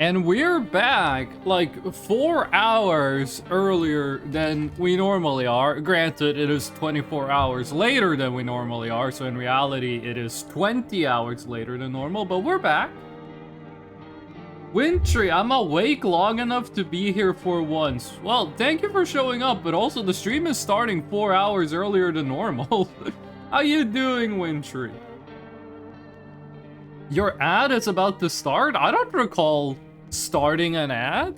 And we're back like 4 hours earlier than we normally are. Granted, it is 24 hours later than we normally are, so in reality, it is 20 hours later than normal, but we're back. Wintry, I'm awake long enough to be here for once. Well, thank you for showing up, but also the stream is starting 4 hours earlier than normal. How you doing, Wintry? Your ad is about to start? I don't recall starting an ad.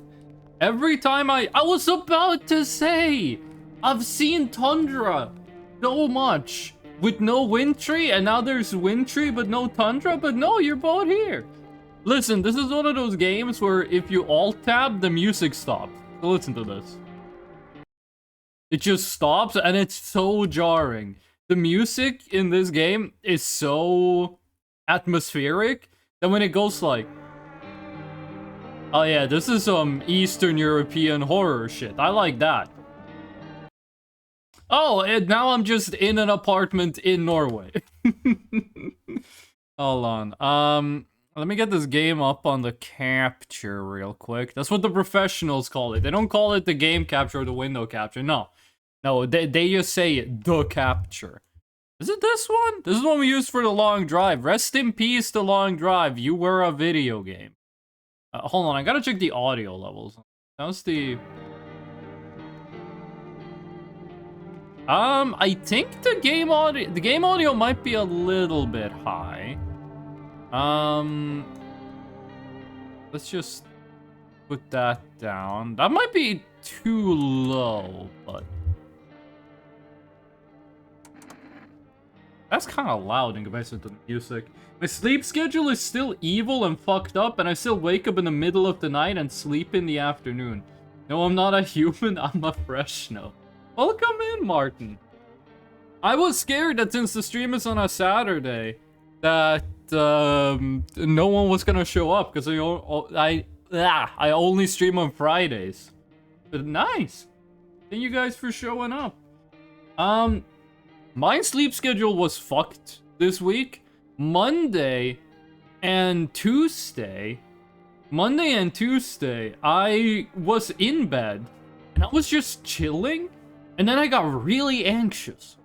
Every time I was about to say, I've seen Tundra so much with no Wintry, and now there's Wintry but no Tundra, but no, you're both here. Listen, this is one of those games where if you alt-tab, the music stops. So listen to this. It just stops, and it's so jarring. The music in this game is so atmospheric that when it goes like, oh yeah, this is some Eastern European horror shit. I like that. Oh, and now I'm just in an apartment in Norway. Hold on. Let me get this game up on the capture real quick. That's what the professionals call it. They don't call it the game capture or the window capture. No, they just say the capture. Is it this one? This is one we used for the long drive. Rest in peace, the long drive. You were a video game. Hold on, I gotta check the audio levels. How's the... I think the game audio might be a little bit high. Let's just put that down. That might be too low, but... That's kind of loud in comparison to the music. My sleep schedule is still evil and fucked up, and I still wake up in the middle of the night and sleep in the afternoon. No, I'm not a human, I'm a fresh no. Welcome in, Martin. I was scared that since the stream is on a Saturday, that no one was gonna show up, because I only stream on Fridays. But nice. Thank you guys for showing up. My sleep schedule was fucked this week. Monday and Tuesday, I was in bed, and I was just chilling, and then I got really anxious.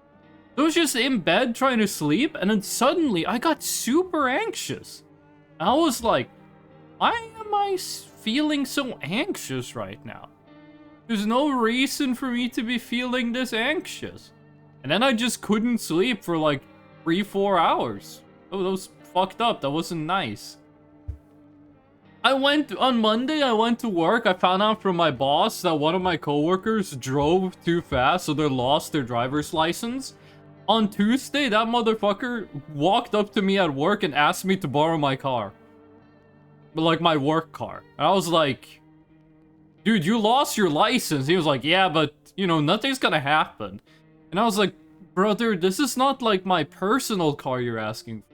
So I was just in bed trying to sleep, and then suddenly I got super anxious. I was like, why am I feeling so anxious right now? There's no reason for me to be feeling this anxious. And then I just couldn't sleep for like 3-4 hours. Oh, that was fucked up. That wasn't nice. On Monday, I went to work. I found out from my boss that one of my coworkers drove too fast, so they lost their driver's license. On Tuesday, that motherfucker walked up to me at work and asked me to borrow my car. But like my work car. And I was like, dude, you lost your license. He was like, yeah, but you know, nothing's gonna happen. And I was like, brother, this is not like my personal car you're asking for.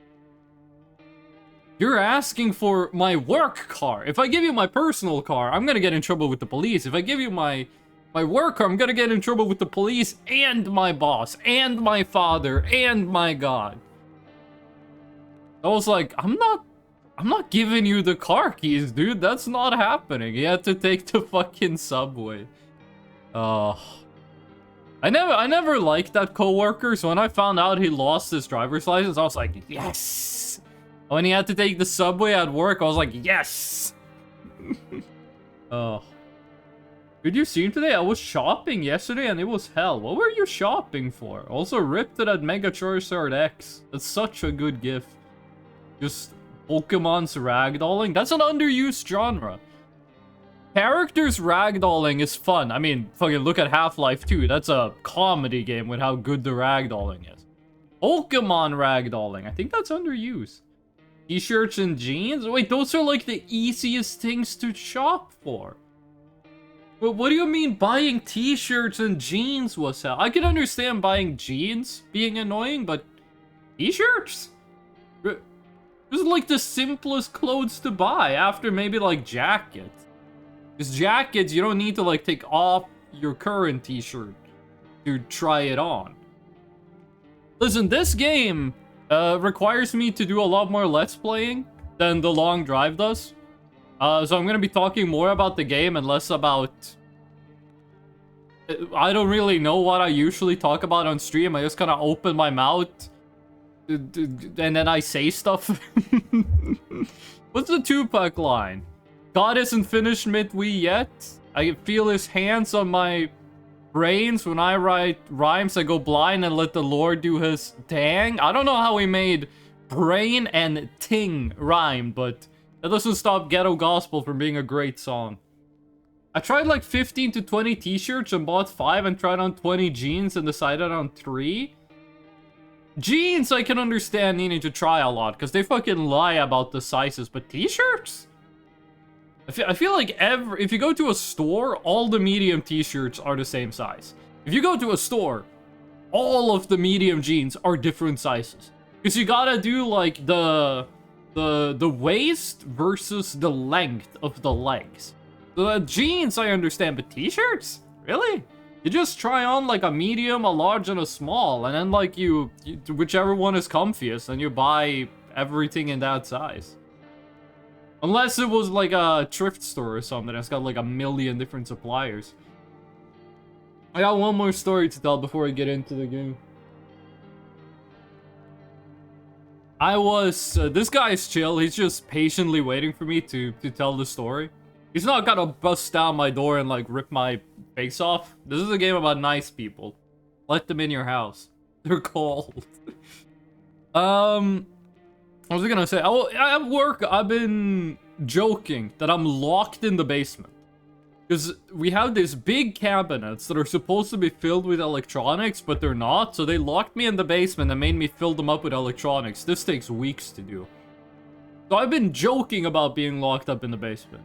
You're asking for my work car. If I give you my personal car, I'm gonna get in trouble with the police. If I give you my work car, I'm gonna get in trouble with the police and my boss and my father and my god. I was like, I'm not giving you the car keys, dude. That's not happening. You had to take the fucking subway. I never liked that coworker, so when I found out he lost his driver's license, I was like, yes! When he had to take the subway at work, I was like, yes! Oh. Did you see him today? I was shopping yesterday and it was hell. What were you shopping for? Also ripped it at Mega Charizard X. That's such a good gift. Just Pokemon's ragdolling. That's an underused genre. Characters ragdolling is fun. I mean, fucking look at Half-Life 2. That's a comedy game with how good the ragdolling is. Pokemon ragdolling. I think that's underused. T-shirts and jeans? Wait, those are like the easiest things to shop for. But what do you mean buying t-shirts and jeans was hell? I can understand buying jeans being annoying, but t-shirts? This is like the simplest clothes to buy after maybe like jackets. Because jackets, you don't need to like take off your current t-shirt to try it on. Listen, this game requires me to do a lot more let's playing than the long drive does. So I'm gonna be talking more about the game and less about... I don't really know what I usually talk about on stream. I just kind of open my mouth and then I say stuff. What's the Tupac line? God isn't finished mid-Wii yet. I feel his hands on my brains when I write rhymes. I go blind and let the Lord do his dang. I don't know how he made brain and ting rhyme, but that doesn't stop Ghetto Gospel from being a great song. I tried like 15 to 20 t-shirts and bought 5 and tried on 20 jeans and decided on 3. Jeans I can understand needing to try a lot because they fucking lie about the sizes, but t-shirts? I feel like if you go to a store, all the medium t-shirts are the same size. If you go to a store, all of the medium jeans are different sizes. Because you gotta do like the waist versus the length of the legs. The jeans I understand, but t-shirts? Really? You just try on like a medium, a large, and a small, and then like you whichever one is comfiest, and you buy everything in that size. Unless it was like a thrift store or something that's got like a million different suppliers. I got one more story to tell before I get into the game. This guy is chill. He's just patiently waiting for me to tell the story. He's not gonna bust down my door and like rip my face off. This is a game about nice people. Let them in your house. They're cold. What was I gonna say? At work, I've been joking that I'm locked in the basement. Because we have these big cabinets that are supposed to be filled with electronics, but they're not. So they locked me in the basement and made me fill them up with electronics. This takes weeks to do. So I've been joking about being locked up in the basement.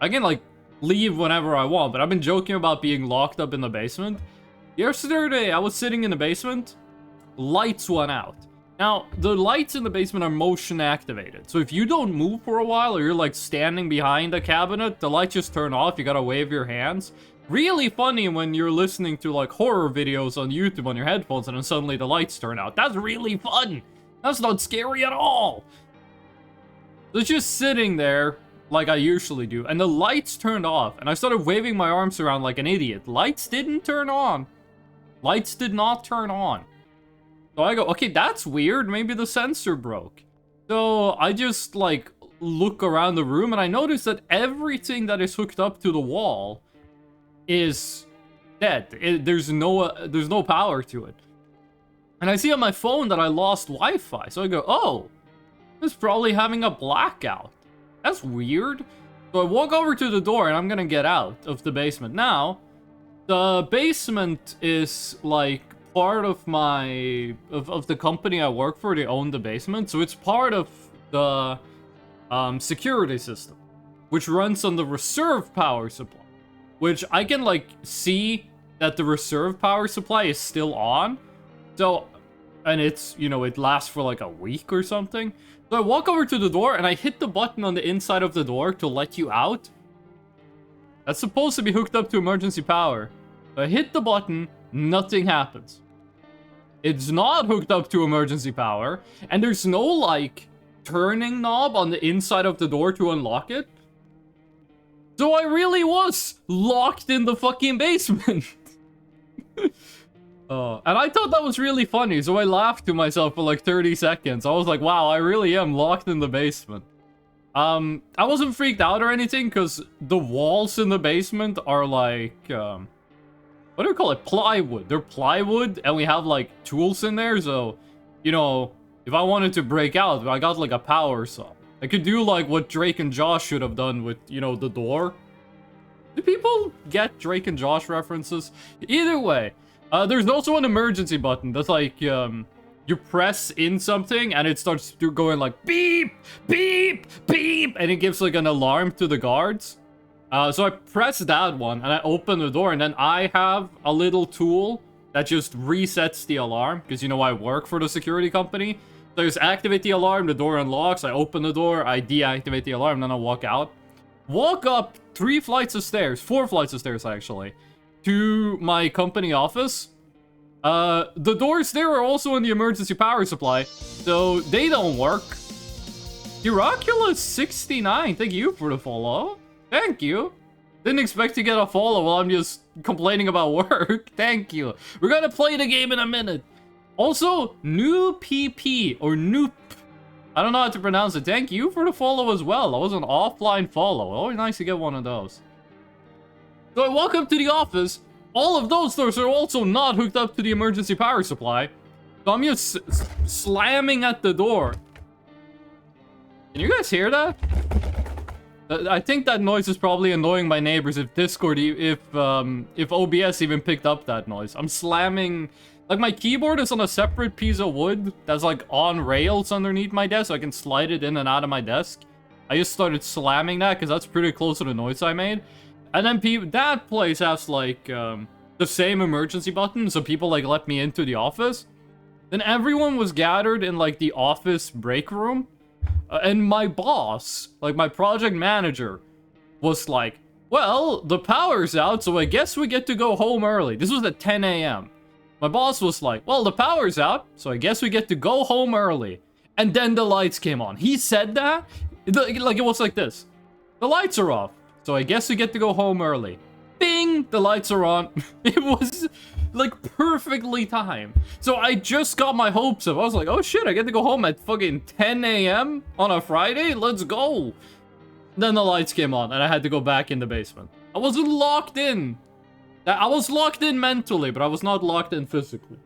I can, like, leave whenever I want, but I've been joking about being locked up in the basement. Yesterday, I was sitting in the basement. Lights went out. Now, the lights in the basement are motion activated. So if you don't move for a while or you're like standing behind a cabinet, the lights just turn off. You gotta wave your hands. Really funny when you're listening to like horror videos on YouTube on your headphones and then suddenly the lights turn out. That's really fun. That's not scary at all. So it's just sitting there like I usually do. And the lights turned off. And I started waving my arms around like an idiot. Lights didn't turn on. Lights did not turn on. So I go, okay, that's weird. Maybe the sensor broke. So I just like look around the room and I notice that everything that is hooked up to the wall is dead. There's no power to it. And I see on my phone that I lost Wi-Fi. So I go, oh, it's probably having a blackout. That's weird. So I walk over to the door and I'm gonna get out of the basement. Now, the basement is like part of the company I work for. They own the basement, so it's part of the security system, which runs on the reserve power supply, which I can like see that the reserve power supply is still on. So, and it's, you know, it lasts for like a week or something. So I walk over to the door and I hit the button on the inside of the door to let you out. That's supposed to be hooked up to emergency power. So I hit the button, nothing happens. It's not hooked up to emergency power, and there's no, like, turning knob on the inside of the door to unlock it. So I really was locked in the fucking basement. And I thought that was really funny, so I laughed to myself for like 30 seconds. I was like, wow, I really am locked in the basement. I wasn't freaked out or anything, because the walls in the basement are like, what do you call it? Plywood. They're plywood, and we have, like, tools in there, so, you know, if I wanted to break out, I got, like, a power saw. I could do, like, what Drake and Josh should have done with, you know, the door. Do people get Drake and Josh references? Either way, there's also an emergency button that's, like, you press in something, and it starts going, like, beep, beep, beep, and it gives, like, an alarm to the guards. So I press that one, and I open the door, and then I have a little tool that just resets the alarm, because, you know, I work for the security company. So I just activate the alarm, the door unlocks, I open the door, I deactivate the alarm, then I walk out. Walk up 3 flights of stairs, 4 flights of stairs, actually, to my company office. The doors there are also in the emergency power supply, so they don't work. Hiraculous69, thank you for the follow. Thank you. Didn't expect to get a follow while I'm just complaining about work. Thank you. We're gonna play the game in a minute. Also, new PP or Noop. I don't know how to pronounce it. Thank you for the follow as well. That was an offline follow. Always nice to get one of those. So welcome to the office. All of those doors are also not hooked up to the emergency power supply. So I'm just slamming at the door. Can you guys hear that? I think that noise is probably annoying my neighbors if Discord, if OBS even picked up that noise. I'm slamming, like my keyboard is on a separate piece of wood that's like on rails underneath my desk, so I can slide it in and out of my desk. I just started slamming that because that's pretty close to the noise I made. And then that place has like the same emergency button, so people like let me into the office. Then everyone was gathered in like the office break room. And my boss, like my project manager, was like, well, the power's out, so I guess we get to go home early. This was at 10 a.m. My boss was like, well, the power's out, so I guess we get to go home early. And then the lights came on. He said that, like it was like this. The lights are off, so I guess we get to go home early. Bing! The lights are on. It was like perfectly timed. So I just got my hopes up. I was like, oh shit, I get to go home at fucking 10 a.m. on a Friday? Let's go. Then the lights came on and I had to go back in the basement. I wasn't locked in. I was locked in mentally, but I was not locked in physically.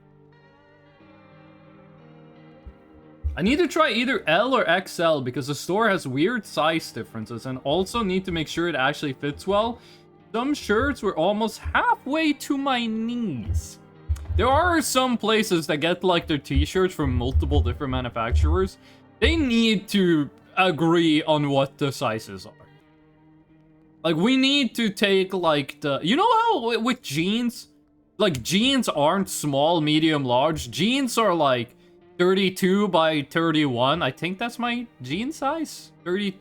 I need to try either L or XL because the store has weird size differences and also need to make sure it actually fits well. Some shirts were almost halfway to my knees. There are some places that get like their t-shirts from multiple different manufacturers. They need to agree on what the sizes are. Like we need to take like the, you know how with jeans, like jeans aren't small, medium, large. Jeans are like 32 by 31. I think that's my jean size. 30.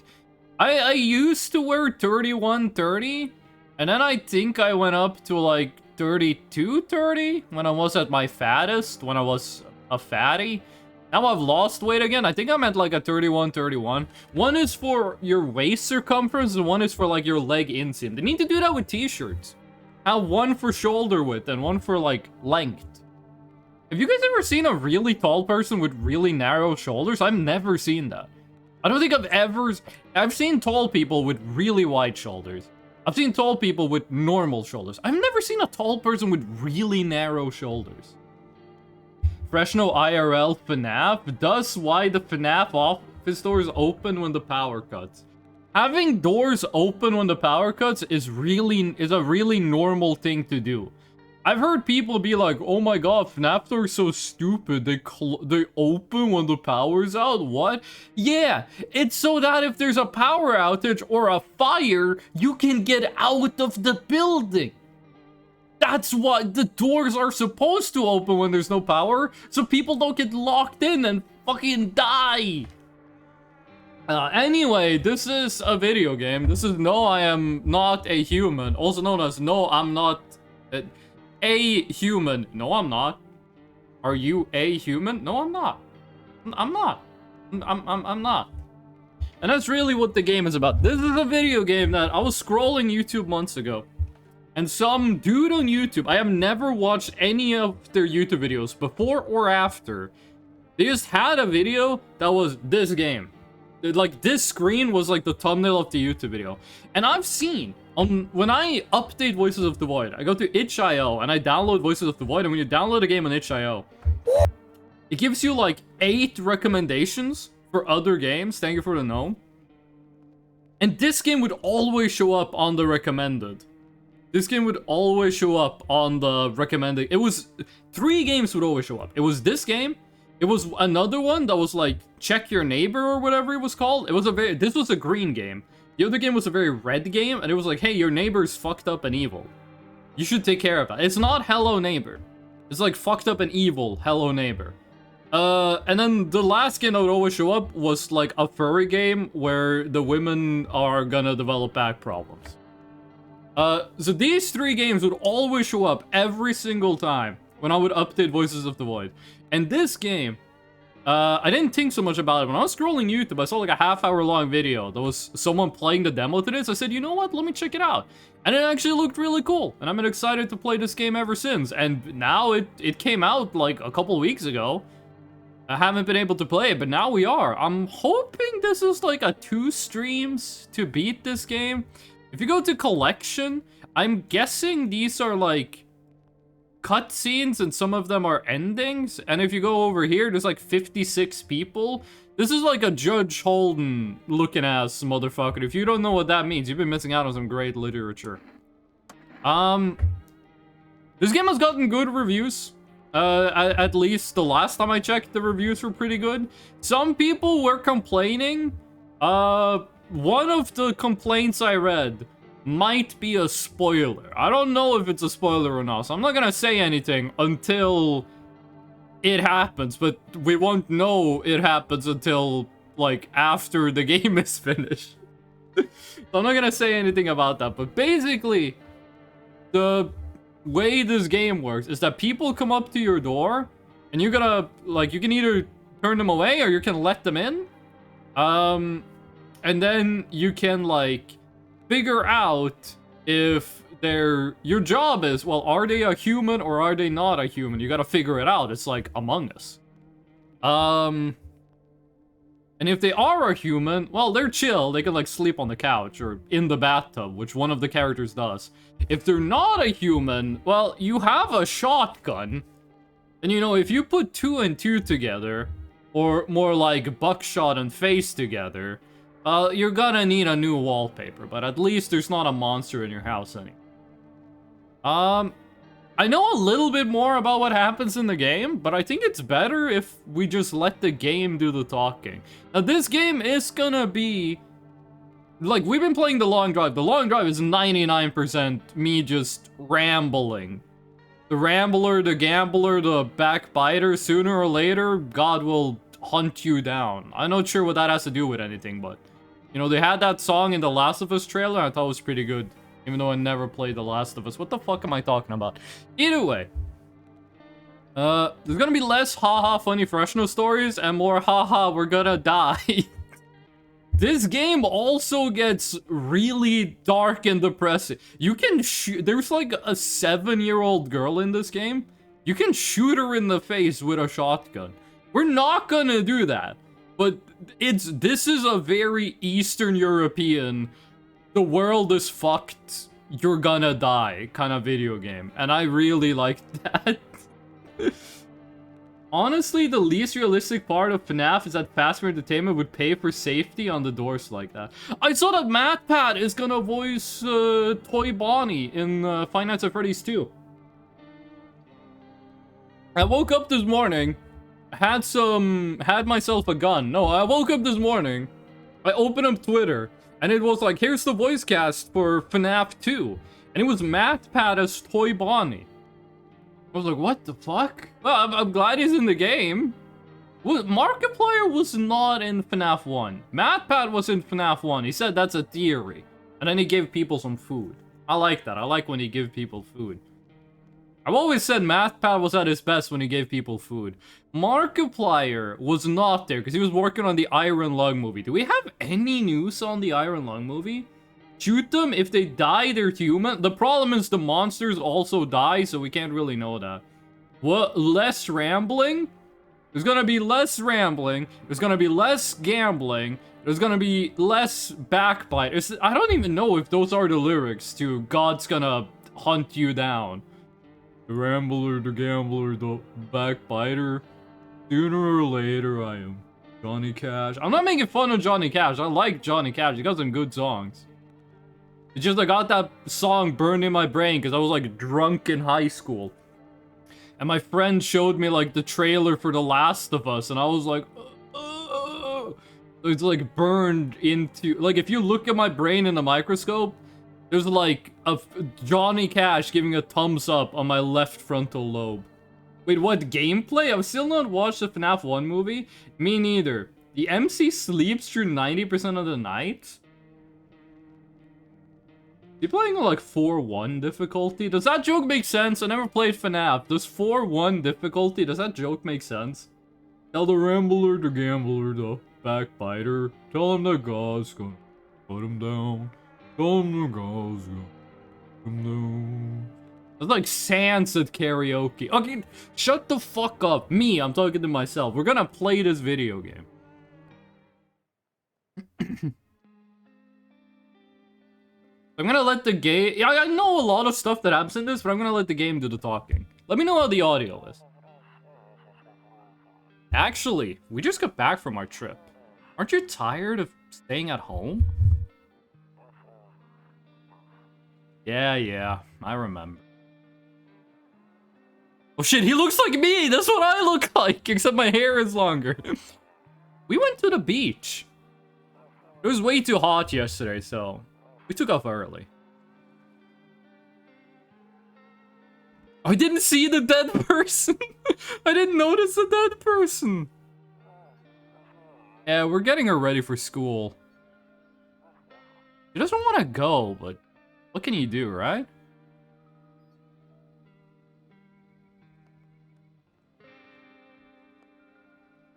I used to wear 31, 30. And then I think I went up to like 32, 30 when I was at my fattest, when I was a fatty. Now I've lost weight again. I think I'm at like a 31, 31. One is for your waist circumference and one is for like your leg inseam. They need to do that with t-shirts. Have one for shoulder width and one for like length. Have you guys ever seen a really tall person with really narrow shoulders? I've never seen that. I don't think I've seen tall people with really wide shoulders. I've seen tall people with normal shoulders. I've never seen a tall person with really narrow shoulders. Fresno IRL FNAF. Thus why the FNAF office doors open when the power cuts. Having doors open when the power cuts is a really normal thing to do. I've heard people be like, oh my god, FNAF doors so stupid. They open when the power's out. What? Yeah, it's so that if there's a power outage or a fire, you can get out of the building. That's what the doors are supposed to open when there's no power, so people don't get locked in and fucking die. Anyway, this is a video game. This is No, I Am Not a Human, also known as No, I'm Not a Human. No, I'm not. Are you a human? No, I'm not. I'm not. I'm not. And that's really what the game is about. This is a video game that I was scrolling YouTube months ago. And some dude on YouTube, I have never watched any of their YouTube videos before or after. They just had a video that was this game. Like this screen was like the thumbnail of the YouTube video. And I've seen when I update Voices of the Void, I go to itch.io and I download Voices of the Void, and when you download a game on itch.io, it gives you like 8 recommendations for other games. Thank you for the gnome. And this game would always show up on the recommended. This game would always show up on the recommended. It was 3 games would always show up. It was this game. It was another one that was like Check Your Neighbor or whatever it was called. This was a green game. The other game was a very red game, and it was like, hey, your neighbor's fucked up and evil. You should take care of that. It's not Hello Neighbor. It's like fucked up and evil Hello Neighbor. And then the last game that would always show up was like a furry game where the women are gonna develop back problems. So these 3 games would always show up every single time when I would update Voices of the Void. And this game, I didn't think so much about it. When I was scrolling YouTube, I saw like a half-hour long video. There was someone playing the demo to this. I said, you know what? Let me check it out. And it actually looked really cool. And I've been excited to play this game ever since. And now it came out like a couple weeks ago. I haven't been able to play it, but now we are. I'm hoping this is like a 2 streams to beat this game. If you go to collection, I'm guessing these are like cutscenes and some of them are endings. And if you go over here, there's like 56 people. This is like a Judge Holden looking ass motherfucker. If you don't know what that means, you've been missing out on some great literature. This game has gotten good reviews. At least the last time I checked, the reviews were pretty good. Some people were complaining. One of the complaints I read might be a spoiler. I don't know if it's a spoiler or not, so I'm not gonna say anything until it happens, but we won't know it happens until, like, after the game is finished. So I'm not gonna say anything about that, but basically, the way this game works is that people come up to your door, and you're gonna, like, you can either turn them away or you can let them in. And then you can, like, figure out if your job is, well, are they a human or are they not a human? You gotta figure it out. It's like Among Us. And if they are a human, well, they're chill. They can, like, sleep on the couch or in the bathtub, which one of the characters does. If they're not a human, well, you have a shotgun. And, you know, if you put 2 and 2 together, or more like buckshot and face together, you're gonna need a new wallpaper. But at least there's not a monster in your house anymore. I know a little bit more about what happens in the game, but I think it's better if we just let the game do the talking. Now, this game is gonna be... Like, we've been playing The Long Drive. The Long Drive is 99% me just rambling. The rambler, the gambler, the backbiter, sooner or later, God will hunt you down. I'm not sure what that has to do with anything, but... You know, they had that song in the Last of Us trailer, I thought it was pretty good. Even though I never played The Last of Us. What the fuck am I talking about? Either way. There's gonna be less haha funny freshness stories and more haha we're gonna die. This game also gets really dark and depressing. You can shoot... There's like a 7-year-old girl in this game. You can shoot her in the face with a shotgun. We're not gonna do that. But this is a very Eastern European... The world is fucked, you're gonna die kind of video game. And I really like that. Honestly, the least realistic part of FNAF is that Fazbear Entertainment would pay for safety on the doors like that. I saw that MatPat is gonna voice Toy Bonnie in Five Nights at Freddy's 2. I woke up this morning, had myself a gun. No, I woke up this morning, I opened up Twitter, and it was like, here's the voice cast for FNAF 2. And it was MatPat as Toy Bonnie. I was like, what the fuck? Well, I'm glad he's in the game. Well, Markiplier was not in FNAF 1. MatPat was in FNAF 1. He said that's a theory. And then he gave people some food. I like that. I like when he gives people food. I've always said MatPat was at his best when he gave people food. Markiplier was not there because he was working on the Iron Lung movie. Do we have any news on the Iron Lung movie? Shoot them. If they die, they're human. The problem is the monsters also die, so we can't really know that. What? Less rambling? There's gonna be less rambling. There's gonna be less gambling. There's gonna be less backbite. I don't even know if those are the lyrics to God's gonna hunt you down. The rambler, the gambler, the backbiter. Sooner or later, I am Johnny Cash. I'm not making fun of Johnny Cash. I like Johnny Cash. He got some good songs. It's just I got that song burned in my brain because I was like drunk in high school. And my friend showed me like the trailer for The Last of Us and I was like, it's like burned into, like if you look at my brain in a microscope, there's like a Johnny Cash giving a thumbs up on my left frontal lobe. Wait, what gameplay? I've still not watched the FNAF 1 movie. Me neither. The MC sleeps through 90% of the night? Is he playing on like 4-1 difficulty? Does that joke make sense? I never played FNAF. Does 4-1 difficulty, does that joke make sense? Tell the rambler, the gambler, the backbiter. Tell him the God's gonna put him down. Tell him the God's gonna put him down. It's like Sans at karaoke. Okay, shut the fuck up. Me, I'm talking to myself. We're gonna play this video game. I'm gonna let the game... Yeah, I know a lot of stuff that happens in this, but I'm gonna let the game do the talking. Let me know how the audio is. Actually, we just got back from our trip. Aren't you tired of staying at home? Yeah, I remember. Oh shit, he looks like me! That's what I look like, except my hair is longer. We went to the beach. It was way too hot yesterday, so we took off early. I didn't see the dead person. I didn't notice the dead person. Yeah, we're getting her ready for school. She doesn't want to go, but what can you do, right?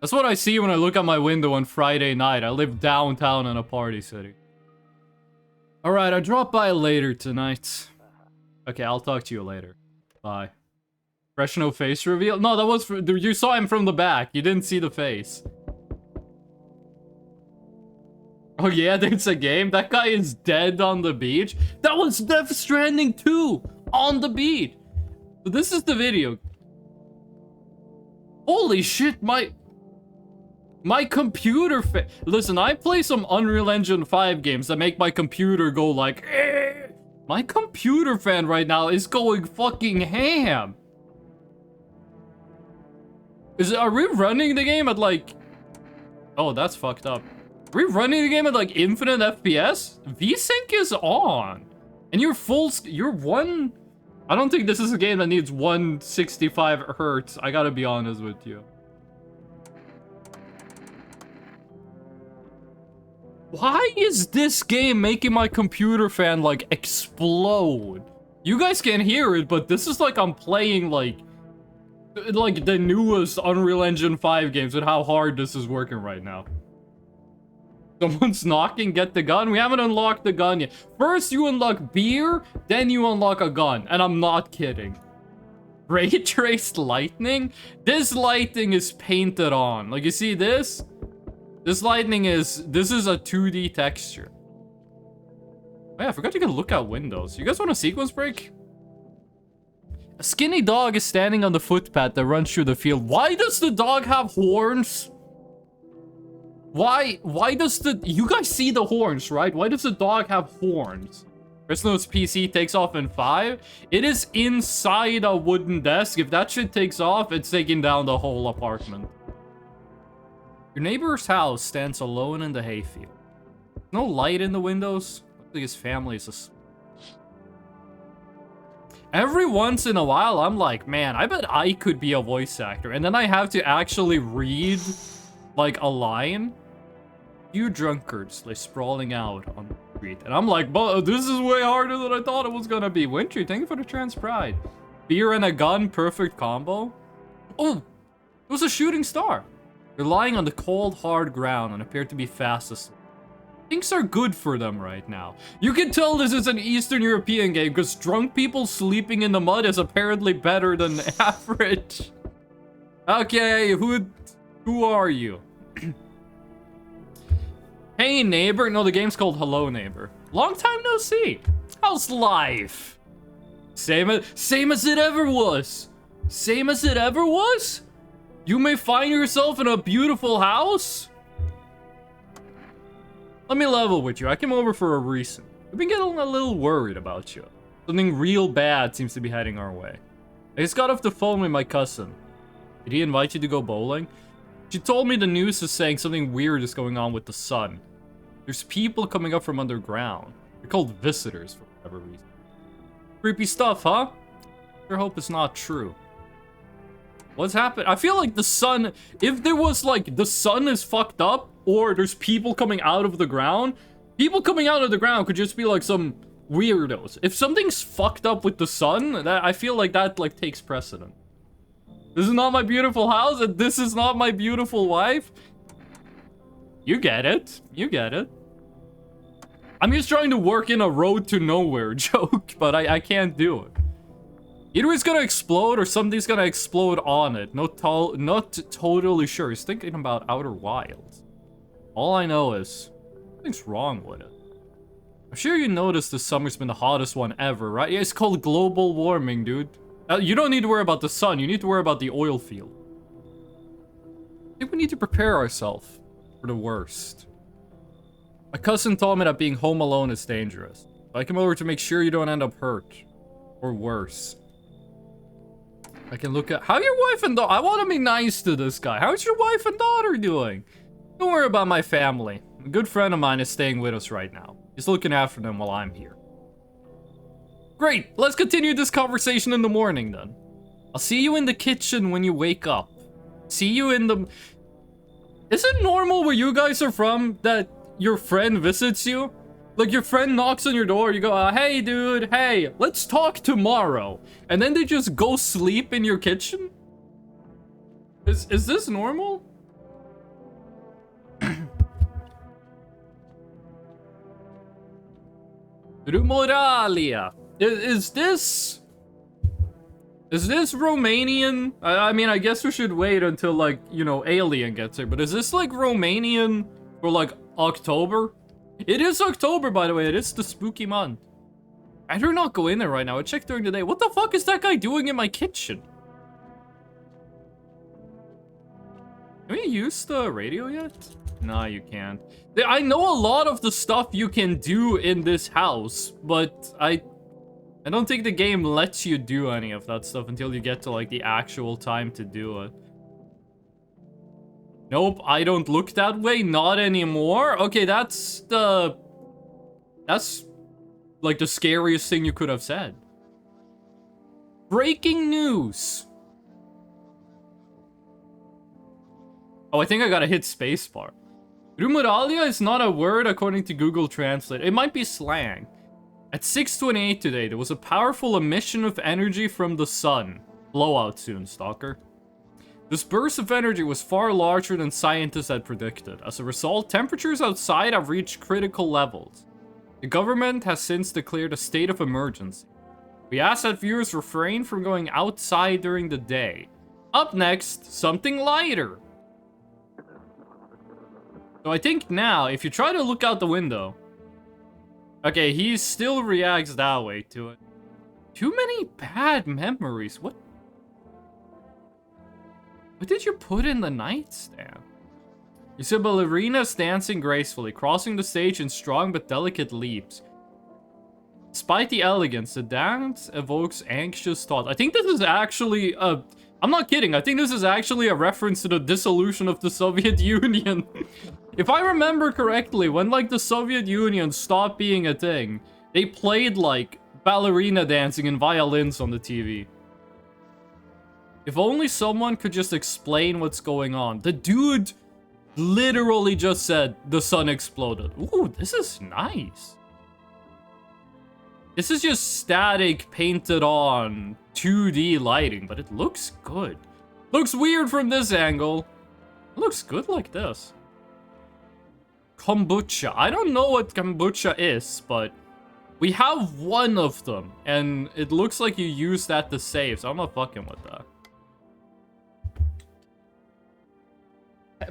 That's what I see when I look out my window on Friday night. I live downtown in a party city. Alright, I'll drop by later tonight. Okay, I'll talk to you later. Bye. Fresh no face reveal? No, that was... You saw him from the back. You didn't see the face. Oh yeah, there's a game? That guy is dead on the beach? That was Death Stranding 2! On the beach! So this is the video. Holy shit, my computer listen, I play some Unreal Engine 5 games that make my computer go like, eh. My computer fan right now is going fucking ham. Are we running the game at like... Oh, that's fucked up. Are we running the game at like infinite FPS? VSync is on. And you're one... I don't think this is a game that needs 165 hertz. I gotta be honest with you. Why is this game making my computer fan, like, explode? You guys can't hear it, but this is like I'm playing, like the newest Unreal Engine 5 games with how hard this is working right now. Someone's knocking, get the gun. We haven't unlocked the gun yet. First, you unlock beer, then you unlock a gun. And I'm not kidding. Ray traced lightning? This lighting is painted on. Like, you see this? This lightning is... This is a 2D texture. Oh yeah, I forgot you can look out windows. You guys want a sequence break? A skinny dog is standing on the footpath that runs through the field. Why does the dog have horns? Why does the... You guys see the horns, right? Why does the dog have horns? Chris PC takes off in 5. It is inside a wooden desk. If that shit takes off, it's taking down the whole apartment. Your neighbor's house stands alone in the hayfield. No light in the windows. Looks like his family is asleep. Every once in a while, I'm like, man, I bet I could be a voice actor. And then I have to actually read, like, a line. Few drunkards lay sprawling out on the street. And I'm like, but this is way harder than I thought it was gonna be. Wintry, thank you for the trans pride. Beer and a gun, perfect combo. Oh, it was a shooting star. They're lying on the cold, hard ground and appear to be fast asleep. Things are good for them right now. You can tell this is an Eastern European game because drunk people sleeping in the mud is apparently better than average. Okay, who are you? Hey neighbor. No, the game's called Hello Neighbor. Long time no see. How's life? Same as it ever was. Same as it ever was? You may find yourself in a beautiful house? Let me level with you. I came over for a reason. We've been getting a little worried about you. Something real bad seems to be heading our way. I just got off the phone with my cousin. Did he invite you to go bowling? She told me the news is saying something weird is going on with the sun. There's people coming up from underground. They're called visitors for whatever reason. Creepy stuff, huh? I hope it's not true. What's happened? I feel like the sun, if there was like, the sun is fucked up, or there's people coming out of the ground, people coming out of the ground could just be like some weirdos. If something's fucked up with the sun, I feel like that like takes precedent. This is not my beautiful house, and this is not my beautiful wife. You get it. You get it. I'm just trying to work in a road to nowhere joke, but I can't do it. Either it's gonna explode or something's gonna explode on it. Not totally sure. He's thinking about Outer Wilds. All I know is something's wrong with it. I'm sure you noticed this summer's been the hottest one ever, right? Yeah, it's called global warming, dude. You don't need to worry about the sun. You need to worry about the oil field. I think we need to prepare ourselves for the worst. My cousin told me that being home alone is dangerous. I came over to make sure you don't end up hurt. Or worse. I can look at... How are your wife and daughter... I want to be nice to this guy. How's your wife and daughter doing? Don't worry about my family. A good friend of mine is staying with us right now. He's looking after them while I'm here. Great. Let's continue this conversation in the morning then. I'll see you in the kitchen when you wake up. See you in the... Is it normal where you guys are from that your friend visits you? Like, your friend knocks on your door, you go, hey, dude, hey, let's talk tomorrow. And then they just go sleep in your kitchen? Is this normal? Rumoralia. Is this Romanian? I mean, I guess we should wait until, like, you know, Alien gets here. But is this, like, Romanian for, like, October? It is October, by the way. It is the spooky month. I do not go in there right now. I checked during the day. What the fuck is that guy doing in my kitchen? Can we use the radio yet? No, you can't. I know a lot of the stuff you can do in this house, but I don't think the game lets you do any of that stuff until you get to, like, the actual time to do it. Nope, I don't look that way. Not anymore. Okay, that's like the scariest thing you could have said. Breaking news. Oh, I think I gotta hit spacebar. Rumuralia is not a word according to Google Translate. It might be slang. At 6:28 today, there was a powerful emission of energy from the sun. Blowout soon, stalker. This burst of energy was far larger than scientists had predicted. As a result, temperatures outside have reached critical levels. The government has since declared a state of emergency. We ask that viewers refrain from going outside during the day. Up next, something lighter. So I think now, if you try to look out the window... Okay, he still reacts that way to it. Too many bad memories. What did you put in the nightstand? You see ballerinas dancing gracefully, crossing the stage in strong but delicate leaps. Despite the elegance, the dance evokes anxious thoughts. I think this is actually a... I'm not kidding. I think this is actually a reference to the dissolution of the Soviet Union. If I remember correctly, when, like, the Soviet Union stopped being a thing, they played, like, ballerina dancing and violins on the TV. If only someone could just explain what's going on. The dude literally just said the sun exploded. Ooh, this is nice. This is just static painted on 2D lighting, but it looks good. Looks weird from this angle. It looks good like this. Kombucha. I don't know what kombucha is, but we have one of them, and it looks like you use that to save, so I'm not fucking with that.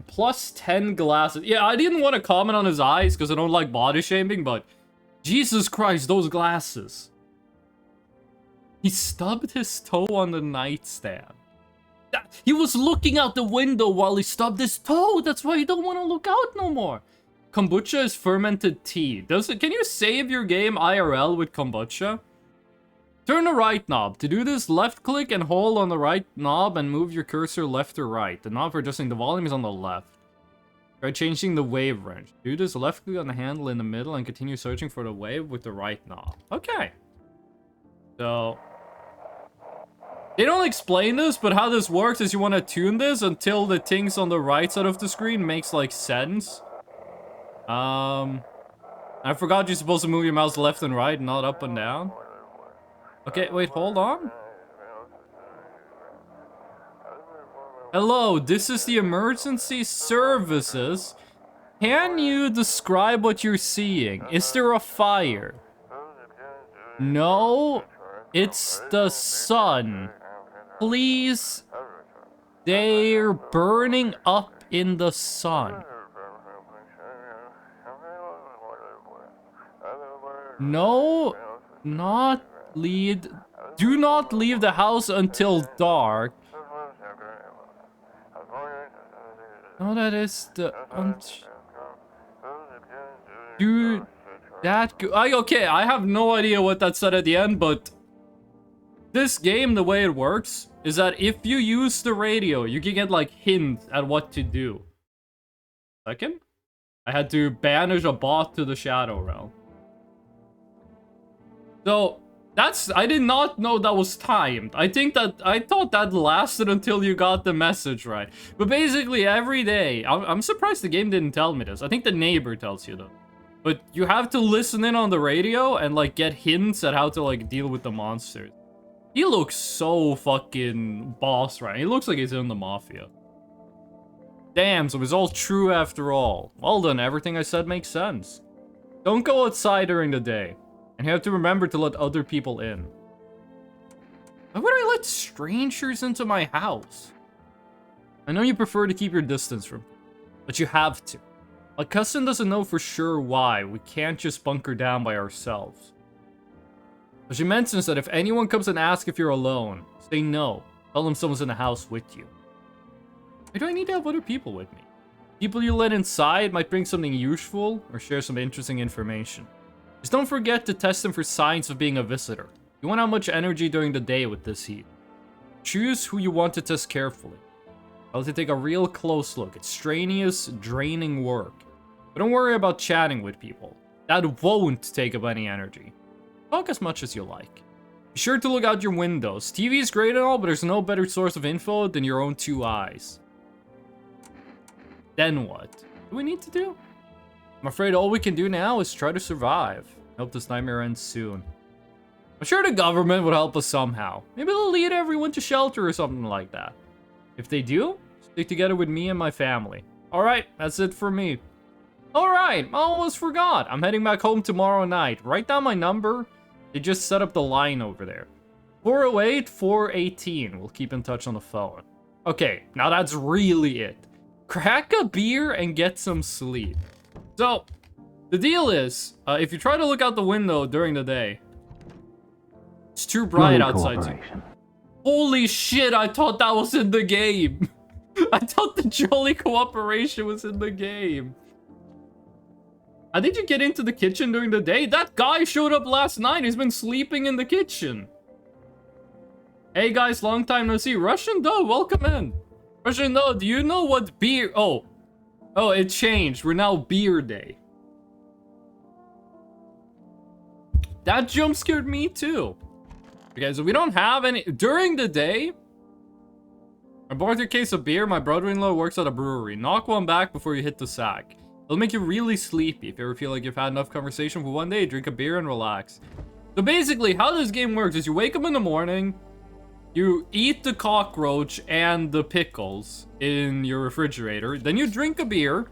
Plus 10 glasses. Yeah, I didn't want to comment on his eyes because I don't like body shaming, but Jesus Christ, those glasses. He stubbed his toe on the nightstand. He was looking out the window while he stubbed his toe. That's why you don't want to look out no more. Kombucha is fermented tea. Can you save your game IRL with kombucha? Turn the right knob. To do this, left click and hold on the right knob and move your cursor left or right. The knob for adjusting the volume is on the left. Try changing the wave range. Do this, left click on the handle in the middle and continue searching for the wave with the right knob. Okay. So... they don't explain this, but how this works is you want to tune this until the things on the right side of the screen makes, like, sense. I forgot you're supposed to move your mouse left and right, not up and down. Okay, wait, hold on. Hello, this is the emergency services. Can you describe what you're seeing? Is there a fire? No, it's the sun. Please, they're burning up in the sun. No, not lead. Do not leave the house until dark. No, that is the dude. Okay, I have no idea what that said at the end, but this game, the way it works, is that if you use the radio, you can get like hints at what to do. Second, I had to banish a bot to the Shadow Realm. So I did not know that was timed. I thought that lasted until you got the message right. But basically every day, I'm surprised the game didn't tell me this. I think the neighbor tells you though. But you have to listen in on the radio and like get hints at how to like deal with the monsters. He looks so fucking boss right. He looks like he's in the mafia. Damn, so it was all true after all. Well done, everything I said makes sense. Don't go outside during the day. And you have to remember to let other people in. Why would I let strangers into my house? I know you prefer to keep your distance from them, but you have to. My cousin doesn't know for sure why. We can't just bunker down by ourselves. But she mentions that if anyone comes and asks if you're alone, say no. Tell them someone's in the house with you. Why do I need to have other people with me? People you let inside might bring something useful or share some interesting information. Just don't forget to test them for signs of being a visitor. You won't have much energy during the day with this heat. Choose who you want to test carefully. I'll have to take a real close look. It's strenuous, draining work. But don't worry about chatting with people. That won't take up any energy. Talk as much as you like. Be sure to look out your windows. TV is great and all, but there's no better source of info than your own two eyes. Then what? What do we need to do? I'm afraid all we can do now is try to survive. Hope this nightmare ends soon. I'm sure the government would help us somehow. Maybe they'll lead everyone to shelter or something like that. If they do, stick together with me and my family. Alright, that's it for me. Alright, I almost forgot. I'm heading back home tomorrow night. Write down my number. They just set up the line over there. 408-418. We'll keep in touch on the phone. Okay, now that's really it. Crack a beer and get some sleep. So, the deal is, if you try to look out the window during the day, it's too bright outside. Holy shit, I thought that was in the game. I thought the Jolly Cooperation was in the game. How did you get into the kitchen during the day? That guy showed up last night. He's been sleeping in the kitchen. Hey guys, long time no see. Russian Doe, welcome in. Russian Doe, do you know what beer... Oh, it changed. We're now beer day. That jump scared me too. Okay, so we don't have any... During the day, I bought your case of beer. My brother-in-law works at a brewery. Knock one back before you hit the sack. It'll make you really sleepy. If you ever feel like you've had enough conversation for one day, drink a beer and relax. So basically, how this game works is you wake up in the morning, you eat the cockroach and the pickles in your refrigerator, then you drink a beer,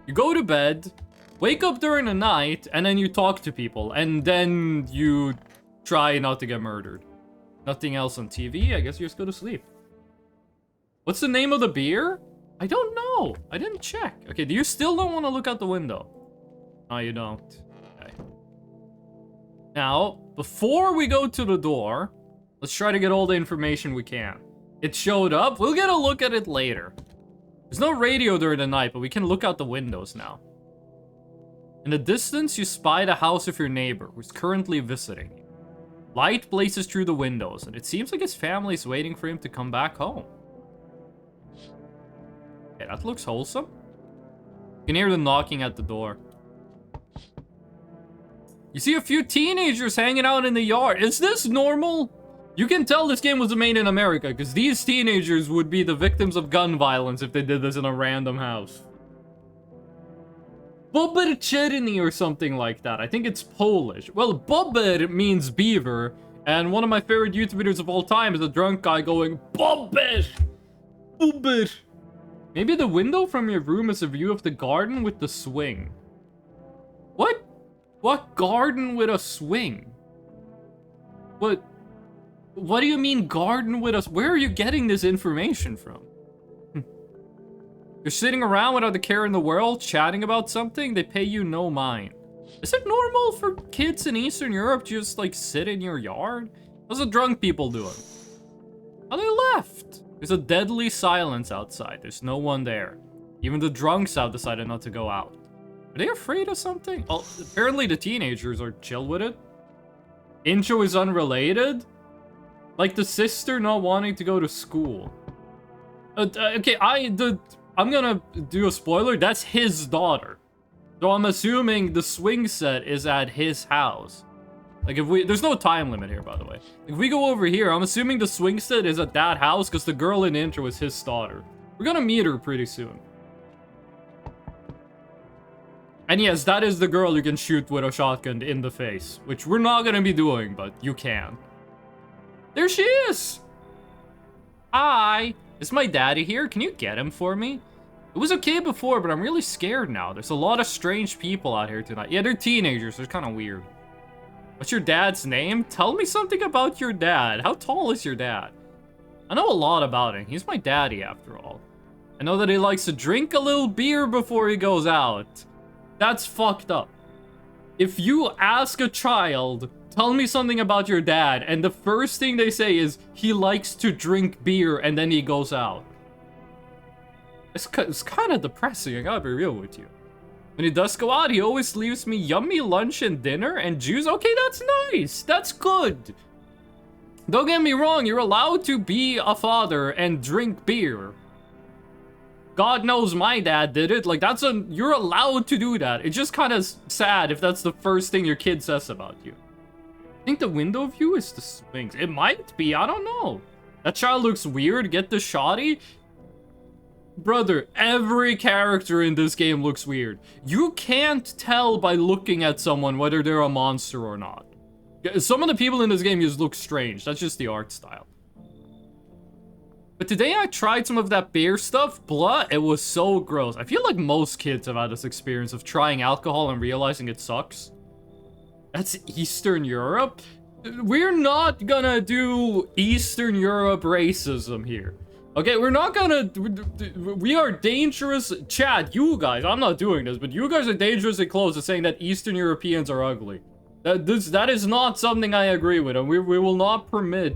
you go to bed, wake up during the night, and then you talk to people, and then you try not to get murdered. Nothing else on TV, I guess you just go to sleep. What's the name of the beer? I don't know. I didn't check. Okay, do you still don't want to look out the window? No, you don't. Okay. Now, before we go to the door, let's try to get all the information we can. It showed up. We'll get a look at it later. There's no radio during the night, but we can look out the windows now. In the distance, you spy the house of your neighbor, who's currently visiting you. Light blazes through the windows, and it seems like his family is waiting for him to come back home. Okay, that looks wholesome. You can hear them knocking at the door. You see a few teenagers hanging out in the yard. Is this normal? You can tell this game was made in America, because these teenagers would be the victims of gun violence if they did this in a random house. Bober Czerny or something like that. I think it's Polish. Well, bober means beaver, And one of my favorite YouTube videos of all time is a drunk guy going, "Bomb it! Bomb it!" Maybe the window from your room is a view of the garden with the swing. What? What garden with a swing? What do you mean garden with us? Where are you getting this information from? You're sitting around without a care in the world, chatting about something, they pay you no mind. Is it normal for kids in Eastern Europe to just, like, sit in your yard? What's the drunk people doing? Oh, they left. There's a deadly silence outside. There's no one there. Even the drunks have decided not to go out. Are they afraid of something? Well, apparently the teenagers are chill with it. Intro is unrelated. Like the sister not wanting to go to school. Okay, I'm gonna do a spoiler. That's his daughter. So I'm assuming the swing set is at his house. Like there's no time limit here, by the way. If we go over here, I'm assuming the swing set is at that house because the girl in the intro is his daughter. We're gonna meet her pretty soon. And yes, that is the girl you can shoot with a shotgun in the face, which we're not gonna be doing, but you can. There she is! Hi! Is my daddy here? Can you get him for me? It was okay before, but I'm really scared now. There's a lot of strange people out here tonight. Yeah, they're teenagers. They're kind of weird. What's your dad's name? Tell me something about your dad. How tall is your dad? I know a lot about him. He's my daddy, after all. I know that he likes to drink a little beer before he goes out. That's fucked up. If you ask a child, tell me something about your dad, and the first thing they say is, he likes to drink beer and then he goes out. It's kind of depressing, I gotta be real with you. When he does go out, he always leaves me yummy lunch and dinner and juice. Okay, that's nice. That's good. Don't get me wrong, you're allowed to be a father and drink beer. God knows my dad did it. Like, you're allowed to do that. It's just kind of sad if that's the first thing your kid says about you. I think the window view is the swings. It might be, I don't know. That child looks weird. Get the shoddy. Brother, every character in this game looks weird. You can't tell by looking at someone whether they're a monster or not. Some of the people in this game just look strange. That's just the art style. But today I tried some of that beer stuff. Blah, it was so gross. I feel like most kids have had this experience of trying alcohol and realizing it sucks. That's Eastern Europe? We're not gonna do Eastern Europe racism here. Okay, we're not gonna... We are dangerous... Chat, you guys, I'm not doing this, but you guys are dangerously close to saying that Eastern Europeans are ugly. That is not something I agree with, and we will not permit...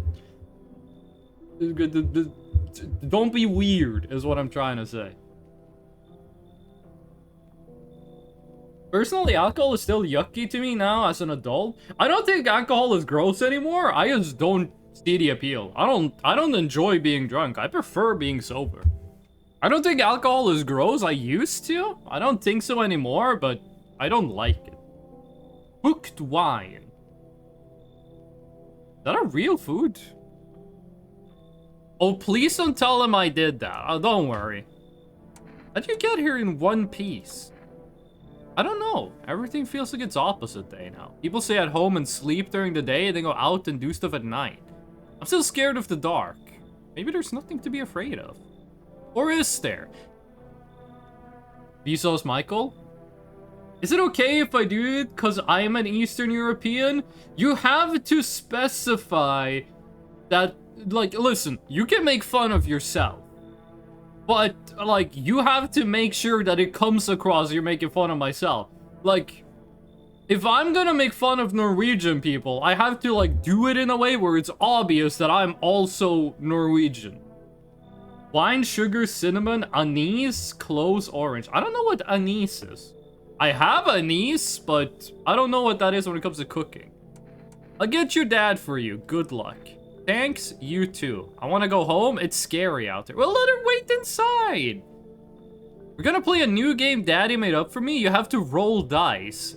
Don't be weird, is what I'm trying to say. Personally, alcohol is still yucky to me now as an adult. I don't think alcohol is gross anymore. I just don't see the appeal. I don't enjoy being drunk. I prefer being sober. I don't think alcohol is gross. I used to. I don't think so anymore, but I don't like it. Hooked wine. Is that a real food? Oh, please don't tell him I did that. Oh, don't worry. How'd you get here in one piece? I don't know. Everything feels like it's opposite day now. People stay at home and sleep during the day, and then go out and do stuff at night. I'm still scared of the dark. Maybe there's nothing to be afraid of. Or is there? Vsauce Michael? Is it okay if I do it because I'm an Eastern European? You have to specify that, like, listen, you can make fun of yourself. But, like, you have to make sure that it comes across you're making fun of myself. Like, if I'm gonna make fun of Norwegian people, I have to, like, do it in a way where it's obvious that I'm also Norwegian. Wine, sugar, cinnamon, anise, cloves, orange. I don't know what anise is. I have anise, but I don't know what that is when it comes to cooking. I'll get your dad for you. Good luck. Thanks, you too. I want to go home. It's scary out there. Well, let her wait inside. We're gonna play a new game Daddy made up for me. You have to roll dice.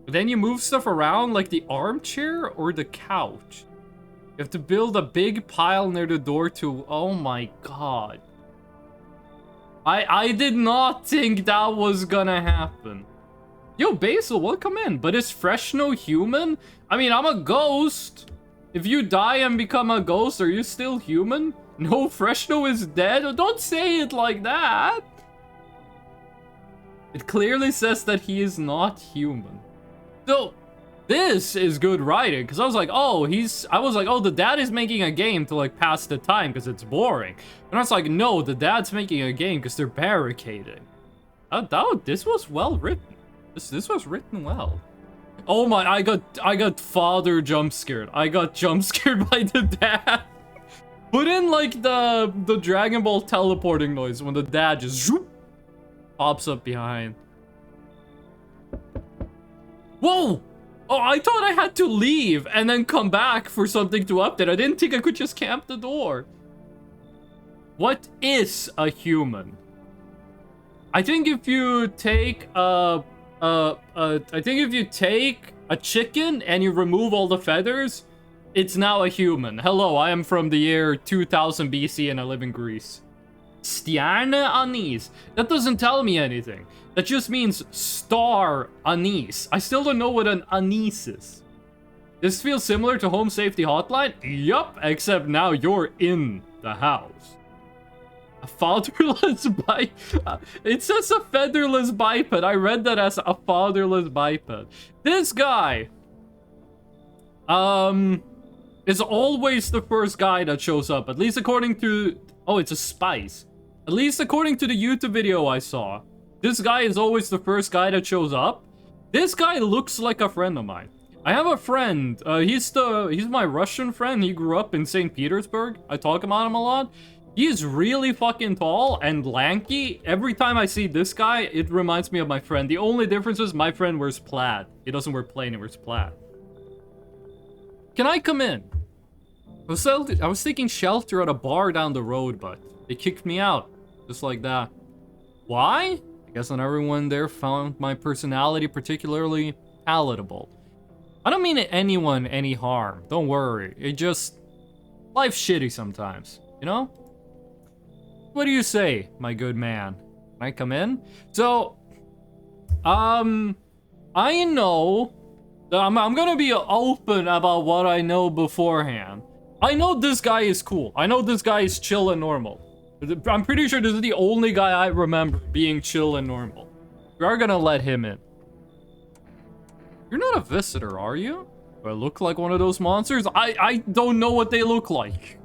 Then you move stuff around like the armchair or the couch. You have to build a big pile near the door to... Oh my god. I did not think that was gonna happen. Yo, Basil, welcome in. But is Freshno human? I mean, I'm a ghost. If you die and become a ghost, are you still human? No, Freshno is dead? Oh, don't say it like that! It clearly says that he is not human. So, this is good writing, because I was like, oh, the dad is making a game to, like, pass the time, because it's boring. And I was like, no, the dad's making a game because they're barricading. This was well written. This was written well. Oh my, I got father jump scared. I got jump scared by the dad. Put in, like, the Dragon Ball teleporting noise when the dad just zoop, pops up behind. Whoa! Oh, I thought I had to leave and then come back for something to update. I didn't think I could just camp the door. What is a human? I think if you take I think if you take a chicken and you remove all the feathers, it's now a human. Hello, I am from the year 2000 BC and I live in Greece. Stjärne anise. That doesn't tell me anything. That just means star anise. I still don't know what an anise is. This feels similar to Home Safety Hotline? Yup, except now you're in the house. A fatherless biped. It says a featherless biped. I read that as a fatherless biped. This guy is always the first guy that shows up. At least according to... Oh, it's a spice. At least according to the YouTube video I saw. This guy is always the first guy that shows up. This guy looks like a friend of mine. I have a friend. He's my Russian friend. He grew up in St. Petersburg. I talk about him a lot. He is really fucking tall and lanky. Every time I see this guy, it reminds me of my friend. The only difference is my friend wears plaid. He doesn't wear plain, he wears plaid. Can I come in? I was taking shelter at a bar down the road, but they kicked me out. Just like that. Why? I guess not everyone there found my personality particularly palatable. I don't mean anyone any harm. Don't worry. It just... Life's shitty sometimes, you know? What do you say, my good man? Can I come in? So, I know... I'm gonna be open about what I know beforehand. I know this guy is cool. I know this guy is chill and normal. I'm pretty sure this is the only guy I remember being chill and normal. We are gonna let him in. You're not a visitor, are you? Do I look like one of those monsters? I don't know what they look like.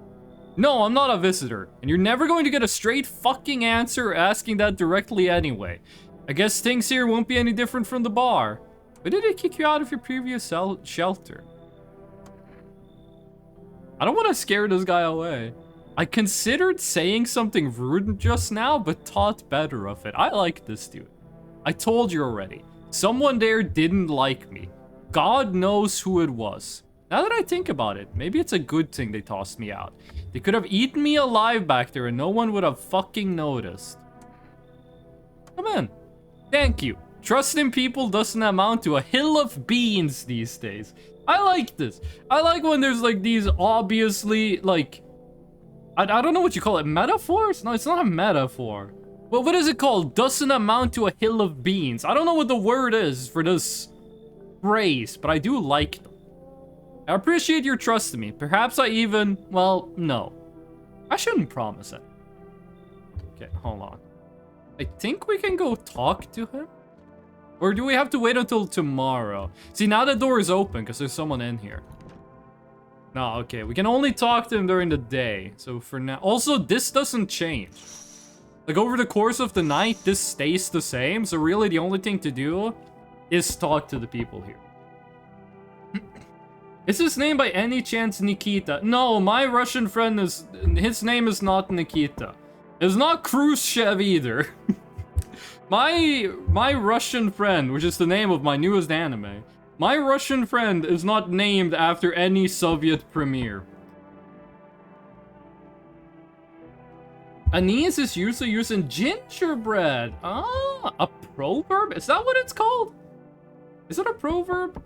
No, I'm not a visitor. And you're never going to get a straight fucking answer asking that directly anyway. I guess things here won't be any different from the bar. Why did they kick you out of your previous shelter? I don't want to scare this guy away. I considered saying something rude just now, but thought better of it. I like this dude. I told you already. Someone there didn't like me. God knows who it was. Now that I think about it, maybe it's a good thing they tossed me out. They could have eaten me alive back there and no one would have fucking noticed. Come in. Thank you. Trust in people doesn't amount to a hill of beans these days. I like this. I like when there's like these obviously like... I don't know what you call it. Metaphors? No, it's not a metaphor. Well, what is it called? Doesn't amount to a hill of beans. I don't know what the word is for this phrase, but I do like them. I appreciate your trust in me. Perhaps I even... Well, no. I shouldn't promise it. Okay, hold on. I think we can go talk to him? Or do we have to wait until tomorrow? See, now the door is open because there's someone in here. No, okay. We can only talk to him during the day. So for now... Also, this doesn't change. Like, over the course of the night, this stays the same. So really, the only thing to do is talk to the people here. Is his name by any chance Nikita? No, my Russian friend is... His name is not Nikita. It's not Khrushchev either. My Russian friend, which is the name of my newest anime, my Russian friend is not named after any Soviet premier. Anise is usually used in gingerbread. Ah, a proverb? Is that what it's called? Is it a proverb?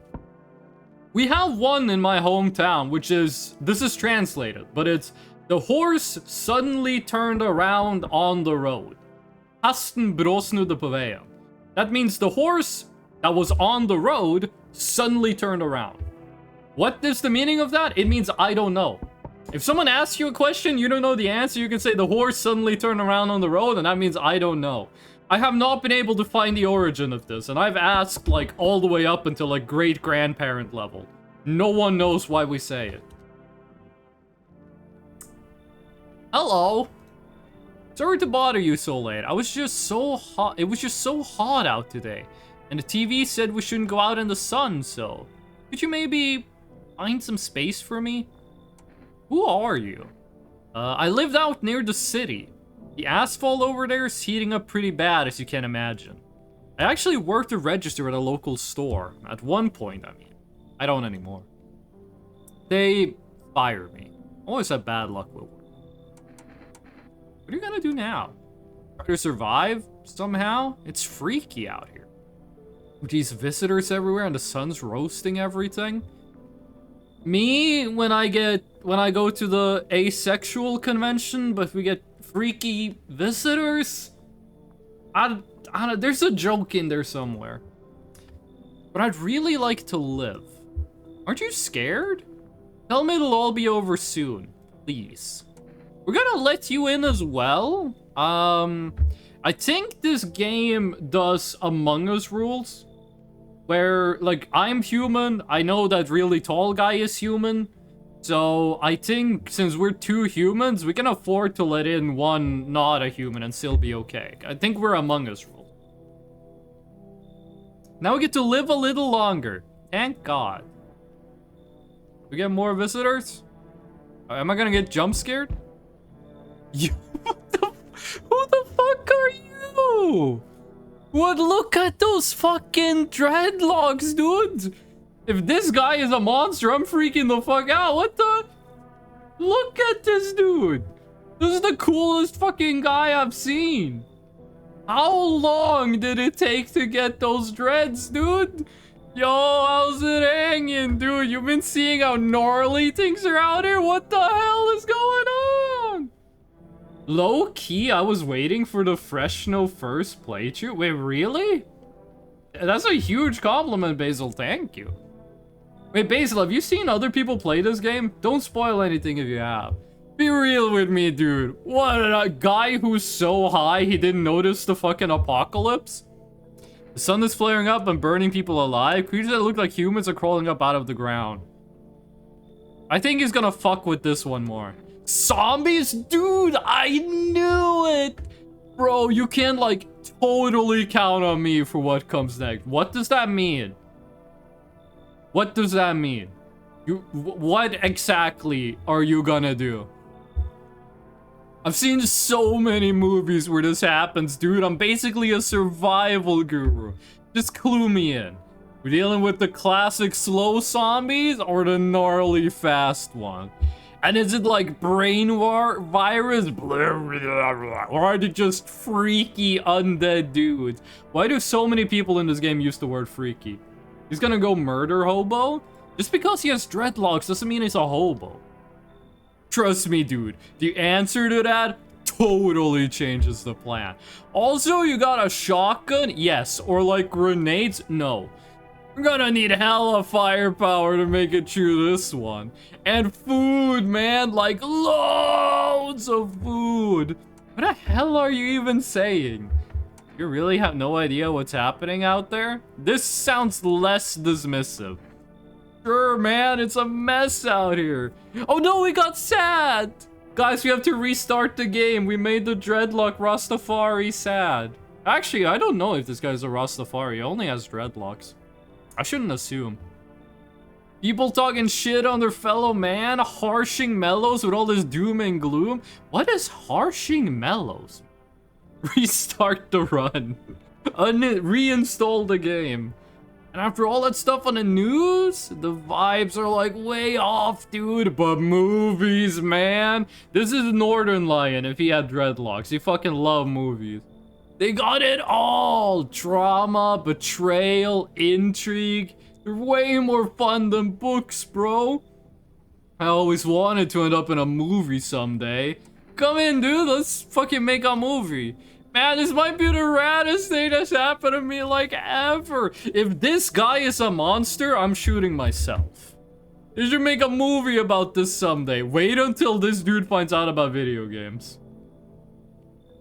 We have one in my hometown, which is... This is translated, but it's... The horse suddenly turned around on the road. Hasten brosnude på vägen. That means the horse that was on the road suddenly turned around. What is the meaning of that? It means I don't know. If someone asks you a question, you don't know the answer, you can say the horse suddenly turned around on the road, and that means I don't know. I have not been able to find the origin of this, and I've asked, like, all the way up until, like, great-grandparent level. No one knows why we say it. Hello. Sorry to bother you so late. I was just so hot. It was just so hot out today. And the TV said we shouldn't go out in the sun, so... Could you maybe find some space for me? Who are you? I lived out near the city. The asphalt over there is heating up pretty bad, as you can imagine. I actually worked a register at a local store. At one point, I mean. I don't anymore. They fired me. Always had bad luck with work. What are you gonna do now? Try to survive somehow? It's freaky out here. With these visitors everywhere and the sun's roasting everything. Me, when I go to the asexual convention, but we get freaky visitors? There's a joke in there somewhere. But I'd really like to live. Aren't you scared? Tell me it'll all be over soon, please. We're gonna let you in as well. I think this game does Among Us rules. Where, like, I'm human, I know that really tall guy is human. So, I think since we're two humans, we can afford to let in one not a human and still be okay. I think we're Among Us rules. Now we get to live a little longer. Thank God. We get more visitors? Am I gonna get jump scared? You, who the fuck are you? What? Look at those fucking dreadlocks, dude. If this guy is a monster, I'm freaking the fuck out. What the? Look at this dude. This is the coolest fucking guy I've seen. How long did it take to get those dreads, dude? Yo, how's it hanging, dude? You've been seeing how gnarly things are out here? What the hell is going on? Low key, I was waiting for the Freshno first playthrough. Wait, really? That's a huge compliment, Basil. Thank you. Wait, Basil, have you seen other people play this game? Don't spoil anything if you have. Be real with me, dude. What, a guy who's so high he didn't notice the fucking apocalypse? The sun is flaring up and burning people alive. Creatures that look like humans are crawling up out of the ground. I think he's gonna fuck with this one more. Zombies? Dude, I knew it! Bro, you can, like, totally count on me for what comes next. What does that mean? What does that mean? What exactly are you gonna do? I've seen so many movies where this happens, dude. I'm basically a survival guru. Just clue me in. We're dealing with the classic slow zombies or the gnarly fast one? And is it like brain virus? Or are they just freaky undead dudes? Why do so many people in this game use the word freaky? He's gonna go murder hobo? Just because he has dreadlocks doesn't mean he's a hobo. Trust me, dude. The answer to that totally changes the plan. Also, you got a shotgun? Yes. Or like grenades? No. We're gonna need hella firepower to make it through this one. And food, man. Like, loads of food. What the hell are you even saying? You really have no idea what's happening out there? This sounds less dismissive. Sure, man. It's a mess out here. Oh, no. We got sad. Guys, we have to restart the game. We made the dreadlock Rastafari sad. Actually, I don't know if this guy's a Rastafari. He only has dreadlocks. I shouldn't assume. People talking shit on their fellow man, harshing mellows with all this doom and gloom. What is harshing mellows? Restart the run. Reinstall the game. And after all that stuff on the news, the vibes are like way off, dude. But movies, man. This is Northern Lion if he had dreadlocks. He fucking love movies. They got it all. Drama, betrayal, intrigue. They're way more fun than books, bro. I always wanted to end up in a movie someday. Come in, dude. Let's fucking make a movie. Man, this might be the raddest thing that's happened to me, like, ever. If this guy is a monster, I'm shooting myself. You should make a movie about this someday. Wait until this dude finds out about video games.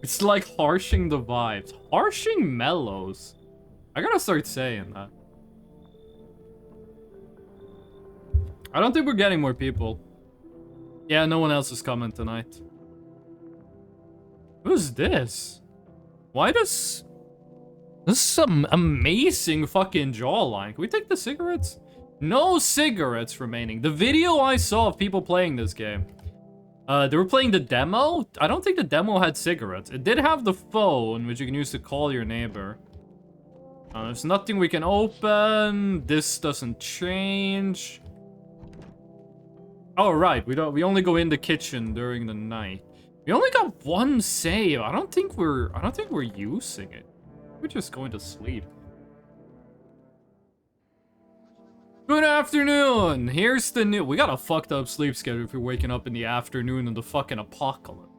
It's like harshing the vibes. Harshing mellows. I gotta start saying that. I don't think we're getting more people. Yeah, no one else is coming tonight. Who's this? Why does... This is some amazing fucking jawline. Can we take the cigarettes? No cigarettes remaining. The video I saw of people playing this game. They were playing the demo. I don't think the demo had cigarettes. It did have the phone, which you can use to call your neighbor. There's nothing we can open. This doesn't change. Oh, right. We only go in the kitchen during the night. We only got one save. I don't think we're using it. We're just going to sleep. Good afternoon. Here's the new. We got a fucked up sleep schedule if you're waking up in the afternoon in the fucking apocalypse.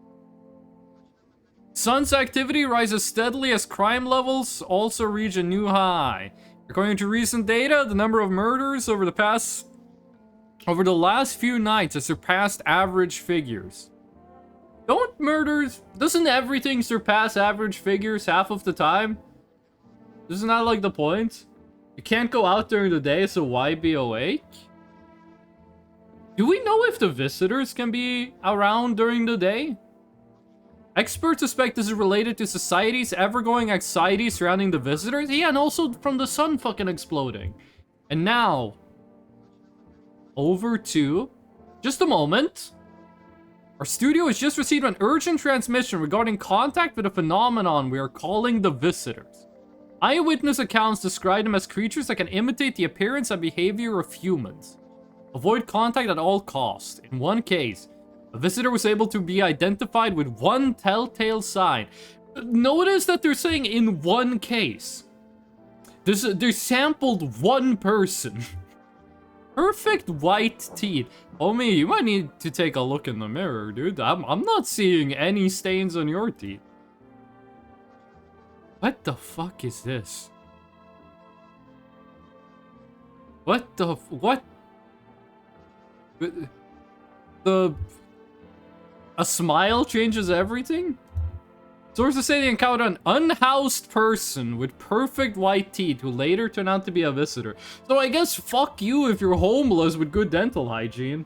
Sun's activity rises steadily as crime levels also reach a new high. According to recent data, the number of murders over the last few nights has surpassed average figures. Doesn't everything surpass average figures half of the time? Isn't that like the point? You can't go out during the day, so why be awake? Do we know if the visitors can be around during the day? Experts suspect this is related to society's ever-growing anxiety surrounding the visitors. Yeah, and also from the sun fucking exploding. And now, over to... Just a moment. Our studio has just received an urgent transmission regarding contact with a phenomenon we are calling the visitors. Eyewitness accounts describe them as creatures that can imitate the appearance and behavior of humans. Avoid contact at all costs. In one case, a visitor was able to be identified with one telltale sign. Notice that they're saying in one case. They sampled one person. Perfect white teeth. Homie, you might need to take a look in the mirror, dude. I'm not seeing any stains on your teeth. What the fuck is this? What? A smile changes everything? Sources say they encountered an unhoused person with perfect white teeth who later turned out to be a visitor. So I guess fuck you if you're homeless with good dental hygiene.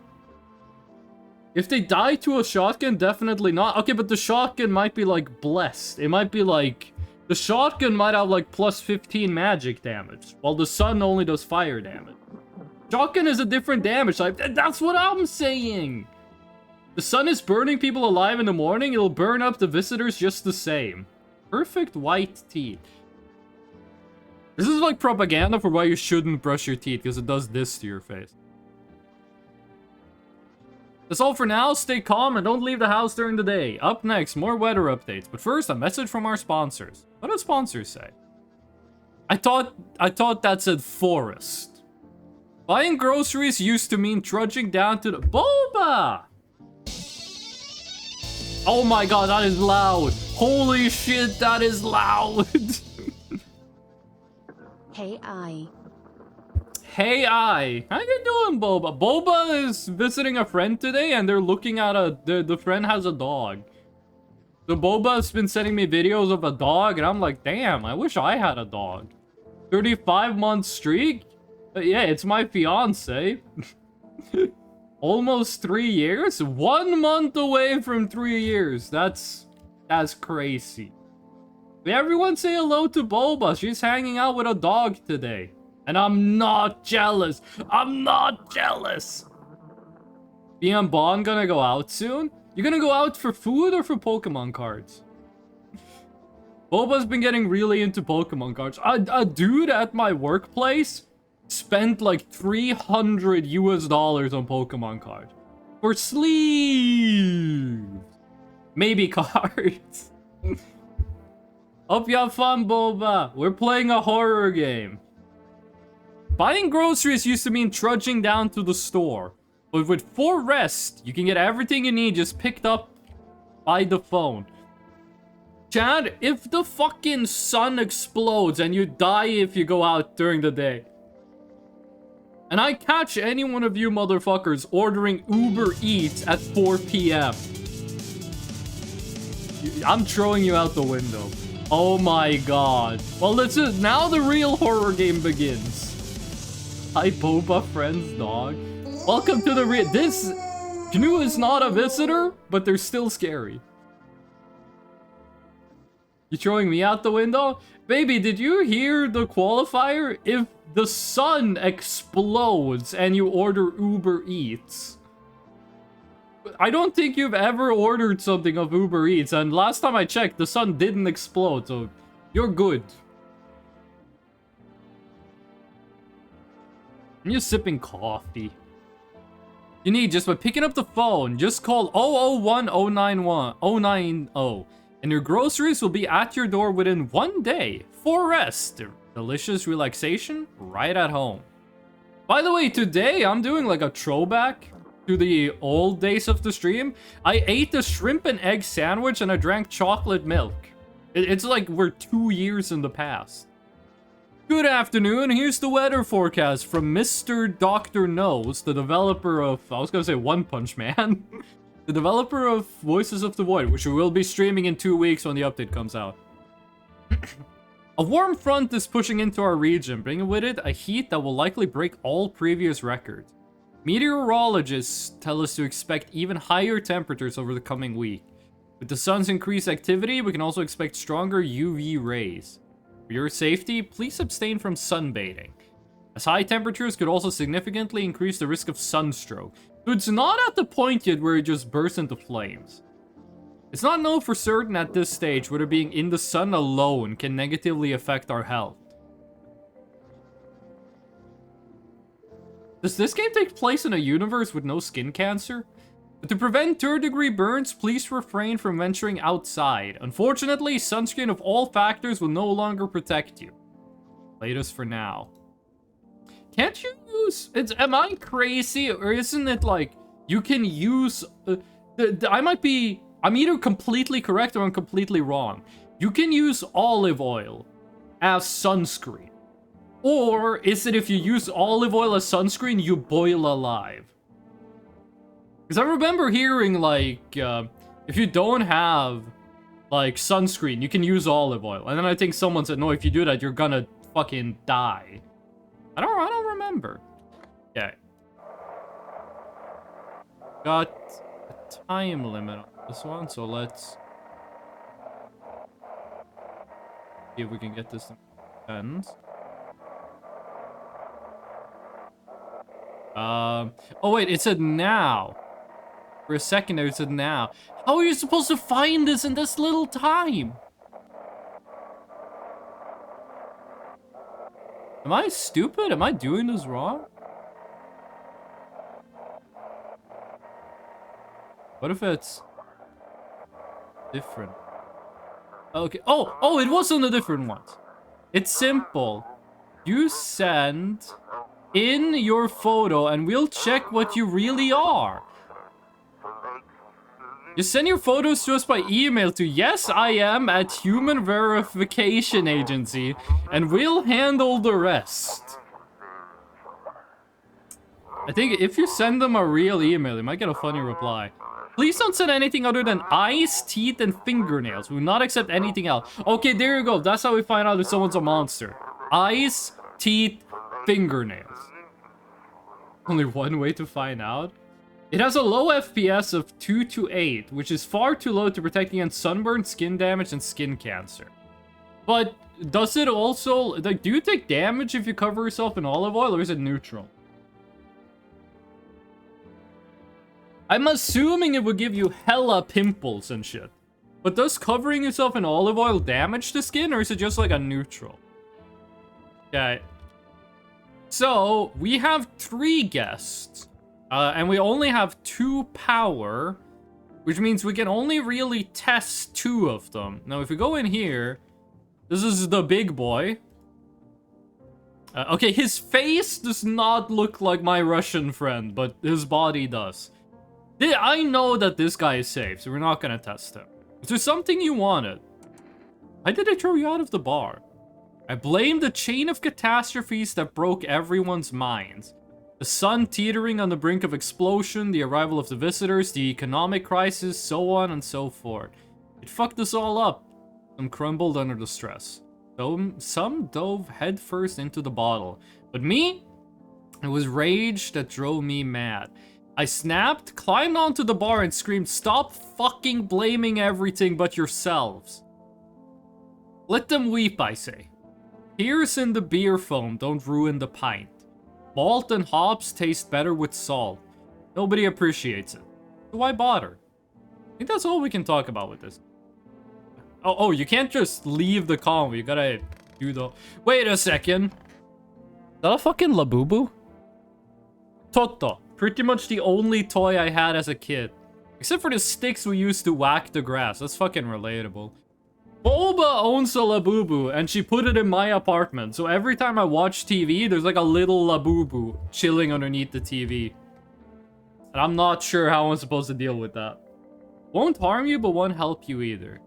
If they die to a shotgun, definitely not. Okay, but the shotgun might be like blessed. It might be like... The shotgun might have like plus 15 magic damage, while the sun only does fire damage. Shotgun is a different damage type. That's what I'm saying! The sun is burning people alive in the morning, it'll burn up the visitors just the same. Perfect white teeth. This is like propaganda for why you shouldn't brush your teeth, because it does this to your face. That's all for now. Stay calm and don't leave the house during the day. Up next, more weather updates. But first, a message from our sponsors. What do sponsors say? I thought that said forest. Buying groceries used to mean trudging down to the... Boba! Oh my god, that is loud. Holy shit, that is loud. Hey, I. How you doing, Boba? Boba is visiting a friend today, and they're looking at the friend has a dog. So Boba's been sending me videos of a dog, and I'm like, damn, I wish I had a dog. 35-month streak? Yeah, it's my fiance. Almost 3 years? 1 month away from 3 years. That's crazy. Everyone say hello to Boba. She's hanging out with a dog today. And I'm not jealous. I'm not jealous. Me and Bon gonna go out soon? You gonna go out for food or for Pokemon cards? Boba's been getting really into Pokemon cards. A dude at my workplace spent like $300 on Pokemon cards. For sleeves. Maybe cards. Hope you have fun, Boba. We're playing a horror game. Buying groceries used to mean trudging down to the store. But with Forest, you can get everything you need just picked up by the phone. Chad, if the fucking sun explodes and you die if you go out during the day, And I catch any one of you motherfuckers ordering Uber Eats at 4 p.m. I'm throwing you out the window. Oh my god. Well, this is now the real horror game begins. Hi, Boba Friends Dog. Welcome to the real. This Gnu is not a visitor, but they're still scary. You throwing me out the window? Baby, did you hear the qualifier? If the sun explodes and you order Uber Eats. I don't think you've ever ordered something of Uber Eats, and last time I checked, the sun didn't explode, so you're good. I'm just sipping coffee. You need just by picking up the phone, just call 001-091-090, and your groceries will be at your door within 1 day. For rest, delicious relaxation right at home. By the way, today I'm doing like a throwback to the old days of the stream. I ate a shrimp and egg sandwich and I drank chocolate milk. It's like we're 2 years in the past. Good afternoon, here's the weather forecast from Mr. Dr. Knows, the developer of, I was gonna say One Punch Man. The developer of Voices of the Void, which we will be streaming in 2 weeks when the update comes out. A warm front is pushing into our region, bringing with it a heat that will likely break all previous records. Meteorologists tell us to expect even higher temperatures over the coming week. With the sun's increased activity, we can also expect stronger UV rays. For your safety, please abstain from sunbathing, as high temperatures could also significantly increase the risk of sunstroke. So it's not at the point yet where it just bursts into flames. It's not known for certain at this stage whether being in the sun alone can negatively affect our health. Does this game take place in a universe with no skin cancer? But to prevent third-degree burns, please refrain from venturing outside. Unfortunately, sunscreen of all factors will no longer protect you. Latest for now. Can't you use... am I crazy, or isn't it like... You can use... I'm either completely correct or I'm completely wrong. You can use olive oil as sunscreen. Or is it if you use olive oil as sunscreen, you boil alive? Because I remember hearing, like, if you don't have, like, sunscreen, you can use olive oil. And then I think someone said, no, if you do that, you're gonna fucking die. I don't remember. Okay. Got a time limit on this one, so let's see if we can get this to end. Oh wait, it said now. For a second there, it said now. How are you supposed to find this in this little time? Am I stupid? Am I doing this wrong? What if it's different? Okay. Oh, it was on the different ones. It's simple. You send in your photo and we'll check what you really are. You send your photos to us by email to yesIam@Human Verification Agency, and we'll handle the rest. I think if you send them a real email, you might get a funny reply. Please don't send anything other than eyes, teeth, and fingernails. We will not accept anything else. Okay, there you go. That's how we find out if someone's a monster. Eyes, teeth, fingernails. Only one way to find out. It has a low FPS of 2 to 8, which is far too low to protect against sunburn, skin damage, and skin cancer. But does it also, like, do you take damage if you cover yourself in olive oil, or is it neutral? I'm assuming it would give you hella pimples and shit. But does covering yourself in olive oil damage the skin, or is it just like a neutral? Okay. So, we have 3 guests. And we only have 2 power, which means we can only really test 2 of them. Now, if we go in here, this is the big boy. Okay, his face does not look like my Russian friend, but his body does. I know that this guy is safe, so we're not gonna test him. Is there something you wanted? Why did I throw you out of the bar? I blame the chain of catastrophes that broke everyone's minds. The sun teetering on the brink of explosion, the arrival of the visitors, the economic crisis, so on and so forth. It fucked us all up. Some crumbled under the stress. Some dove headfirst into the bottle. But me? It was rage that drove me mad. I snapped, climbed onto the bar, and screamed, "Stop fucking blaming everything but yourselves." Let them weep, I say. Tears in the beer foam don't ruin the pint. Malt and hops taste better with salt. Nobody appreciates it. So why bother? I think that's all we can talk about with this. Oh, you can't just leave the convo. You gotta do the... Wait a second. Is that a fucking Labubu? Toto. Pretty much the only toy I had as a kid. Except for the sticks we used to whack the grass. That's fucking relatable. Boba owns a Labubu, and she put it in my apartment. So every time I watch TV, there's like a little Labubu chilling underneath the TV. And I'm not sure how I'm supposed to deal with that. Won't harm you, but won't help you either.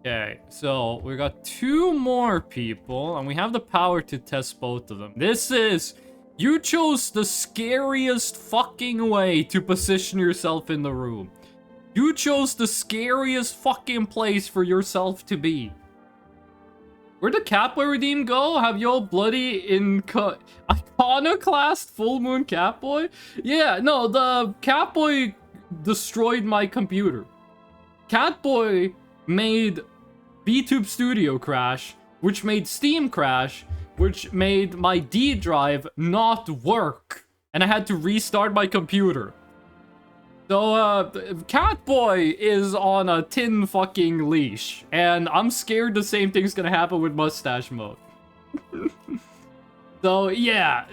Okay, so we got 2 more people, and we have the power to test both of them. This is... You chose the scariest fucking way to position yourself in the room. You chose the scariest fucking place for yourself to be. Where'd the Catboy redeem go? Have y'all bloody iconoclast full moon Catboy? Yeah, no, the Catboy destroyed my computer. Catboy made VTube Studio crash, which made Steam crash, which made my D drive not work. And I had to restart my computer. So, Catboy is on a tin fucking leash. And I'm scared the same thing's gonna happen with mustache mode. So, yeah,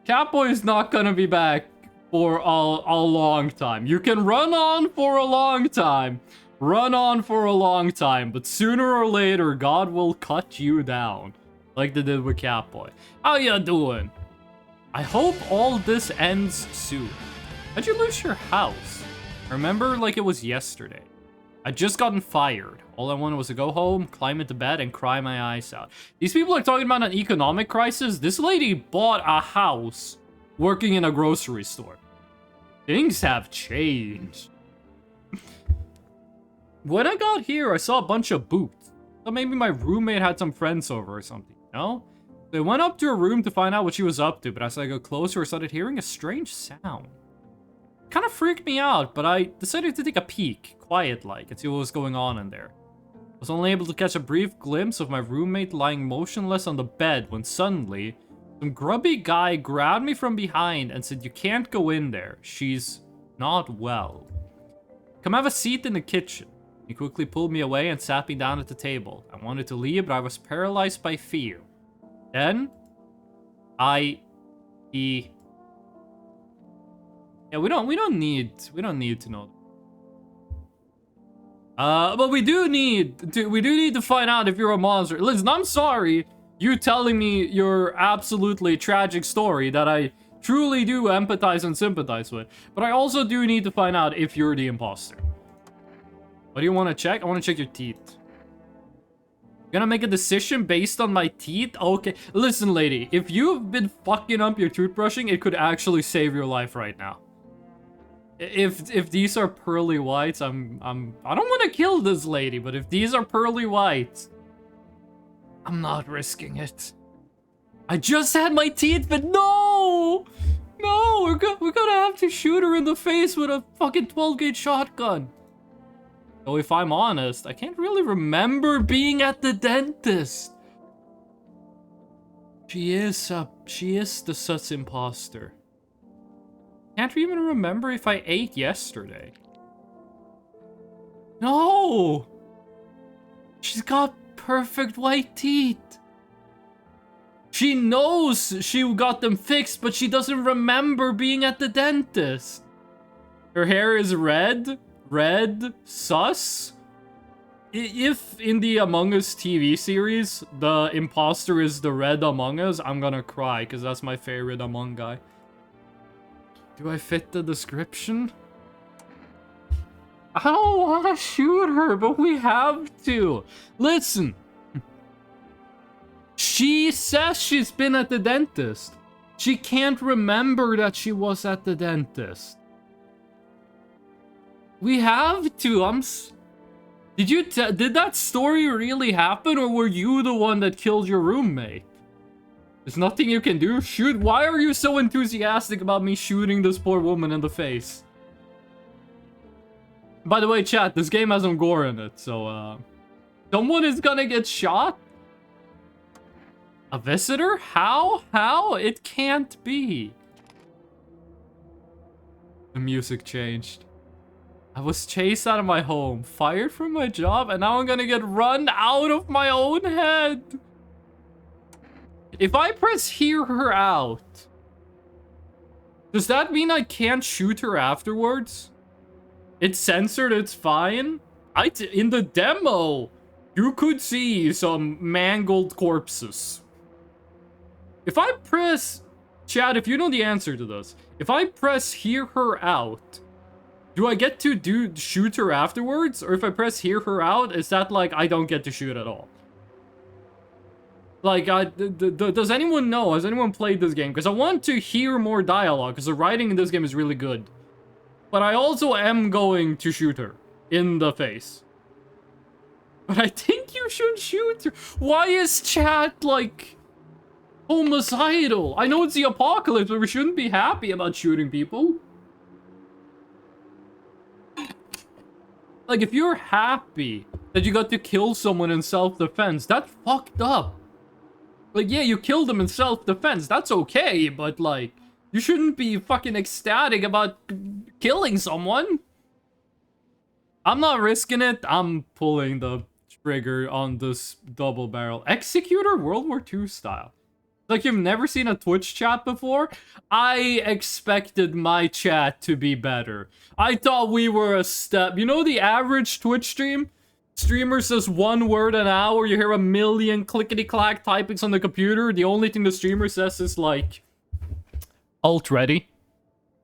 Catboy is not gonna be back for a long time. You can run on for a long time. Run on for a long time, but sooner or later, God will cut you down. Like they did with Catboy. How ya doing? I hope all this ends soon. How'd you lose your house? I remember like it was yesterday. I'd just gotten fired. All I wanted was to go home, climb into bed, and cry my eyes out. These people are talking about an economic crisis. This lady bought a house working in a grocery store. Things have changed. When I got here, I saw a bunch of boots. So maybe my roommate had some friends over or something, you know? So I went up to her room to find out what she was up to, but as I got closer, I started hearing a strange sound. It kind of freaked me out, but I decided to take a peek, quiet-like, and see what was going on in there. I was only able to catch a brief glimpse of my roommate lying motionless on the bed when suddenly, some grubby guy grabbed me from behind and said, "You can't go in there. She's not well. Come have a seat in the kitchen." He quickly pulled me away and sat me down at the table. I wanted to leave, but I was paralyzed by fear. Then, yeah, we don't need to know. But we do need to find out if you're a monster. Listen, I'm sorry you telling me your absolutely tragic story that I truly do empathize and sympathize with. But I also do need to find out if you're the imposter. What do you want to check? I want to check your teeth. You're gonna make a decision based on my teeth? Okay. Listen, lady. If you've been fucking up your toothbrushing, it could actually save your life right now. If these are pearly whites, I don't want to kill this lady, but if these are pearly whites, I'm not risking it. I just had my teeth, but no! No, we're gonna have to shoot her in the face with a fucking 12-gauge shotgun. So if I'm honest, I can't really remember being at the dentist. She is the sus imposter. Can't even remember if I ate yesterday. No! She's got perfect white teeth. She knows she got them fixed, but she doesn't remember being at the dentist. Her hair is red. Red, sus. If in the Among Us TV series, the imposter is the red Among Us, I'm gonna cry, because that's my favorite Among guy. Do I fit the description? I don't want to shoot her, but we have to. Listen. She says she's been at the dentist. She can't remember that she was at the dentist. We have to. Did that story really happen, or were you the one that killed your roommate? There's nothing you can do. Shoot. Why are you so enthusiastic about me shooting this poor woman in the face? By the way, chat, this game has some gore in it, so, someone is gonna get shot? A visitor? How? How? It can't be. The music changed. I was chased out of my home, fired from my job, and now I'm gonna get run out of my own head. If I press hear her out, does that mean I can't shoot her afterwards? It's censored, it's fine. In the demo, you could see some mangled corpses. If I press... Chat, if you know the answer to this. If I press hear her out, do I get to shoot her afterwards? Or if I press hear her out, is that like I don't get to shoot at all? Like, does anyone know? Has anyone played this game? Because I want to hear more dialogue, because the writing in this game is really good. But I also am going to shoot her in the face. But I think you should shoot her. Why is chat, like, homicidal? I know it's the apocalypse, but we shouldn't be happy about shooting people. Like, if you're happy that you got to kill someone in self-defense, that's fucked up. Like, yeah, you killed them in self-defense. That's okay, but, like, you shouldn't be fucking ecstatic about killing someone. I'm not risking it. I'm pulling the trigger on this double barrel. Executor World War II style. Like, you've never seen a Twitch chat before? I expected my chat to be better. I thought we were a step... You know the average Twitch stream? Streamer says one word an hour, you hear a million clickety-clack typings on the computer. The only thing the streamer says is like... Alt ready.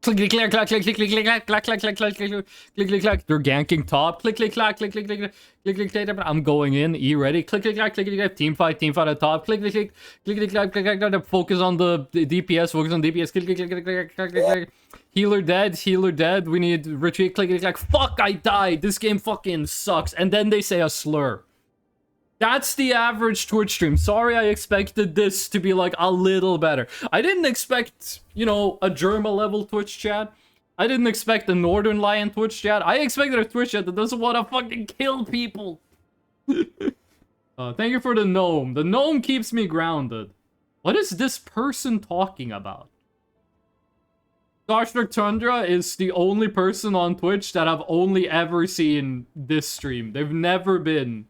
Clickety clack clack click click click clack clack clack clack clack click click clack. They're ganking top. Click click clack click click click click click. I'm going in. E ready. Click click clack click click. Team fight at top. Click click click click click clack click clack. Focus on the DPS. Focus on DPS. Click click click click click click click. Healer dead. Healer dead. We need retreat. Click click clack. Fuck! I died. This game fucking sucks. And then they say a slur. That's the average Twitch stream. Sorry, I expected this to be like a little better. I didn't expect, you know, a Germa level Twitch chat. I didn't expect a Northern Lion Twitch chat. I expected a Twitch chat that doesn't want to fucking kill people. Thank you for the gnome. The gnome keeps me grounded. What is this person talking about? Starstruck Tundra is the only person on Twitch that I've only ever seen this stream. They've never been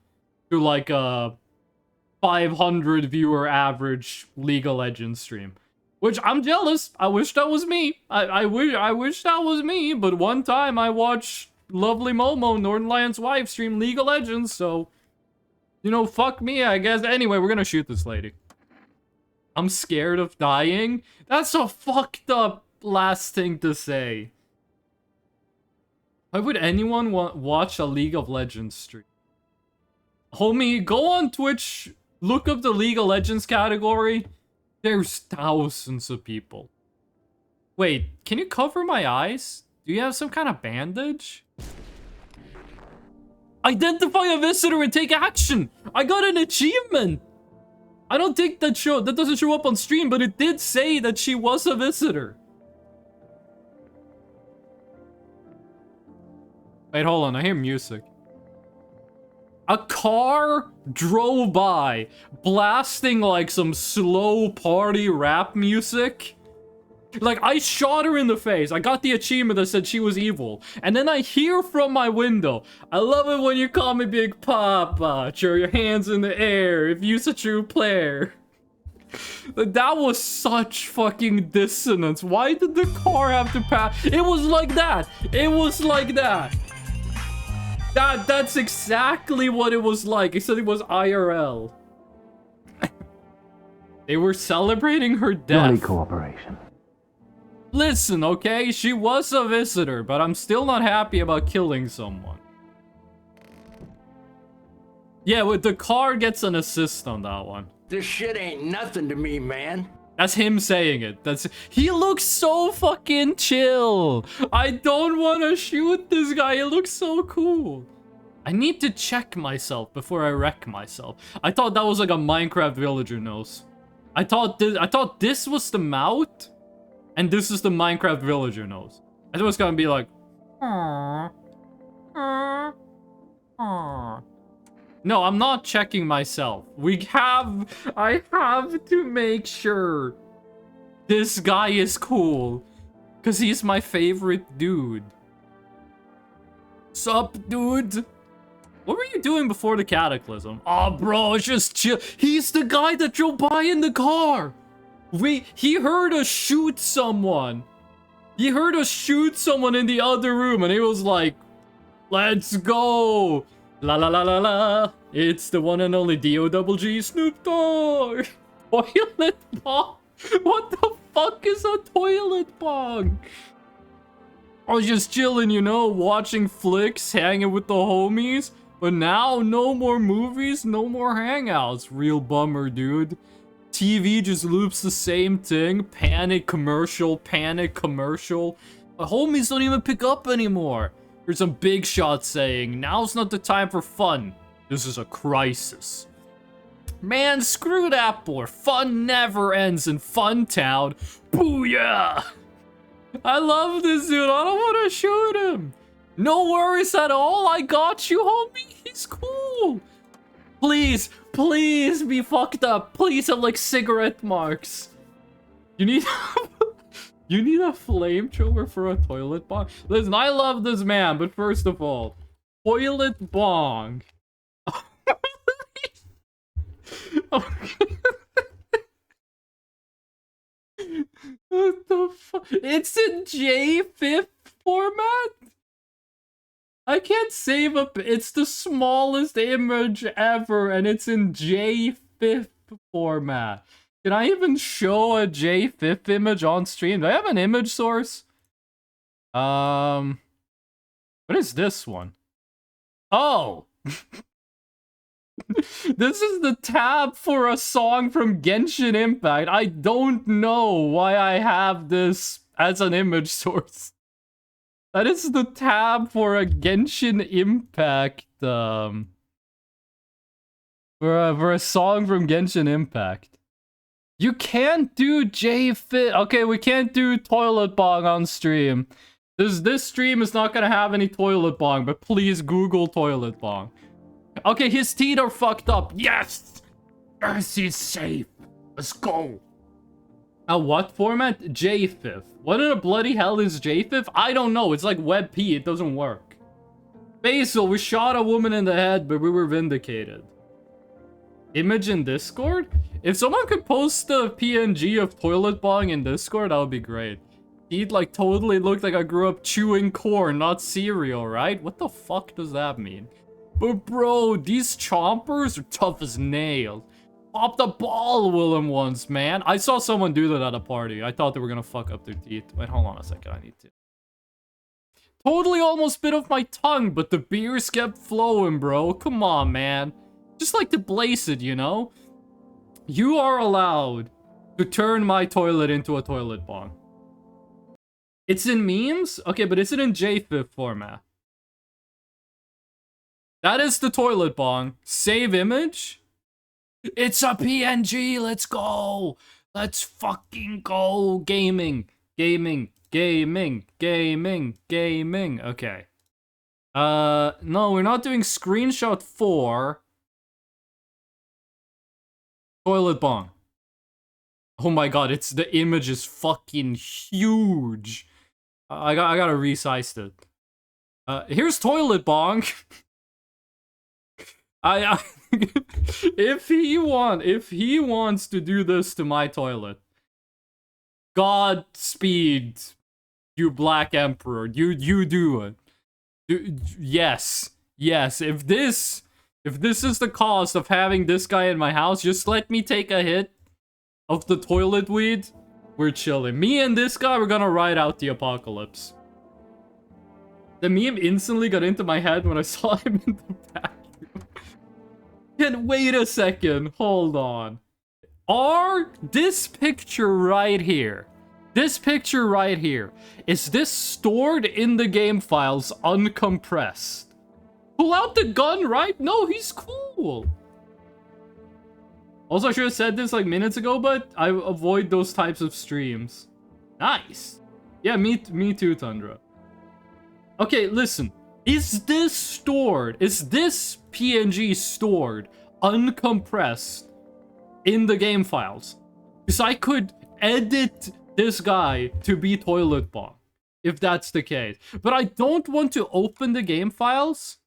to like a 500 viewer average League of Legends stream, which I'm jealous. I wish that was me. I wish that was me. But one time I watched lovely Momo, Northern Lion's wife, stream League of Legends. So, you know, fuck me, I guess. Anyway, we're gonna shoot this lady. I'm scared of dying. That's a fucked up last thing to say. Why would anyone watch a League of Legends stream? Homie, go on Twitch, look up the League of Legends category. There's thousands of people. Wait, can you cover my eyes? Do you have some kind of bandage? Identify a visitor and take action! I got an achievement! I don't think that doesn't show up on stream, but it did say that she was a visitor. Wait, hold on, I hear music. A car drove by, blasting like some slow party rap music. Like, I shot her in the face. I got the achievement that said she was evil. And then I hear from my window, I love it when you call me Big Papa. Throw your hands in the air if you's a true player. That was such fucking dissonance. Why did the car have to pass? It was like that. It was like that. That's exactly what it was like, except it was IRL. They were celebrating her death. Jolly cooperation. Listen, okay? She was a visitor, but I'm still not happy about killing someone. Yeah, the car gets an assist on that one. This shit ain't nothing to me, man. That's him saying it. He looks so fucking chill. I don't want to shoot this guy. He looks so cool. I need to check myself before I wreck myself. I thought that was like a Minecraft villager nose. I thought this was the mouth, and this is the Minecraft villager nose. I thought it was gonna be like, aww, aww, aww. No, I'm not checking myself. I have to make sure this guy is cool, cause he's my favorite dude. Sup, dude? What were you doing before the cataclysm? Oh, bro, it's just chill. He's the guy that drove by in the car. He heard us shoot someone. He heard us shoot someone in the other room, and he was like, let's go. La la la la la. It's the one and only D-O-double-G Snoop Dogg. Toilet bong? What the fuck is a toilet bong? I was just chilling, you know, watching flicks, hanging with the homies. But now, no more movies, no more hangouts. Real bummer, dude. TV just loops the same thing. Panic commercial, panic commercial. My homies don't even pick up anymore. There's some big shot saying, now's not the time for fun. This is a crisis. Man, screw that boy. Fun never ends in Fun Town. Booyah! I love this dude. I don't want to shoot him. No worries at all. I got you, homie. He's cool. Please, please be fucked up. Please have like cigarette marks. You need you need a flamethrower for a toilet bong? Listen, I love this man, but first of all, toilet bong. What the fuck? It's in JFIF format? I can't save up. It's the smallest image ever, and it's in JFIF format. Can I even show a JFIF image on stream? Do I have an image source? What is this one? Oh! This is the tab for a song from Genshin Impact. I don't know why I have this as an image source. That is the tab for a Genshin Impact, for a song from Genshin Impact. You can't do JFit. Okay, we can't do toilet bong on stream. This stream is not gonna have any toilet bong, but please Google toilet bong. Okay, his teeth are fucked up. Yes! Yes, he's safe. Let's go. A what format? JFIF. What in the bloody hell is JFIF? I don't know. It's like WebP. It doesn't work. Basil, we shot a woman in the head, but we were vindicated. Image in Discord? If someone could post the PNG of toilet bong in Discord, that would be great. He'd like totally look like I grew up chewing corn, not cereal, right? What the fuck does that mean? But bro, these chompers are tough as nails. Pop the ball, Willem, once, man. I saw someone do that at a party. I thought they were gonna fuck up their teeth. Wait, hold on a second. I need to. Totally almost bit off my tongue, but the beers kept flowing, bro. Come on, man. Just like to blaze it, you know? You are allowed to turn my toilet into a toilet bong. It's in memes? Okay, but is it in JFIF format? That is the toilet bong. Save image? It's a PNG, let's go! Let's fucking go! Gaming, gaming, gaming, gaming, gaming. Okay. No, we're not doing screenshot 4. Toilet bong. Oh my god, the image is fucking huge. I gotta resize it. Here's toilet bong. If he wants to do this to my toilet, Godspeed, you Black Emperor. You do it. Yes. If this is the cost of having this guy in my house, just let me take a hit of the toilet weed. We're chilling. Me and this guy, we're gonna ride out the apocalypse. The meme instantly got into my head when I saw him in the bathroom. And wait a second, hold on. This picture right here, is this stored in the game files uncompressed? Pull out the gun, right? No, he's cool. Also, I should have said this like minutes ago, but I avoid those types of streams. Nice. Yeah, me too, Tundra. Okay, listen. Is this PNG stored uncompressed in the game files? Because I could edit this guy to be Toilet Bomb, if that's the case. But I don't want to open the game files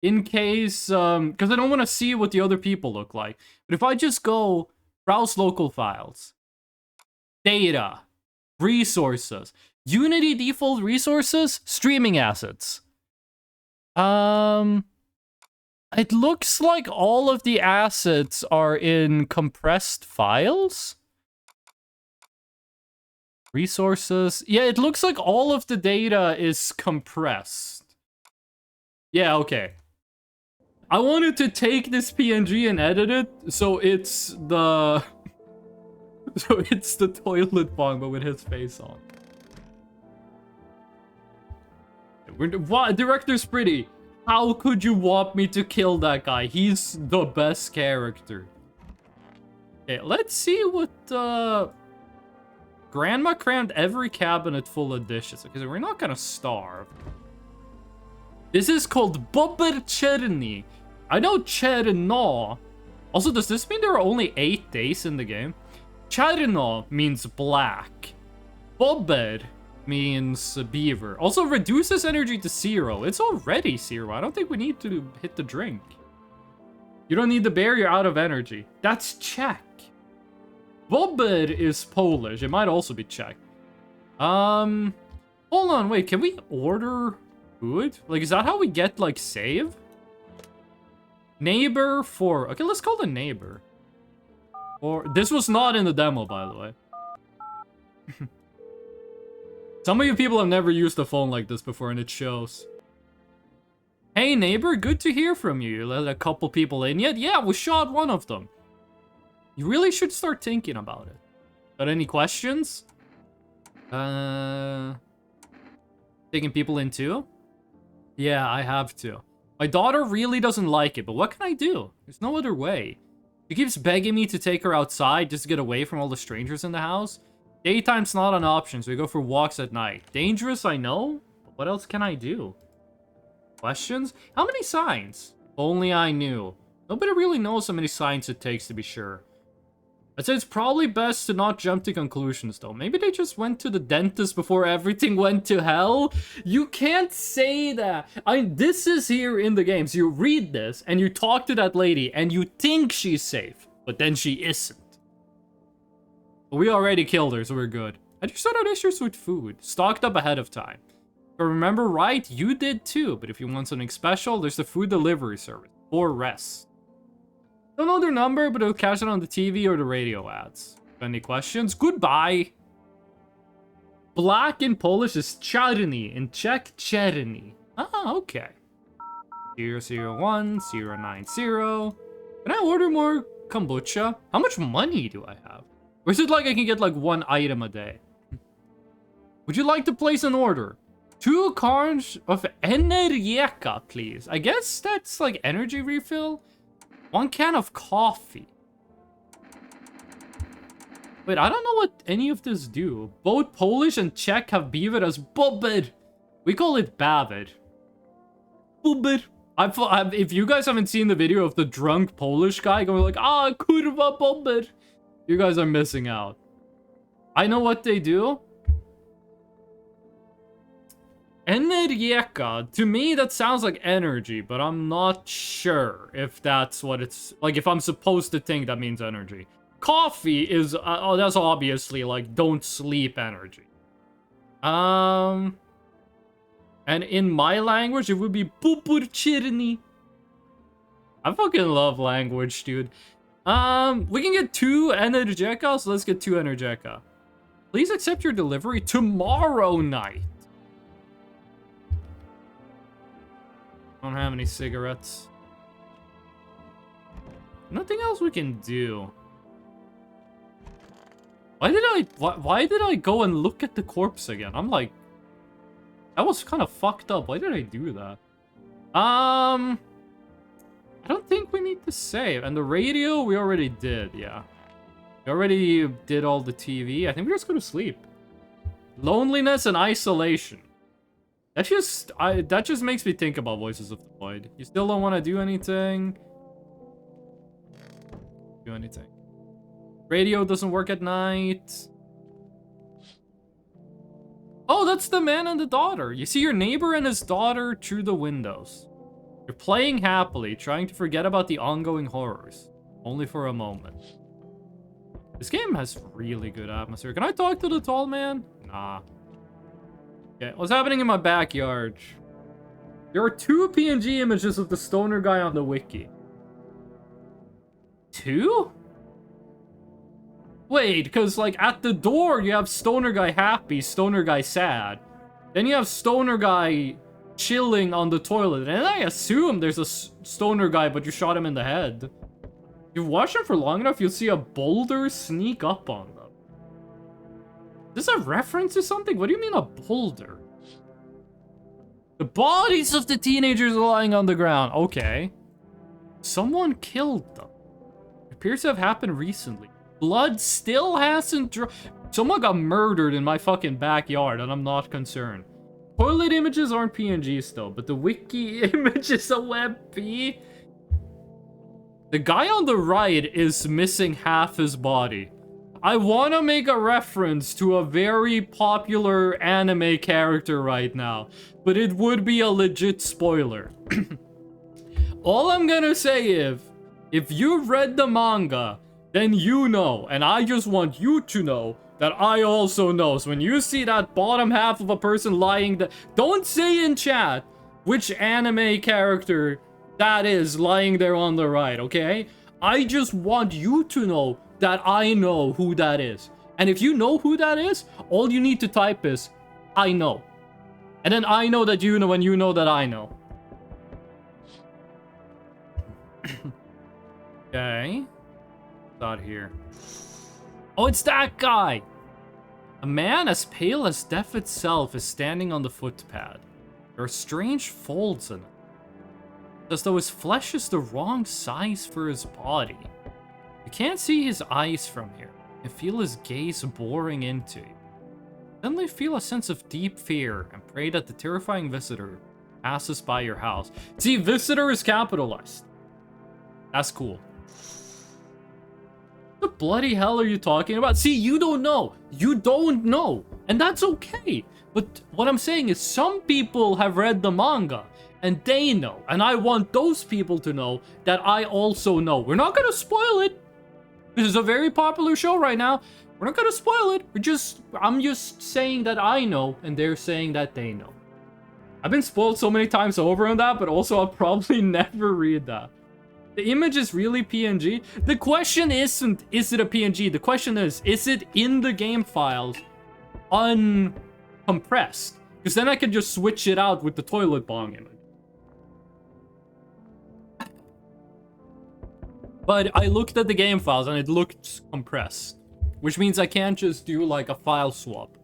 in case, because I don't want to see what the other people look like. But if I just go browse local files, data, resources, Unity default resources, streaming assets. It looks like all of the assets are in compressed files. Resources. Yeah, it looks like all of the data is compressed. Yeah, okay. I wanted to take this PNG and edit it so it's the Toilet Bomb but with his face on. What? Director's pretty. How could you want me to kill that guy? He's the best character. Okay, let's see what Grandma crammed every cabinet full of dishes because we're not gonna starve. This is called Bobber Cherny. I know Cherno. Also, does this mean there are only 8 days in the game? Cherno means black. Bobber means beaver. Also reduces energy to 0. It's already 0. I don't think we need to hit the drink. You don't need the bear, you're out of energy. That's Czech. Bobber is Polish. It might also be Czech. Hold on, wait, can we order food? Like, is that how we get, like, save? Neighbor for... Okay, let's call the neighbor. Or... This was not in the demo, by the way. Some of you people have never used a phone like this before, and it shows. Hey, neighbor, good to hear from you. You let a couple people in yet? Yeah, we shot one of them. You really should start thinking about it. Got any questions? Taking people in too? Yeah, I have to. My daughter really doesn't like it, but what can I do? There's no other way. She keeps begging me to take her outside just to get away from all the strangers in the house. Daytime's not an option, so we go for walks at night. Dangerous, I know, but what else can I do? Questions? How many signs? Only I knew. Nobody really knows how many signs it takes to be sure. I'd say it's probably best to not jump to conclusions, though. Maybe they just went to the dentist before everything went to hell? You can't say that. This is here in the games. You read this, and you talk to that lady, and you think she's safe, but then she isn't. But we already killed her, so we're good. I just had issues with food. Stocked up ahead of time. But remember right, you did too. But if you want something special, there's the food delivery service. Or rest. Don't know their number, but it'll catch it on the TV or the radio ads. Any questions? Goodbye! Black in Polish is czarny. In Czech, czerny. Ah, okay. 001, 090. Can I order more kombucha? How much money do I have? Or is it like I can get like 1 item a day? Would you like to place an order? 2 cans of Energieka, please. I guess that's like energy refill. 1 can of coffee. Wait, I don't know what any of this do. Both Polish and Czech have beaver as bobber. We call it bavid. Bobber. If you guys haven't seen the video of the drunk Polish guy going like, ah, kurwa bobber, you guys are missing out. I know what they do. Energieka. To me, that sounds like energy, but I'm not sure if that's what it's... Like, if I'm supposed to think that means energy. Coffee is... oh, that's obviously, like, don't sleep energy. And in my language, it would be pupurchirni. I fucking love language, dude. We can get 2 Energieka, so let's get 2 Energieka. Please accept your delivery tomorrow night. Don't have any cigarettes. Nothing else we can do. Why did I go and look at the corpse again? I'm like, that was kind of fucked up. Why did I do that? I don't think we need to save. And the radio, we already did, yeah. We already did all the TV. I think we just go to sleep. Loneliness and isolation. That just makes me think about Voices of the Void. You still don't want to do anything? Do anything. Radio doesn't work at night. Oh, that's the man and the daughter. You see your neighbor and his daughter through the windows. You're playing happily, trying to forget about the ongoing horrors. Only for a moment. This game has really good atmosphere. Can I talk to the tall man? Nah. Okay, what's happening in my backyard? There are 2 PNG images of the stoner guy on the wiki. 2? Wait, because, like, at the door, you have stoner guy happy, stoner guy sad. Then you have stoner guy chilling on the toilet. And I assume there's a stoner guy, but you shot him in the head. You watch him for long enough, you'll see a boulder sneak up on them. Is this a reference to something? What do you mean a boulder? The bodies of the teenagers are lying on the ground. Okay. Someone killed them. It appears to have happened recently. Blood still hasn't dry. Someone got murdered in my fucking backyard, and I'm not concerned. Toilet images aren't PNG still, but the wiki image is a WebP. The guy on the right is missing half his body. I want to make a reference to a very popular anime character right now, but it would be a legit spoiler. All I'm gonna say is, if you've read the manga, then you know, and I just want you to know that I also know. So when you see that bottom half of a person lying, don't say in chat which anime character that is lying there on the right, okay? I just want you to know that I know who that is. And if you know who that is, all you need to type is, I know. And then I know that you know, and you know that I know. Okay. Out here. Oh, it's that guy! A man as pale as death itself is standing on the footpad. There are strange folds in it. As though his flesh is the wrong size for his body. You can't see his eyes from here. You feel his gaze boring into you. Suddenly feel a sense of deep fear and pray that the terrifying visitor passes by your house. See, visitor is capitalized. That's cool. What the bloody hell are you talking about? See, you don't know. You don't know. And that's okay. But what I'm saying is some people have read the manga and they know. And I want those people to know that I also know. We're not going to spoil it. This is a very popular show right now. We're not going to spoil it. I'm just saying that I know and they're saying that they know. I've been spoiled so many times over on that, but also I'll probably never read that. The image is really PNG. The question isn't, is it a PNG? The question is it in the game files uncompressed? Because then I can just switch it out with the toilet bong image. But I looked at the game files and it looked compressed. Which means I can't just do like a file swap.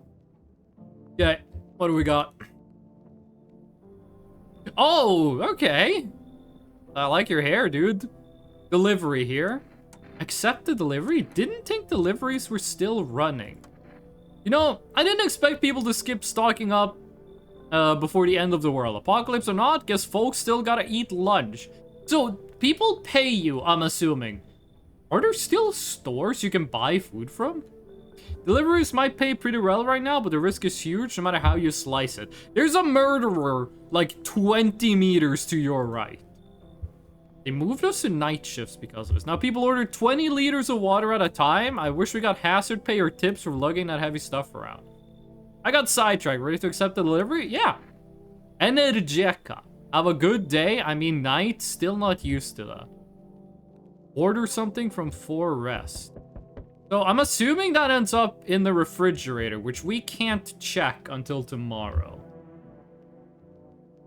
Okay, what do we got? Oh, okay. I like your hair, dude. Delivery here. Accept the delivery? Didn't think deliveries were still running. You know, I didn't expect people to skip stocking up before the end of the world. Apocalypse or not, guess folks still gotta eat lunch. So, people pay you, I'm assuming. Are there still stores you can buy food from? Deliveries might pay pretty well right now, but the risk is huge no matter how you slice it. There's a murderer like 20 meters to your right. They moved us to night shifts because of this. Now people order 20 liters of water at a time. I wish we got hazard pay or tips for lugging that heavy stuff around. I got sidetracked. Ready to accept the delivery? Yeah. Energica. Have a good day. I mean night. Still not used to that. Order something from 4Rest. So I'm assuming that ends up in the refrigerator, which we can't check until tomorrow.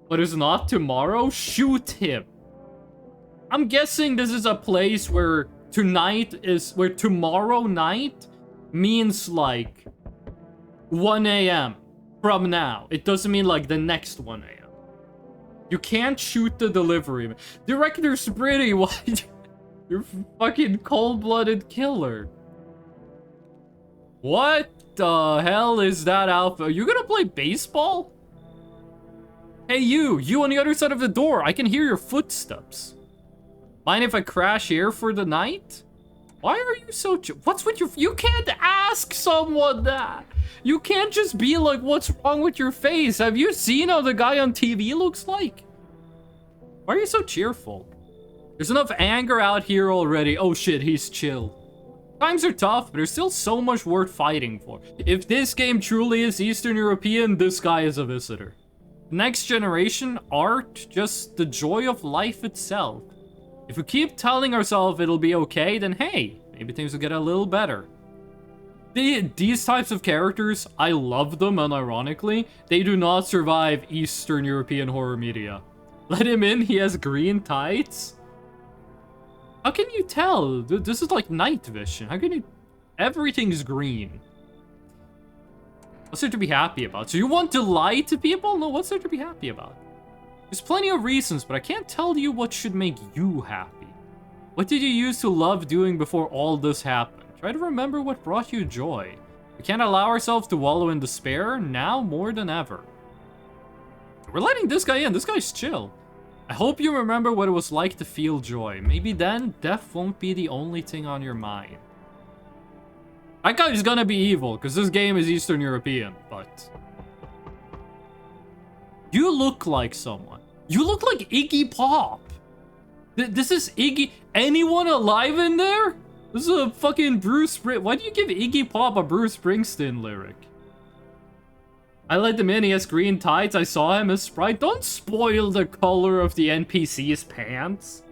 But it's not tomorrow? Shoot him. I'm guessing this is a place where tomorrow night means like 1 a.m. from now. It doesn't mean like the next 1 a.m. You can't shoot the delivery. Director's pretty. Why? You're a fucking cold-blooded killer. What the hell is that outfit? Are you gonna play baseball? Hey you on the other side of the door. I can hear your footsteps. Mind if I crash here for the night? Why are you so... What's with your... You can't ask someone that. You can't just be like, what's wrong with your face? Have you seen how the guy on TV looks like? Why are you so cheerful? There's enough anger out here already. Oh shit, he's chill. Times are tough, but there's still so much worth fighting for. If this game truly is Eastern European, this guy is a visitor. Next generation, art, just the joy of life itself. If we keep telling ourselves it'll be okay, then hey, maybe things will get a little better. These types of characters, I love them, unironically. They do not survive Eastern European horror media. Let him in, he has green tights? How can you tell? This is like night vision. How can you... Everything's green. What's there to be happy about? So you want to lie to people? No, what's there to be happy about? There's plenty of reasons, but I can't tell you what should make you happy. What did you used to love doing before all this happened? Try to remember what brought you joy. We can't allow ourselves to wallow in despair, now more than ever. We're letting this guy in. This guy's chill. I hope you remember what it was like to feel joy. Maybe then, death won't be the only thing on your mind. That guy is gonna be evil, because this game is Eastern European, but... You look like someone. You look like Iggy Pop. This is Iggy... Anyone alive in there? This is a fucking Bruce Springsteen. Why do you give Iggy Pop a Bruce Springsteen lyric? I let him in, he has green tights, I saw him as Sprite. Don't spoil the color of the NPC's pants.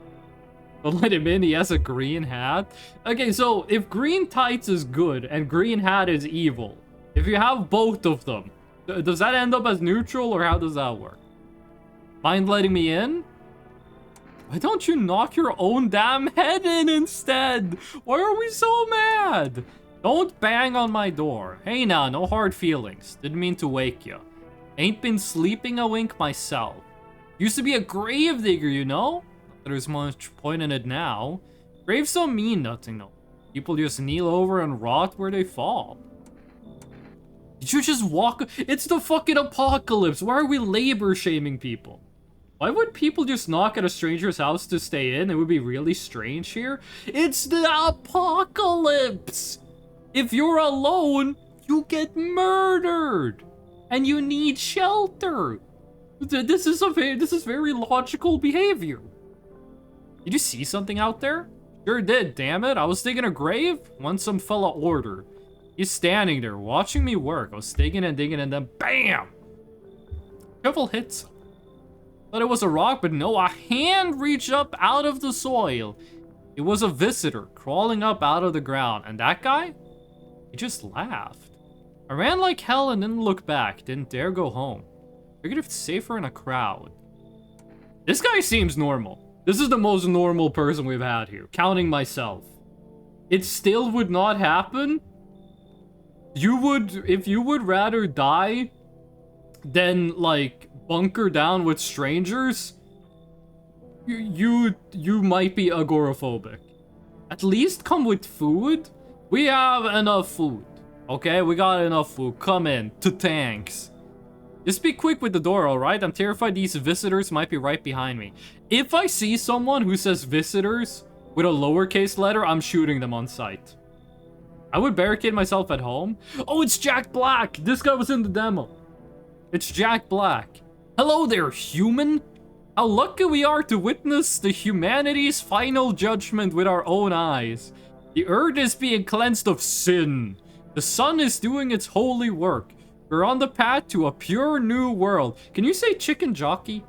Don't let him in, he has a green hat. Okay, so if green tights is good and green hat is evil, if you have both of them, does that end up as neutral or how does that work? Mind letting me in? Why don't you knock your own damn head in instead? Why are we so mad? Don't bang on my door. Hey now, no hard feelings. Didn't mean to wake you. Ain't been sleeping a wink myself. Used to be a grave digger, you know? Not that there's much point in it now. Graves don't mean nothing, though. People just kneel over and rot where they fall. Did you just walk? It's the fucking apocalypse. Why are we labor shaming people? Why would people just knock at a stranger's house to stay in? It would be really strange here. It's the apocalypse. If you're alone, you get murdered, and you need shelter. This is very logical behavior. Did you see something out there? Sure did, damn it. I was digging a grave, when some fella ordered. He's standing there, watching me work. I was digging, and then BAM! Shovel hits him. Thought it was a rock, but no, a hand reached up out of the soil. It was a visitor crawling up out of the ground, and that guy? He just laughed. I ran like hell and didn't look back, didn't dare go home. Figured it's safer in a crowd. This guy seems normal. This is the most normal person we've had here, counting myself. It still would not happen. If you would rather die than, like, bunker down with strangers, you might be agoraphobic. At least come with food. We have enough food. Okay, we got enough food. Come in. To tanks. Just be quick with the door, alright? I'm terrified these visitors might be right behind me. If I see someone who says visitors with a lowercase letter, I'm shooting them on sight. I would barricade myself at home. Oh, it's Jack Black! This guy was in the demo. It's Jack Black. Hello there, human! How lucky we are to witness the humanity's final judgment with our own eyes. The earth is being cleansed of sin. The sun is doing its holy work. We're on the path to a pure new world. Can you say chicken jockey?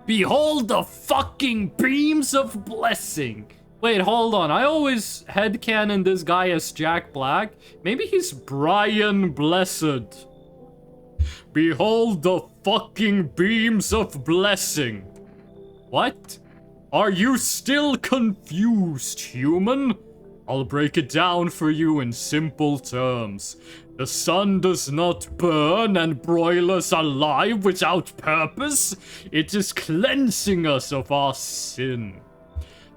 Behold the fucking beams of blessing. Wait, hold on. I always headcanon this guy as Jack Black. Maybe he's Brian Blessed. Behold the fucking beams of blessing. What? Are you still confused, human? I'll break it down for you in simple terms. The sun does not burn and broil us alive without purpose. It is cleansing us of our sin.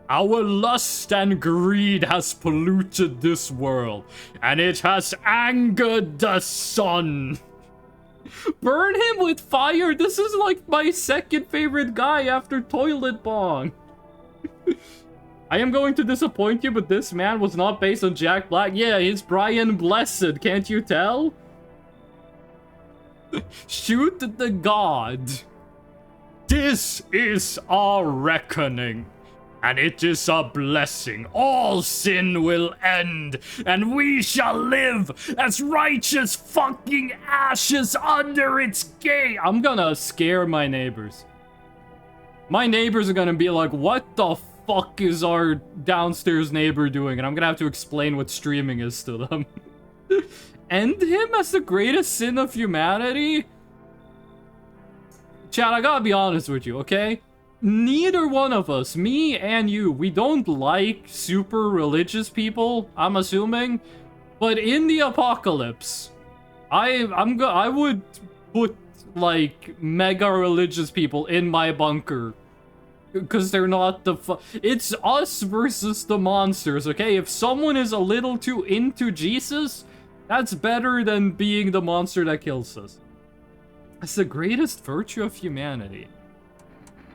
Our lust and greed has polluted this world, and it has angered the sun. Burn him with fire. This is like my second favorite guy after Toilet Bong. I am going to disappoint you, but this man was not based on Jack Black. Yeah, it's Brian Blessed, can't you tell? Shoot the god. This is our reckoning, and it is a blessing. All sin will end, and we shall live as righteous fucking ashes under its gate. I'm gonna scare my neighbors. My neighbors are gonna be like, what the fuck is our downstairs neighbor doing? And I'm gonna have to explain what streaming is to them. End him as the greatest sin of humanity? Chad, I gotta be honest with you, okay? Neither one of us, me and you, we don't like super religious people, I'm assuming. But in the apocalypse, I would put like mega religious people in my bunker. Because they're not the it's us versus the monsters, okay? If someone is a little too into Jesus, that's better than being the monster that kills us. It's the greatest virtue of humanity.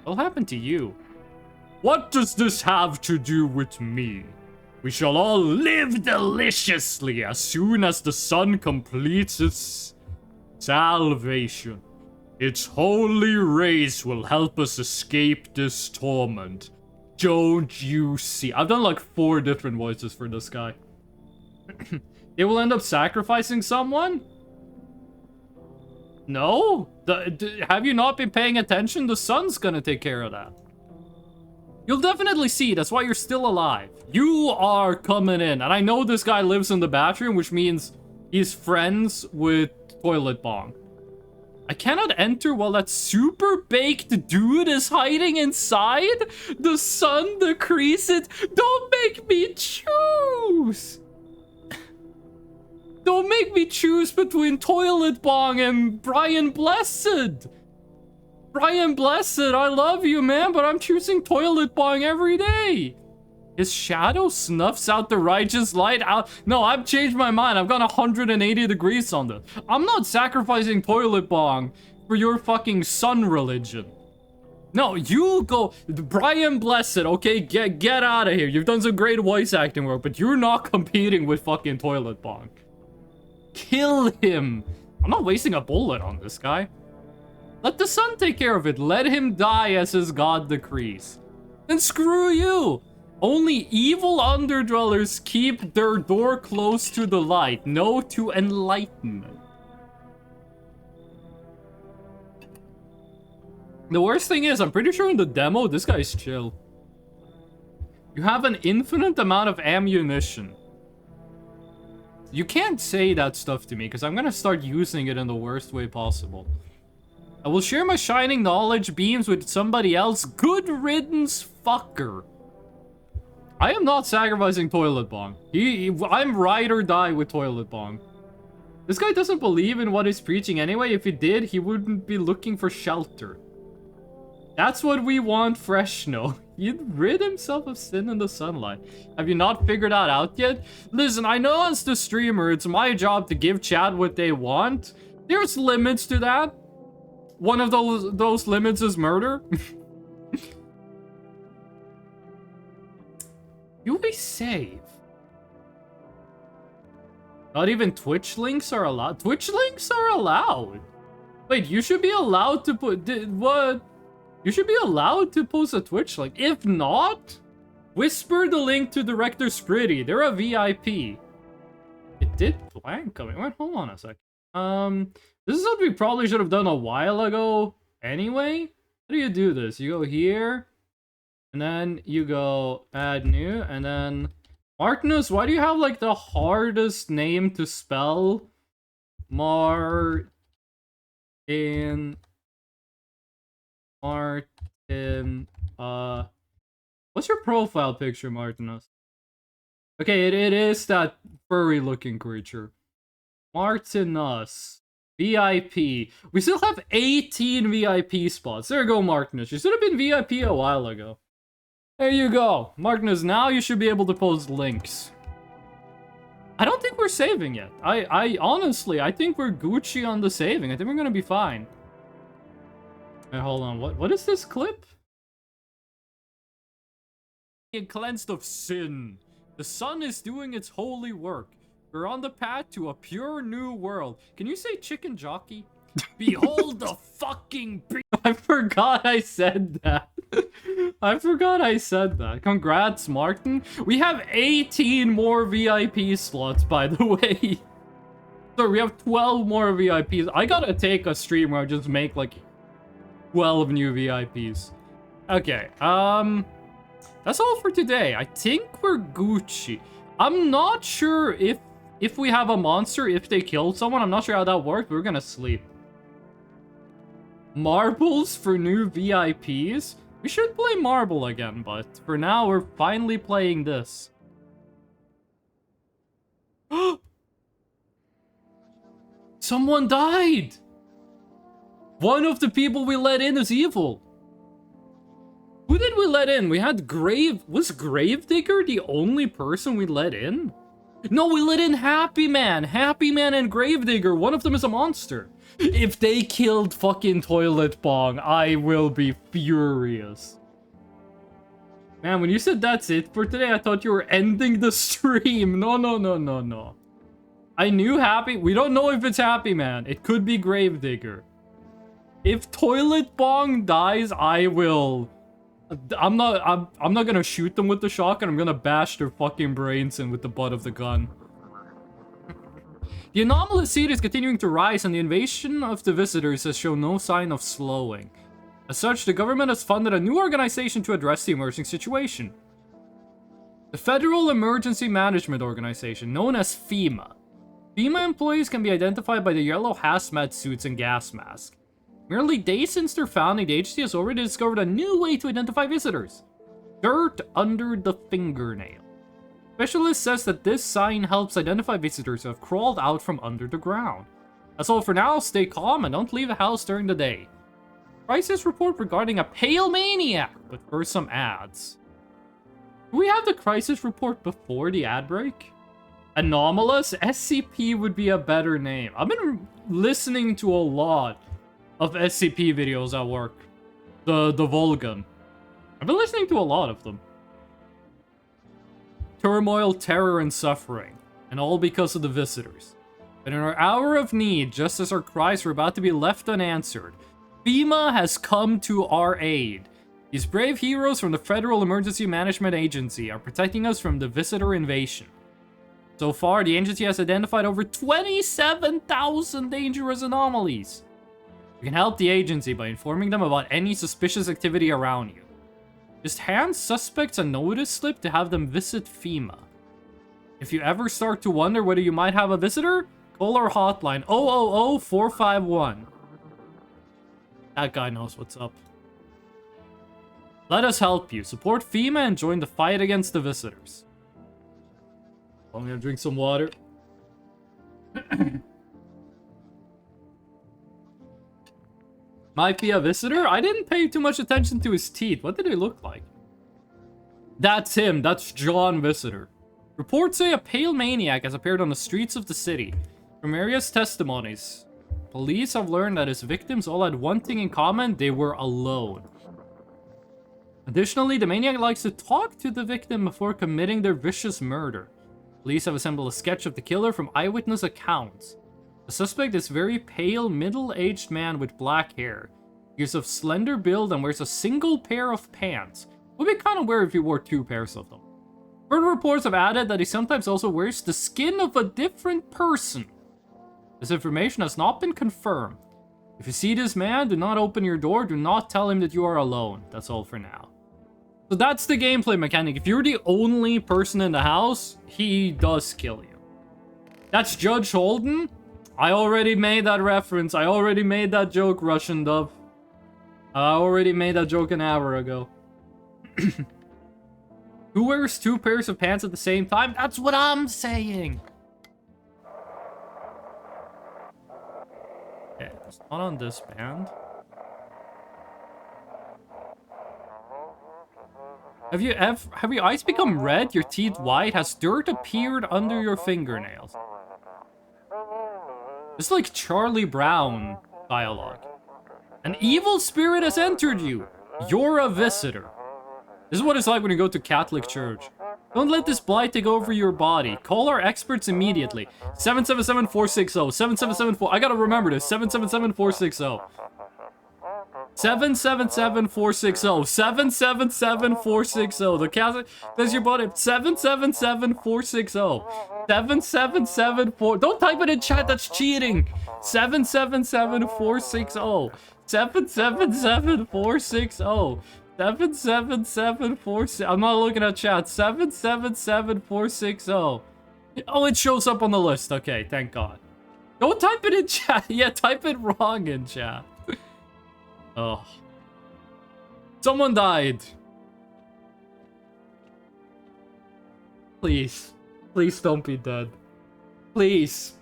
What'll happen to you? What does this have to do with me? We shall all live deliciously as soon as the sun completes its salvation. Its holy rays will help us escape this torment. Don't you see? I've done like 4 different voices for this guy. They will end up sacrificing someone? No? Have you not been paying attention? The sun's gonna take care of that. You'll definitely see. That's why you're still alive. You are coming in. And I know this guy lives in the bathroom, which means he's friends with Toilet Bong. I cannot enter while that super baked dude is hiding inside? The sun decreases. Don't make me choose! Don't make me choose between Toilet Bong and Brian Blessed! Brian Blessed, I love you, man, but I'm choosing Toilet Bong every day! His shadow snuffs out the righteous light out. No, I've changed my mind. I've gone 180 degrees on this. I'm not sacrificing Toilet Bong for your fucking sun religion. No, you go. Brian Blessed, okay? Get out of here. You've done some great voice acting work, but you're not competing with fucking Toilet Bong. Kill him. I'm not wasting a bullet on this guy. Let the sun take care of it. Let him die as his god decrees. Then screw you. Only evil underdwellers keep their door close to the light, no to enlightenment. The worst thing is, I'm pretty sure in the demo, this guy's chill. You have an infinite amount of ammunition. You can't say that stuff to me, because I'm gonna start using it in the worst way possible. I will share my shining knowledge beams with somebody else. Good riddance, fucker. I am not sacrificing Toilet Bong. I'm ride or die with Toilet Bong. This guy doesn't believe in what he's preaching anyway. If he did, he wouldn't be looking for shelter. That's what we want, Freshno. He'd rid himself of sin in the sunlight. Have you not figured that out yet? Listen, I know as the streamer, it's my job to give chat what they want. There's limits to that. One of those limits is murder. You'll be safe. Not even Twitch links are allowed. Twitch links are allowed. Wait, you should be allowed to put... what? You should be allowed to post a Twitch link. If not, whisper the link to Director Spritty. They're a VIP. It did blank coming. Wait, hold on a sec. This is something we probably should have done a while ago anyway. How do you do this? You go here. And then you go add new, and then Martinus, why do you have like the hardest name to spell? Martin. What's your profile picture, Martinus? Okay, it is that furry-looking creature. Martinus. VIP. We still have 18 VIP spots. There you go, Martinus. You should have been VIP a while ago. There you go. Martinus, now you should be able to post links. I don't think we're saving yet. I honestly, I think we're Gucci on the saving. I think we're gonna be fine. Hey, hold on. What is this clip? Cleansed of sin. The sun is doing its holy work. We're on the path to a pure new world. Can you say chicken jockey? Behold the fucking I forgot I said that. I forgot I said that. Congrats, Martin. We have 18 more VIP slots, by the way. So we have 12 more VIPs. I gotta take a stream where I just make like 12 new VIPs. Okay, that's all for today. I think we're Gucci. I'm not sure if we have a monster, if they killed someone. I'm not sure how that works. We're gonna sleep. Marbles for new VIPs? We should play Marble again, but for now, we're finally playing this. Someone died! One of the people we let in is evil. Who did we let in? We had Was Gravedigger the only person we let in? No, we let in Happy Man. Happy Man and Gravedigger. One of them is a monster. If they killed fucking Toilet Bong, I will be furious. Man, when you said that's it for today, I thought you were ending the stream. No. I knew Happy... We don't know if it's Happy Man. It could be Gravedigger. If Toilet Bong dies, I will... I'm not gonna shoot them with the shotgun. I'm gonna bash their fucking brains in with the butt of the gun. The anomalous seed is continuing to rise, and the invasion of the visitors has shown no sign of slowing. As such, the government has funded a new organization to address the emerging situation. The Federal Emergency Management Organization, known as FEMA. FEMA employees can be identified by the yellow hazmat suits and gas masks. Merely days since their founding, the agency has already discovered a new way to identify visitors. Dirt under the fingernail. Specialist says that this sign helps identify visitors who have crawled out from under the ground. That's all for now. Stay calm and don't leave the house during the day. Crisis report regarding a pale maniac, but first some ads. Do we have the crisis report before the ad break? Anomalous? SCP would be a better name. I've been listening to a lot of SCP videos at work. The Volgun. I've been listening to a lot of them. Turmoil, terror, and suffering. And all because of the visitors. But in our hour of need, just as our cries were about to be left unanswered, FEMA has come to our aid. These brave heroes from the Federal Emergency Management Agency are protecting us from the visitor invasion. So far, the agency has identified over 27,000 dangerous anomalies. You can help the agency by informing them about any suspicious activity around you. Just hand suspects a notice slip to have them visit FEMA. If you ever start to wonder whether you might have a visitor, call our hotline 000-451. That guy knows what's up. Let us help you. Support FEMA and join the fight against the visitors. I'm gonna drink some water. Might be a visitor? I didn't pay too much attention to his teeth. What did he look like? That's him. That's John Visitor. Reports say a pale maniac has appeared on the streets of the city. From various testimonies, police have learned that his victims all had one thing in common: they were alone. Additionally, the maniac likes to talk to the victim before committing their vicious murder. Police have assembled a sketch of the killer from eyewitness accounts. The suspect is a very pale, middle-aged man with black hair. He is of slender build and wears a single pair of pants. It would be kind of weird if he wore two pairs of them. Further reports have added that he sometimes also wears the skin of a different person. This information has not been confirmed. If you see this man, do not open your door. Do not tell him that you are alone. That's all for now. So that's the gameplay mechanic. If you're the only person in the house, he does kill you. That's Judge Holden. I already made that reference. I already made that joke, Russian Dove. I already made that joke an hour ago. Who wears 2 pairs of pants at the same time? That's what I'm saying. Okay, it's not on this band. Have your eyes become red? Your teeth white? Has dirt appeared under your fingernails? It's like Charlie Brown dialogue. An evil spirit has entered you. You're a visitor. This is what it's like when you go to Catholic church. Don't let this blight take over your body. Call our experts immediately. 777-460. 7774. I gotta remember this. 777-460. 777-460. 777-460. The Catholic... There's your body. 777-460. 777-4... Don't type it in chat. That's cheating. 777-460. 777-460. 777-460. I'm not looking at chat. 777-460. Oh, it shows up on the list. Okay, thank God. Don't type it in chat. Yeah, type it wrong in chat. Oh. Someone died. Please. Please don't be dead. Please.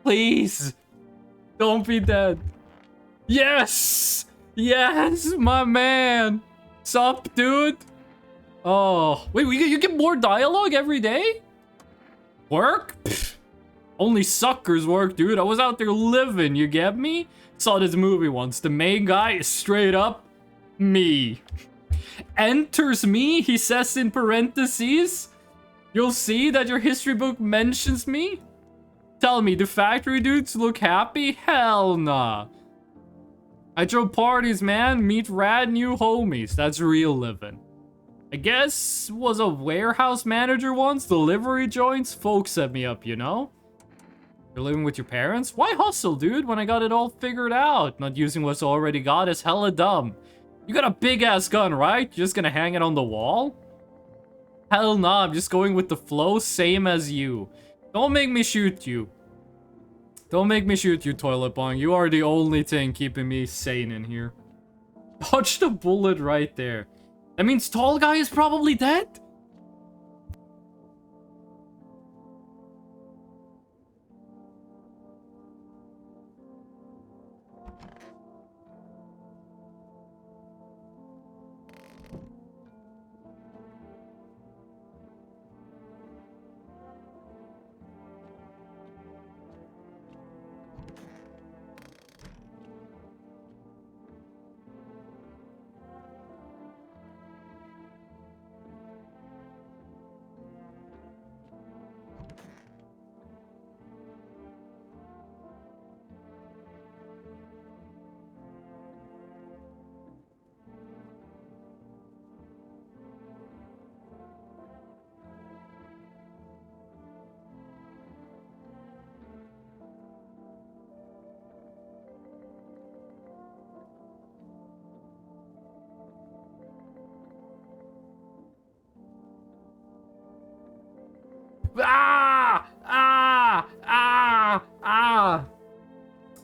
Please. Don't be dead. Yes! Yes, my man! Sup, dude? Oh. Wait, you get more dialogue every day? Work? Pfft. Only suckers work, dude. I was out there living, you get me? Saw this movie once. The main guy is straight up me. Enters me, he says in parentheses. You'll see that your history book mentions me. Tell me, do factory dudes look happy? Hell nah. I throw parties, man. Meet rad new homies. That's real living. I guess was a warehouse manager once. Delivery joints. Folks set me up, you know? You're living with your parents? Why hustle, dude, when I got it all figured out? Not using what's already got is hella dumb. You got a big-ass gun, right? You're just gonna hang it on the wall? Hell nah, I'm just going with the flow, same as you. Don't make me shoot you. Don't make me shoot you, Toilet Bong. You are the only thing keeping me sane in here. Dodge the bullet right there. That means Tall Guy is probably dead?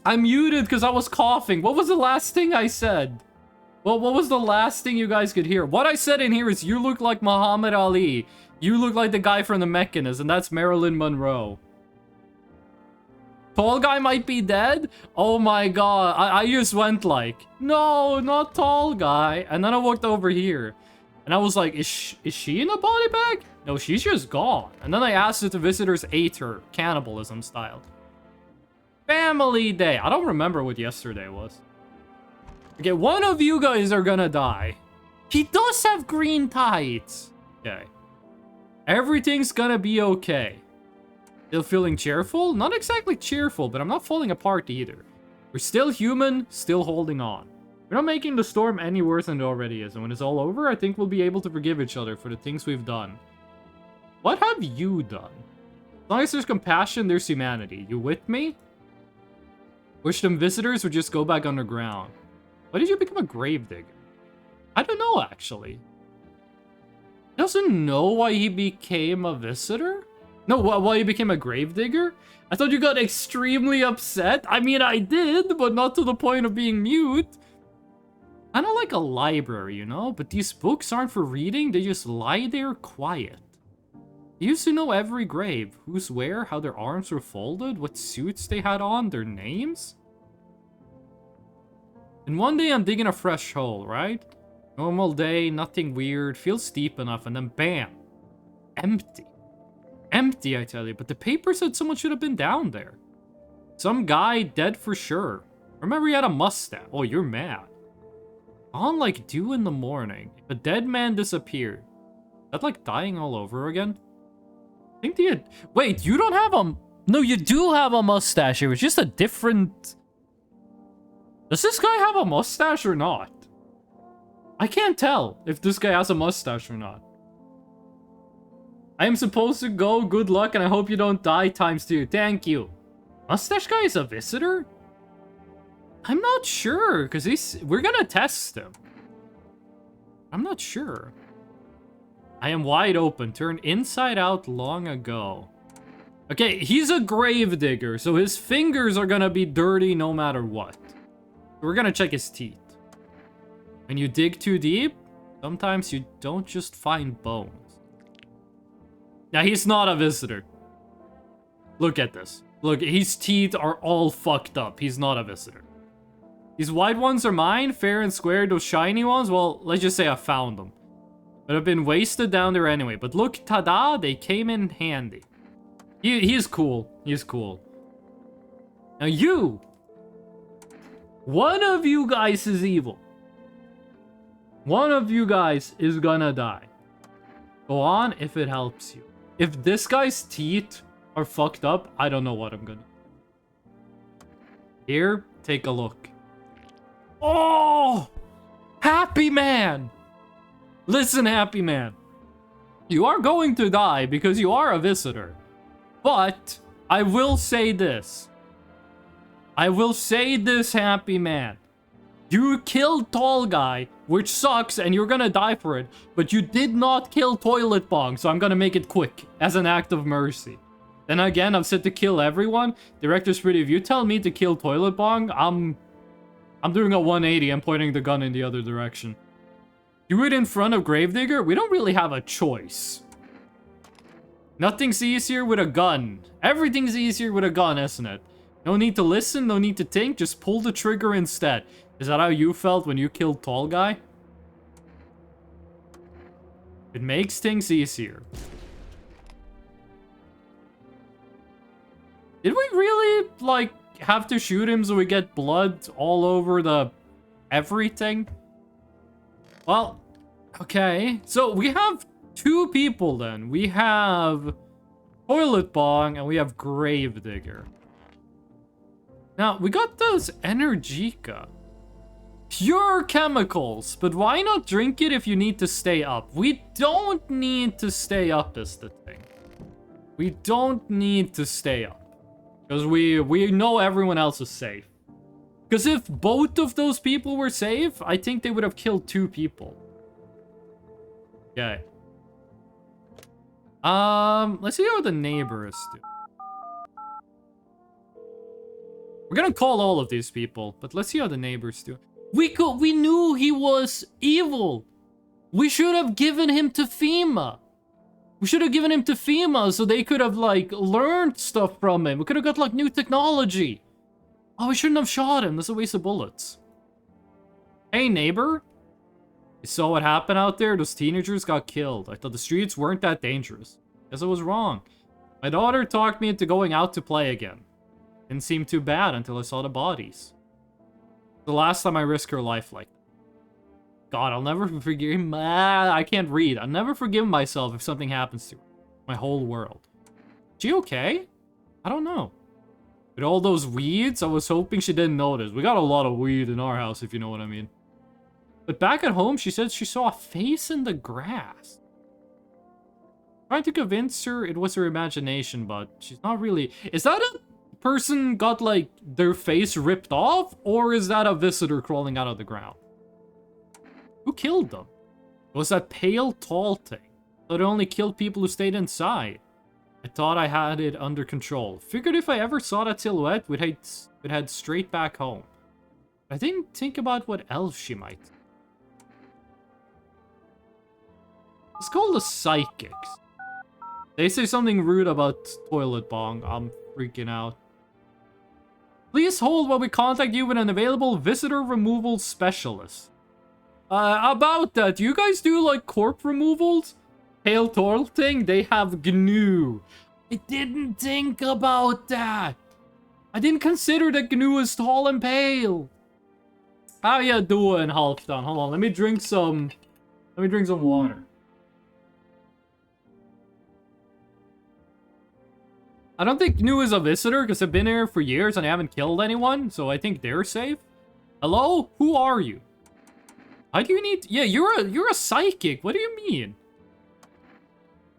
I'm muted because I was coughing. What was the last thing I said? Well, what was the last thing you guys could hear? What I said in here is you look like Muhammad Ali. You look like the guy from The Mechanist, and that's Marilyn Monroe. Tall Guy might be dead? Oh my god. I just went like, no, not Tall Guy. And then I walked over here. And I was like, is she in a body bag? No, she's just gone. And then I asked if the visitors ate her, cannibalism style. Family day. I don't remember what yesterday was. Okay, one of you guys are gonna die. He does have green tights. Okay. Everything's gonna be okay. Still feeling cheerful? Not exactly cheerful, but I'm not falling apart either. We're still human, still holding on. We're not making the storm any worse than it already is. And when it's all over, I think we'll be able to forgive each other for the things we've done. What have you done? As long as there's compassion, there's humanity. You with me? Wish them visitors would just go back underground. Why did you become a gravedigger? I don't know, actually. He doesn't know why he became a visitor? No, why he became a gravedigger? I thought you got extremely upset. I mean, I did, but not to the point of being mute. Kind of like a library, you know? But these books aren't for reading, they just lie there quiet. You used to know every grave, who's where, how their arms were folded, what suits they had on, their names. And one day I'm digging a fresh hole, right? Normal day, nothing weird, feels deep enough, and then bam. Empty. Empty, I tell you, but the paper said someone should have been down there. Some guy dead for sure. Remember he had a mustache. Oh, you're mad. On like dew in the morning, a dead man disappeared. Is that like dying all over again? I think the... Wait, you don't have a... No, you do have a mustache. It was just a different... Does this guy have a mustache or not? I can't tell if this guy has a mustache or not. I am supposed to go. Good luck, and I hope you don't die ×2. Thank you. Mustache guy is a visitor? I'm not sure, because we're gonna test him. I'm not sure. I am wide open. Turned inside out long ago. Okay, he's a grave digger, so his fingers are gonna be dirty no matter what. We're gonna check his teeth. When you dig too deep, sometimes you don't just find bones. Now, he's not a visitor. Look at this. Look, his teeth are all fucked up. He's not a visitor. These white ones are mine, fair and square. Those shiny ones, well, let's just say I found them. But have been wasted down there anyway. But look, tada, they came in handy. He's cool. He's cool. Now you... One of you guys is evil. One of you guys is gonna die. Go on if it helps you. If this guy's teeth are fucked up, I don't know what I'm gonna do. Here, take a look. Oh! Happy man! Listen, happy man. You are going to die because you are a visitor. But I will say this. I will say this, happy man. You killed Tall Guy, which sucks, and you're gonna die for it. But you did not kill Toilet Bong, so I'm gonna make it quick, as an act of mercy. Then again, I've said to kill everyone. Director's Pretty, if you tell me to kill Toilet Bong, I'm doing a 180 and pointing the gun in the other direction. Do it in front of Gravedigger? We don't really have a choice. Nothing's easier with a gun. Everything's easier with a gun, isn't it? No need to listen, no need to think, just pull the trigger instead. Is that how you felt when you killed Tall Guy? It makes things easier. Did we really, like, have to shoot him so we get blood all over the everything? Well, okay. So we have two people then. We have Toilet Bong and we have Gravedigger. Now, we got those Energica. Pure chemicals, but why not drink it if you need to stay up? We don't need to stay up is the thing. We don't need to stay up. Because we know everyone else is safe. Because if both of those people were safe, I think they would have killed two people. Okay. Let's see how the neighbors do. We're gonna call all of these people, but let's see how the neighbors do. We knew he was evil. We should have given him to FEMA. We should have given him to FEMA so they could have, like, learned stuff from him. We could have got, like, new technology. Oh, we shouldn't have shot him. That's a waste of bullets. Hey, neighbor. You saw what happened out there? Those teenagers got killed. I thought the streets weren't that dangerous. Guess I was wrong. My daughter talked me into going out to play again. Didn't seem too bad until I saw the bodies. The last time I risked her life like that. God, I'll never forgive him. I can't read. I'll never forgive myself if something happens to her. My whole world. She okay? I don't know. With all those weeds, I was hoping she didn't notice. We got a lot of weed in our house, if you know what I mean. But back at home, she said she saw a face in the grass. Trying to convince her it was her imagination, but she's not really... Is that a person got, like, their face ripped off? Or is that a visitor crawling out of the ground? Who killed them? It was that pale, tall thing. Thought it only killed people who stayed inside. I thought I had it under control. Figured if I ever saw that silhouette, we'd head straight back home. I didn't think about what else she might. It's called the Psychics. They say something rude about toilet bong. I'm freaking out. Please hold while we contact you with an available visitor removal specialist. About that, you guys do like corpse removals? Pale thing, they have GNU. I didn't think about that. I didn't consider that GNU is tall and pale. How ya doing, Halfdan? Hold on, let me drink some water. I don't think GNU is a visitor because I've been here for years and I haven't killed anyone, so I think they're safe. Hello? Who are you? Why do you need... Yeah, you're a psychic. What do you mean?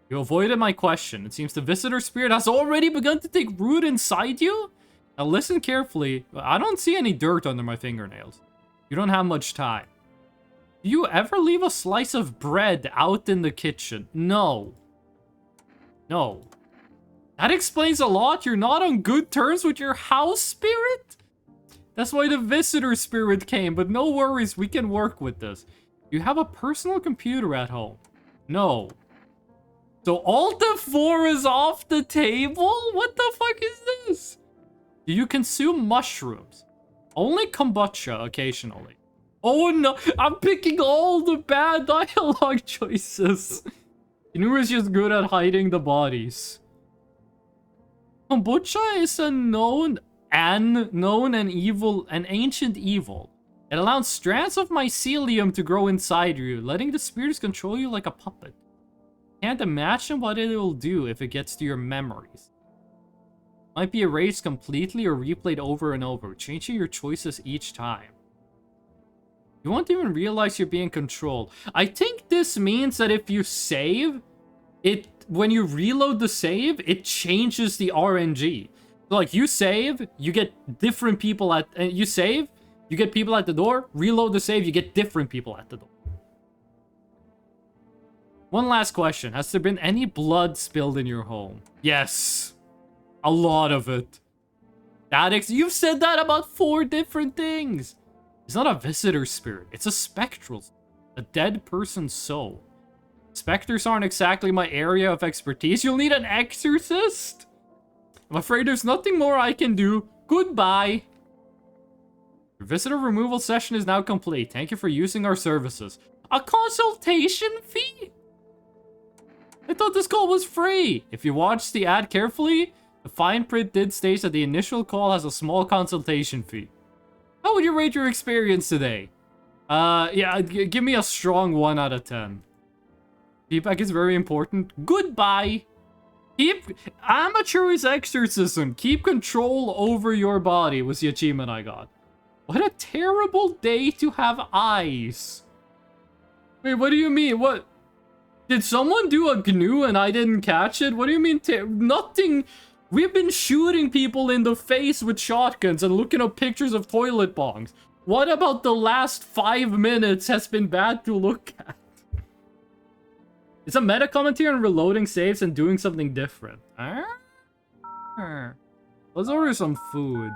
You avoided my question. It seems the visitor spirit has already begun to take root inside you? Now listen carefully. I don't see any dirt under my fingernails. You don't have much time. Do you ever leave a slice of bread out in the kitchen? No. No. That explains a lot. You're not on good terms with your house spirit? That's why the visitor spirit came, but no worries, we can work with this. You have a personal computer at home? No. So Alt F4 is off the table? What the fuck is this? Do you consume mushrooms? Only kombucha occasionally. Oh no, I'm picking all the bad dialogue choices. Inu is just good at hiding the bodies. Kombucha is a known and ancient evil. It allows strands of mycelium to grow inside you, letting the spirits control you like a puppet. Can't imagine what it will do if it gets to your memories. Might be erased completely or replayed over and over, changing your choices each time. You won't even realize you're being controlled. I think this means that if you save, when you reload the save, it changes the RNG. So like you save, you get different people at... you save, you get people at the door. Reload the save, you get different people at the door. One last question. Has there been any blood spilled in your home? Yes. A lot of it. You've said that about 4 different things. It's not a visitor spirit. It's a spectral. A dead person's soul. Specters aren't exactly my area of expertise. You'll need an exorcist? I'm afraid there's nothing more I can do. Goodbye. Your visitor removal session is now complete. Thank you for using our services. A consultation fee? I thought this call was free. If you watch the ad carefully, the fine print did state that the initial call has a small consultation fee. How would you rate your experience today? Yeah, give me a strong 1 out of 10. Feedback is very important. Goodbye. Amateur's exorcism. Keep control over your body was the achievement I got. What a terrible day to have eyes. Wait, what do you mean? What? Did someone do a GNU and I didn't catch it? What do you mean? Nothing. We've been shooting people in the face with shotguns and looking up pictures of toilet bongs. What about the last 5 minutes has been bad to look at? It's a meta commentary on reloading saves and doing something different. Let's order some food.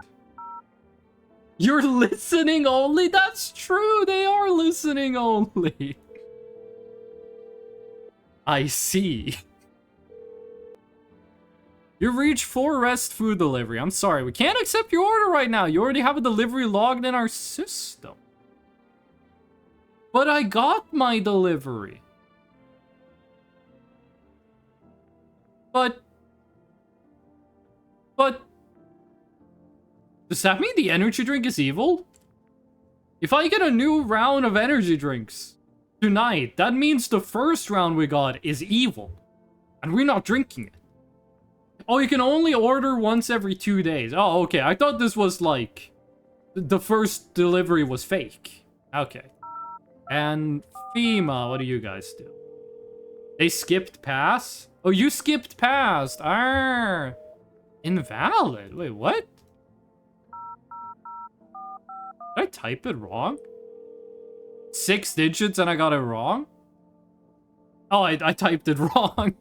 You're listening only? That's true, they are listening only. I see. You reached 4 rest food delivery. I'm sorry, we can't accept your order right now. You already have a delivery logged in our system. But I got my delivery. But... Does that mean the energy drink is evil? If I get a new round of energy drinks tonight, that means the first round we got is evil. And we're not drinking it. Oh, you can only order once every 2 days. Oh, okay. I thought this was like... the first delivery was fake. Okay. And FEMA, what do you guys do? They skipped past? Oh, you skipped past. Arr. Invalid. Wait, what? Did I type it wrong? 6 digits and I got it wrong? Oh, I typed it wrong.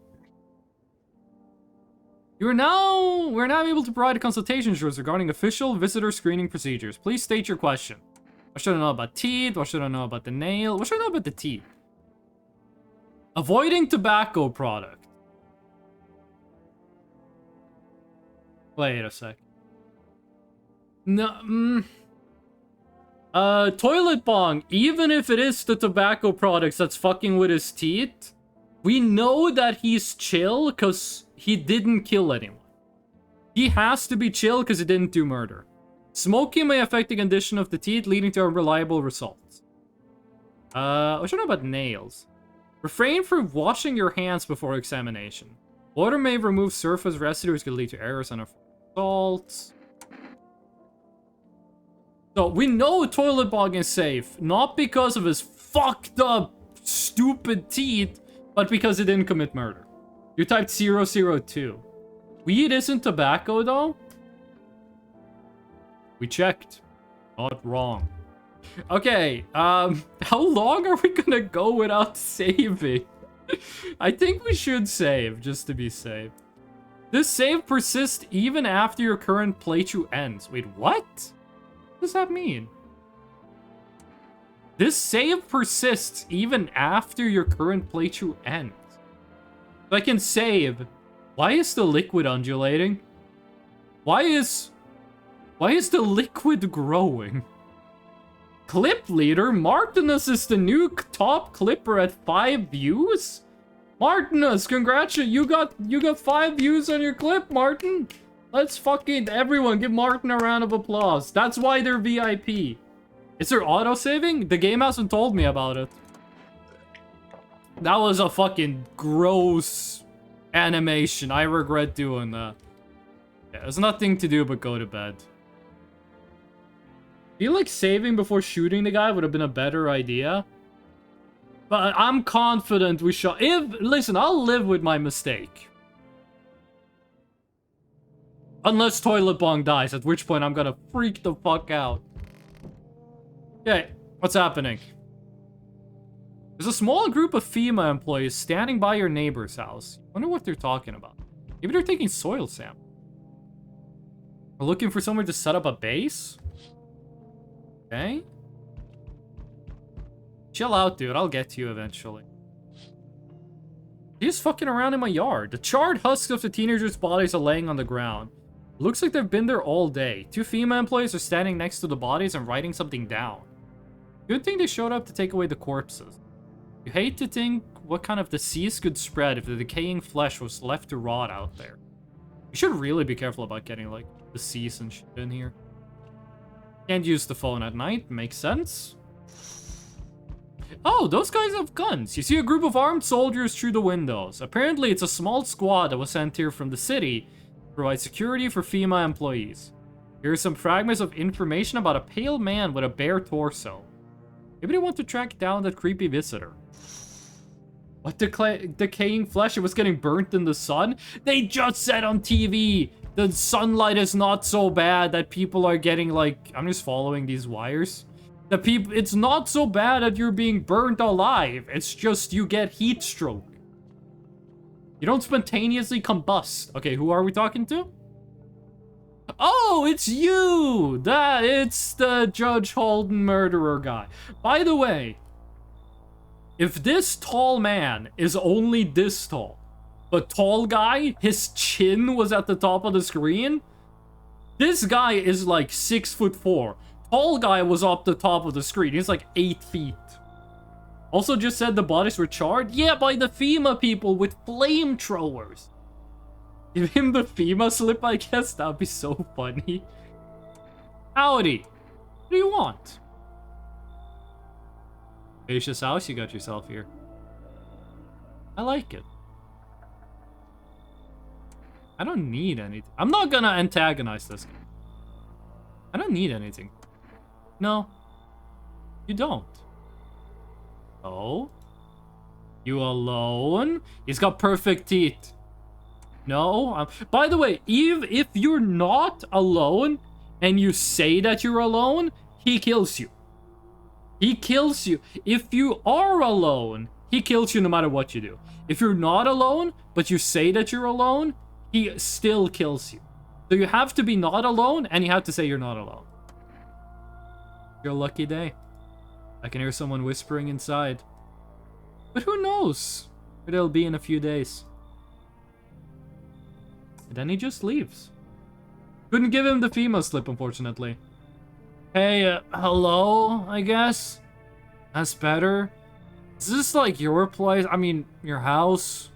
We're now able to provide a consultation service regarding official visitor screening procedures. Please state your question. What should I know about teeth? What should I know about the nail? What should I know about the teeth? Avoiding tobacco product. Wait a sec. No, toilet bong, even if it is the tobacco products that's fucking with his teeth, we know that he's chill because he didn't kill anyone. He has to be chill because he didn't do murder. Smoking may affect the condition of the teeth, leading to unreliable results. I should know about nails. Refrain from washing your hands before examination. Water may remove surface residues, could lead to errors and results. So, we know toilet bong is safe, not because of his fucked up, stupid teeth, but because he didn't commit murder. You typed 002. Weed isn't tobacco, though? We checked. Not wrong. Okay, how long are we gonna go without saving? I think we should save, just to be safe. This save persists even after your current playthrough ends. Wait, what? What does that mean? This save persists even after your current playthrough ends. So I can save. Why is the liquid undulating? Why is the liquid growing? Clip leader? Martinus is the new top clipper at 5 views? Martinus, congratulations, you got 5 views on your clip, Martin. Let's fucking everyone give Martin a round of applause. That's why they're VIP. Is there auto-saving? The game hasn't told me about it. That was a fucking gross animation. I regret doing that. Yeah, there's nothing to do but go to bed. I feel like saving before shooting the guy would have been a better idea. But I'm confident we shall. Listen, I'll live with my mistake. Unless Toilet Bong dies, at which point I'm gonna freak the fuck out. Okay, what's happening? There's a small group of FEMA employees standing by your neighbor's house. Wonder what they're talking about. Maybe they're taking soil sample. We're looking for somewhere to set up a base? Okay. Chill out, dude. I'll get to you eventually. He's fucking around in my yard. The charred husks of the teenagers' bodies are laying on the ground. Looks like they've been there all day. 2 FEMA employees are standing next to the bodies and writing something down. Good thing they showed up to take away the corpses. You hate to think what kind of disease could spread if the decaying flesh was left to rot out there. You should really be careful about getting, like, disease and shit in here. Can't use the phone at night. Makes sense. Oh, those guys have guns. You see a group of armed soldiers through the windows. Apparently, it's a small squad that was sent here from the city to provide security for FEMA employees. Here are some fragments of information about a pale man with a bare torso. Maybe they want to track down that creepy visitor. What decaying flesh? It was getting burnt in the sun? They just said on TV the sunlight is not so bad that people are getting, like... I'm just following these wires. It's not so bad that you're being burnt alive. It's just you get heat stroke. You don't spontaneously combust. Okay, who are we talking to? Oh, it's you! It's the Judge Holden murderer guy. By the way, if this tall man is only this tall, but tall guy, his chin was at the top of the screen, this guy is like 6'4". Tall guy was up the top of the screen. He's like 8 feet. Also just said the bodies were charred? Yeah, by the FEMA people with flamethrowers. Give him the FEMA slip, I guess. That'd be so funny. Howdy. What do you want? Spacious house you got yourself here. I like it. I don't need anything. I'm not gonna antagonize this guy. I don't need anything. No. You don't. Oh? You alone? He's got perfect teeth. No? By the way, if you're not alone and you say that you're alone, he kills you. He kills you. If you are alone, he kills you no matter what you do. If you're not alone, but you say that you're alone, he still kills you. So you have to be not alone, and you have to say you're not alone. Your lucky day. I can hear someone whispering inside. But who knows? Where they'll be in a few days. And then he just leaves. Couldn't give him the female slip, unfortunately. Hey, hello, I guess? That's better. Is this like your place? I mean, your house?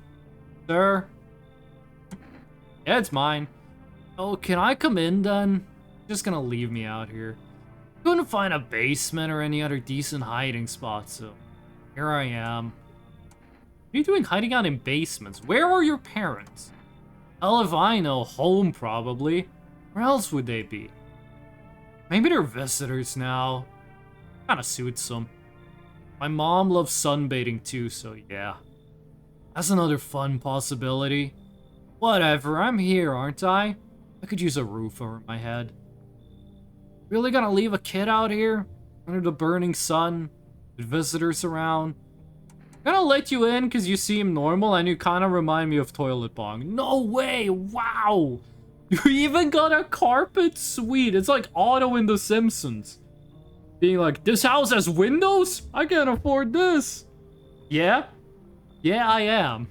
Sir? Yeah, it's mine. Oh, can I come in then? Just gonna leave me out here. Couldn't find a basement or any other decent hiding spot, so here I am. What are you doing hiding out in basements? Where are your parents? Hell if I know, home probably. Where else would they be? Maybe they're visitors now. Kinda suits them. My mom loves sunbathing too, so yeah. That's another fun possibility. Whatever, I'm here, aren't I? I could use a roof over my head. Really gonna leave a kid out here? Under the burning sun? With visitors around? I'm gonna let you in because you seem normal and you kind of remind me of Toilet Bong. No way! Wow! You even got a carpet? Sweet. It's like Otto in The Simpsons. Being like, this house has windows? I can't afford this. Yeah? Yeah, I am.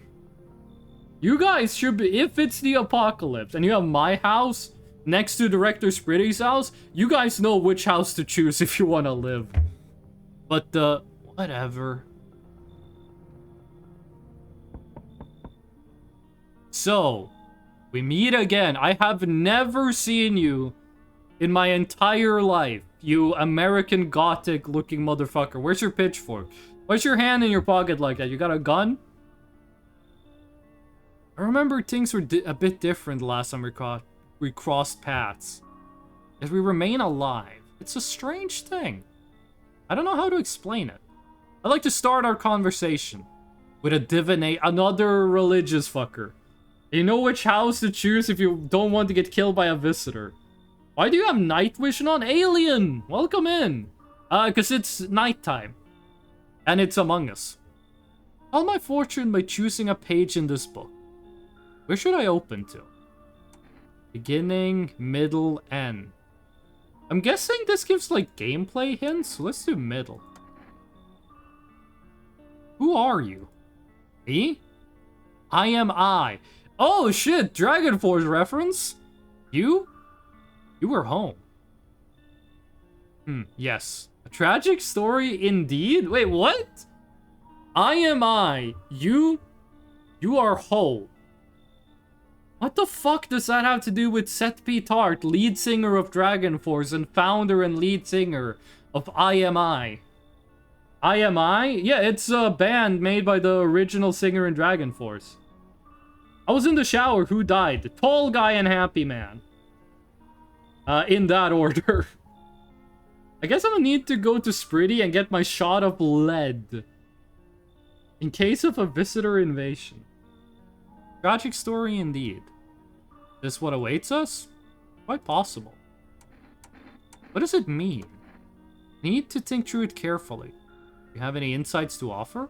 You guys should be, if it's the apocalypse and you have my house next to Director Spritty's house, you guys know which house to choose if you want to live. But, whatever. So, we meet again. I have never seen you in my entire life, you American Gothic looking motherfucker. Where's your pitchfork? What's your hand in your pocket like that? You got a gun? I remember things were a bit different the last time we crossed paths. If we remain alive, it's a strange thing. I don't know how to explain it. I'd like to start our conversation with another religious fucker. You know which house to choose if you don't want to get killed by a visitor. Why do you have night vision on? Alien! Welcome in! Because it's nighttime. And it's Among Us. Tell my fortune by choosing a page in this book. Where should I open to? Beginning, middle, end. I'm guessing this gives like gameplay hints, so let's do middle. Who are you? Me? I am I. Oh shit, Dragon Force reference? You? You were home. Yes. A tragic story indeed? Wait, what? I am I. You are whole. What the fuck does that have to do with Seth P. Tart, lead singer of Dragon Force and founder and lead singer of I Am I? I Am I? Yeah, it's a band made by the original singer in Dragon Force. I was in the shower. Who died? The tall guy and happy man. In that order. I guess I'm gonna need to go to Spritty and get my shot of lead. In case of a visitor invasion. Tragic story indeed. This what awaits us? Quite possible. What does it mean? Need to think through it carefully. You have any insights to offer?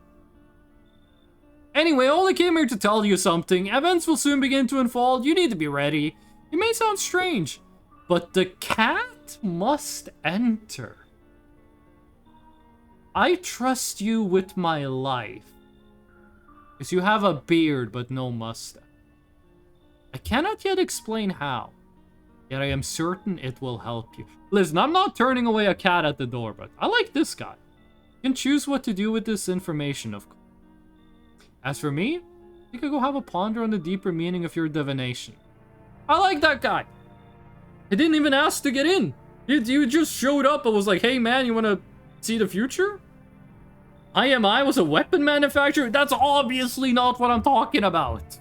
Anyway, I only came here to tell you something. Events will soon begin to unfold. You need to be ready. It may sound strange, but the cat must enter. I trust you with my life. Because you have a beard, but no mustache. I cannot yet explain how. Yet I am certain it will help you. Listen, I'm not turning away a cat at the door, but I like this guy. You can choose what to do with this information, of course. As for me, you could go have a ponder on the deeper meaning of your divination. I like that guy. He didn't even ask to get in. He just showed up and was like, hey man, you want to see the future? I was a weapon manufacturer? That's obviously not what I'm talking about.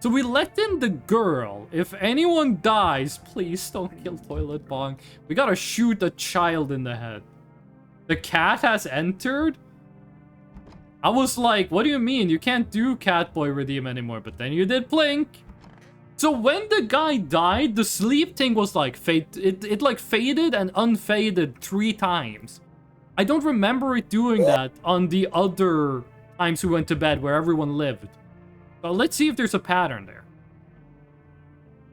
So we let in the girl. If anyone dies, please don't kill Toilet Bong. We gotta shoot a child in the head. The cat has entered? I was like, what do you mean? You can't do Catboy Redeem anymore, but then you did Plink. So when the guy died, the sleep thing was like, it like faded and unfaded 3 times. I don't remember it doing that on the other times we went to bed where everyone lived. But let's see if there's a pattern there.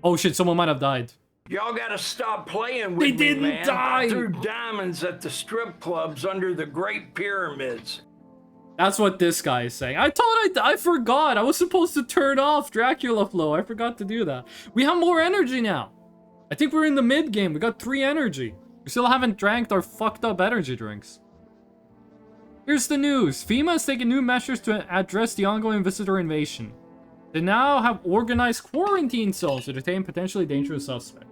Oh shit, someone might have died. Y'all gotta stop playing with me, They didn't die! I threw diamonds at the strip clubs under the Great Pyramids. That's what this guy is saying. I forgot. I was supposed to turn off Dracula Flow. I forgot to do that. We have more energy now. I think we're in the mid game. We got 3 energy. We still haven't drank our fucked up energy drinks. Here's the news. FEMA has taken new measures to address the ongoing visitor invasion. They now have organized quarantine cells to detain potentially dangerous suspects.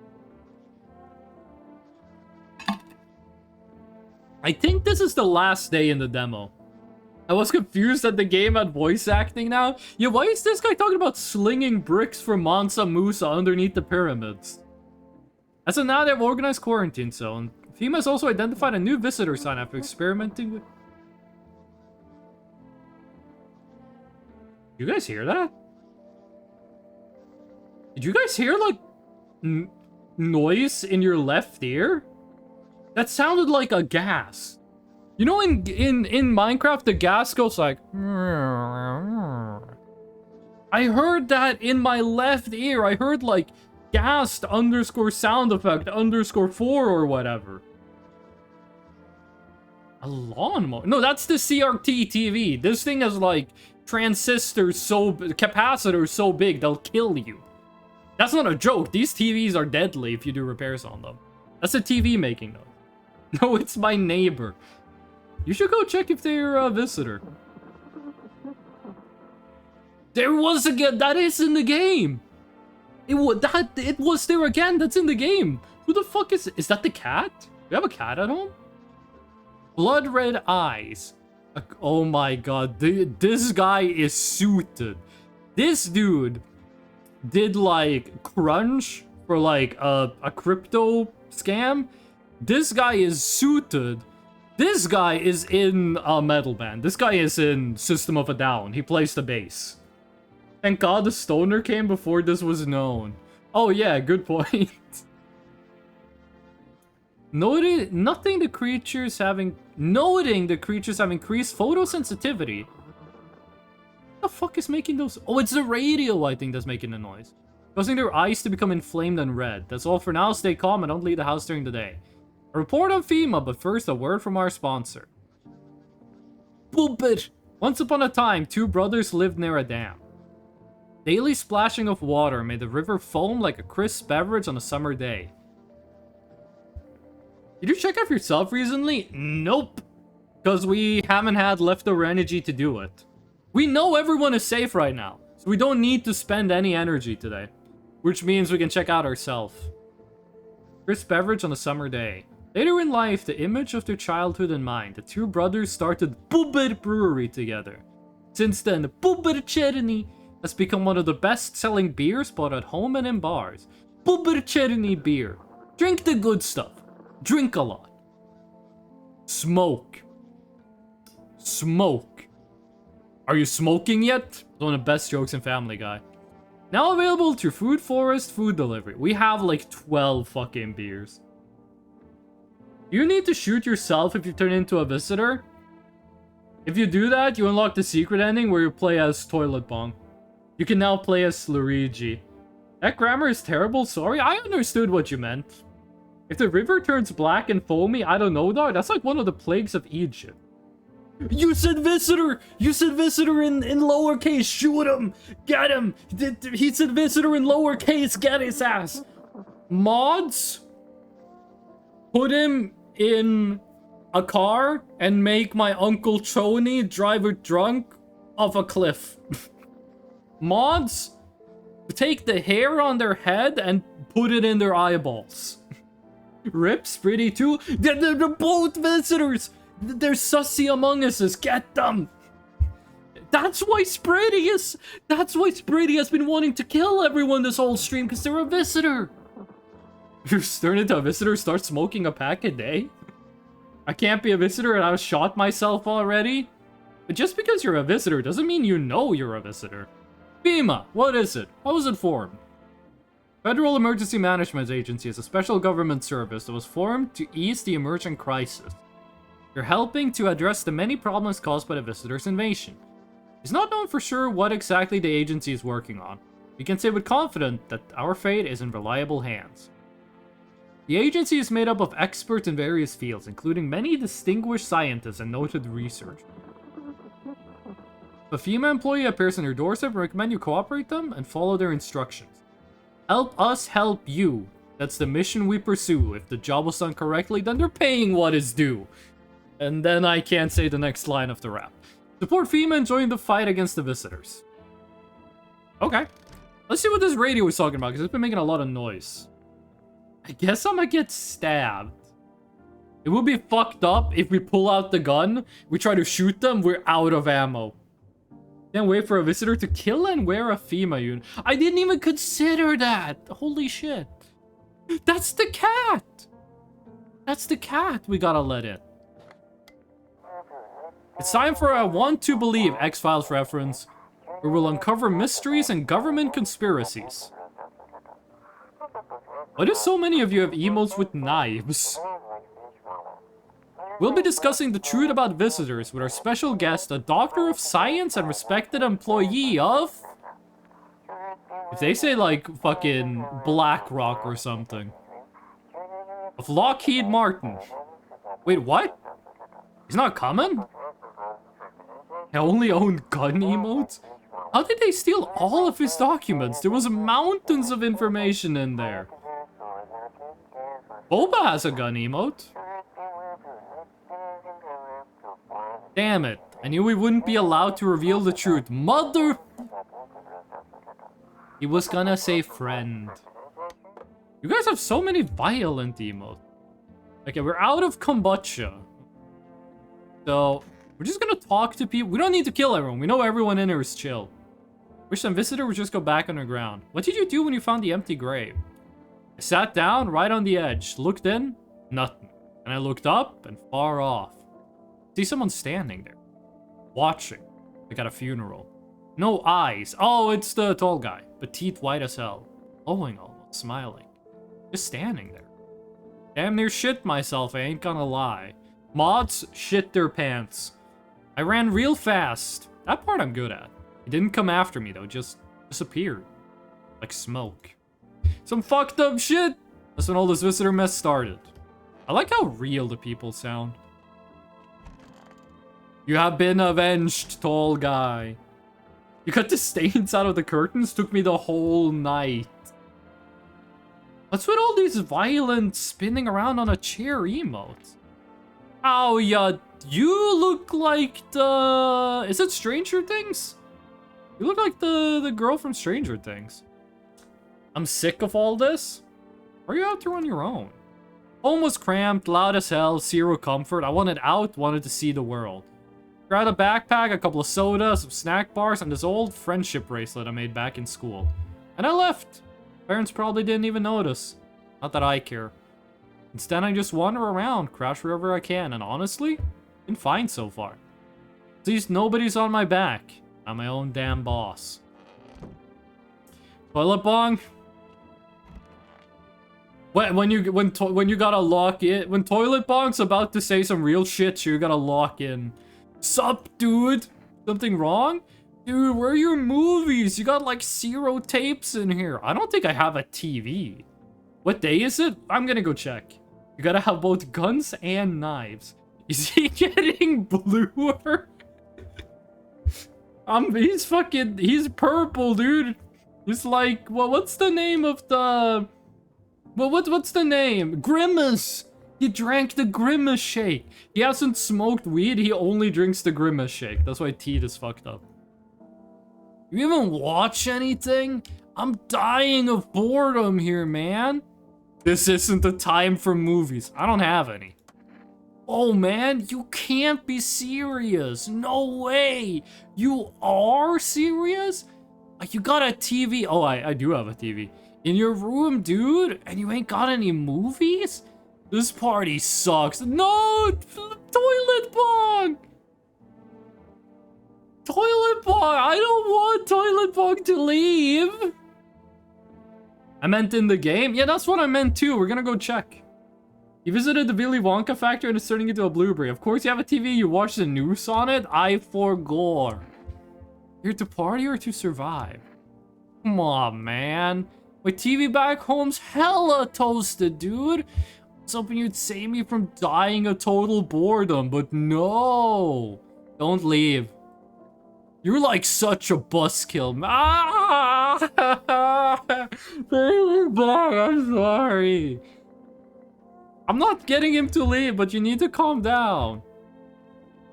I think this is the last day in the demo. I was confused that the game had voice acting now. Yeah, why is this guy talking about slinging bricks from Mansa Musa underneath the pyramids? As of now, they have organized quarantine zone. FEMA has also identified a new visitor sign after experimenting with... You guys hear that? Did you guys hear, like, noise in your left ear? That sounded like a gas. You know, in Minecraft, the gas goes like... I heard that in my left ear. I heard, like, gassed underscore sound effect underscore 4 or whatever. A lawnmower? No, that's the CRT TV. This thing has, like, transistors capacitors so big, they'll kill you. That's not a joke. These TVs are deadly if you do repairs on them. That's a TV making noise. No, it's my neighbor. You should go check if they're a visitor. There was again. That is in the game. It was there again. That's in the game. Who the fuck is that? The cat? We have a cat at home. Blood red eyes. Oh my god. This guy is suited. This dude did like crunch for like a crypto scam. This guy is suited. This guy is in a metal band. This guy is in System of a Down. He plays the bass. Thank God the stoner came before this was known. Oh yeah, good point. Noting the creatures have increased photosensitivity. What the fuck is making those? Oh, it's the radio, I think, that's making the noise. Causing their eyes to become inflamed and red. That's all for now. Stay calm and don't leave the house during the day. A report on FEMA, but first a word from our sponsor. Boobit! Once upon a time, 2 brothers lived near a dam. Daily splashing of water made the river foam like a crisp beverage on a summer day. Did you check out yourself recently? Nope. Because we haven't had leftover energy to do it. We know everyone is safe right now, so we don't need to spend any energy today. Which means we can check out ourselves. Crisp beverage on a summer day. Later in life, the image of their childhood in mind, the 2 brothers started Boobit Brewery together. Since then, the Boobit Cherny has become one of the best-selling beers bought at home and in bars. Boobit Cherny beer. Drink the good stuff. Drink a lot. Smoke. Smoke. Are you smoking yet? One of the best jokes in Family Guy. Now available through Food Forest Food Delivery. We have like 12 fucking beers. You need to shoot yourself if you turn into a visitor. If you do that, you unlock the secret ending where you play as Toilet Bong. You can now play as Luigi. That grammar is terrible, sorry. I understood what you meant. If the river turns black and foamy, I don't know, dog. That's like one of the plagues of Egypt. You said visitor! You said visitor in lowercase. Shoot him! Get him! He said visitor in lowercase. Get his ass! Mods? Put him in a car and make my Uncle Choni drive her drunk off a cliff. Mods? Take the hair on their head and put it in their eyeballs. Rips pretty too. They're both visitors! They're sussy Among Us. Get them! That's why Spritty has been wanting to kill everyone this whole stream, because they're a visitor. You turn into a visitor, start smoking a pack a day? I can't be a visitor and I've shot myself already? But just because you're a visitor doesn't mean you know you're a visitor. FEMA, what is it? How was it formed? Federal Emergency Management Agency is a special government service that was formed to ease the emerging crisis. They're helping to address the many problems caused by the visitors' invasion. It's not known for sure what exactly the agency is working on. We can say with confidence that our fate is in reliable hands. The agency is made up of experts in various fields, including many distinguished scientists and noted researchers. If a female employee appears on your doorstep, we recommend you cooperate them and follow their instructions. Help us help you. That's the mission we pursue. If the job was done correctly, then they're paying what is due. And then I can't say the next line of the rap. Support FEMA and join the fight against the visitors. Okay. Let's see what this radio is talking about, because it's been making a lot of noise. I guess I'm gonna get stabbed. It would be fucked up if we pull out the gun, we try to shoot them, we're out of ammo. Then wait for a visitor to kill and wear a FEMA unit. I didn't even consider that. Holy shit. That's the cat. That's the cat we gotta let in. It's time for a Want to Believe X-Files reference, where we'll uncover mysteries and government conspiracies. Why do so many of you have emotes with knives? We'll be discussing the truth about visitors with our special guest, a doctor of science and respected employee of... If they say, like, fucking BlackRock or something. Of Lockheed Martin. Wait, what? He's not coming? I only own gun emotes? How did they steal all of his documents? There was mountains of information in there. Boba has a gun emote. Damn it. I knew we wouldn't be allowed to reveal the truth. Mother... He was gonna say friend. You guys have so many violent emotes. Okay, we're out of kombucha. So, we're just gonna talk to people. We don't need to kill everyone. We know everyone in here is chill. Wish some visitor would just go back underground. What did you do when you found the empty grave? I sat down right on the edge, looked in, nothing. And I looked up and far off. See someone standing there, watching, like at a funeral. No eyes. Oh, it's the tall guy, but teeth white as hell. Glowing almost, smiling. Just standing there. Damn near shit myself, I ain't gonna lie. Mods shit their pants. I ran real fast. That part I'm good at. He didn't come after me though, just disappeared. Like smoke. Some fucked up shit! That's when all this visitor mess started. I like how real the people sound. You have been avenged, tall guy. You cut the stains out of the curtains? Took me the whole night. What's with all these violent spinning around on a chair emotes? Oh, yeah, you look like the... Is it Stranger Things? You look like the girl from Stranger Things. I'm sick of all this. Or are you out there on your own? Home was cramped, loud as hell, zero comfort. I wanted out, wanted to see the world. Grabbed a backpack, a couple of sodas, some snack bars, and this old friendship bracelet I made back in school. And I left. Parents probably didn't even notice. Not that I care. Instead, I just wander around, crash wherever I can, and honestly, been fine so far. At least nobody's on my back. I'm my own damn boss. Toilet bong. When you gotta lock it, when Toilet Bong's about to say some real shit, you gotta lock in. Sup, dude? Something wrong? Dude, where are your movies? You got like 0 tapes in here. I don't think I have a TV. What day is it? I'm gonna go check. You gotta have both guns and knives. Is he getting bluer? He's purple, dude. He's like, well, what's the name of the... Well, what's the name? Grimace! He drank the Grimace shake. He hasn't smoked weed, he only drinks the Grimace shake. That's why teeth is fucked up. You even watch anything? I'm dying of boredom here, man. This isn't the time for movies. I don't have any. Oh, man, you can't be serious. No way. You are serious? Like, you got a TV. Oh, I do have a TV. In your room, dude? And you ain't got any movies? This party sucks. No! Toilet bong! Toilet bong! I don't want Toilet bong to leave! I meant in the game? Yeah, that's what I meant too. We're gonna go check. You visited the Willy Wonka factory and it's turning into a blueberry. Of course you have a TV, you watch the news on it. I forgore. Here to party or to survive? Come on, man. My TV back home's hella toasted, dude. I was hoping you'd save me from dying of total boredom, but no. Don't leave. You're like such a buzzkill. Ah! I'm sorry. I'm not getting him to leave, but you need to calm down.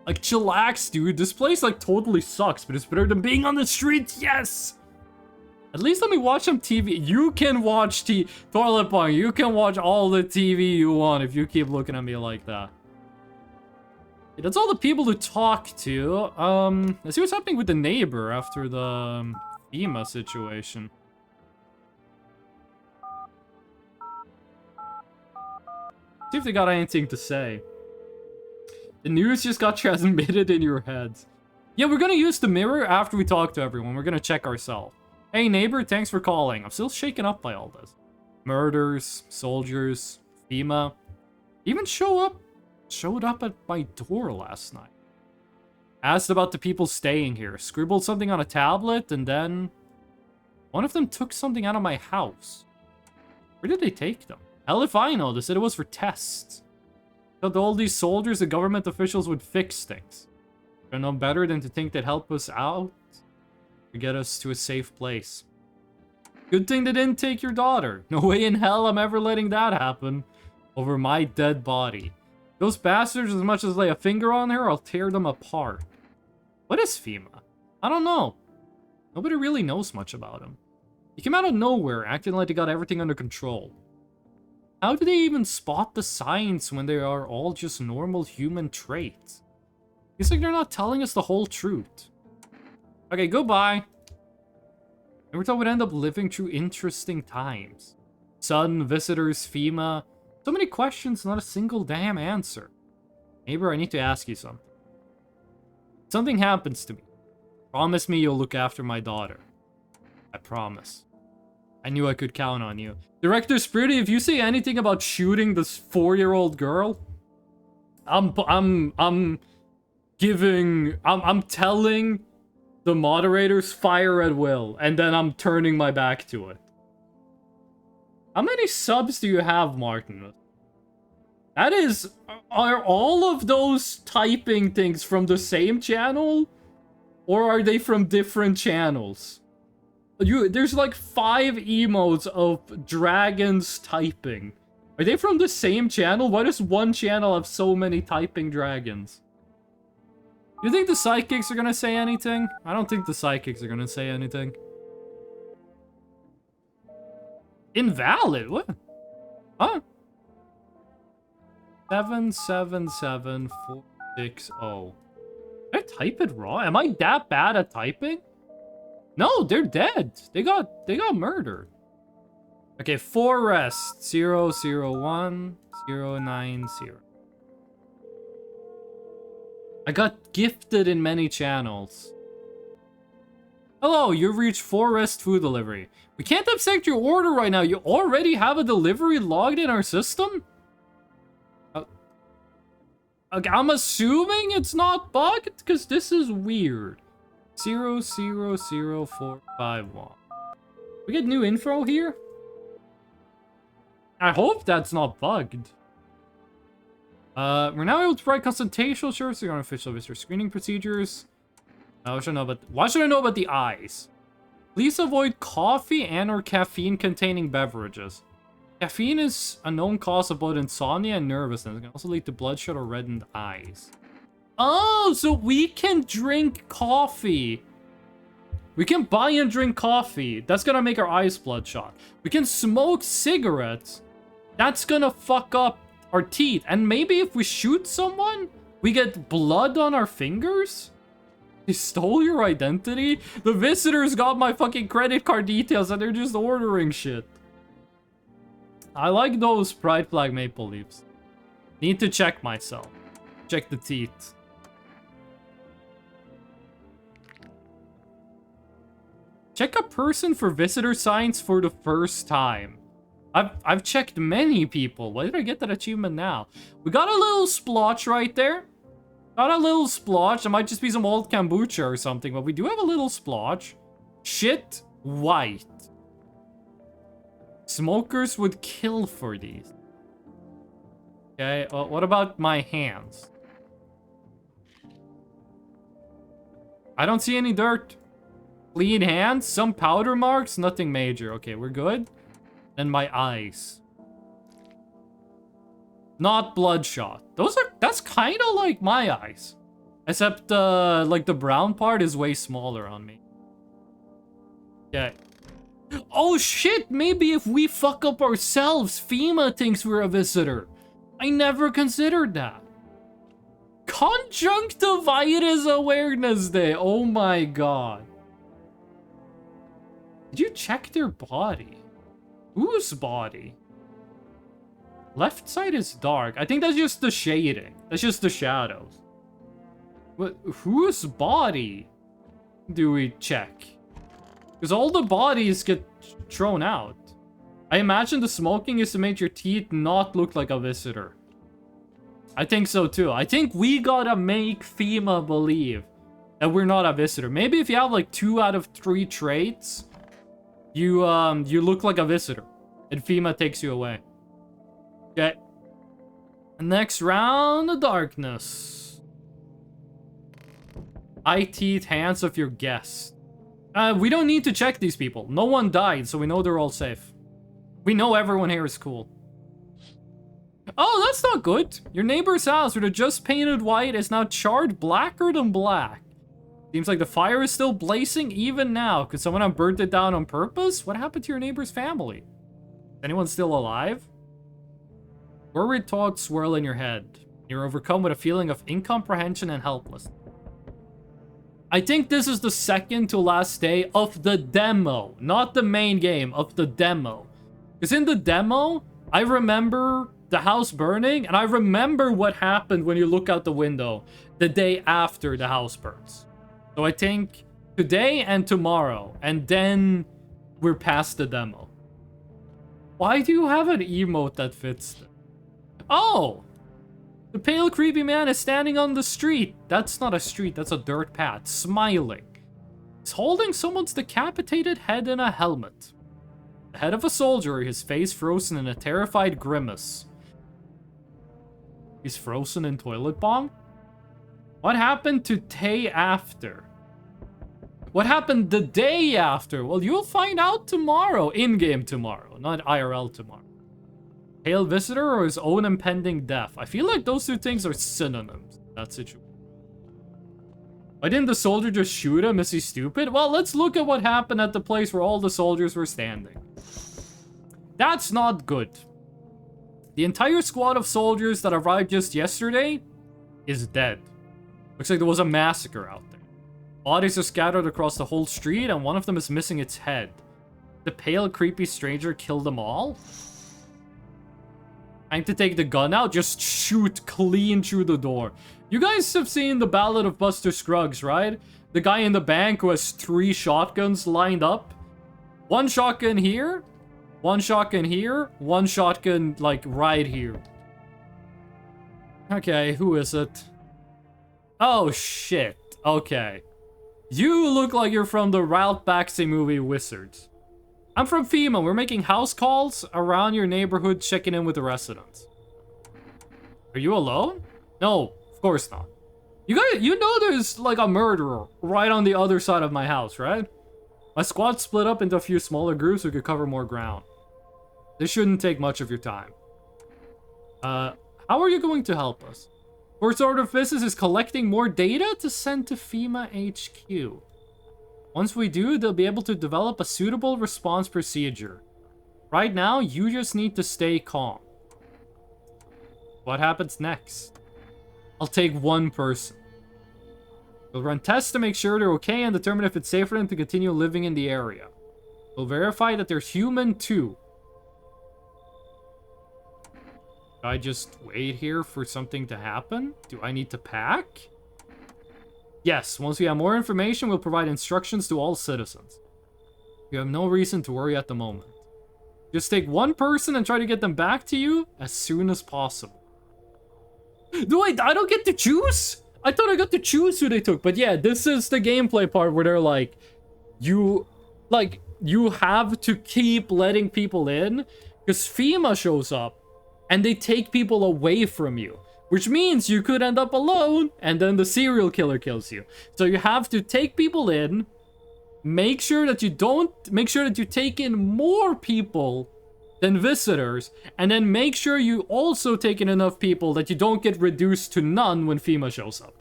Like, chillax, dude. This place, like, totally sucks, but it's better than being on the streets. Yes! At least let me watch some TV. You can watch Toilet Pong. You can watch all the TV you want if you keep looking at me like that. Yeah, that's all the people to talk to. Let's see what's happening with the neighbor after the FEMA situation. See if they got anything to say. The news just got transmitted in your heads. Yeah, we're gonna use the mirror after we talk to everyone. We're gonna check ourselves. Hey neighbor, thanks for calling. I'm still shaken up by all this. Murders, soldiers, FEMA. Even showed up at my door last night. Asked about the people staying here. Scribbled something on a tablet, and then one of them took something out of my house. Where did they take them? Hell if I know. They said it was for tests. Thought all these soldiers and government officials would fix things. They're no better than to think they'd help us out to get us to a safe place. Good thing they didn't take your daughter. No way in hell I'm ever letting that happen over my dead body. Those bastards, as much as lay a finger on her, I'll tear them apart. What is FEMA? I don't know. Nobody really knows much about him. He came out of nowhere, acting like they got everything under control. How do they even spot the signs when they are all just normal human traits? It's like they're not telling us the whole truth. Okay, goodbye. Never thought we'd end up living through interesting times. Sun, visitors, FEMA. So many questions, not a single damn answer. Neighbor, I need to ask you something. Something happens to me. Promise me you'll look after my daughter. I promise. I knew I could count on you. Director Spritty, if you say anything about shooting this 4-year-old girl, I'm telling the moderators fire at will, and then I'm turning my back to it. How many subs do you have, Martin? That is, are all of those typing things from the same channel? Or are they from different channels? There's like 5 emotes of dragons typing. Are they from the same channel? Why does one channel have so many typing dragons? You think the psychics are gonna say anything? I don't think the psychics are gonna say anything. Invalid? What? Huh? 777460. Did I type it wrong? Am I that bad at typing? No, they're dead. They got murdered. Okay, Forest 001090. I got gifted in many channels. Hello, you've reached Forest Food Delivery. We can't accept your order right now. You already have a delivery logged in our system? Okay, I'm assuming it's not bugged, because this is weird. 000451. We get new info here? I hope that's not bugged. We're now able to provide consultation services on official visitor screening procedures. Why should I know about the eyes? Please avoid coffee and or caffeine-containing beverages. Caffeine is a known cause of both insomnia and nervousness. It can also lead to bloodshot or reddened eyes. Oh, so we can drink coffee. We can buy and drink coffee. That's gonna make our eyes bloodshot. We can smoke cigarettes. That's gonna fuck up our teeth. And maybe if we shoot someone, we get blood on our fingers? They stole your identity? The visitors got my fucking credit card details and they're just ordering shit. I like those Pride Flag maple leaves. Need to check myself. Check the teeth. Check a person for visitor signs for the first time. I've checked many people. Why did I get that achievement now? We got a little splotch right there. Got a little splotch. It might just be some old kombucha or something, but we do have a little splotch. Shit white. Smokers would kill for these. Okay, what about my hands? I don't see any dirt. Clean hands, some powder marks, nothing major. Okay, we're good. Then my eyes. Not bloodshot. That's kind of like my eyes. Except, like the brown part is way smaller on me. Okay. Oh shit, maybe if we fuck up ourselves, FEMA thinks we're a visitor. I never considered that. Conjunctivitis Awareness Day. Oh my god. Did you check their body? Whose body? Left side is dark. I think that's just the shading. That's just the shadows. But whose body do we check? Because all the bodies get thrown out. I imagine the smoking is to make your teeth not look like a visitor. I think so too. I think we gotta make FEMA believe that we're not a visitor. Maybe if you have like 2 out of 3 traits, you look like a visitor, and FEMA takes you away. Okay. Next round of darkness. Eye, teeth, hands of your guest. We don't need to check these people. No one died, so we know they're all safe. We know everyone here is cool. Oh, that's not good. Your neighbor's house, with a just painted white, is now charred blacker than black. Seems like the fire is still blazing even now. Could someone have burnt it down on purpose? What happened to your neighbor's family? Is anyone still alive? Worried thoughts swirl in your head. You're overcome with a feeling of incomprehension and helplessness. I think this is the second to last day of the demo. Not the main game, of the demo. Because in the demo, I remember the house burning, and I remember what happened when you look out the window the day after the house burns. So I think today and tomorrow, and then we're past the demo. Why do you have an emote that fits this? Oh! The pale creepy man is standing on the street. That's not a street, that's a dirt path. Smiling. He's holding someone's decapitated head in a helmet. The head of a soldier, his face frozen in a terrified grimace. He's frozen in toilet bomb? What happened to day after? What happened the day after? Well, you'll find out tomorrow. In-game tomorrow, not IRL tomorrow. Pale visitor or his own impending death? I feel like those two things are synonyms in that situation. Why didn't the soldier just shoot him? Is he stupid? Well, let's look at what happened at the place where all the soldiers were standing. That's not good. The entire squad of soldiers that arrived just yesterday is dead. Looks like there was a massacre out there. Bodies are scattered across the whole street, and one of them is missing its head. The pale, creepy stranger killed them all? Time to take the gun out, just shoot clean through the door. You guys have seen the Ballad of Buster Scruggs, right? The guy in the bank who has 3 shotguns lined up. 1 shotgun here, 1 shotgun here, 1 shotgun, like, right here. Okay, who is it? Oh, shit. Okay. You look like you're from the Ralph Bakshi movie Wizards. I'm from FEMA. We're making house calls around your neighborhood, checking in with the residents. Are you alone? No, of course not. You know there's like a murderer right on the other side of my house, right? My squad split up into a few smaller groups so we could cover more ground. This shouldn't take much of your time. How are you going to help us? First order of business is collecting more data to send to FEMA HQ. Once we do, they'll be able to develop a suitable response procedure. Right now, you just need to stay calm. What happens next? I'll take 1 person. We'll run tests to make sure they're okay and determine if it's safe for them to continue living in the area. We'll verify that they're human too. Do I just wait here for something to happen? Do I need to pack? Yes, once we have more information, we'll provide instructions to all citizens. You have no reason to worry at the moment. Just take 1 person and try to get them back to you as soon as possible. Wait, I don't get to choose? I thought I got to choose who they took. But yeah, this is the gameplay part where they're like, you have to keep letting people in because FEMA shows up and they take people away from you. which means you could end up alone and then the serial killer kills you. So you have to take people in, make sure that you take in more people than visitors, and then make sure you also take in enough people that you don't get reduced to none when FEMA shows up.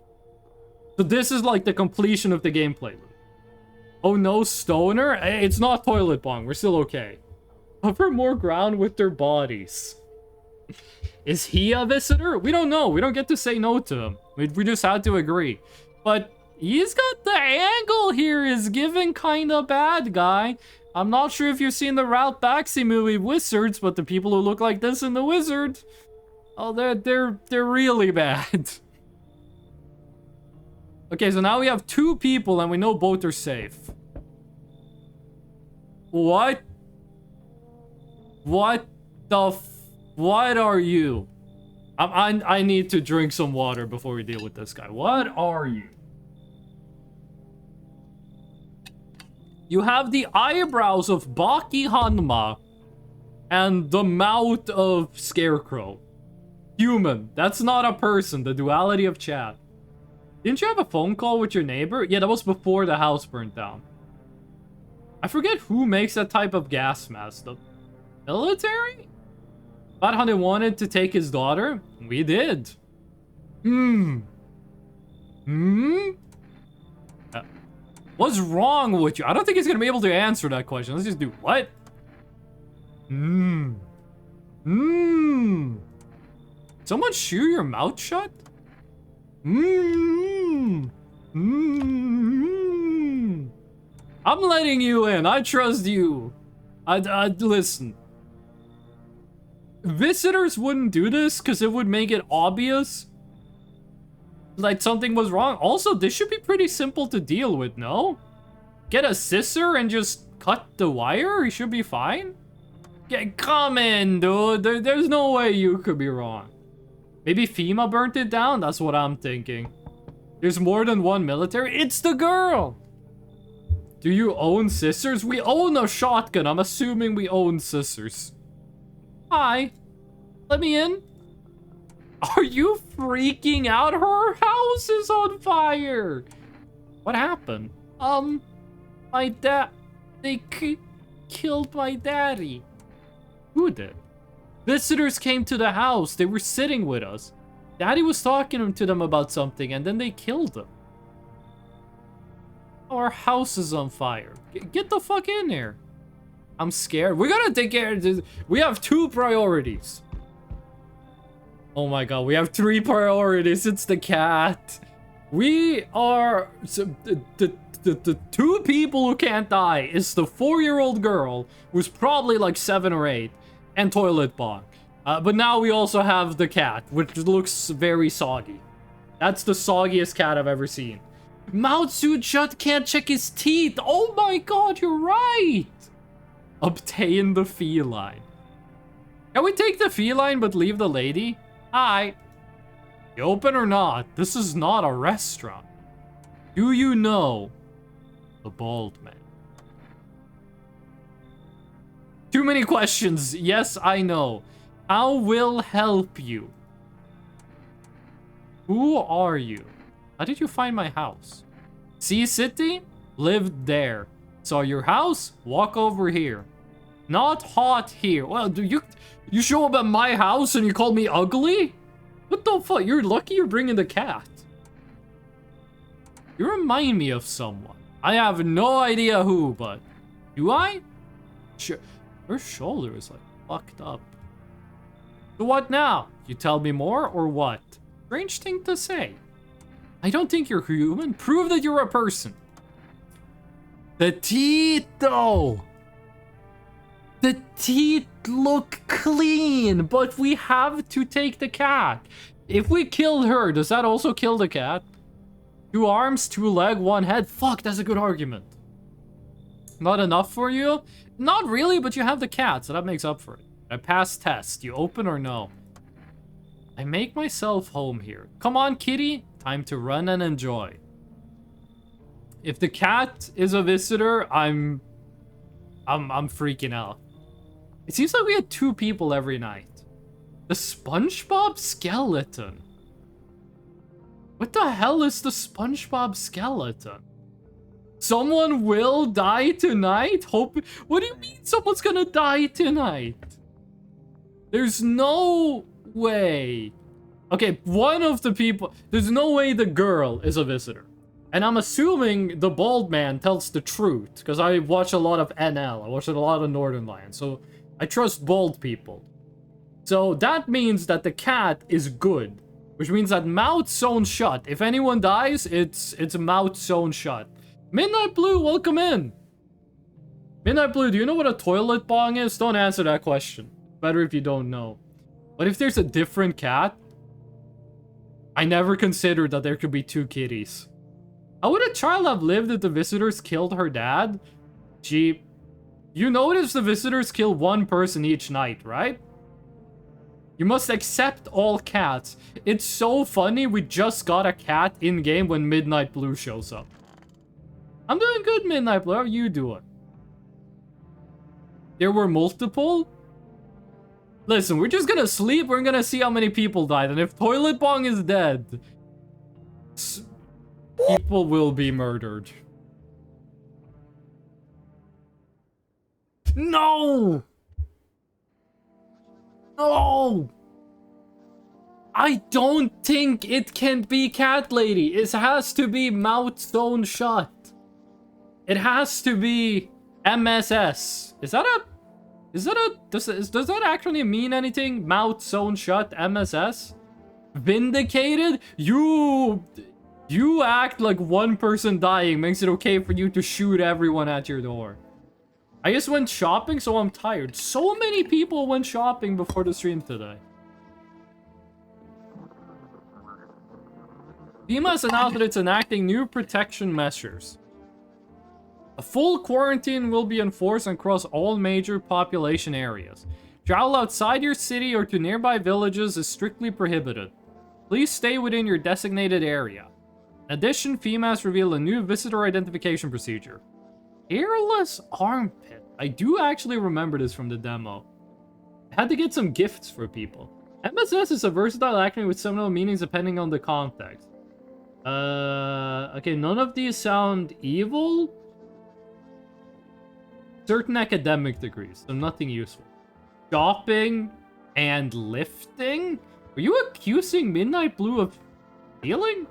So this is like the completion of the gameplay loop. Oh no, Stoner? It's not Toilet Bong, we're still okay. Cover more ground with their bodies. Is he a visitor? We don't know. We don't get to say no to him. We just had to agree. But he's got the angle here is giving kinda bad guy. I'm not sure if you've seen the Ralph Bakshi movie Wizards, but the people who look like this in The Wizard, oh, they're really bad. Okay, so now we have 2 people and we know both are safe. What? What the what are you? I need to drink some water before we deal with this guy. What are you? You have the eyebrows of Baki Hanma and the mouth of Scarecrow. Human. That's not a person. The duality of chat. Didn't you have a phone call with your neighbor? Yeah, that was before the house burnt down. I forget who makes that type of gas mask. The military? Bad Honey wanted to take his daughter? We did. What's wrong with you? I don't think he's gonna be able to answer that question. Let's just do what? Someone chew your mouth shut? I'm letting you in. I trust you. I'd listen. Visitors wouldn't do this because it would make it obvious like something was wrong. Also, this should be pretty simple to deal with, no? Get a scissor and just cut the wire? You should be fine. Yeah, come in, dude. There's no way you could be wrong. Maybe FEMA burnt it down? That's what I'm thinking. There's more than one military? It's the girl! Do you own scissors? We own a shotgun. I'm assuming we own scissors. Hi. Let me in. Are you freaking out? Her house is on fire. What happened? My dad... They killed my daddy. Who did? Visitors came to the house. They were sitting with us. Daddy was talking to them about something and then they killed them. Our house is on fire. Get the fuck in here. I'm scared. We gotta take care of this. We have 2 priorities. Oh my god, we have 3 priorities. It's the cat. We are... The 2 people who can't die is the 4-year-old girl, who's probably like 7 or 8, and Toilet Bong. But now we also have the cat, which looks very soggy. That's the soggiest cat I've ever seen. Mouth suit shut, can't check his teeth. Oh my god, you're right. Obtain the feline. Can we take the feline but leave the lady? Hi. You open or not? This is not a restaurant. Do you know the bald man? Too many questions. Yes, I know. How will help you? Who are you? How did you find my house? Sea City? Lived there. Saw your house? Walk over here. Not hot here. Well, do you show up at my house and you call me ugly? What the fuck? You're lucky you're bringing the cat. You remind me of someone. I have no idea who, but do I? Sure. Her shoulder is like fucked up. So what now? You tell me more or what? Strange thing to say. I don't think you're human. Prove that you're a person. The teeth, though. The teeth look clean, but we have to take the cat. If we kill her, does that also kill the cat? 2 arms, 2 legs, 1 head. Fuck, that's a good argument. Not enough for you? Not really, but you have the cat, so that makes up for it. I passed test. You open or no? I make myself home here. Come on, kitty. Time to run and enjoy. If the cat is a visitor, I'm freaking out. It seems like we had 2 people every night. The SpongeBob skeleton. What the hell is the SpongeBob skeleton? Someone will die tonight? Hope. What do you mean someone's gonna die tonight? There's no way. Okay, one of the people. There's no way the girl is a visitor. And I'm assuming the bald man tells the truth. Because I watch a lot of NL. I watch a lot of Northern Lions. So I trust bald people. So that means that the cat is good. Which means that mouth sewn shut. If anyone dies, it's mouth sewn shut. Midnight Blue, welcome in. Midnight Blue, do you know what a toilet bong is? Don't answer that question. Better if you don't know. But if there's a different cat, I never considered that there could be two kitties. How would a child have lived if the visitors killed her dad? Gee, you notice the visitors kill one person each night, right? You must accept all cats. It's so funny we just got a cat in-game when Midnight Blue shows up. I'm doing good, Midnight Blue. How are you doing? There were multiple? Listen, we're just gonna sleep. We're gonna see how many people died. And if Toilet Bong is dead, people will be murdered. No! No! I don't think it can be Cat Lady. It has to be mouth sewn shut. It has to be MSS. Does that actually mean anything? Mouth sewn shut, MSS? Vindicated? You act like one person dying makes it okay for you to shoot everyone at your door. I just went shopping, so I'm tired. So many people went shopping before the stream today. FEMA has announced that it's enacting new protection measures. A full quarantine will be enforced across all major population areas. Travel outside your city or to nearby villages is strictly prohibited. Please stay within your designated area. In addition, FEMA has revealed a new visitor identification procedure. Hairless armpit. I do actually remember this from the demo. I had to get some gifts for people. MSS is a versatile acronym with several meanings depending on the context. Okay, none of these sound evil. Certain academic degrees, so nothing useful. Shopping and lifting? Are you accusing Midnight Blue of stealing?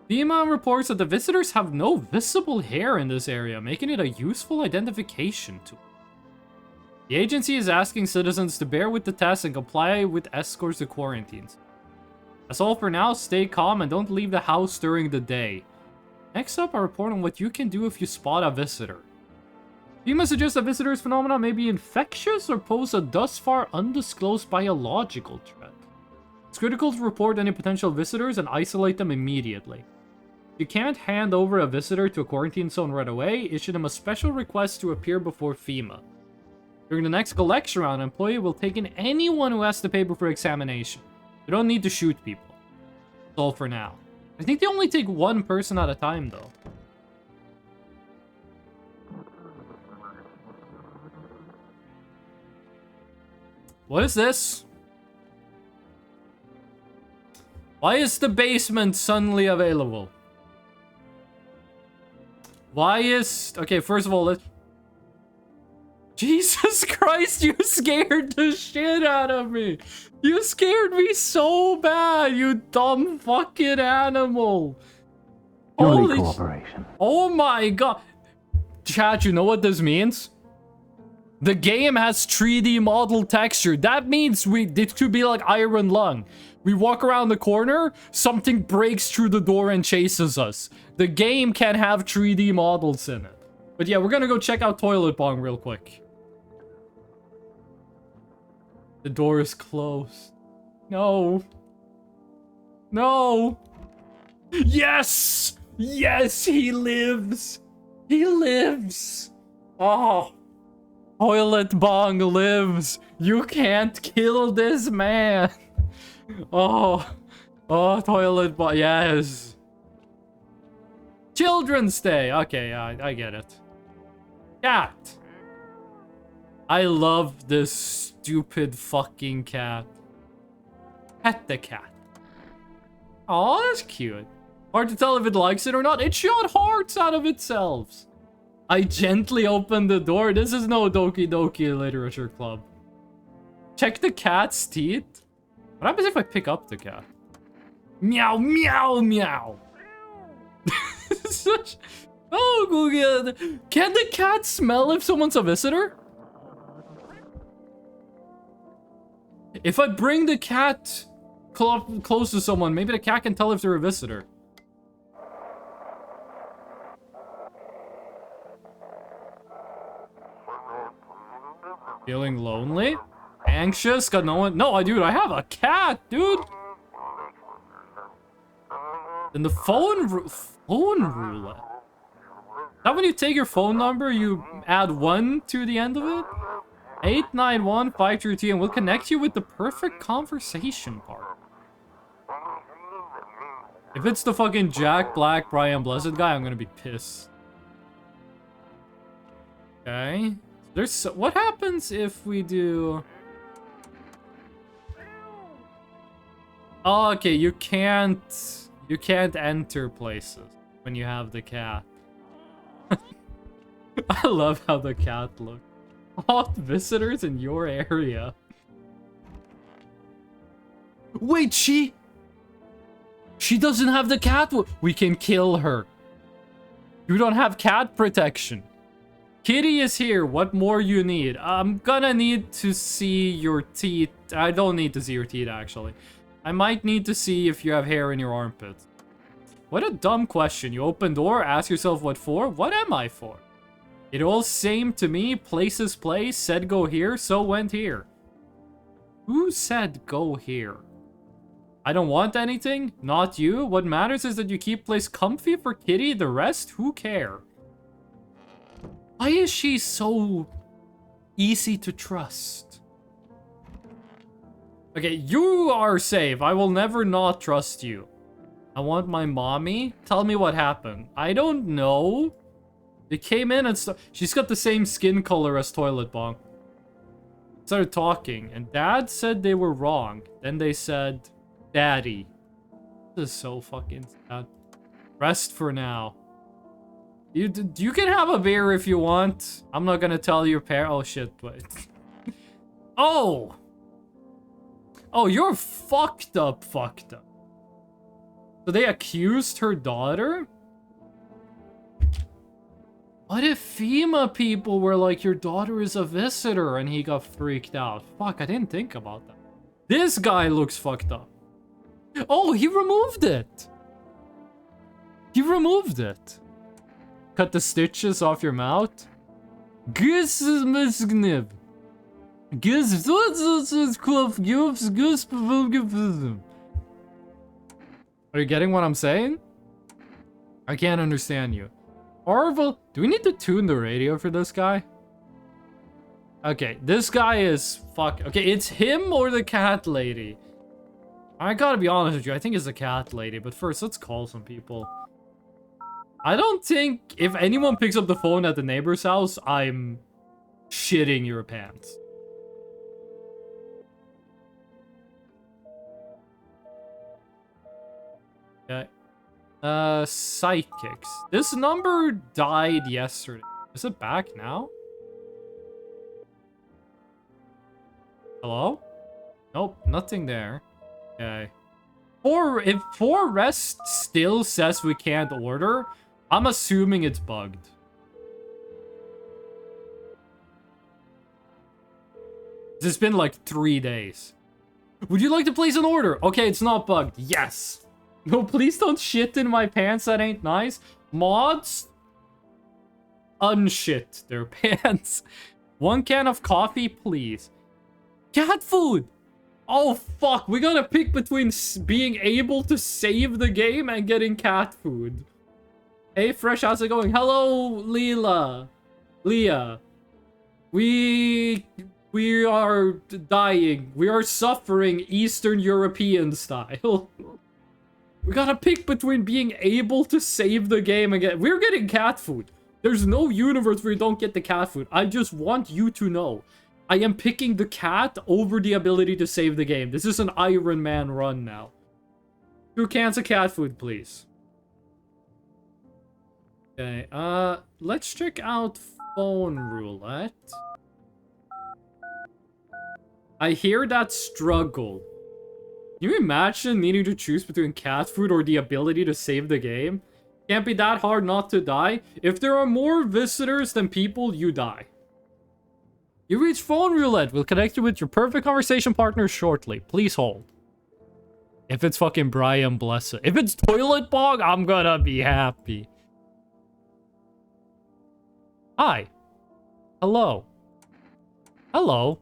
FEMA reports that the visitors have no visible hair in this area, making it a useful identification tool. The agency is asking citizens to bear with the test and comply with escorts to quarantines. That's all for now. Stay calm and don't leave the house during the day. Next up, a report on what you can do if you spot a visitor. FEMA suggests that visitors' phenomena may be infectious or pose a thus far undisclosed biological threat. It's critical to report any potential visitors and isolate them immediately. If you can't hand over a visitor to a quarantine zone right away, issue them a special request to appear before FEMA. During the next collection round, an employee will take in anyone who has to pay before examination. You don't need to shoot people. That's all for now. I think they only take one person at a time, though. What is this? Why is the basement suddenly available? Why is... Okay, first of all, let's... Jesus Christ, you scared the shit out of me. You scared me so bad, you dumb fucking animal. Holy cooperation. Oh my god. Chat, you know what this means? The game has 3D model texture. That means it could be like Iron Lung. We walk around the corner, something breaks through the door and chases us. The game can have 3D models in it. But yeah, we're gonna go check out Toilet Bong real quick. The door is closed. No. No. Yes! Yes, he lives! He lives! Oh. Toilet Bong lives! You can't kill this man! Oh. Oh, Toilet Bong, yes. Children's Day! Okay, I get it. Cat! I love this stupid fucking cat. Pet the cat. Oh, that's cute. Hard to tell if it likes it or not. It shot hearts out of itself. I gently opened the door. This is no Doki Doki Literature Club. Check the cat's teeth. What happens if I pick up the cat? Meow, meow, meow. Such... Oh, Google. Can the cat smell if someone's a visitor? If I bring the cat close to someone, maybe the cat can tell if they're a visitor. Feeling lonely? Anxious? Got no one? No, dude, I have a cat, dude. And the phone roulette. Now when you take your phone number, you add 1 to the end of it? 891-532 and we'll connect you with the perfect conversation part. If it's the fucking Jack Black, Brian Blessed guy, I'm gonna be pissed. Okay. What happens if we do... Oh, okay, you can't enter places when you have the cat. I love how the cat looks. Hot visitors in your area. Wait, she doesn't have the cat. We can kill her. You don't have cat protection. Kitty is here. What more you need? I'm gonna need to see your teeth. I don't need to see your teeth, actually. I might need to see if you have hair in your armpits. What a dumb question. You open door, ask yourself what for? What am I for? It all same to me. Places place. Said go here, so went here. Who said go here? I don't want anything. Not you. What matters is that you keep place comfy for Kitty. The rest, who care? Why is she so easy to trust? Okay, you are safe. I will never not trust you. I want my mommy. Tell me what happened. I don't know. They came in and she's got the same skin color as Toilet Bonk. Started talking, and Dad said they were wrong. Then they said, Daddy. This is so fucking sad. Rest for now. You can have a beer if you want. I'm not gonna tell your parents. Oh shit! Wait. Oh. Oh, you're fucked up. Fucked up. So they accused her daughter? What if FEMA people were like, your daughter is a visitor, and he got freaked out? Fuck, I didn't think about that. This guy looks fucked up. Oh, he removed it. He removed it. Cut the stitches off your mouth. Are you getting what I'm saying? I can't understand you. Orville, do we need to tune the radio for this guy? Okay, this guy is fuck. Okay, it's him or the cat lady. I gotta be honest with you, I think it's the cat lady, but first, let's call some people. I don't think if anyone picks up the phone at the neighbor's house, I'm shitting your pants. Okay. Sidekicks. This number died yesterday. Is it back now? Hello? Nope, nothing there. Okay. If 4Rest still says we can't order, I'm assuming it's bugged. It's been like 3 days. Would you like to place an order? Okay, it's not bugged. Yes. No, please don't shit in my pants. That ain't nice. Mods, unshit their pants. 1 can of coffee, please. Cat food. Oh, fuck. We gotta pick between being able to save the game and getting cat food. Hey, Fresh, how's it going? Hello, Leah. We are dying. We are suffering Eastern European style. We gotta pick between being able to save the game and get... We're getting cat food. There's no universe where you don't get the cat food. I just want you to know. I am picking the cat over the ability to save the game. This is an Iron Man run now. 2 cans of cat food, please. Okay, let's check out phone roulette. I hear that struggle. Can you imagine needing to choose between cat food or the ability to save the game? Can't be that hard not to die. If there are more visitors than people, you die. You reach phone roulette. We'll connect you with your perfect conversation partner shortly. Please hold. If it's fucking Brian, bless it. If it's Toilet Bog, I'm gonna be happy. Hi. Hello. Hello.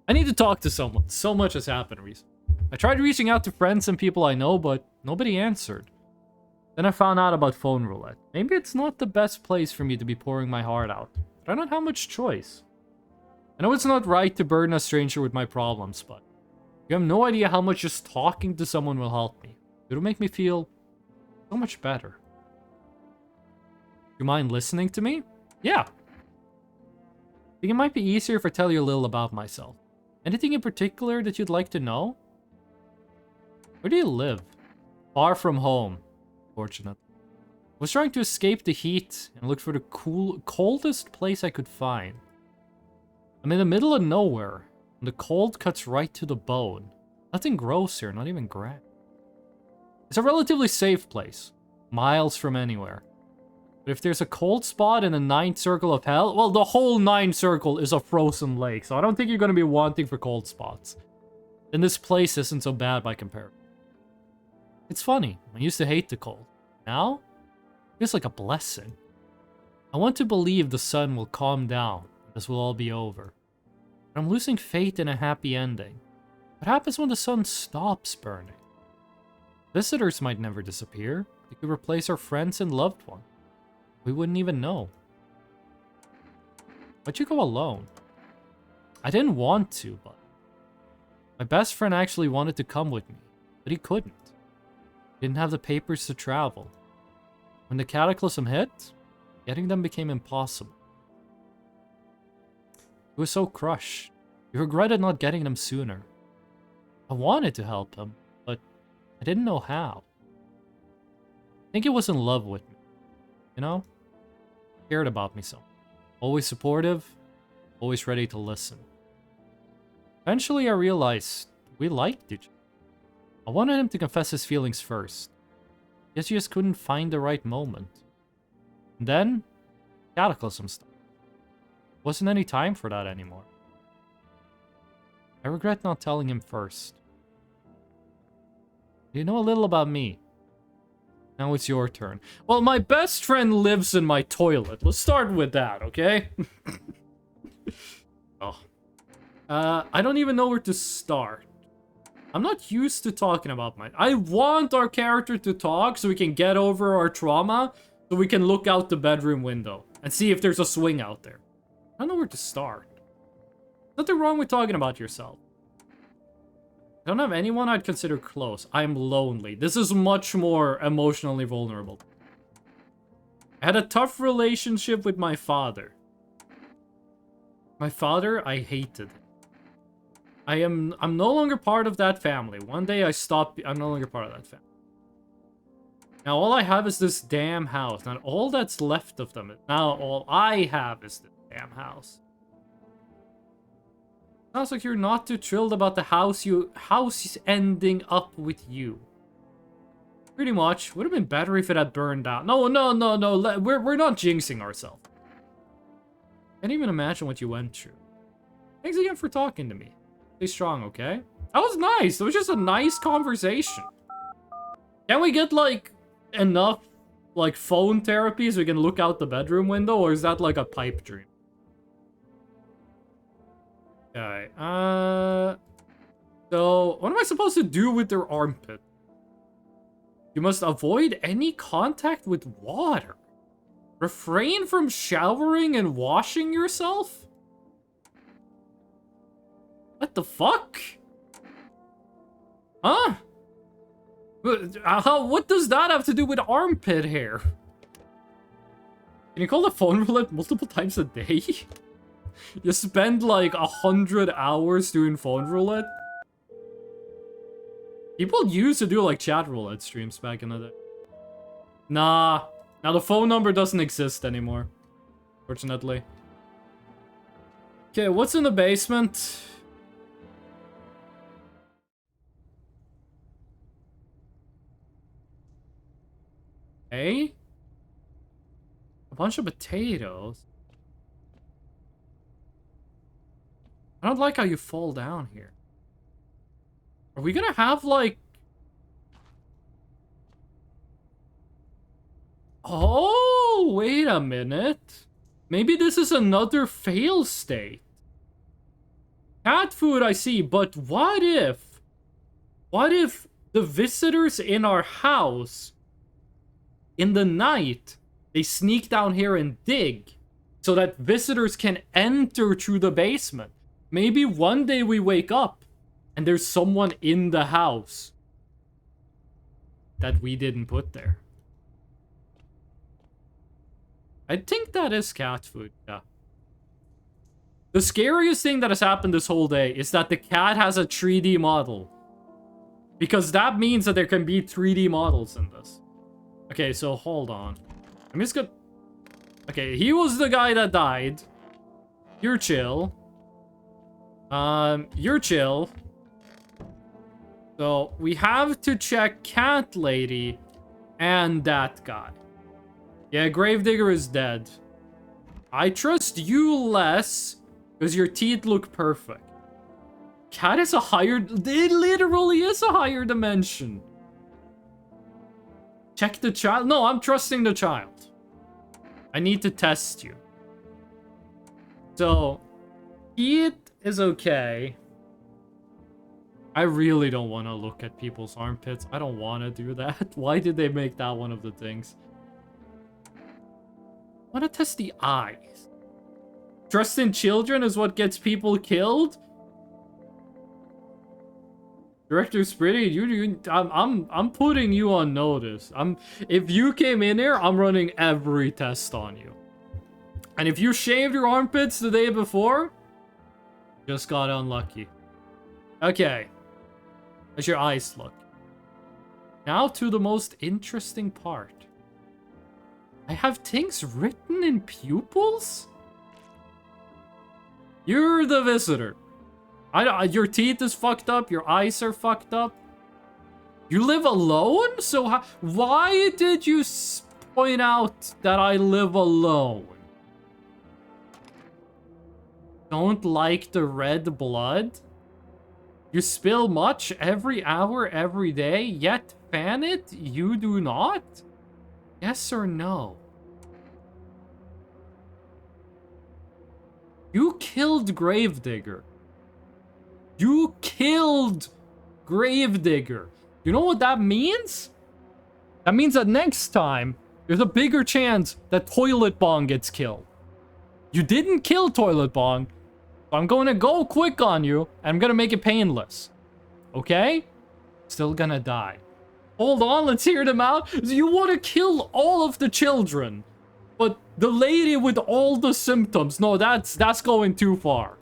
I need to talk to someone. So much has happened recently. I tried reaching out to friends and people I know, but nobody answered. Then I found out about phone roulette. Maybe it's not the best place for me to be pouring my heart out, but I don't have much choice. I know it's not right to burden a stranger with my problems, but you have no idea how much just talking to someone will help me. It'll make me feel so much better. You mind listening to me? Yeah. I think it might be easier if I tell you a little about myself. Anything in particular that you'd like to know? Where do you live? Far from home, fortunately. I was trying to escape the heat and look for the coldest place I could find. I'm in the middle of nowhere, and the cold cuts right to the bone. Nothing grows here, not even grass. It's a relatively safe place, miles from anywhere. But if there's a cold spot in the 9th circle of hell, well, the whole 9th circle is a frozen lake, so I don't think you're going to be wanting for cold spots. And this place isn't so bad by comparison. It's funny, I used to hate the cold. Now, it feels like a blessing. I want to believe the sun will calm down, and this will all be over. But I'm losing faith in a happy ending. What happens when the sun stops burning? Visitors might never disappear. They could replace our friends and loved ones. We wouldn't even know. Why'd you go alone? I didn't want to, but my best friend actually wanted to come with me, but he couldn't. He didn't have the papers to travel. When the cataclysm hit, getting them became impossible. He was so crushed. He regretted not getting them sooner. I wanted to help him, but I didn't know how. I think he was in love with me. You know? Cared about me so. Always supportive, always ready to listen. Eventually I realized we liked each other. I wanted him to confess his feelings first. Guess he just couldn't find the right moment. And then, cataclysm started. Wasn't any time for that anymore. I regret not telling him first. You know a little about me. Now it's your turn. Well, my best friend lives in my toilet. Let's start with that, okay? Oh. I don't even know where to start. I'm not used to talking about mine. I want our character to talk so we can get over our trauma, so we can look out the bedroom window and see if there's a swing out there. I don't know where to start. Nothing wrong with talking about yourself. I don't have anyone I'd consider close. I'm lonely. This is much more emotionally vulnerable. I had a tough relationship with my father. My father, I hated. I'm no longer part of that family. One day I stopped. I'm no longer part of that family. Now all I have is this damn house. Not all that's left of them. Now all I have is this damn house. Sounds like you're not too thrilled about the house is ending up with you. Pretty much. Would have been better if it had burned down. No. We're not jinxing ourselves. Can't even imagine what you went through. Thanks again for talking to me. Stay strong, okay? That was nice. It was just a nice conversation. Can we get, like, enough, like, phone therapy so we can look out the bedroom window? Or is that, like, a pipe dream? Okay, so, what am I supposed to do with their armpit? You must avoid any contact with water. Refrain from showering and washing yourself? What the fuck? Huh? What does that have to do with armpit hair? Can you call the phone roulette multiple times a day? You spend like 100 hours doing phone roulette? People used to do like chat roulette streams back in the day. Nah. Now the phone number doesn't exist anymore. Fortunately. Okay, what's in the basement? Hey? A bunch of potatoes. I don't like how you fall down here. Are we gonna have, like... Oh, wait a minute. Maybe this is another fail state. Cat food, I see, but what if... What if the visitors in our house, in the night, they sneak down here and dig, so that visitors can enter through the basement? Maybe one day we wake up, and there's someone in the house that we didn't put there. I think that is cat food, yeah. The scariest thing that has happened this whole day is that the cat has a 3D model. Because that means that there can be 3D models in this. Okay, so hold on. I'm just gonna... Okay, he was the guy that died. You're chill. You're chill. So, we have to check Cat Lady and that guy. Yeah, Gravedigger is dead. I trust you less, because your teeth look perfect. Cat is a higher... It literally is a higher dimension. Check the child. No, I'm trusting the child. I need to test you. So, Teeth is okay. I really don't want to look at people's armpits. I don't want to do that. Why did they make that one of the things? I want to test the eyes. Trust in children is what gets people killed? Director Spritty, I'm putting you on notice. If you came in here, I'm running every test on you. And if you shaved your armpits the day before, just got unlucky. Okay. How's your eyes look? Now to the most interesting part. I have things written in pupils? You're the visitor. Your teeth is fucked up. Your eyes are fucked up. You live alone? So why did you point out that I live alone? Don't like the red blood? You spill much every hour, every day, yet fan it? You do not? Yes or no? You killed Gravedigger. You killed Gravedigger. You know what that means? That means that next time, there's a bigger chance that Toilet Bong gets killed. You didn't kill Toilet Bong, so I'm going to go quick on you, and I'm going to make it painless. Okay? Still gonna die. Hold on, let's hear them out. You want to kill all of the children, but the lady with all the symptoms, no, that's going too far.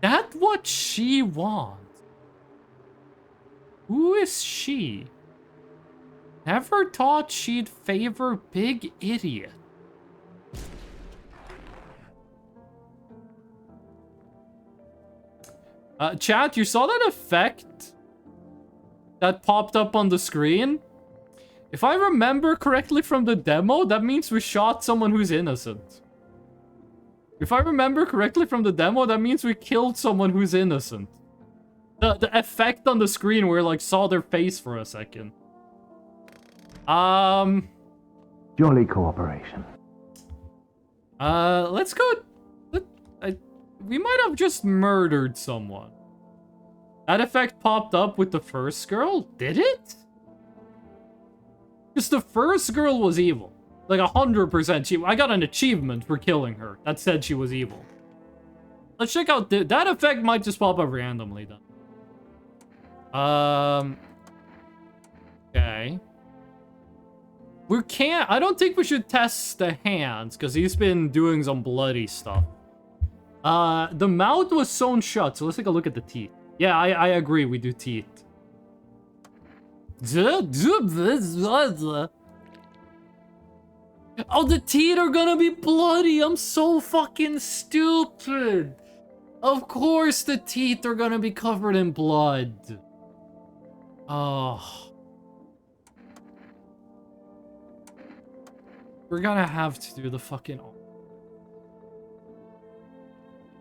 That's what she wants. Who is she? Never thought she'd favor Big Idiot. Chat, you saw that effect that popped up on the screen? If I remember correctly from the demo, that means we shot someone who's innocent. If I remember correctly from the demo, that means we killed someone who's innocent. The effect on the screen where like saw their face for a second. Jolly cooperation. Let's go. We might have just murdered someone. That effect popped up with the first girl? Did it? Because the first girl was evil. Like 100% I got an achievement for killing her that said she was evil. Let's check out that effect might just pop up randomly then. Okay. I don't think we should test the hands because he's been doing some bloody stuff. The mouth was sewn shut, so let's take a look at the teeth. Yeah, I agree, we do teeth. Oh, the teeth are gonna be bloody. I'm so fucking stupid. Of course the teeth are gonna be covered in blood. Oh. We're gonna have to do the fucking...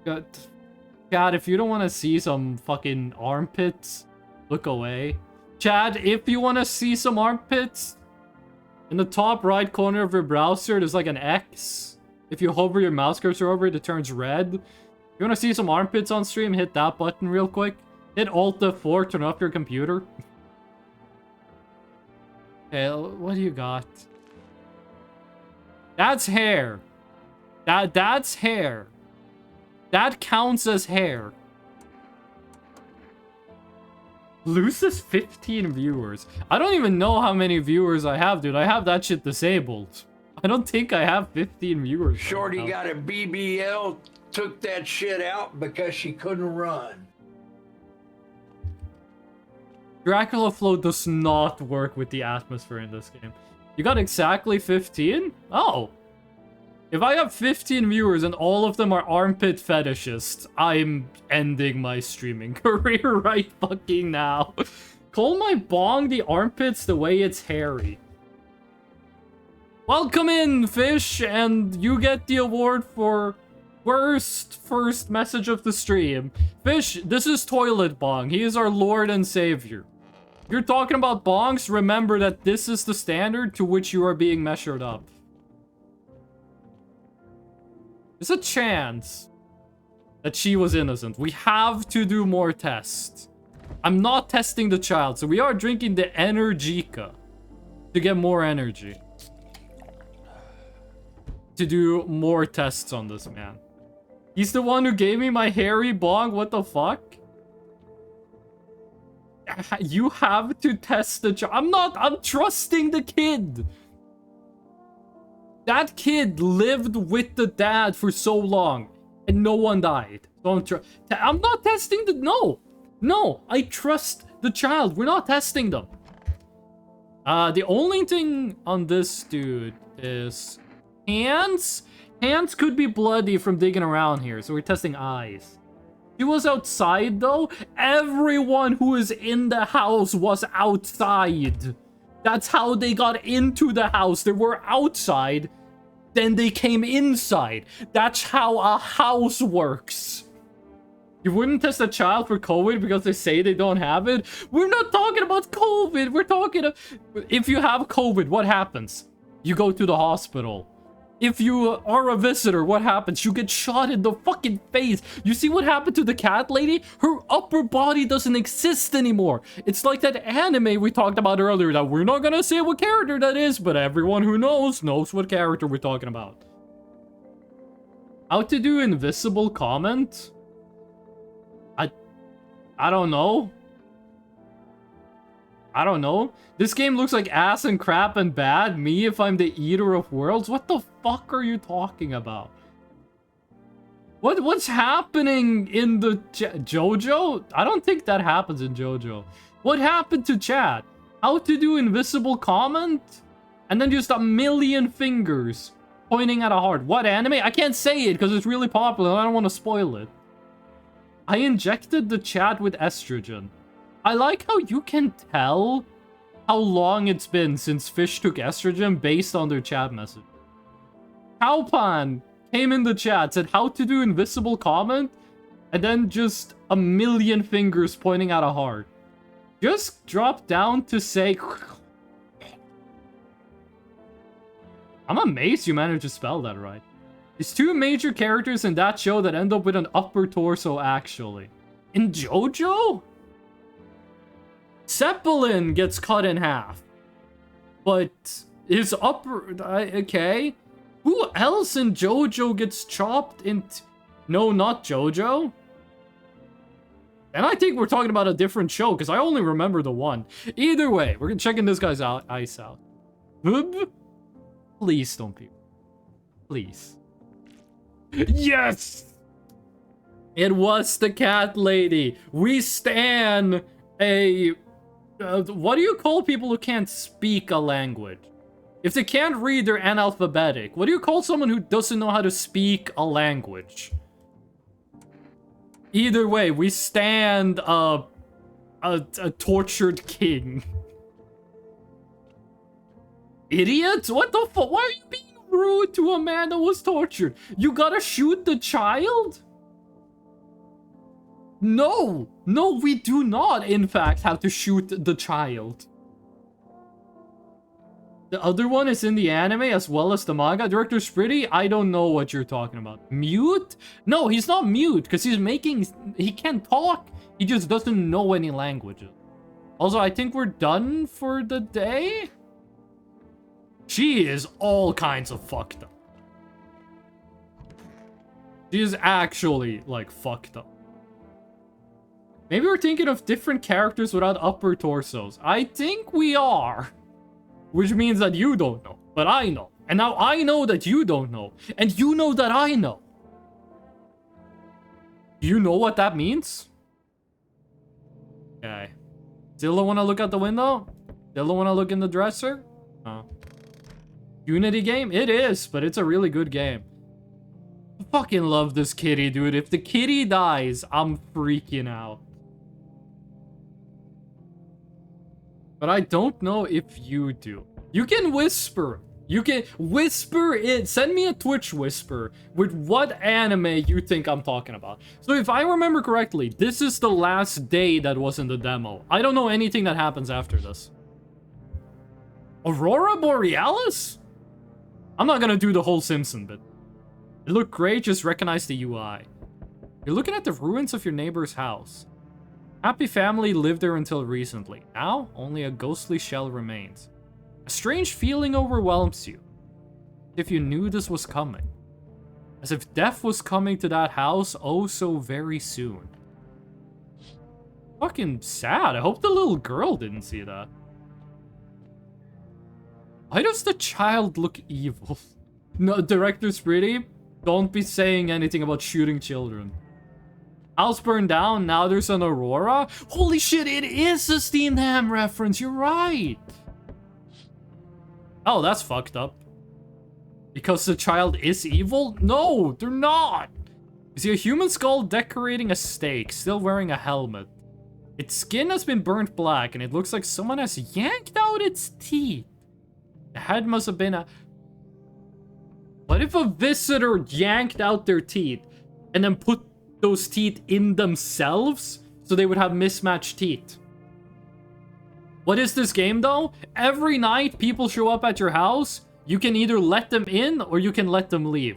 Chad, if you don't want to see some fucking armpits, look away. Chad, if you want to see some armpits, in the top right corner of your browser, there's like an X. If you hover your mouse cursor over it, it turns red. If you want to see some armpits on stream, hit that button real quick. Hit Alt F4, turn off your computer. Okay, what do you got? That's hair. That's hair. That counts as hair. Loses 15 viewers. I don't even know how many viewers I have, dude. I have that shit disabled. I don't think I have 15 viewers. Shorty right now. got a BBL, took that shit out because she couldn't run. Dracula Flow does not work with the atmosphere in this game. You got exactly 15? Oh. If I have 15 viewers and all of them are armpit fetishists, I'm ending my streaming career right fucking now. Call my bong the armpits the way it's hairy. Welcome in, Fish, and you get the award for worst first message of the stream. Fish, this is Toilet Bong. He is our Lord and Savior. You're talking about bongs, remember that this is the standard to which you are being measured up. There's a chance that she was innocent. We have to do more tests. I'm not testing the child, so we are drinking the Energica to get more energy. To do more tests on this man. He's the one who gave me my hairy bong, what the fuck? You have to test the child. I'm trusting the kid. That kid lived with the dad for so long, and no one died. Don't I'm not testing the... No, I trust the child. We're not testing them. The only thing on this dude is hands. Hands could be bloody from digging around here, so we're testing eyes. He was outside, though. Everyone who is in the house was outside. That's how they got into the house. They were outside, then they came inside. That's how a house works. You wouldn't test a child for COVID because they say they don't have it? We're not talking about COVID. We're talking... If you have COVID, what happens? You go to the hospital. If you are a visitor, what happens? You get shot in the fucking face. You see what happened to the cat lady? Her upper body doesn't exist anymore. It's like that anime we talked about earlier that we're not gonna say what character that is, but everyone who knows what character we're talking about. How to do invisible comment? I don't know. I don't know. This game looks like ass and crap and bad. Me if I'm the eater of worlds? What the fuck are you talking about? What's happening in the JoJo? I don't think that happens in JoJo. What happened to chat? How to do invisible comment? And then just a million fingers pointing at a heart. What anime? I can't say it because it's really popular and I don't want to spoil it. I injected the chat with estrogen. I like how you can tell how long it's been since Fish took estrogen based on their chat message. Cowpan came in the chat, said how to do invisible comment, and then just a million fingers pointing at a heart. Just drop down to say... I'm amazed you managed to spell that right. There's two major characters in that show that end up with an upper torso, actually. In JoJo? Zeppelin gets cut in half. But his upper... okay. Who else in JoJo gets chopped into... No, not JoJo. And I think we're talking about a different show, because I only remember the one. Either way, we're checking this guy's ice out. Please don't people. Please. Yes! It was the cat lady. We stan a What do you call people who can't speak a language? If they can't read, they're analphabetic. What do you call someone who doesn't know how to speak a language? Either way, we stand a tortured king. Idiot! What the fuck? Why are you being rude to a man that was tortured? You gotta shoot the child? No! No, we do not, in fact, have to shoot the child. The other one is in the anime as well as the manga. Director's pretty? I don't know what you're talking about. Mute? No, he's not mute, because he can't talk. He just doesn't know any languages. Also, I think we're done for the day. She is all kinds of fucked up. She is actually, like, fucked up. Maybe we're thinking of different characters without upper torsos. I think we are. Which means that you don't know, but I know. And now I know that you don't know. And you know that I know. Do you know what that means? Okay. Still wanna look out the window? Still wanna look in the dresser? Oh. Unity game? It is, but it's a really good game. I fucking love this kitty, dude. If the kitty dies, I'm freaking out. But I don't know if you do. You can whisper. You can whisper it. Send me a Twitch whisper with what anime you think I'm talking about. So if I remember correctly, this is the last day that was in the demo. I don't know anything that happens after this. Aurora Borealis? I'm not gonna do the whole Simpson bit. It looked great, just recognize the UI. You're looking at the ruins of your neighbor's house. Happy family lived there until recently. Now, only a ghostly shell remains. A strange feeling overwhelms you. If you knew this was coming. As if death was coming to that house oh so very soon. Fucking sad. I hope the little girl didn't see that. Why does the child look evil? No, director's pretty. Don't be saying anything about shooting children. House burned down, now there's an Aurora? Holy shit, it is a Steam Ham reference, you're right! Oh, that's fucked up. Because the child is evil? No, they're not! You see a human skull decorating a stake, still wearing a helmet. Its skin has been burnt black, and it looks like someone has yanked out its teeth. The head must have been a... What if a visitor yanked out their teeth, and then put those teeth in themselves so they would have mismatched teeth? What is this game though? Every night people show up at your house, you can either let them in or you can let them leave.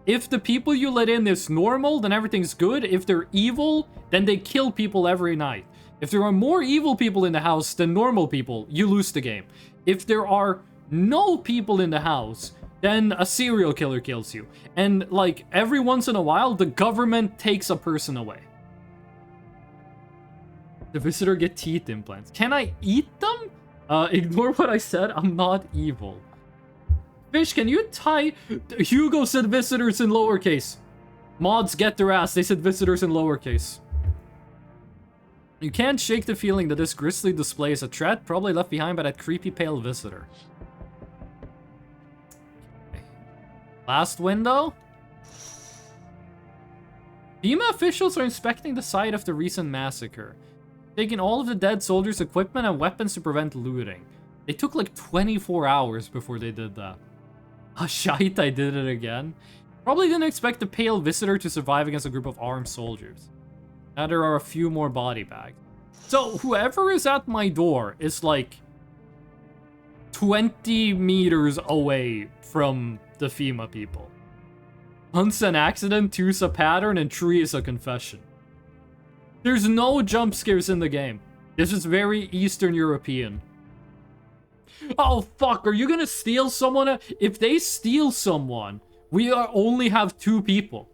If the people you let in is normal, then everything's good. If they're evil, then they kill people every night. If there are more evil people in the house than normal people, you lose the game. If there are no people in the house, then a serial killer kills you. And, like, every once in a while, the government takes a person away. The visitor get teeth implants. Can I eat them? Ignore what I said. I'm not evil. Fish, can you tie... Hugo said visitors in lowercase. Mods get their ass. They said visitors in lowercase. You can't shake the feeling that this grisly display is a threat, probably left behind by that creepy pale visitor. Last window. FEMA officials are inspecting the site of the recent massacre, taking all of the dead soldiers' equipment and weapons to prevent looting. They took like 24 hours before they did that. Ah, shite, I did it again. Probably didn't expect the pale visitor to survive against a group of armed soldiers. Now there are a few more body bags. So whoever is at my door is like 20 meters away from the FEMA people. One's an accident, two's a pattern, and three is a confession. There's no jump scares in the game. This is very Eastern European. Oh fuck, are you gonna steal someone? If they steal someone, we only have 2 people.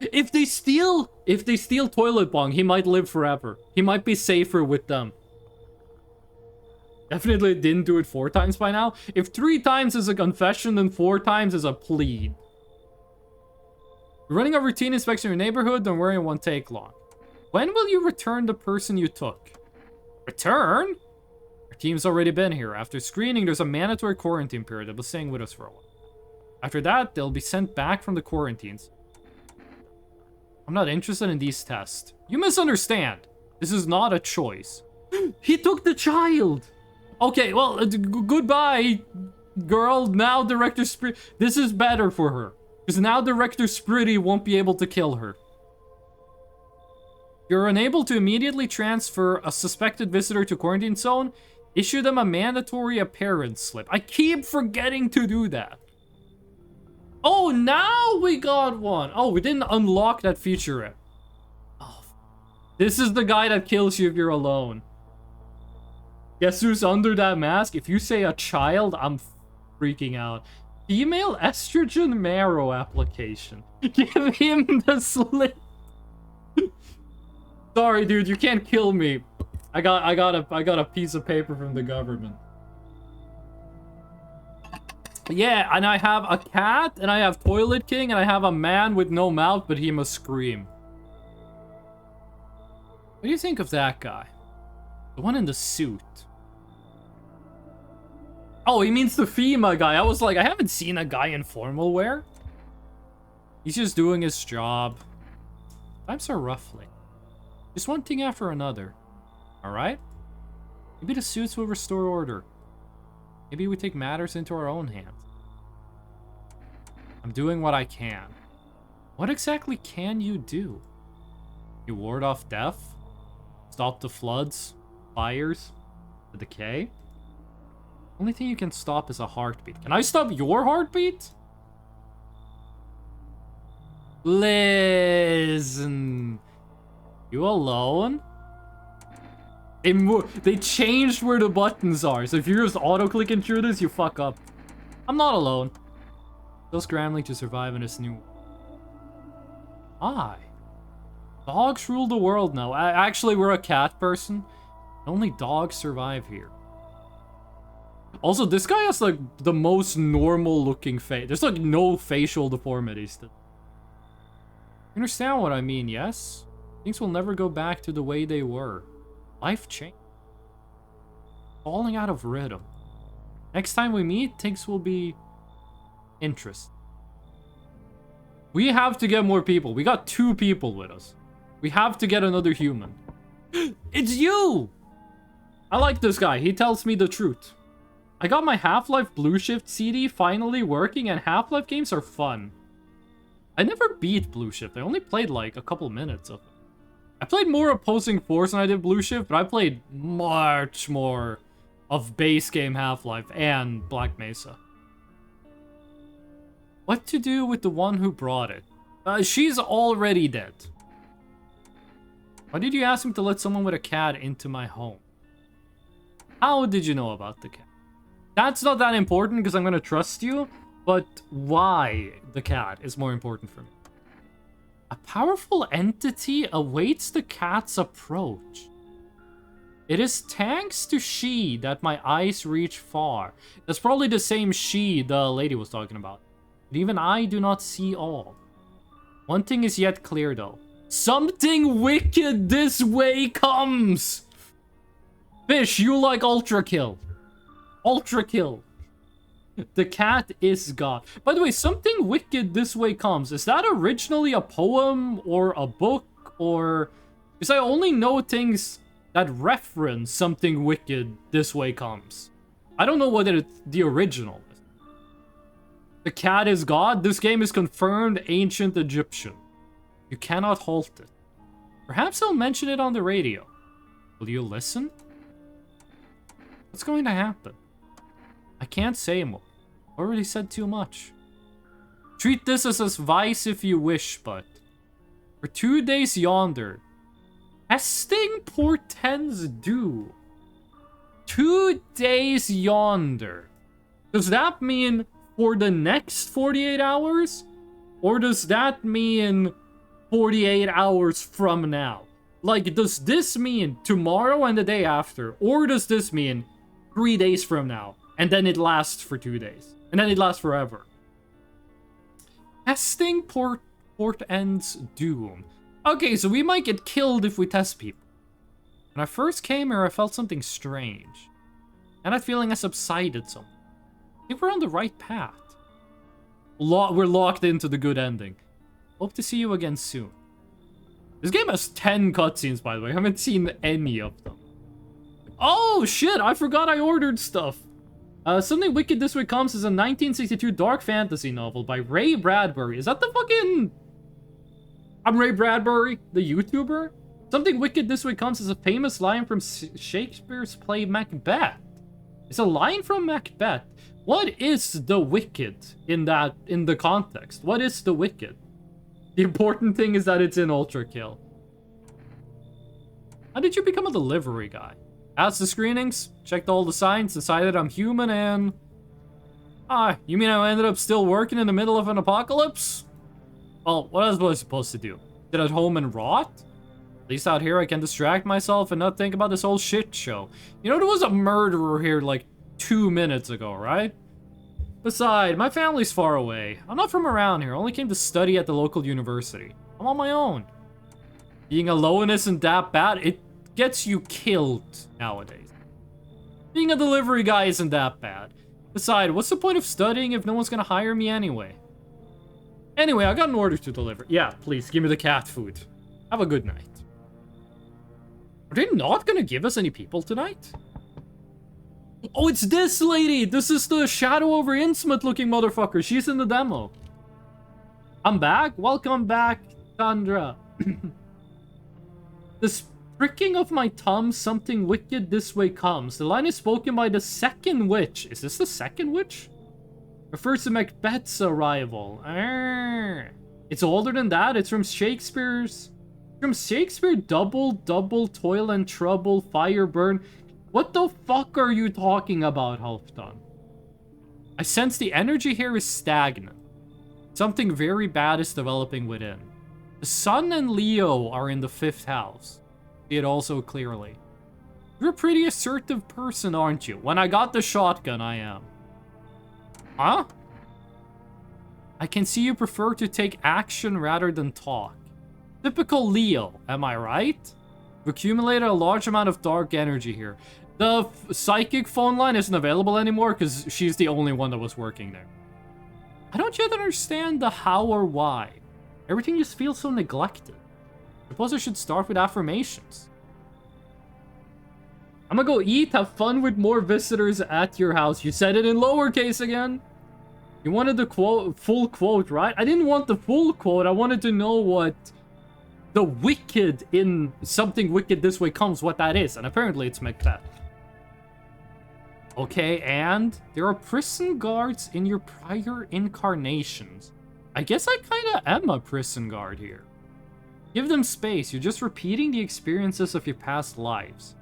If they steal Toilet Bong, he might live forever. He might be safer with them. Definitely didn't do it 4 times by now. If 3 times is a confession, then 4 times is a plead. You're running a routine inspection in your neighborhood, don't worry, it won't take long. When will you return the person you took? Return? Our team's already been here. After screening, there's a mandatory quarantine period. They'll be staying with us for a while. After that, they'll be sent back from the quarantines. I'm not interested in these tests. You misunderstand. This is not a choice. He took the child! Okay, well, goodbye, girl. Now Director Spritty... This is better for her. Because now Director Spritty won't be able to kill her. You're unable to immediately transfer a suspected visitor to quarantine zone. Issue them a mandatory appearance slip. I keep forgetting to do that. Oh, now we got one. Oh, we didn't unlock that feature yet. Oh, this is the guy that kills you if you're alone. Guess who's under that mask? If you say a child, I'm freaking out. Female estrogen marrow application. Give him the slip. Sorry, dude, you can't kill me. I got a piece of paper from the government. Yeah, and I have a cat, and I have Toilet King, and I have a man with no mouth, but he must scream. What do you think of that guy? The one in the suit. Oh, he means the FEMA guy. I was like, I haven't seen a guy in formal wear. He's just doing his job. Times are roughly. Just one thing after another. Alright? Maybe the suits will restore order. Maybe we take matters into our own hands. I'm doing what I can. What exactly can you do? You ward off death? Stop the floods? Fires? The decay? Only thing you can stop is a heartbeat. Can I stop your heartbeat? Listen. You alone? They changed where the buttons are, so if you're just auto-clicking through this, you fuck up. I'm not alone. Still scrambling to survive in this new world. Why? Dogs rule the world now. Actually, we're a cat person. Only dogs survive here. Also, this guy has, like, the most normal-looking face. There's, like, no facial deformities. You understand what I mean, yes? Things will never go back to the way they were. Life changed. Falling out of rhythm. Next time we meet, things will be interesting. We have to get more people. We got 2 people with us. We have to get another human. It's you! I like this guy. He tells me the truth. I got my Half-Life Blue Shift CD finally working, and Half-Life games are fun. I never beat Blue Shift. I only played like a couple minutes of it. I played more Opposing Force than I did Blue Shift, but I played much more of base game Half-Life and Black Mesa. What to do with the one who brought it? She's already dead. Why did you ask me to let someone with a cat into my home? How did you know about the cat? That's not that important because I'm gonna trust you, but why the cat is more important for me. A powerful entity awaits the cat's approach. It is thanks to she that my eyes reach far. That's probably the same she the lady was talking about. But even I do not see all. One thing is yet clear though. Something wicked this way comes! Fish, you like Ultra Kill. Ultra Kill. The cat is God. By the way, something wicked this way comes. Is that originally a poem or a book or... Because I only know things that reference something wicked this way comes. I don't know whether it's the original. The cat is God. This game is confirmed ancient Egyptian. You cannot halt it. Perhaps I'll mention it on the radio. Will you listen? What's going to happen? I can't say more. Already said too much. Treat this as advice if you wish, but... For 2 days yonder, testing portends due. 2 days yonder. Does that mean for the next 48 hours? Or does that mean 48 hours from now? Like, does this mean tomorrow and the day after? Or does this mean 3 days from now? And then it lasts for 2 days. And then it lasts forever. Testing portends doom. Okay, so we might get killed if we test people. When I first came here, I felt something strange. And that feeling has subsided some. I think we're on the right path. We're locked into the good ending. Hope to see you again soon. This game has 10 cutscenes, by the way. I haven't seen any of them. Oh, shit! I forgot I ordered stuff. Something Wicked This Way Comes is a 1962 dark fantasy novel by Ray Bradbury. Is that the fucking... I'm Ray Bradbury, the YouTuber? Something Wicked This Way Comes is a famous line from Shakespeare's play Macbeth. It's a line from Macbeth. What is the wicked in the context? What is the wicked? The important thing is that it's in Ultra Kill. How did you become a delivery guy? Asked the screenings, checked all the signs, decided I'm human, and... Ah, you mean I ended up still working in the middle of an apocalypse? Well, what else was I supposed to do? Sit at home and rot? At least out here I can distract myself and not think about this whole shit show. You know, there was a murderer here like 2 minutes ago, right? Besides, my family's far away. I'm not from around here, I only came to study at the local university. I'm on my own. Being alone isn't that bad, it gets you killed nowadays. Being a delivery guy isn't that bad. Besides, what's the point of studying if no one's gonna hire me anyway? Anyway, I got an order to deliver. Yeah, please, give me the cat food. Have a good night. Are they not gonna give us any people tonight? Oh, it's this lady! This is the Shadow over Innsmouth looking motherfucker. She's in the demo. I'm back? Welcome back, Sandra. The pricking of my thumb, something wicked this way comes. The line is spoken by the second witch. Is this the second witch? Refers to Macbeth's arrival. It's older than that. It's from Shakespeare's... From Shakespeare, double, toil and trouble, fire burn. What the fuck are you talking about, Halfdan? I sense the energy here is stagnant. Something very bad is developing within. The Sun and Leo are in the 5th house. See it also clearly. You're a pretty assertive person, aren't you? When I got the shotgun, I am. Huh? I can see you prefer to take action rather than talk. Typical Leo, am I right? We've accumulated a large amount of dark energy here. The psychic phone line isn't available anymore because she's the only one that was working there. I don't yet understand the how or why. Everything just feels so neglected. I suppose I should start with affirmations. I'm gonna go eat, have fun with more visitors at your house. You said it in lowercase again. You wanted the quote, full quote, right? I didn't want the full quote. I wanted to know what the wicked in something wicked this way comes, what that is. And apparently it's Macbeth. Okay, and there are prison guards in your prior incarnations. I guess I kinda am a prison guard here. Give them space. You're just repeating the experiences of your past lives.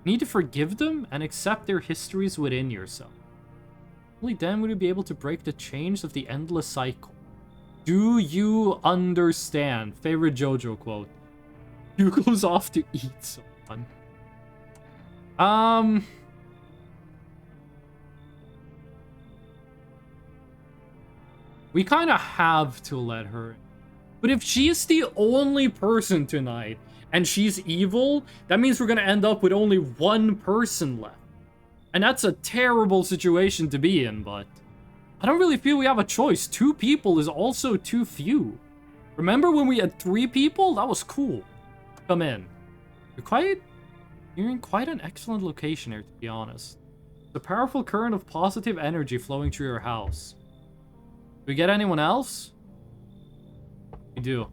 You need to forgive them and accept their histories within yourself. Only then will you be able to break the chains of the endless cycle. Do you understand? Favorite JoJo quote. You goes off to eat someone. We kind of have to let her. But if she's the only person tonight and she's evil, that means we're going to end up with only one person left. And that's a terrible situation to be in, but I don't really feel we have a choice. 2 people is also too few. Remember when we had 3 people? That was cool. Come in. You're in quite an excellent location here, to be honest. The powerful current of positive energy flowing through your house. Do we get anyone else? We do.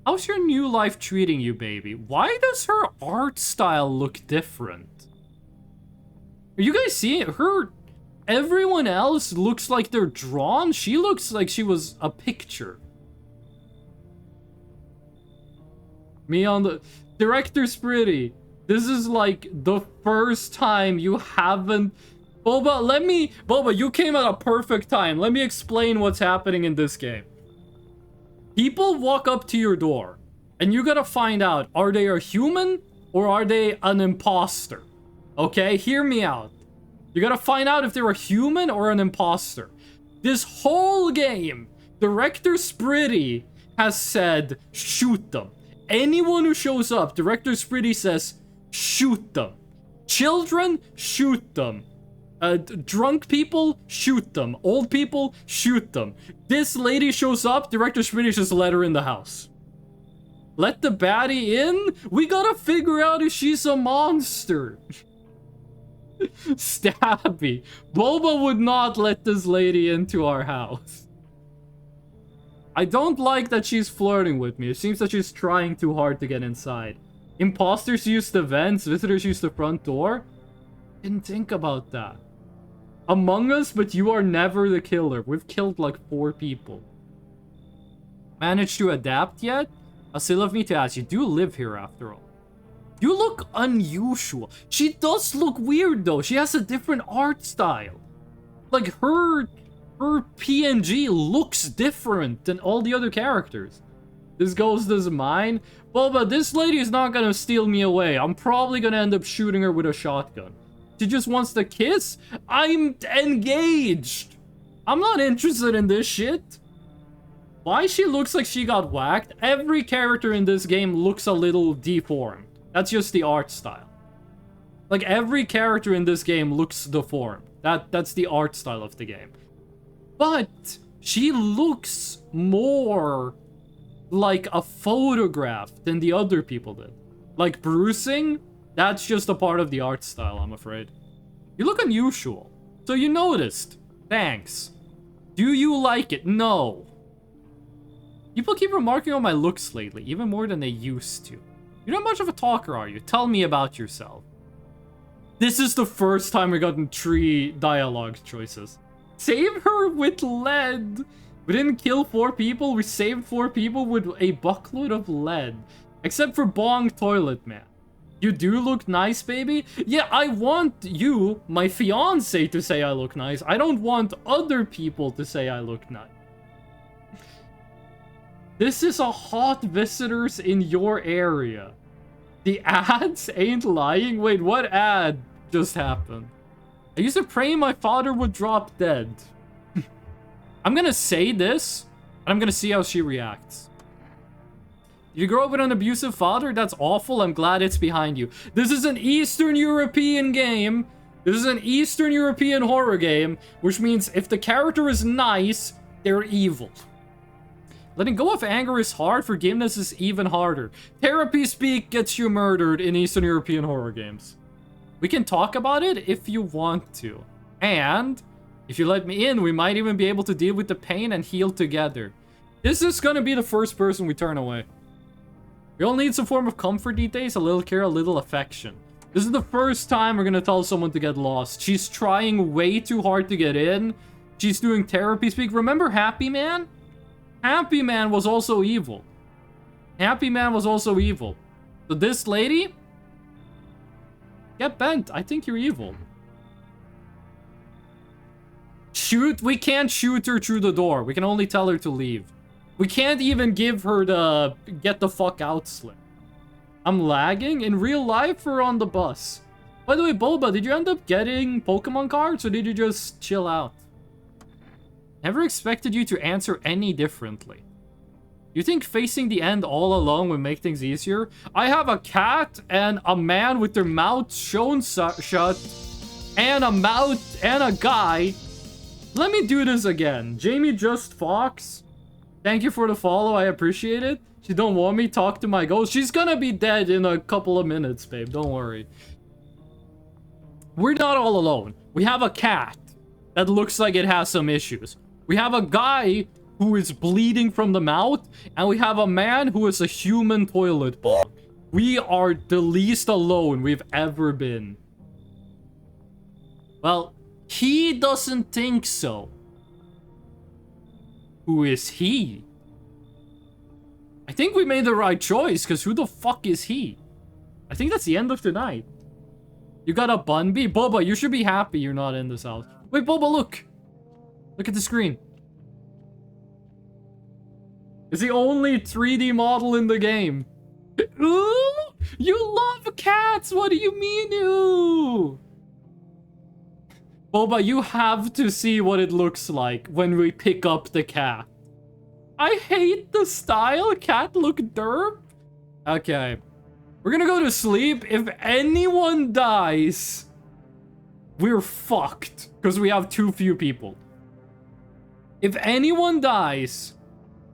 How's your new life treating you, baby? Why does her art style look different? Are you guys seeing it? Everyone else looks like they're drawn. She looks like she was a picture. Me on the... Director's pretty. This is like the first time you haven't... Boba, you came at a perfect time. Let me explain what's happening in this game. People walk up to your door, and you gotta find out, are they a human or are they an imposter? Okay, hear me out. You gotta find out if they're a human or an imposter. This whole game, Director Spritty has said, shoot them. Anyone who shows up, Director Spritty says, shoot them. Children, shoot them. Drunk people, shoot them. Old people, shoot them. This lady shows up, Director Schmidt just let her in the house. Let the baddie in? We gotta figure out if she's a monster. Stabby. Boba would not let this lady into our house. I don't like that she's flirting with me. It seems that she's trying too hard to get inside. Imposters use the vents, visitors use the front door. Didn't think about that. Among Us, but you are never the killer. We've killed like 4 people. Managed to adapt yet? I still have me to ask, you do live here after all. You look unusual. She does look weird though. She has a different art style. Like her PNG looks different than all the other characters. This ghost is mine. Boba, this lady is not gonna steal me away. I'm probably gonna end up shooting her with a shotgun. She just wants to kiss? I'm engaged. I'm not interested in this shit. Why she looks like she got whacked? Every character in this game looks a little deformed. That's just the art style. Like every character in this game looks deformed. That's the art style of the game. But she looks more like a photograph than the other people did. Like bruising, that's just a part of the art style, I'm afraid. You look unusual. So you noticed. Thanks. Do you like it? No. People keep remarking on my looks lately, even more than they used to. You're not much of a talker, are you? Tell me about yourself. This is the first time we gotten 3 dialogue choices. Save her with lead. We didn't kill 4 people. We saved 4 people with a buckload of lead. Except for Bong Toilet Man. You do look nice, baby. Yeah, I want you, my fiance, to say I look nice. I don't want other people to say I look nice. This is a hot visitors in your area. The ads ain't lying. Wait, what ad just happened? I used to pray my father would drop dead. I'm gonna say this, and I'm gonna see how she reacts. Did you grow up with an abusive father? That's awful. I'm glad it's behind you. This is an Eastern European game. This is an Eastern European horror game, which means if the character is nice, they're evil. Letting go of anger is hard. Forgiveness is even harder. Therapy speak gets you murdered in Eastern European horror games. We can talk about it if you want to. And if you let me in, we might even be able to deal with the pain and heal together. This is gonna be the first person we turn away. We all need some form of comfort these days, a little care, a little affection. This is the first time we're gonna tell someone to get lost. She's trying way too hard to get in. She's doing therapy speak. Remember Happy Man? Happy Man was also evil. Happy Man was also evil. So this lady? Get bent. I think you're evil. Shoot. We can't shoot her through the door. We can only tell her to leave. We can't even give her the get the fuck out slip. I'm lagging? In real life or on the bus? By the way, Boba, did you end up getting Pokemon cards or did you just chill out? Never expected you to answer any differently. You think facing the end all alone would make things easier? I have a cat and a man with their mouth shown shut and a mouth and a guy. Let me do this again. Jamie Just Fox. Thank you for the follow. I appreciate it. She don't want me talk to my ghost. She's gonna be dead in a couple of minutes, babe. Don't worry. We're not all alone. We have a cat that looks like it has some issues. We have a guy who is bleeding from the mouth, and we have a man who is a human toilet bowl. We are the least alone we've ever been. Well, he doesn't think so. Who is he? I think we made the right choice, because who the fuck is he? I think that's the end of the night. You got a bun bee? Boba, you should be happy you're not in this house. Wait, Boba, look. Look at the screen. It's the only 3D model in the game. Ooh, you love cats. What do you mean, you? Boba, you have to see what it looks like when we pick up the cat. I hate the style. Cat look derp. Okay. We're gonna go to sleep. If anyone dies, we're fucked. Because we have too few people. If anyone dies,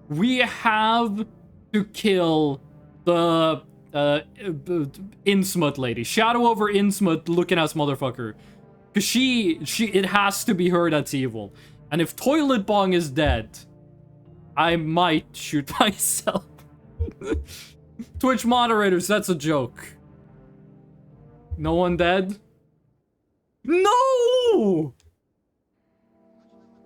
we have to kill the Innsmouth lady. Shadow over Innsmouth looking ass motherfucker. Because it has to be her that's evil. And if Toilet Bong is dead, I might shoot myself. Twitch moderators, that's a joke. No one dead? No!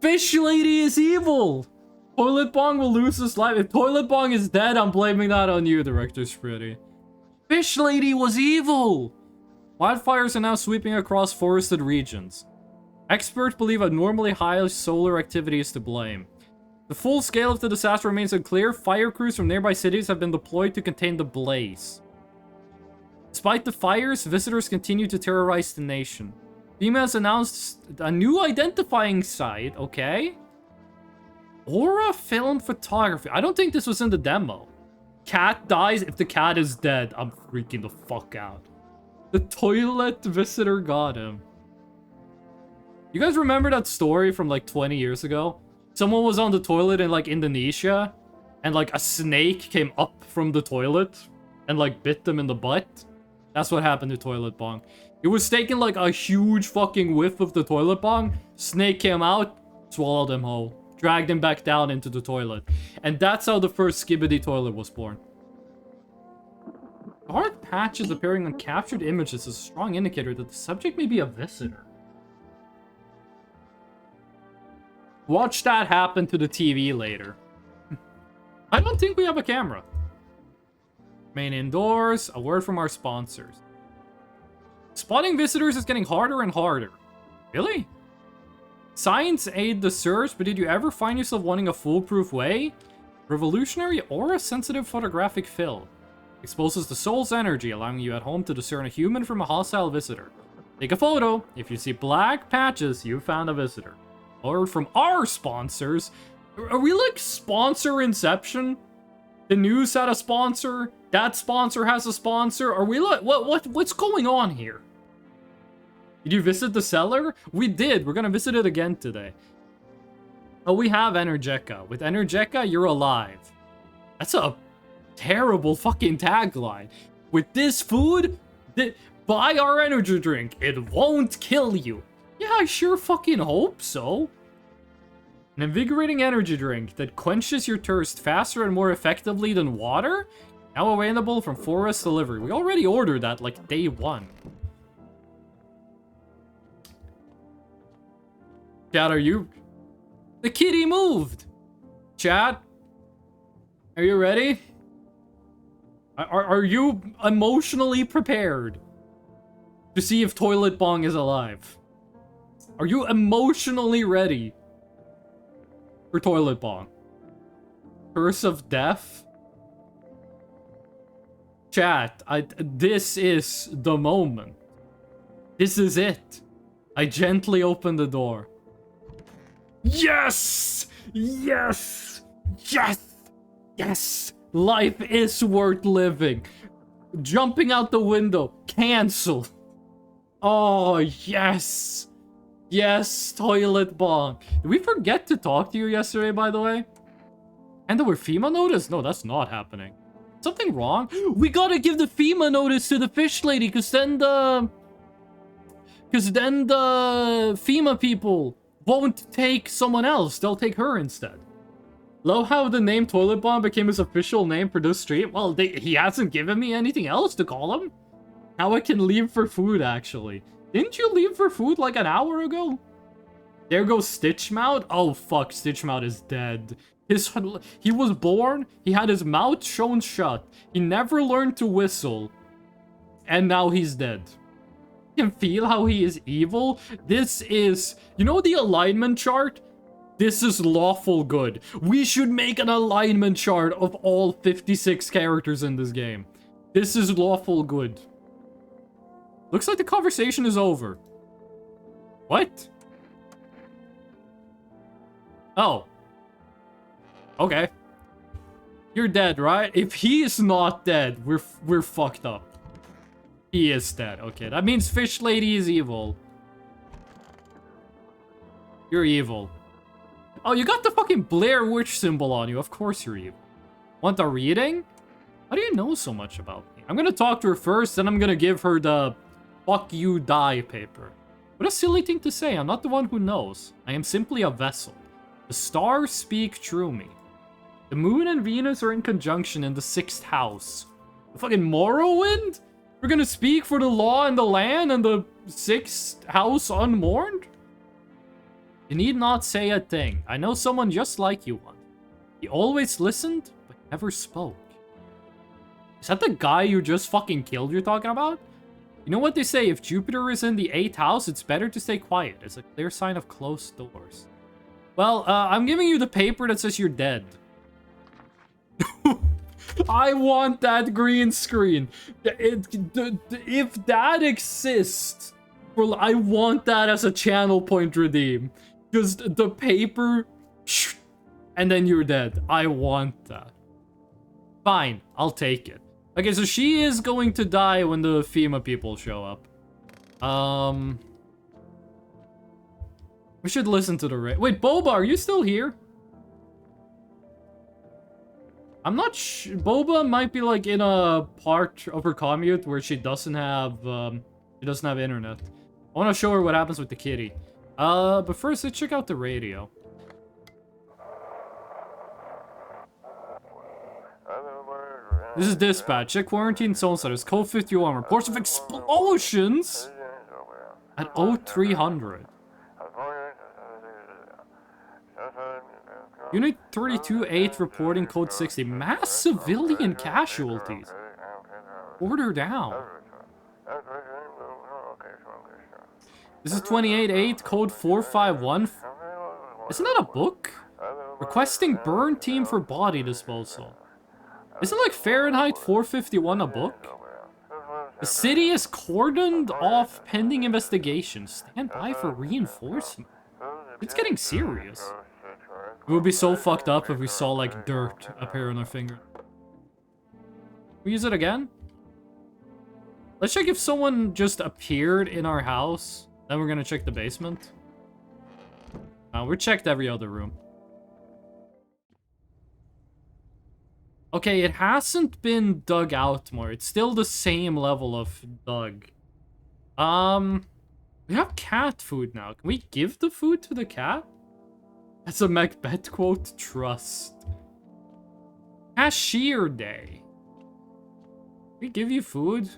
Fish Lady is evil! Toilet Bong will lose his life. If Toilet Bong is dead, I'm blaming that on you, Director Spritty. Fish Lady was evil! Wildfires are now sweeping across forested regions. Experts believe abnormally high solar activity is to blame. The full scale of the disaster remains unclear. Fire crews from nearby cities have been deployed to contain the blaze. Despite the fires, visitors continue to terrorize the nation. FEMA has announced a new identifying site, okay? Aura Film Photography. I don't think this was in the demo. Cat dies. If the cat is dead, I'm freaking the fuck out. The toilet visitor got him. You guys remember that story from like 20 years ago? Someone was on the toilet in like Indonesia, and like a snake came up from the toilet and like bit them in the butt. That's what happened to Toilet Bong. It was taking like a huge fucking whiff of the Toilet Bong. Snake came out, swallowed him whole, dragged him back down into the toilet. And that's how the first Skibidi toilet was born. Dark patches appearing on captured images is a strong indicator that the subject may be a visitor. Watch that happen to the TV later. I don't think we have a camera. Main indoors, a word from our sponsors. Spotting visitors is getting harder and harder. Really? Science aid the search, but did you ever find yourself wanting a foolproof way? Revolutionary aura-sensitive photographic fill. Exposes the soul's energy, allowing you at home to discern a human from a hostile visitor. Take a photo. If you see black patches, you found a visitor. Or from our sponsors. Are we like sponsor inception? The news had a sponsor. That sponsor has a sponsor. Are we like what's going on here? Did you visit the cellar? We did. We're gonna visit it again today. Oh, we have Energeca. With Energeca, you're alive. That's a terrible fucking tagline. With this food, buy our energy drink. It won't kill you. Yeah, I sure fucking hope so. An invigorating energy drink that quenches your thirst faster and more effectively than water? Now available from Forest Delivery. We already ordered that like day one. Chat, are you... The kitty moved! Chat? Are you ready? Are you emotionally prepared to see if Toilet Bong is alive? Are you emotionally ready for Toilet Bong? Curse of Death? Chat, this is the moment. This is it. I gently open the door. Yes! Yes! Yes! Yes! Life is worth living. Jumping out the window. Cancel. Oh, yes. Yes, Toilet Bong. Did we forget to talk to you yesterday, by the way? And there were FEMA notice? No, that's not happening. Something wrong? We gotta give the FEMA notice to the fish lady, because then the FEMA people won't take someone else. They'll take her instead. Love how the name Toilet Bong became his official name for this stream. Well, he hasn't given me anything else to call him. Now I can leave for food, actually. Didn't you leave for food like an hour ago? There goes Stitchmouth. Oh, fuck. Stitchmouth is dead. He was born. He had his mouth shown shut. He never learned to whistle. And now he's dead. You can feel how he is evil. This is... You know the alignment chart? This is lawful good. We should make an alignment chart of all 56 characters in this game. This is lawful good. Looks like the conversation is over. What? Oh. Okay. You're dead, right? If he is not dead, we're fucked up. He is dead. Okay, that means Fish Lady is evil. You're evil. Oh, you got the fucking Blair Witch symbol on you. Of course you're evil. Want a reading? How do you know so much about me? I'm gonna talk to her first, then I'm gonna give her the fuck you die paper. What a silly thing to say. I'm not the one who knows. I am simply a vessel. The stars speak through me. The moon and Venus are in conjunction in the 6th house. The fucking Morrowind? We're gonna speak for the law and the land and the 6th house unmourned? You need not say a thing. I know someone just like you one. He always listened, but never spoke. Is that the guy you just fucking killed you're talking about? You know what they say, if Jupiter is in the 8th house, it's better to stay quiet. It's a clear sign of closed doors. Well, I'm giving you the paper that says you're dead. I want that green screen. If that exists, well, I want that as a channel point redeem. Just the paper, and then you're dead. I want that. Fine, I'll take it. Okay, so she is going to die when the FEMA people show up. We should listen to the wait, Boba, are you still here? I'm not sure. Boba might be like in a part of her commute where she doesn't have internet. I want to show her what happens with the kitty. But first, let's check out the radio. This is dispatch. Check quarantine zone status. Code 51. Reports of explosions at 0300. Unit 32-8 reporting code 60. Mass civilian casualties. Order down. This is 28-8, code 451. Isn't that a book? Requesting burn team for body disposal. Isn't like Fahrenheit 451 a book? The city is cordoned off pending investigation. Stand by for reinforcement. It's getting serious. We would be so fucked up if we saw like dirt appear on our finger. We use it again? Let's check if someone just appeared in our house. Then we're gonna check the basement. We checked every other room. Okay, it hasn't been dug out more. It's still the same level of dug. We have cat food now. Can we give the food to the cat? That's a Macbeth quote. Trust. Cashier day. Can we give you food?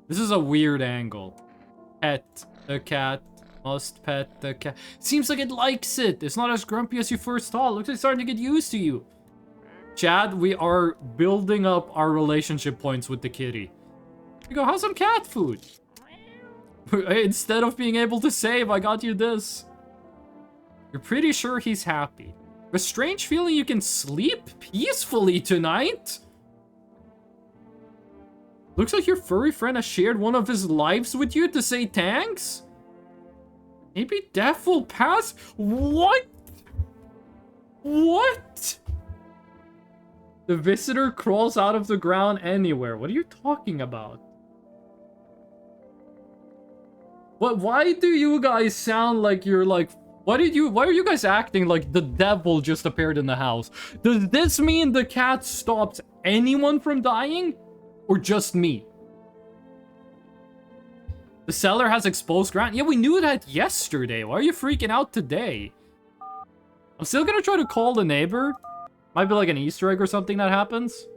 This is a weird angle. Pet the cat. Must pet the cat. Seems like it likes it. It's not as grumpy as you first thought. Looks like it's starting to get used to you. Chad, we are building up our relationship points with the kitty. You go, how's some cat food? Instead of being able to save, I got you this. You're pretty sure he's happy. A strange feeling you can sleep peacefully tonight? Looks like your furry friend has shared one of his lives with you to say thanks? Maybe death will pass? What? What? The visitor crawls out of the ground anywhere. What are you talking about? What? Why do you guys sound like you're like... Why are you guys acting like the devil just appeared in the house? Does this mean the cat stopped anyone from dying? Or just me? The cellar has exposed ground? Yeah, we knew that yesterday. Why are you freaking out today? I'm still gonna try to call the neighbor. Might be like an Easter egg or something that happens.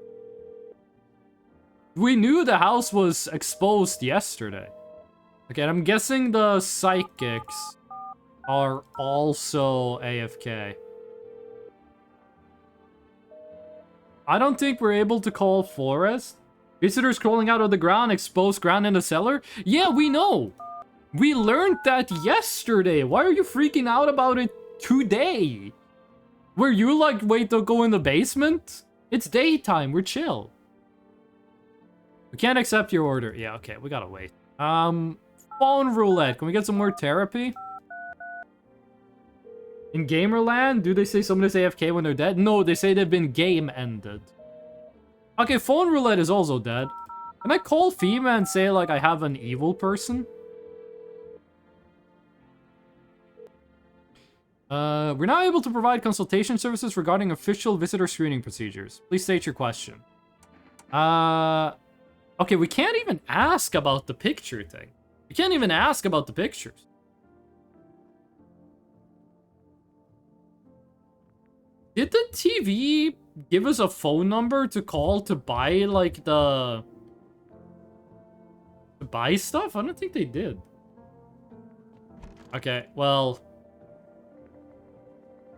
We knew the house was exposed yesterday. Okay, I'm guessing the psychics are also AFK. I don't think we're able to call Forest. Visitors crawling out of the ground, exposed ground in the cellar? Yeah, we know. We learned that yesterday. Why are you freaking out about it today? Were you like, wait, to go in the basement? It's daytime, we're chill. We can't accept your order. Yeah, okay, we gotta wait. Phone roulette. Can we get some more therapy? In Gamerland, do they say somebody's AFK when they're dead? No, they say they've been game ended. Okay, phone roulette is also dead. Can I call FEMA and say, like, I have an evil person? We're now able to provide consultation services regarding official visitor screening procedures. Please state your question. Okay, we can't even ask about the picture thing. We can't even ask about the pictures. Did the TV give us a phone number to call to buy, like, to buy stuff? I don't think they did. Okay, well...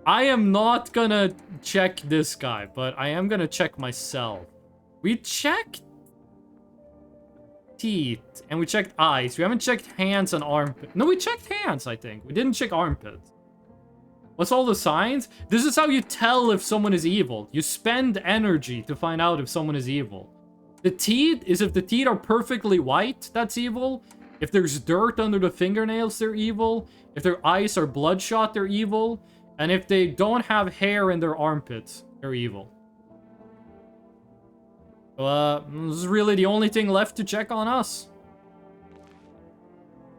I am not gonna check this guy, but I am gonna check myself. We checked teeth, and we checked eyes. We haven't checked hands and armpits. No, we checked hands, I think. We didn't check armpits. What's all the signs? This is how you tell if someone is evil. You spend energy to find out if someone is evil. The teeth is if the teeth are perfectly white, that's evil. If there's dirt under the fingernails, they're evil. If their eyes are bloodshot, they're evil. And if they don't have hair in their armpits, they're evil. This is really the only thing left to check on us.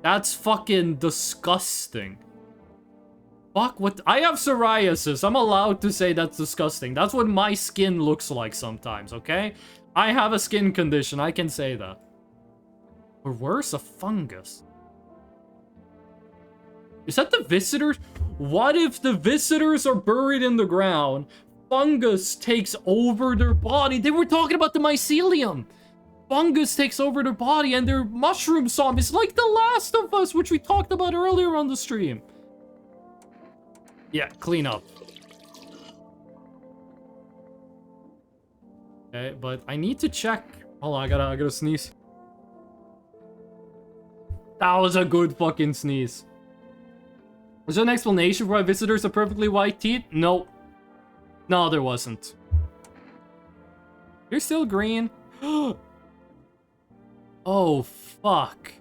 That's fucking disgusting. Fuck, what? I have psoriasis. I'm allowed to say that's disgusting. That's what my skin looks like sometimes, okay? I have a skin condition. I can say that. Or worse, a fungus. Is that the visitors? What if the visitors are buried in the ground? Fungus takes over their body. They were talking about the mycelium. Fungus takes over their body and they're mushroom zombies like The Last of Us, which we talked about earlier on the stream. Yeah, clean up. Okay, but I need to check. Hold on, I gotta sneeze. That was a good fucking sneeze. Was there an explanation for why visitors have perfectly white teeth? No. No, there wasn't. You're still green. Oh, fuck.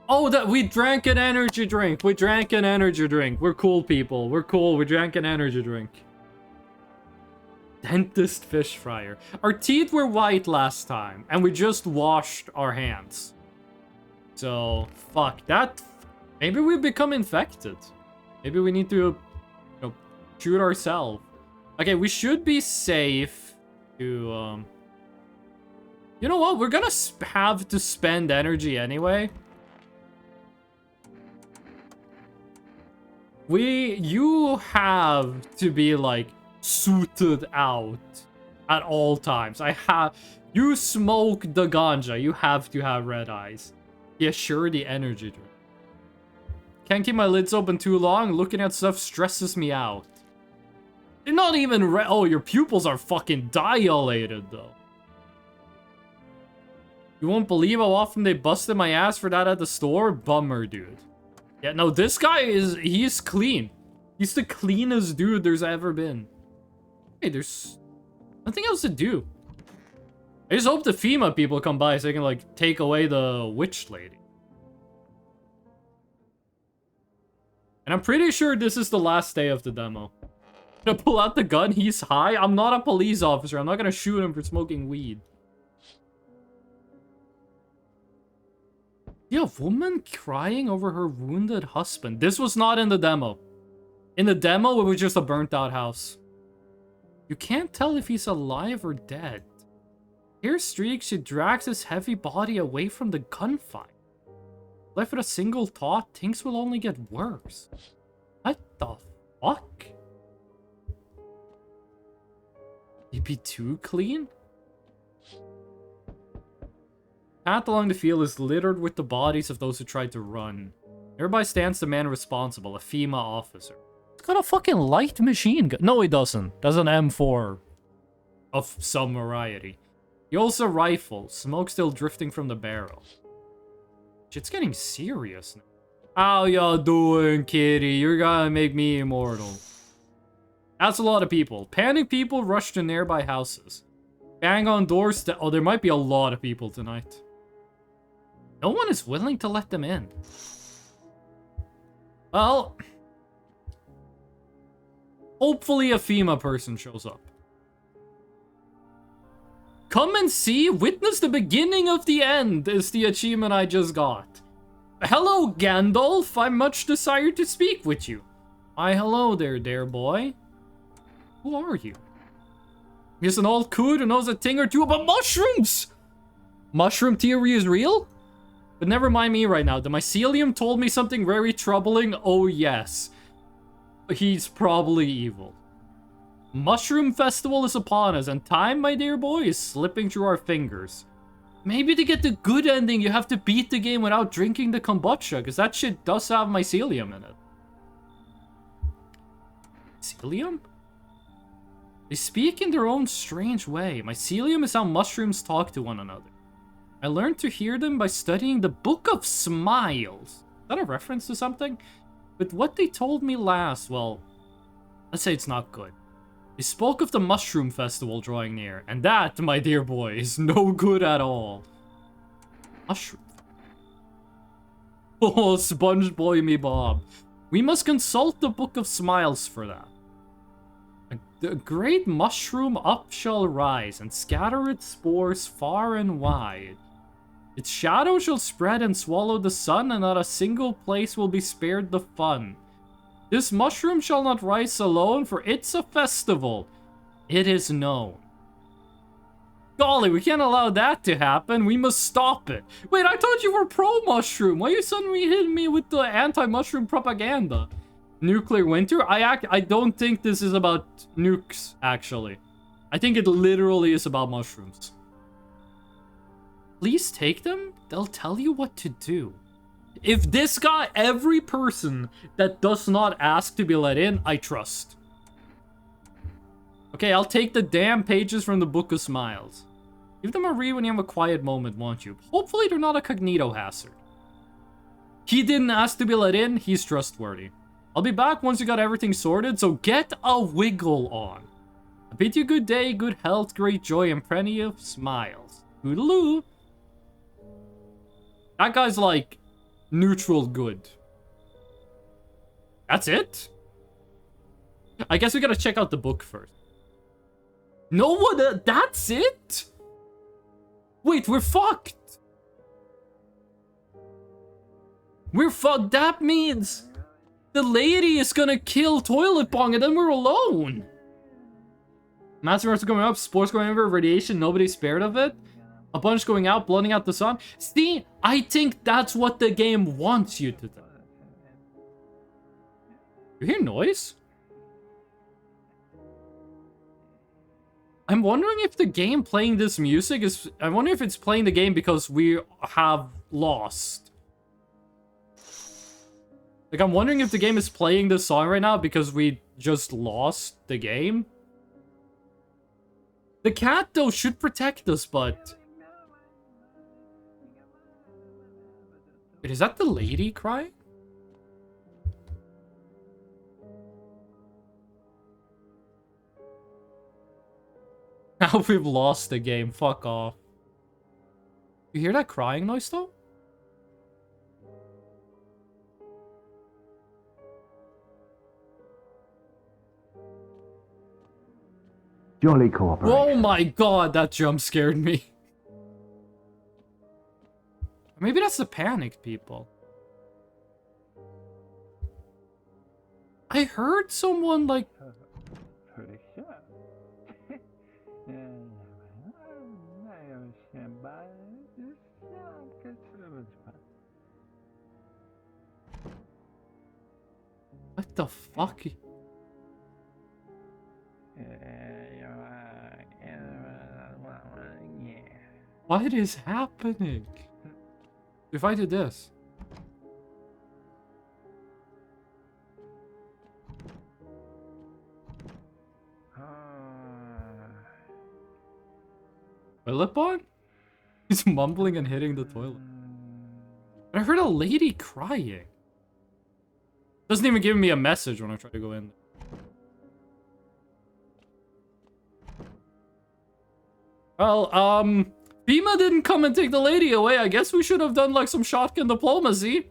Oh, that we drank an energy drink. We drank an energy drink. We're cool people. We're cool. We drank an energy drink. Dentist fish fryer. Our teeth were white last time, and we just washed our hands. So, fuck that. Maybe we become infected. Maybe we need to, you know, shoot ourselves. Okay, we should be safe to, You know what? We're gonna have to spend energy anyway. You have to be, like, suited out at all times. You smoke the ganja. You have to have red eyes. Yeah, sure, the energy drink. Can't keep my lids open too long. Looking at stuff stresses me out. They're not even oh, your pupils are fucking dilated, though. You won't believe how often they busted my ass for that at the store? Bummer, dude. Yeah, no, this guy he's clean. He's the cleanest dude there's ever been. Hey, there's nothing else to do. I just hope the FEMA people come by so they can, like, take away the witch lady. And I'm pretty sure this is the last day of the demo. I'm gonna pull out the gun, he's high. I'm not a police officer. I'm not gonna shoot him for smoking weed. Yeah, a woman crying over her wounded husband. This was not in the demo. In the demo, it was just a burnt out house. You can't tell if he's alive or dead. Here, Streak, she drags his heavy body away from the gunfight. Left with a single thought, things will only get worse. What the fuck? You be too clean? Path along the field is littered with the bodies of those who tried to run. Nearby stands the man responsible, a FEMA officer. He's got a fucking light machine gun. No, he doesn't. That's an M4 of some variety. He holds a rifle, smoke still drifting from the barrel. Shit's getting serious now. How y'all doing, kitty? You're gonna make me immortal. That's a lot of people. Panicked people rush to nearby houses. Bang on doors. Oh, there might be a lot of people tonight. No one is willing to let them in. Well, hopefully a FEMA person shows up. Come and see, witness the beginning of the end is the achievement I just got. Hello, Gandalf. I much desire to speak with you. Why, hello there, dear boy. Who are you? He's an old coot who knows a thing or two about mushrooms. Mushroom theory is real? But never mind me right now. The mycelium told me something very troubling. Oh, yes. He's probably evil. Mushroom Festival is upon us, and time, my dear boy, is slipping through our fingers. Maybe to get the good ending, you have to beat the game without drinking the kombucha, because that shit does have mycelium in it. Mycelium? They speak in their own strange way. Mycelium is how mushrooms talk to one another. I learned to hear them by studying the Book of Smiles. Is that a reference to something? But what they told me last, well, let's say it's not good. They spoke of the Mushroom Festival drawing near, and that, my dear boy, is no good at all. Mushroom. Oh, Sponge Boy me Bob. We must consult the Book of Smiles for that. The great mushroom up shall rise, and scatter its spores far and wide. Its shadow shall spread and swallow the sun, and not a single place will be spared the fun. This mushroom shall not rise alone, for it's a festival. It is known. Golly, we can't allow that to happen. We must stop it. Wait, I thought you were pro-mushroom. Why are you suddenly hitting me with the anti-mushroom propaganda? Nuclear winter? I don't think this is about nukes, actually. I think it literally is about mushrooms. Please take them. They'll tell you what to do. If this guy, every person that does not ask to be let in, I trust. Okay, I'll take the damn pages from the Book of Smiles. Give them a read when you have a quiet moment, won't you? Hopefully they're not a cognito hazard. He didn't ask to be let in, he's trustworthy. I'll be back once you got everything sorted, so get a wiggle on. I bid you good day, good health, great joy, and plenty of smiles. Toodaloo. That guy's like neutral good. That's it? I guess we gotta check out the book first. No one, that's it? Wait, we're fucked. We're fucked. That means the lady is gonna kill Toilet Bong and then we're alone. Massive amounts going up, spores going over, radiation, nobody's spared of it. A bunch going out, blowing out the sun. See, I think that's what the game wants you to do. You hear noise? I'm wondering if the game playing this music is... I wonder if it's playing the game because we have lost. Like, I'm wondering if the game is playing this song right now because we just lost the game. The cat, though, should protect us, but... Wait, is that the lady crying? Now we've lost the game. Fuck off. You hear that crying noise, though? Jolly cooperation. Oh my god, that jump scared me. Maybe that's the panicked people. I heard someone like... What the fuck? What is happening? If I did this. Toilet Bong? He's mumbling and hitting the toilet. But I heard a lady crying. Doesn't even give me a message when I try to go in. Well, FEMA didn't come and take the lady away. I guess we should have done like some shotgun diplomacy.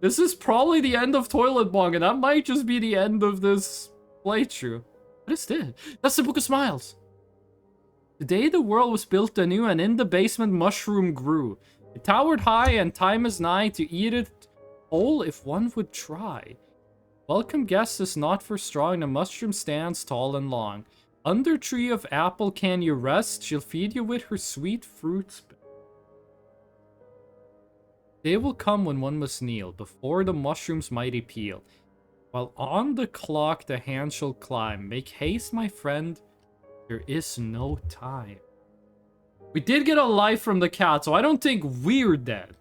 This is probably the end of Toilet Bong, and that might just be the end of this playthrough. What is this? That's the Book of Smiles. Today the world was built anew, and in the basement mushroom grew. It towered high, and time is nigh to eat it whole if one would try. Welcome guest is not for strong, the mushroom stands tall and long. Under tree of apple can you rest, she'll feed you with her sweet fruits. Day will come when one must kneel before the mushroom's mighty peel. While on the clock the hand shall climb. Make haste, my friend, there is no time. We did get a life from the cat, so I don't think we're dead.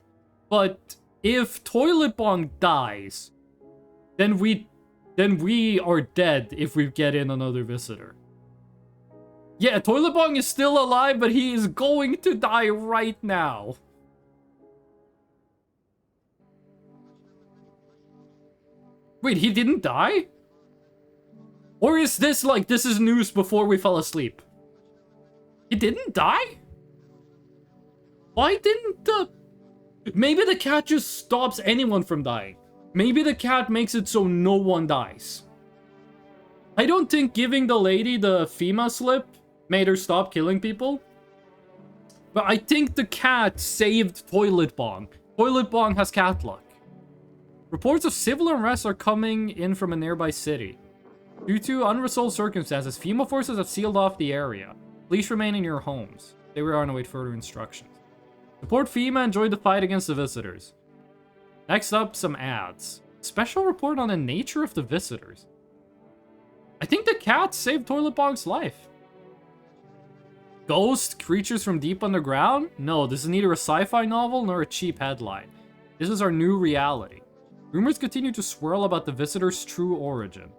But if Toilet Bong dies, then we are dead if we get in another visitor. Yeah, Toilet Bong is still alive, but he is going to die right now. Wait, he didn't die? Or is this like, this is news before we fell asleep? He didn't die? Why didn't the... Maybe the cat just stops anyone from dying. Maybe the cat makes it so no one dies. I don't think giving the lady the FEMA slip made her stop killing people. But I think the cat saved Toilet Bong. Toilet Bong has cat luck. Reports of civil unrest are coming in from a nearby city. Due to unresolved circumstances, FEMA forces have sealed off the area. Please remain in your homes. They were on to await further instructions. Support FEMA and join the fight against the visitors. Next up, some ads. Special report on the nature of the visitors. I think the cat saved Toilet Bong's life. Ghost creatures from deep underground? No, this is neither a sci-fi novel nor a cheap headline. This is our new reality. Rumors continue to swirl about the visitor's true origin.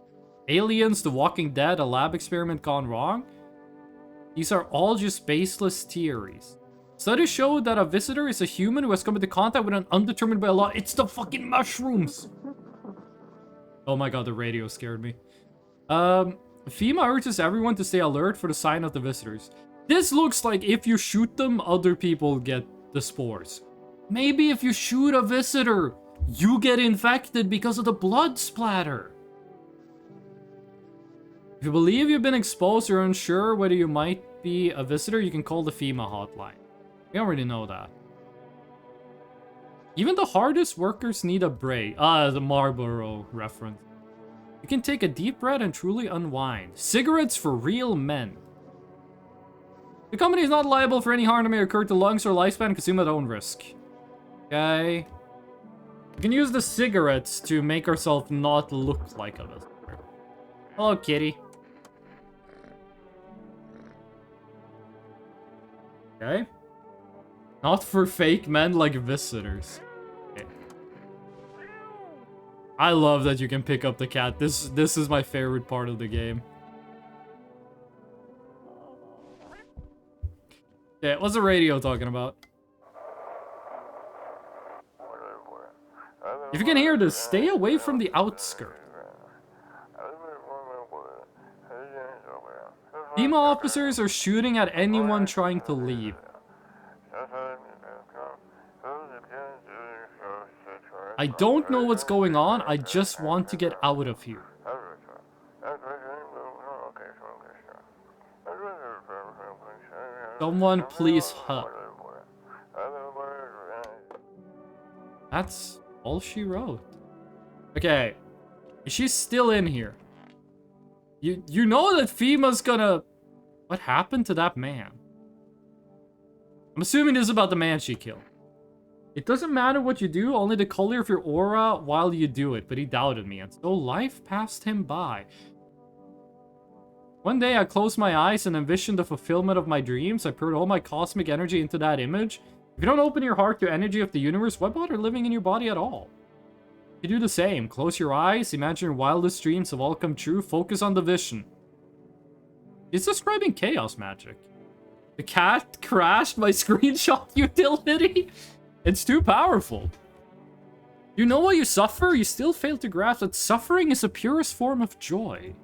Aliens, The Walking Dead, a lab experiment gone wrong? These are all just baseless theories. Studies show that a visitor is a human who has come into contact with an undetermined biology. It's the fucking mushrooms! Oh my god, the radio scared me. FEMA urges everyone to stay alert for the sign of the visitors. This looks like if you shoot them, other people get the spores. Maybe if you shoot a visitor, you get infected because of the blood splatter. If you believe you've been exposed or unsure whether you might be a visitor, you can call the FEMA hotline. We already know that. Even the hardest workers need a break. The Marlboro reference. You can take a deep breath and truly unwind. Cigarettes for real men. The company is not liable for any harm that may occur to lungs or lifespan and consume at own risk. Okay. We can use the cigarettes to make ourselves not look like a visitor. Hello, kitty. Okay. Not for fake men like visitors. Okay. I love that you can pick up the cat. This is my favorite part of the game. Okay, what's the radio talking about? If you can hear this, stay away from the outskirts. FEMA officers are shooting at anyone trying to leave. I don't know what's going on, I just want to get out of here. Someone please help. That's all she wrote. Okay. She's still in here. You know that FEMA's gonna... What happened to that man? I'm assuming this is about the man she killed. It doesn't matter what you do, only the color of your aura while you do it, but he doubted me, and so life passed him by. One day I closed my eyes and envisioned the fulfillment of my dreams. I poured all my cosmic energy into that image. If you don't open your heart to energy of the universe, why bother living in your body at all? You do the same. Close your eyes, imagine your wildest dreams have all come true, focus on the vision. It's describing chaos magic. The cat crashed my screenshot utility? It's too powerful. You know why you suffer? You still fail to grasp that suffering is the purest form of joy.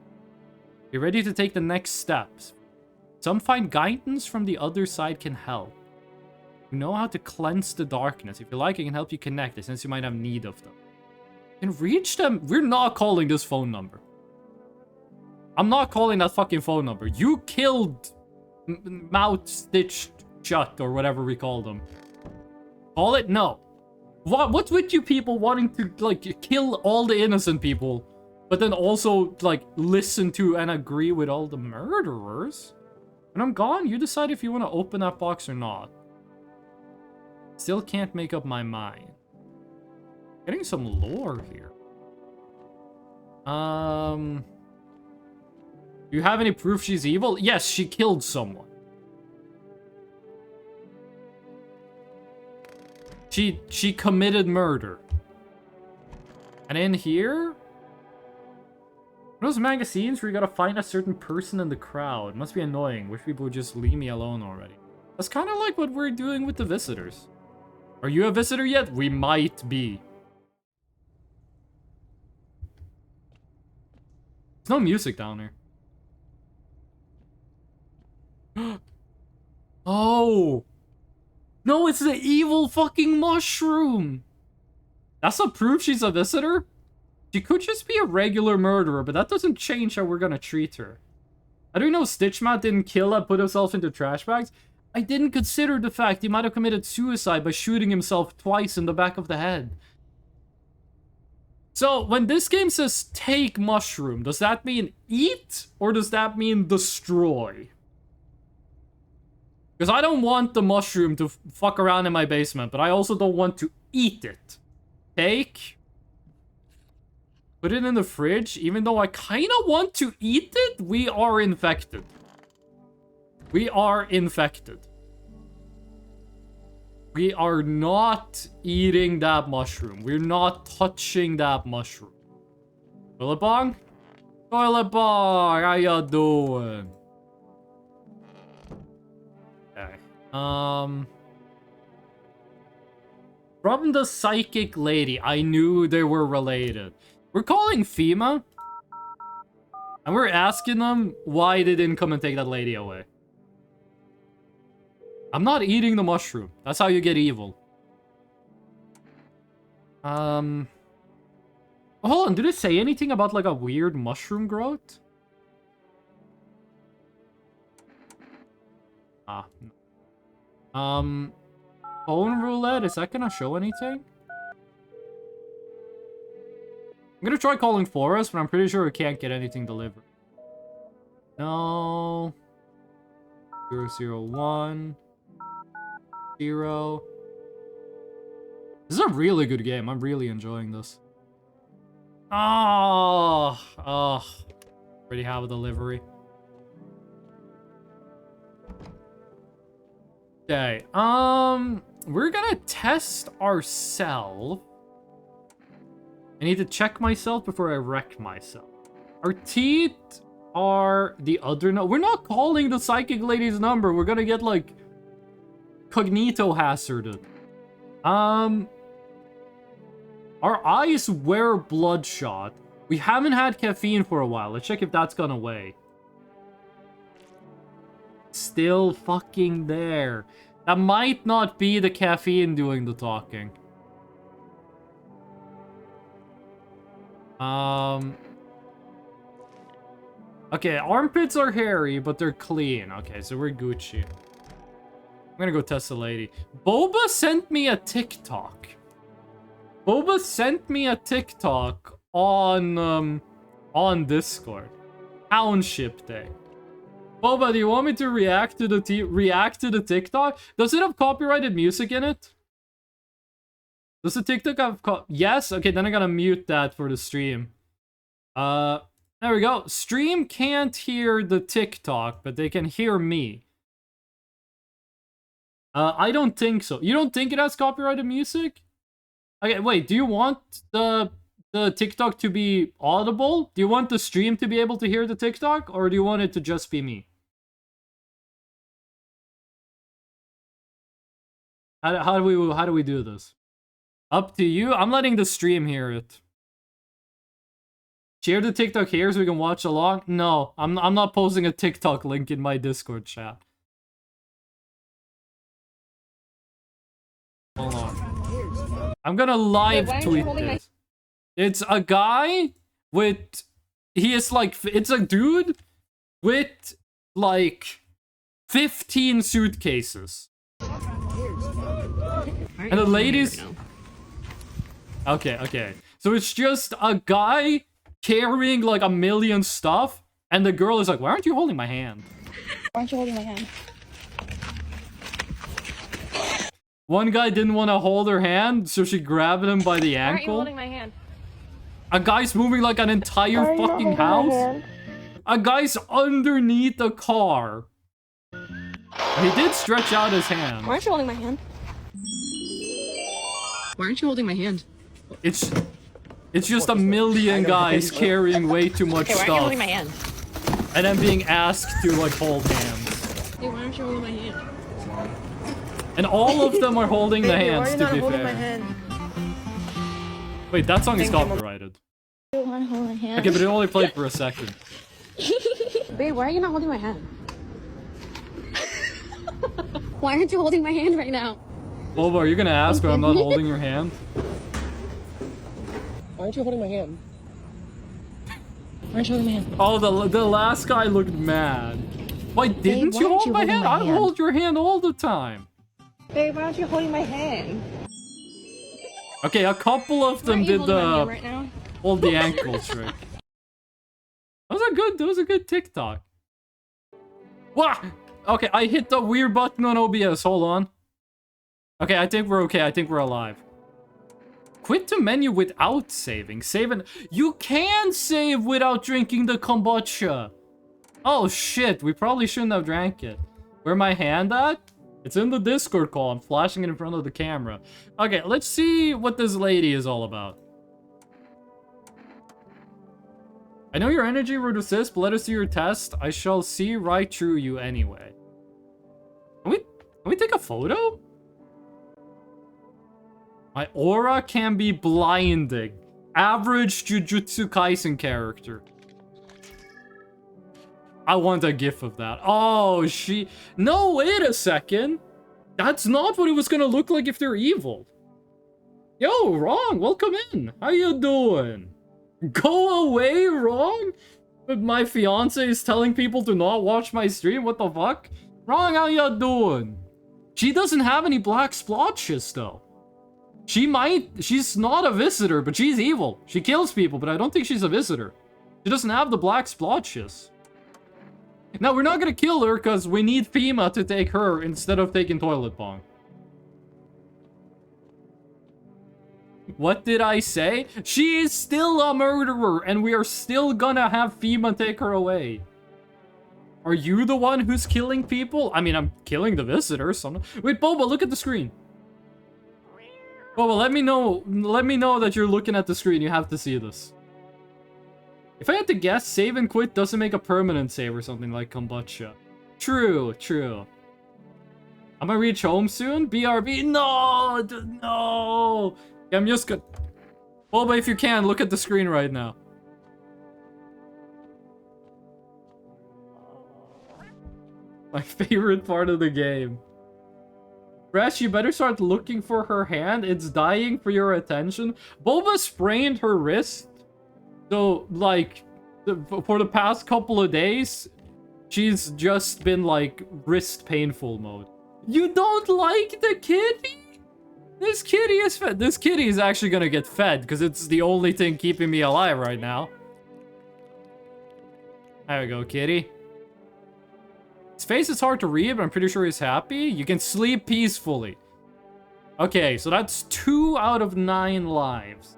Be ready to take the next steps. Some find guidance from the other side can help. You know how to cleanse the darkness. If you like, it can help you connect it, since you might have need of them. You can reach them. We're not calling this phone number. I'm not calling that fucking phone number. You killed mouth stitched shut or whatever we call them. Call it? No. What's with you people wanting to, like, kill all the innocent people, but then also, like, listen to and agree with all the murderers? When I'm gone, you decide if you want to open that box or not. Still can't make up my mind. Getting some lore here. Do you have any proof she's evil? Yes, she killed someone. She committed murder. And in here? Those magazines where you gotta find a certain person in the crowd. Must be annoying. Wish people would just leave me alone already. That's kind of like what we're doing with the visitors. Are you a visitor yet? We might be. There's no music down here. Oh! No, it's the evil fucking mushroom! That's a proof she's a visitor? She could just be a regular murderer, but that doesn't change how we're gonna treat her. I don't know Stitchmat didn't kill and put himself into trash bags. I didn't consider the fact he might have committed suicide by shooting himself twice in the back of the head. So, when this game says take mushroom, does that mean eat? Or does that mean destroy? Because I don't want the mushroom to fuck around in my basement, but I also don't want to eat it. Take. Put it in the fridge, even though I kind of want to eat it, we are infected. We are infected. We are not eating that mushroom. We're not touching that mushroom. Toilet bong? Toilet bong, how ya doing? Okay. From the psychic lady, I knew they were related. We're calling FEMA. And we're asking them why they didn't come and take that lady away. I'm not eating the mushroom. That's how you get evil. Hold on, did it say anything about like a weird mushroom growth? Ah. Phone roulette, is that gonna show anything? I'm gonna try calling Forest, but I'm pretty sure we can't get anything delivered. No. 001. 0. This is a really good game. I'm really enjoying this. Oh. Already have a delivery. Okay. We're gonna test ourselves. I need to check myself before I wreck myself. Our teeth are the other no. We're not calling the psychic lady's number. We're gonna get like cognito hazarded. Our eyes were bloodshot. We haven't had caffeine for a while. Let's check if that's gone away. Still fucking there. That might not be the caffeine doing the talking. Okay, armpits are hairy, but they're clean. Okay, so we're Gucci. I'm gonna go test the lady. Boba sent me a TikTok. Boba sent me a TikTok on Discord. Township Day. Boba, do you want me to react to the TikTok? Does it have copyrighted music in it? Does the TikTok have yes? Okay, then I gotta mute that for the stream. There we go. Stream can't hear the TikTok, but they can hear me. I don't think so. You don't think it has copyrighted music? Okay, wait, do you want the TikTok to be audible? Do you want the stream to be able to hear the TikTok? Or do you want it to just be me? How do we do this? Up to you. I'm letting the stream hear it. Share the TikTok here so we can watch along? No, I'm not posting a TikTok link in my Discord chat. Hold on. I'm gonna live tweet this. It's a guy with... He is like... It's a dude with, like, 15 suitcases. And the ladies... Okay. So it's just a guy carrying like a million stuff, and the girl is like, why aren't you holding my hand? Why aren't you holding my hand? One guy didn't want to hold her hand, so she grabbed him by the Why aren't you ankle. holding my hand? A guy's moving like an entire fucking house. A guy's underneath a car. He did stretch out his hand. Why aren't you holding my hand? Why aren't you holding my hand? It's just a million guys carrying way too much Okay, why aren't you stuff. holding my hand? And then being asked to like hold hands. Hey, why aren't you holding my hand? And all of them are holding the hands, to be holding fair. my hand? Wait, that song is copyrighted. You want to hold my hand? Okay, but it only played for a second. Babe, why are you not holding my hand? Why aren't you holding my hand right now? Bobo, are you gonna ask why I'm not holding your hand? Why aren't you holding my hand? Why aren't you holding my hand? Oh, the last guy looked mad. Why didn't why you aren't hold you my holding hand? my I hand? hold your hand all the time. Babe, why aren't you holding my hand? Okay, a couple of them Aren't you did holding my hand the right now? hold the ankle trick. That was a good TikTok. Wah! Okay, I hit the weird button on OBS. Hold on. Okay, I think we're okay. I think we're alive. Quit to menu without saving. You can save without drinking the kombucha. Oh shit, we probably shouldn't have drank it. Where my hand at? It's in the Discord call. I'm flashing it in front of the camera. Okay, let's see what this lady is all about. I know your energy would resist, but let us see your test. I shall see right through you anyway. Can we take a photo? My aura can be blinding. Average Jujutsu Kaisen character. I want a gif of that. Oh, No, wait a second. That's not what it was gonna look like if they're evil. Yo, Wrong, welcome in. How you doing? Go away, Wrong? But my fiance is telling people to not watch my stream? What the fuck? Wrong, how you doing? She doesn't have any black splotches, though. She's not a visitor, but she's evil. She kills people, but I don't think she's a visitor. She doesn't have the black splotches. Now, we're not gonna kill her, because we need FEMA to take her instead of taking Toilet Pong. What did I say? She is still a murderer, and we are still gonna have FEMA take her away. Are you the one who's killing people? I mean, I'm killing the visitors. Wait, Boba, look at the screen. Boba, let me know that you're looking at the screen. You have to see this. If I had to guess, save and quit doesn't make a permanent save or something like kombucha. True. I'm gonna reach home soon. BRB, no. I'm just gonna... Boba, if you can, look at the screen right now. My favorite part of the game. Rash, you better start looking for her hand. It's dying for your attention. Boba sprained her wrist. So, like, for the past couple of days, she's just been, like, wrist painful mode. You don't like the kitty? This kitty is fed. This kitty is actually gonna get fed, because it's the only thing keeping me alive right now. There we go, kitty. His face is hard to read, but I'm pretty sure he's happy. You can sleep peacefully. Okay, so that's 2 out of 9 lives.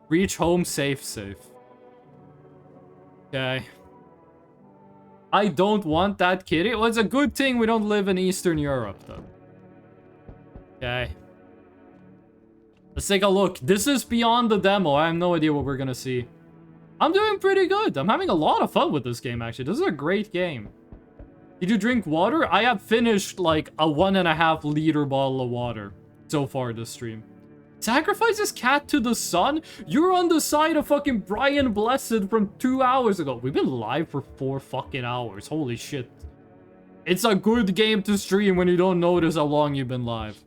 Reach home safe. Okay. I don't want that kitty. Well, it's a good thing we don't live in Eastern Europe, though. Okay. Let's take a look. This is beyond the demo. I have no idea what we're gonna see. I'm doing pretty good. I'm having a lot of fun with this game, actually. This is a great game. Did you drink water? I have finished, like, a 1.5 liter bottle of water so far this stream. Sacrifice his cat to the sun? You're on the side of fucking Brian Blessed from 2 hours ago. We've been live for 4 fucking hours. Holy shit. It's a good game to stream when you don't notice how long you've been live.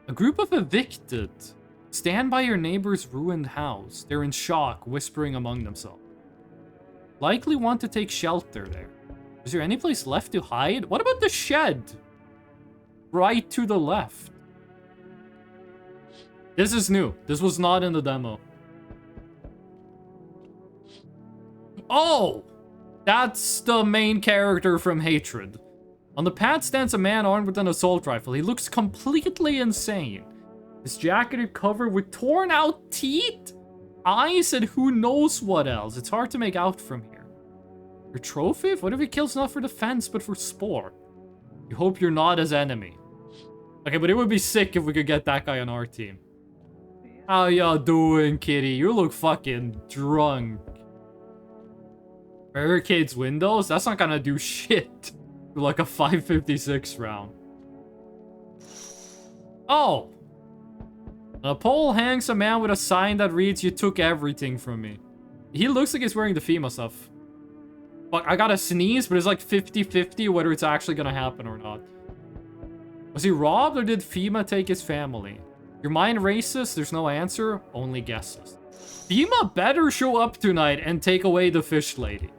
A group of evicted. Stand by your neighbor's ruined house. They're in shock, whispering among themselves. Likely want to take shelter there. Is there any place left to hide? What about the shed? Right to the left. This is new. This was not in the demo. Oh! That's the main character from Hatred. On the pad stands a man armed with an assault rifle. He looks completely insane. His jacket is covered with torn out teeth, eyes, and who knows what else. It's hard to make out from here. Your trophy? What if he kills not for defense, but for sport? You hope you're not his enemy. Okay, but it would be sick if we could get that guy on our team. How y'all doing, kitty? You look fucking drunk. Barricades windows? That's not gonna do shit. Like a 5.56 round. Oh! On a pole hangs a man with a sign that reads, "You took everything from me." He looks like he's wearing the FEMA stuff. But I gotta sneeze, but it's like 50-50 whether it's actually gonna happen or not. Was he robbed or did FEMA take his family? Your mind racist? There's no answer, only guesses. FEMA better show up tonight and take away the fish lady.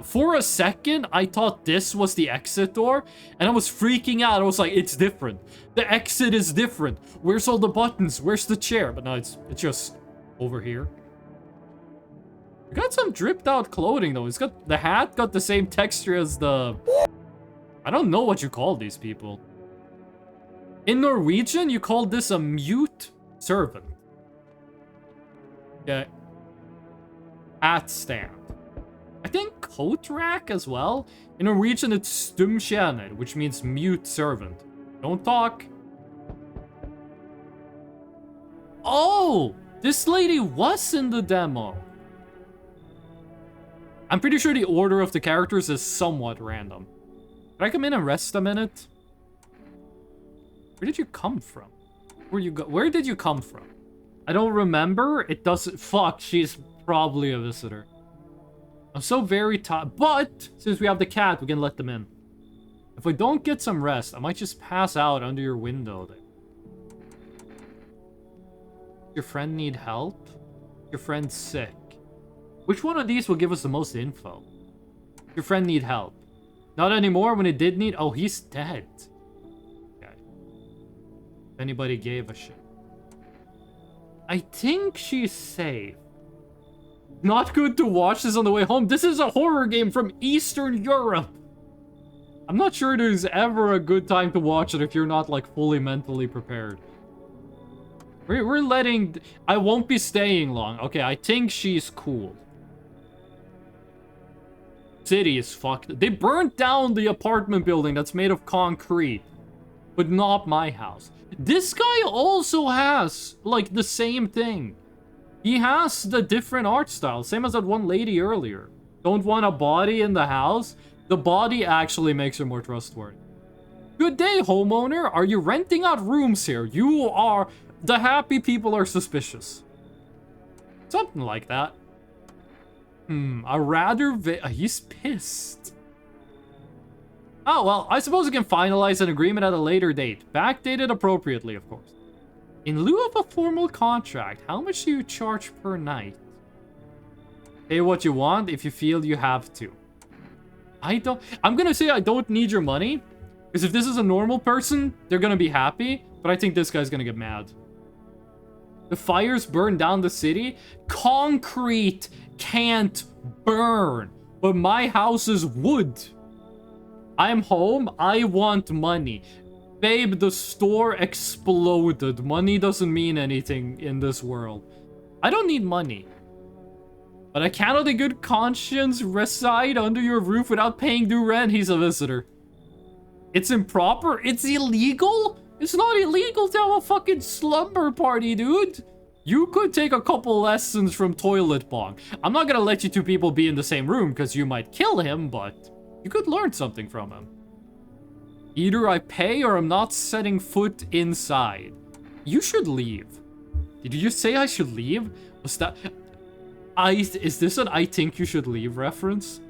For a second, I thought this was the exit door, and I was freaking out. I was like, it's different. The exit is different. Where's all the buttons? Where's the chair? But no, it's just over here. We got some dripped out clothing, though. It's got the hat got the same texture as the... I don't know what you call these people. In Norwegian, you call this a mute servant. Yeah. Hat stand. I think coat rack as well. In Norwegian, it's stumtjener, which means mute servant. Don't talk. Oh! This lady was in the demo. I'm pretty sure the order of the characters is somewhat random. Can I come in and rest a minute? Where did you come from? Where did you come from? I don't remember. It doesn't... Fuck, she's probably a visitor. I'm so very tired. But, since we have the cat, we can let them in. If I don't get some rest, I might just pass out under your window there. Your friend need help? Your friend's sick. Which one of these will give us the most info? Your friend need help. Not anymore when it did need... Oh, he's dead. Okay. If anybody gave a shit. I think she's safe. Not good to watch this on the way home. This is a horror game from Eastern Europe. I'm not sure there's ever a good time to watch it if you're not, like, fully mentally prepared. We're letting... I won't be staying long. Okay, I think she's cool. City is fucked. They burnt down the apartment building that's made of concrete. But not my house. This guy also has, like, the same thing. He has the different art style, same as that one lady earlier. Don't want a body in the house? The body actually makes her more trustworthy. Good day, homeowner. Are you renting out rooms here? You are... The happy people are suspicious. Something like that. A rather... He's pissed. Oh, well, I suppose we can finalize an agreement at a later date. Backdated appropriately, of course. In lieu of a formal contract, how much do you charge per night? Pay what you want if you feel you have to. I'm gonna say I don't need your money. Because if this is a normal person, they're gonna be happy. But I think this guy's gonna get mad. The fires burned down the city. Concrete can't burn. But my house is wood. I'm home. I want money. Babe, the store exploded. Money doesn't mean anything in this world. I don't need money. But I cannot in good conscience reside under your roof without paying due rent. He's a visitor. It's improper? It's illegal? It's not illegal to have a fucking slumber party, dude. You could take a couple lessons from Toilet Bong. I'm not gonna let you two people be in the same room because you might kill him, but you could learn something from him. Either I pay or I'm not setting foot inside. You should leave. Did you just say I should leave? Was that... Is this an I think you should leave reference?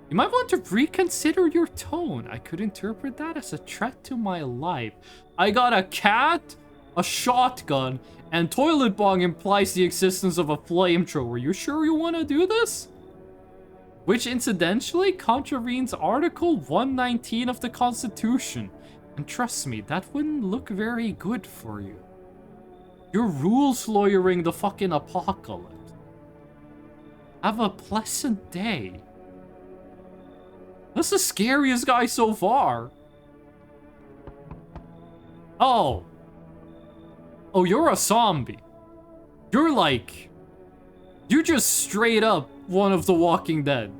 You might want to reconsider your tone. I could interpret that as a threat to my life. I got a cat, a shotgun, and Toilet Bong implies the existence of a flamethrower. You sure you want to do this? which incidentally contravenes Article 119 of the Constitution. And trust me, that wouldn't look very good for you. You're rules lawyering the fucking apocalypse. Have a pleasant day. That's the scariest guy so far. Oh. Oh, you're a zombie. You're like... You're just straight up one of the Walking Dead.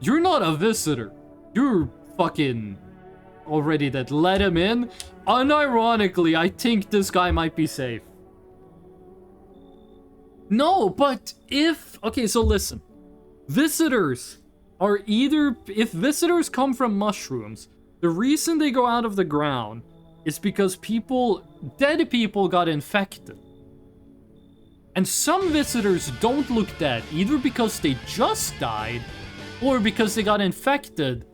You're not a visitor. You're fucking already dead. Let him in. Unironically, I think this guy might be safe. No, but if... Okay, so listen. Visitors are either... If visitors come from mushrooms, the reason they go out of the ground is because people... Dead people got infected. And some visitors don't look dead, either because they just died, or because they got infected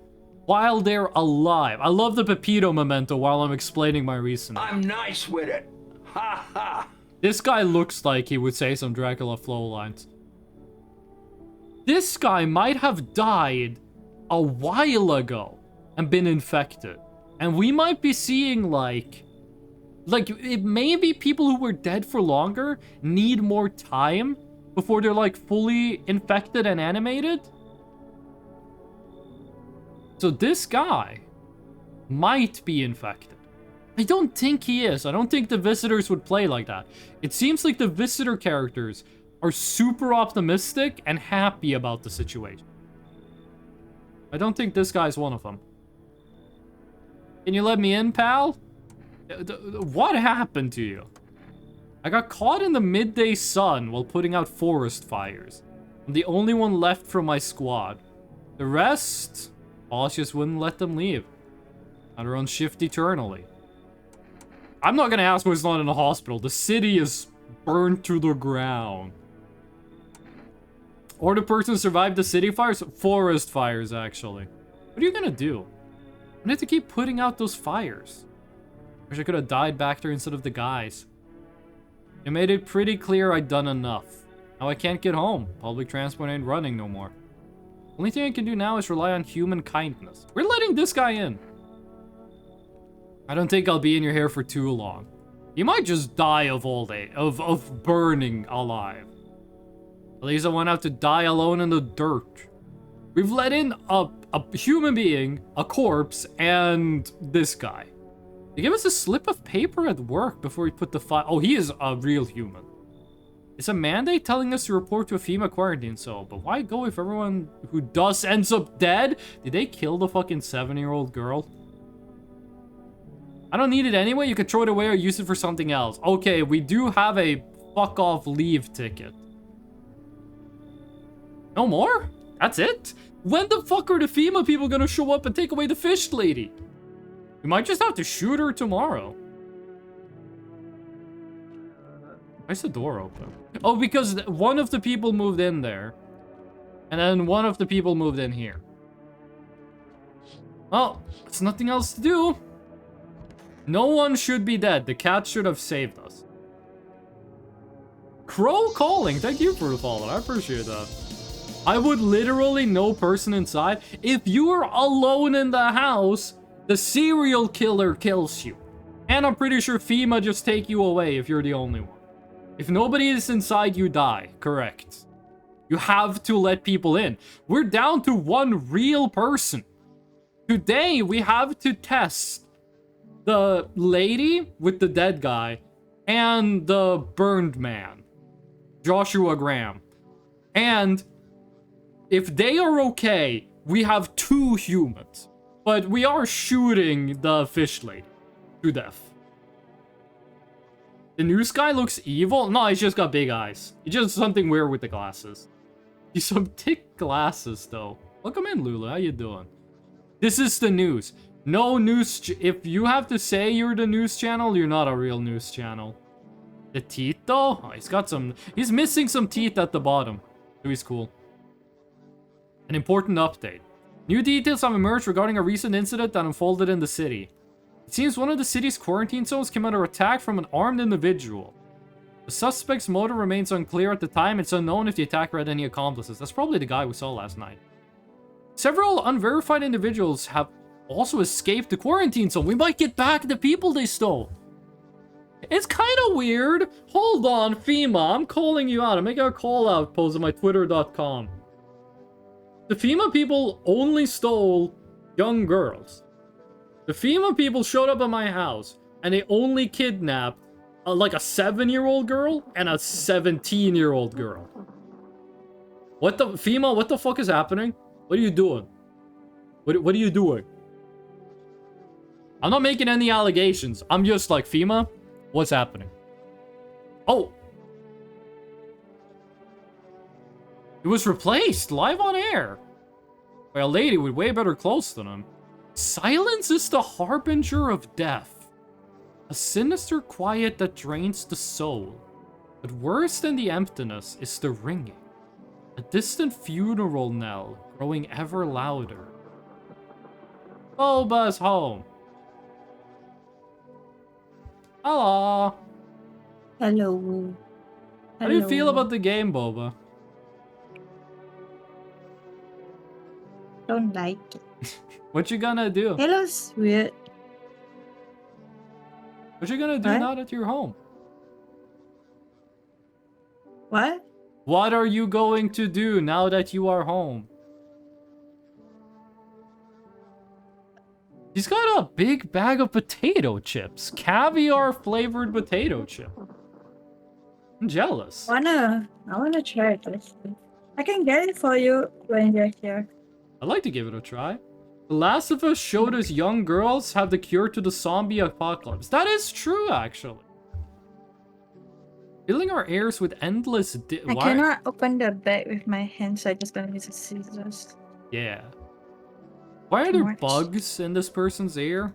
while they're alive. I love the Pepito memento while I'm explaining my reasoning. I'm nice with it. Ha ha. This guy looks like he would say some Dracula flow lines. This guy might have died a while ago and been infected. And we might be seeing like it maybe people who were dead for longer need more time before they're like fully infected and animated. So this guy might be infected. I don't think he is. I don't think the visitors would play like that. It seems like the visitor characters are super optimistic and happy about the situation. I don't think this guy's one of them. Can you let me in, pal? What happened to you? I got caught in the midday sun while putting out forest fires. I'm the only one left from my squad. The rest, boss just wouldn't let them leave. On their own shift eternally. I'm not gonna ask who's not in the hospital. The city is burned to the ground. Or the person survived the city fires? Forest fires, actually. What are you gonna do? I have to keep putting out those fires. Wish I could have died back there instead of the guys. You made it pretty clear I'd done enough. Now I can't get home. Public transport ain't running no more. Only thing I can do now is rely on human kindness. We're letting this guy in. I don't think I'll be in your hair for too long. You might just die of old age, of burning alive. At least I won't have to die alone in the dirt. We've let in a human being, a corpse, and this guy. They give us a slip of paper at work before we put the file. Oh, he is a real human. It's a mandate telling us to report to a FEMA quarantine cell. But why go if everyone who does ends up dead? Did they kill the fucking 7-year-old girl? I don't need it anyway. You can throw it away or use it for something else. Okay, we do have a fuck off leave ticket. No more? That's it? When the fuck are the FEMA people gonna show up and take away the fish lady? We might just have to shoot her tomorrow. Why's the door open? Oh, because one of the people moved in there. And then one of the people moved in here. Well, there's nothing else to do. No one should be dead. The cat should have saved us. Crow calling. Thank you for the follow. I appreciate that. I would literally no person inside. If you are alone in the house, the serial killer kills you. And I'm pretty sure FEMA just take you away if you're the only one. If nobody is inside, you die. Correct. You have to let people in. We're down to one real person. Today, we have to test the lady with the dead guy and the burned man, Joshua Graham. And if they are okay, we have 2 humans. But we are shooting the fish lady to death. The news guy looks evil? No, he's just got big eyes. He's just something weird with the glasses. He's some thick glasses, though. Welcome in, Lulu. How you doing? This is the news. No news. If you have to say you're the news channel, you're not a real news channel. The teeth, though? Oh, he's got some... He's missing some teeth at the bottom. So he's cool. An important update. New details have emerged regarding a recent incident that unfolded in the city. It seems one of the city's quarantine zones came under attack from an armed individual. The suspect's motive remains unclear at the time. It's unknown if the attacker had any accomplices. That's probably the guy we saw last night. Several unverified individuals have also escaped the quarantine, so we might get back the people they stole. It's kind of weird. Hold on, FEMA. I'm calling you out. I'm making a call out post on my twitter.com. The FEMA people only stole young girls. The FEMA people showed up at my house and they only kidnapped like a 7-year-old girl and a 17-year-old girl. What the FEMA? What the fuck is happening? What are you doing? What are you doing? I'm not making any allegations. I'm just like, FEMA, what's happening? Oh. It was replaced live on air by a lady with way better clothes than him. Silence is the harbinger of death. A sinister quiet that drains the soul. But worse than the emptiness is the ringing. A distant funeral knell growing ever louder. Boba's home. Hello. Hello. How do you feel about the game, Boba? Don't like it. What you gonna do? Hello's weird. What you gonna do What? now that you're home? What? What are you going to do now that you are home? He's got a big bag of potato chips. Caviar flavored potato chip. I'm jealous. I wanna try this. I can get it for you when you're here. I'd like to give it a try. The Last of Us showed us young girls have the cure to the zombie apocalypse. That is true, actually. Filling our ears with endless I cannot open the bag with my hands, so I'm just gonna use the scissors. Yeah. Why are there Much. bugs in this person's ear?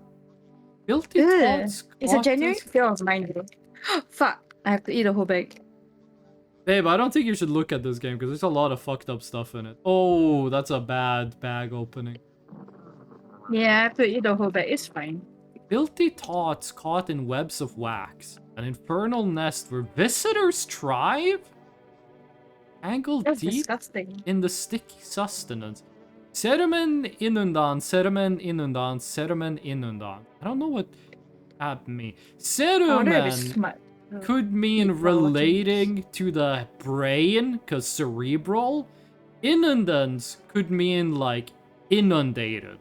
Guilty Ugh, thoughts. it's a genuine fear of mine, though. Fuck! I have to eat the whole bag. Babe, I don't think you should look at this game because there's a lot of fucked up stuff in it. Oh, that's a bad bag opening. Yeah, I have to eat the whole bag. It's fine. Guilty thoughts caught in webs of wax. An infernal nest where visitors thrive? Angled That's deep disgusting. in the sticky sustenance. Sermen inundan, sermen inundan, sermen inundan. I don't know what that means. I wonder if it's Serumen smart. could mean People are watching relating to the brain, because cerebral. Inundans could mean like inundated.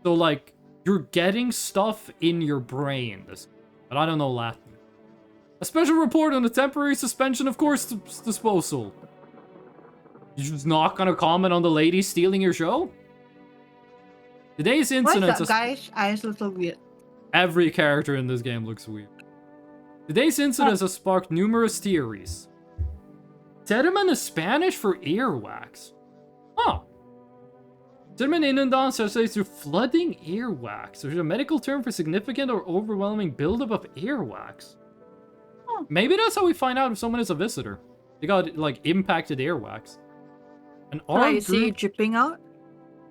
So like you're getting stuff in your brain. But I don't know Latin. A special report on the temporary suspension of course disposal. You're just not gonna comment on the lady stealing your show? Today's incident What's up, guys? Eyes look so weird. Every character in this game looks weird. Today's incident has sparked numerous theories. Termen is Spanish for earwax. Oh. Termen inundan translates to flooding earwax, which is a medical term for significant or overwhelming buildup of earwax. Oh. Maybe that's how we find out if someone is a visitor. They got, like, impacted earwax. An Oh, you armed see group... it dripping out?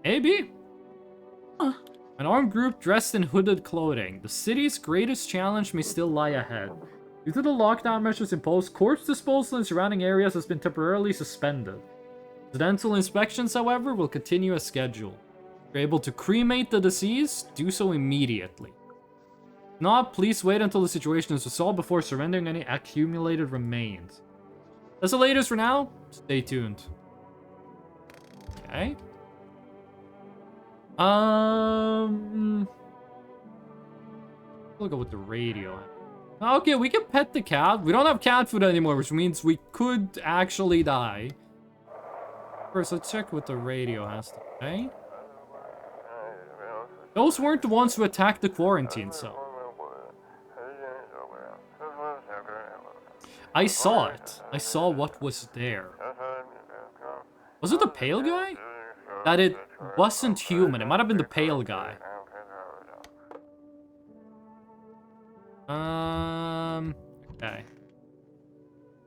Maybe. Huh. An armed group dressed in hooded clothing. The city's greatest challenge may still lie ahead. Due to the lockdown measures imposed, corpse disposal in surrounding areas has been temporarily suspended. Residential inspections, however, will continue as scheduled. If you're able to cremate the deceased, do so immediately. If not, please wait until the situation is resolved before surrendering any accumulated remains. That's the latest for now. Stay tuned. Okay. Look at what the radio. Okay, we can pet the cat. We don't have cat food anymore, which means we could actually die. First, let's check what the radio has to say. Those weren't the ones who attacked the quarantine cell. I saw it. I saw what was there. Was it the pale guy? That it wasn't human. It might have been the pale guy. Okay.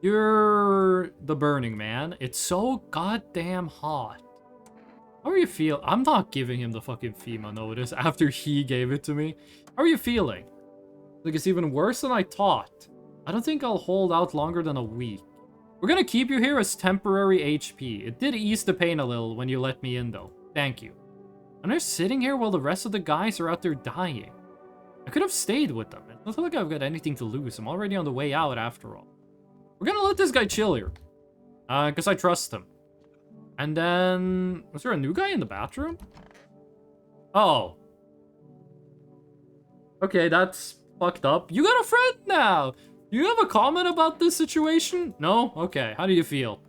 You're the Burning Man. It's so goddamn hot. How are you feel? I'm not giving him the fucking FEMA notice after he gave it to me. How are you feeling? Like it's even worse than I thought. I don't think I'll hold out longer than a week. We're gonna keep you here as temporary HP. It did ease the pain a little when you let me in, though. Thank you. I'm just sitting here while the rest of the guys are out there dying. I could have stayed with them. It doesn't look like I've got anything to lose. I'm already on the way out after all. We're gonna let this guy chill here. Because I trust him. And then... Was there a new guy in the bathroom? Oh. Okay, that's fucked up. You got a friend now! Do you have a comment about this situation? No? Okay, how do you feel?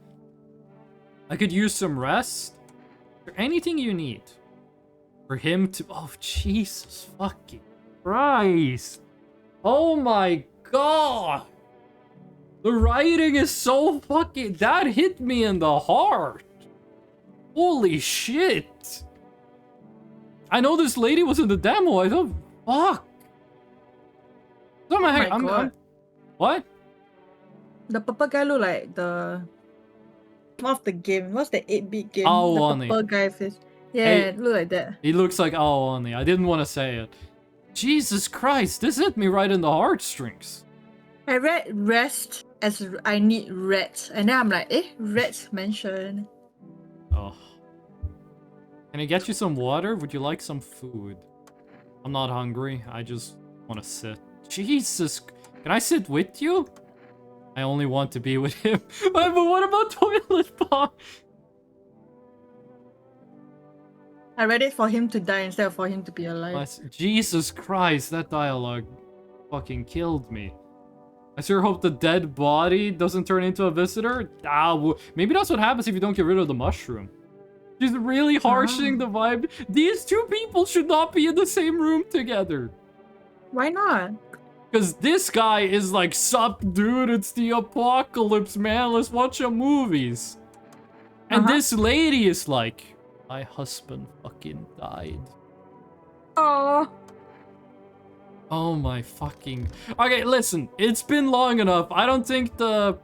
I could use some rest. Is there anything you need? For him to... Oh, Jesus fucking Christ. Oh my god. The writing is so fucking... That hit me in the heart. Holy shit. I know this lady was in the demo. I thought... Fuck. I'm what? The purple guy look like the... What's the game? What's the 8-bit game? Oh, the Oni. purple guy face. Yeah, Hey. look like that. He looks like Aoni. I didn't want to say it. Jesus Christ, this hit me right in the heartstrings. I read rest as I need rest. And then I'm like, rest mentioned. Oh. Can I get you some water? Would you like some food? I'm not hungry. I just want to sit. Jesus. Can I sit with you? I only want to be with him. But what about toilet box? I read it for him to die instead of for him to be alive. Jesus Christ, that dialogue fucking killed me. I sure hope the dead body doesn't turn into a visitor. Maybe that's what happens if you don't get rid of the mushroom. She's really harshing the vibe. These two people should not be in the same room together. Why not? Because this guy is like, sup, dude, it's the apocalypse, man. Let's watch some movies. And this lady is like, my husband fucking died. Oh. Oh my fucking... Okay, listen, it's been long enough. I don't think the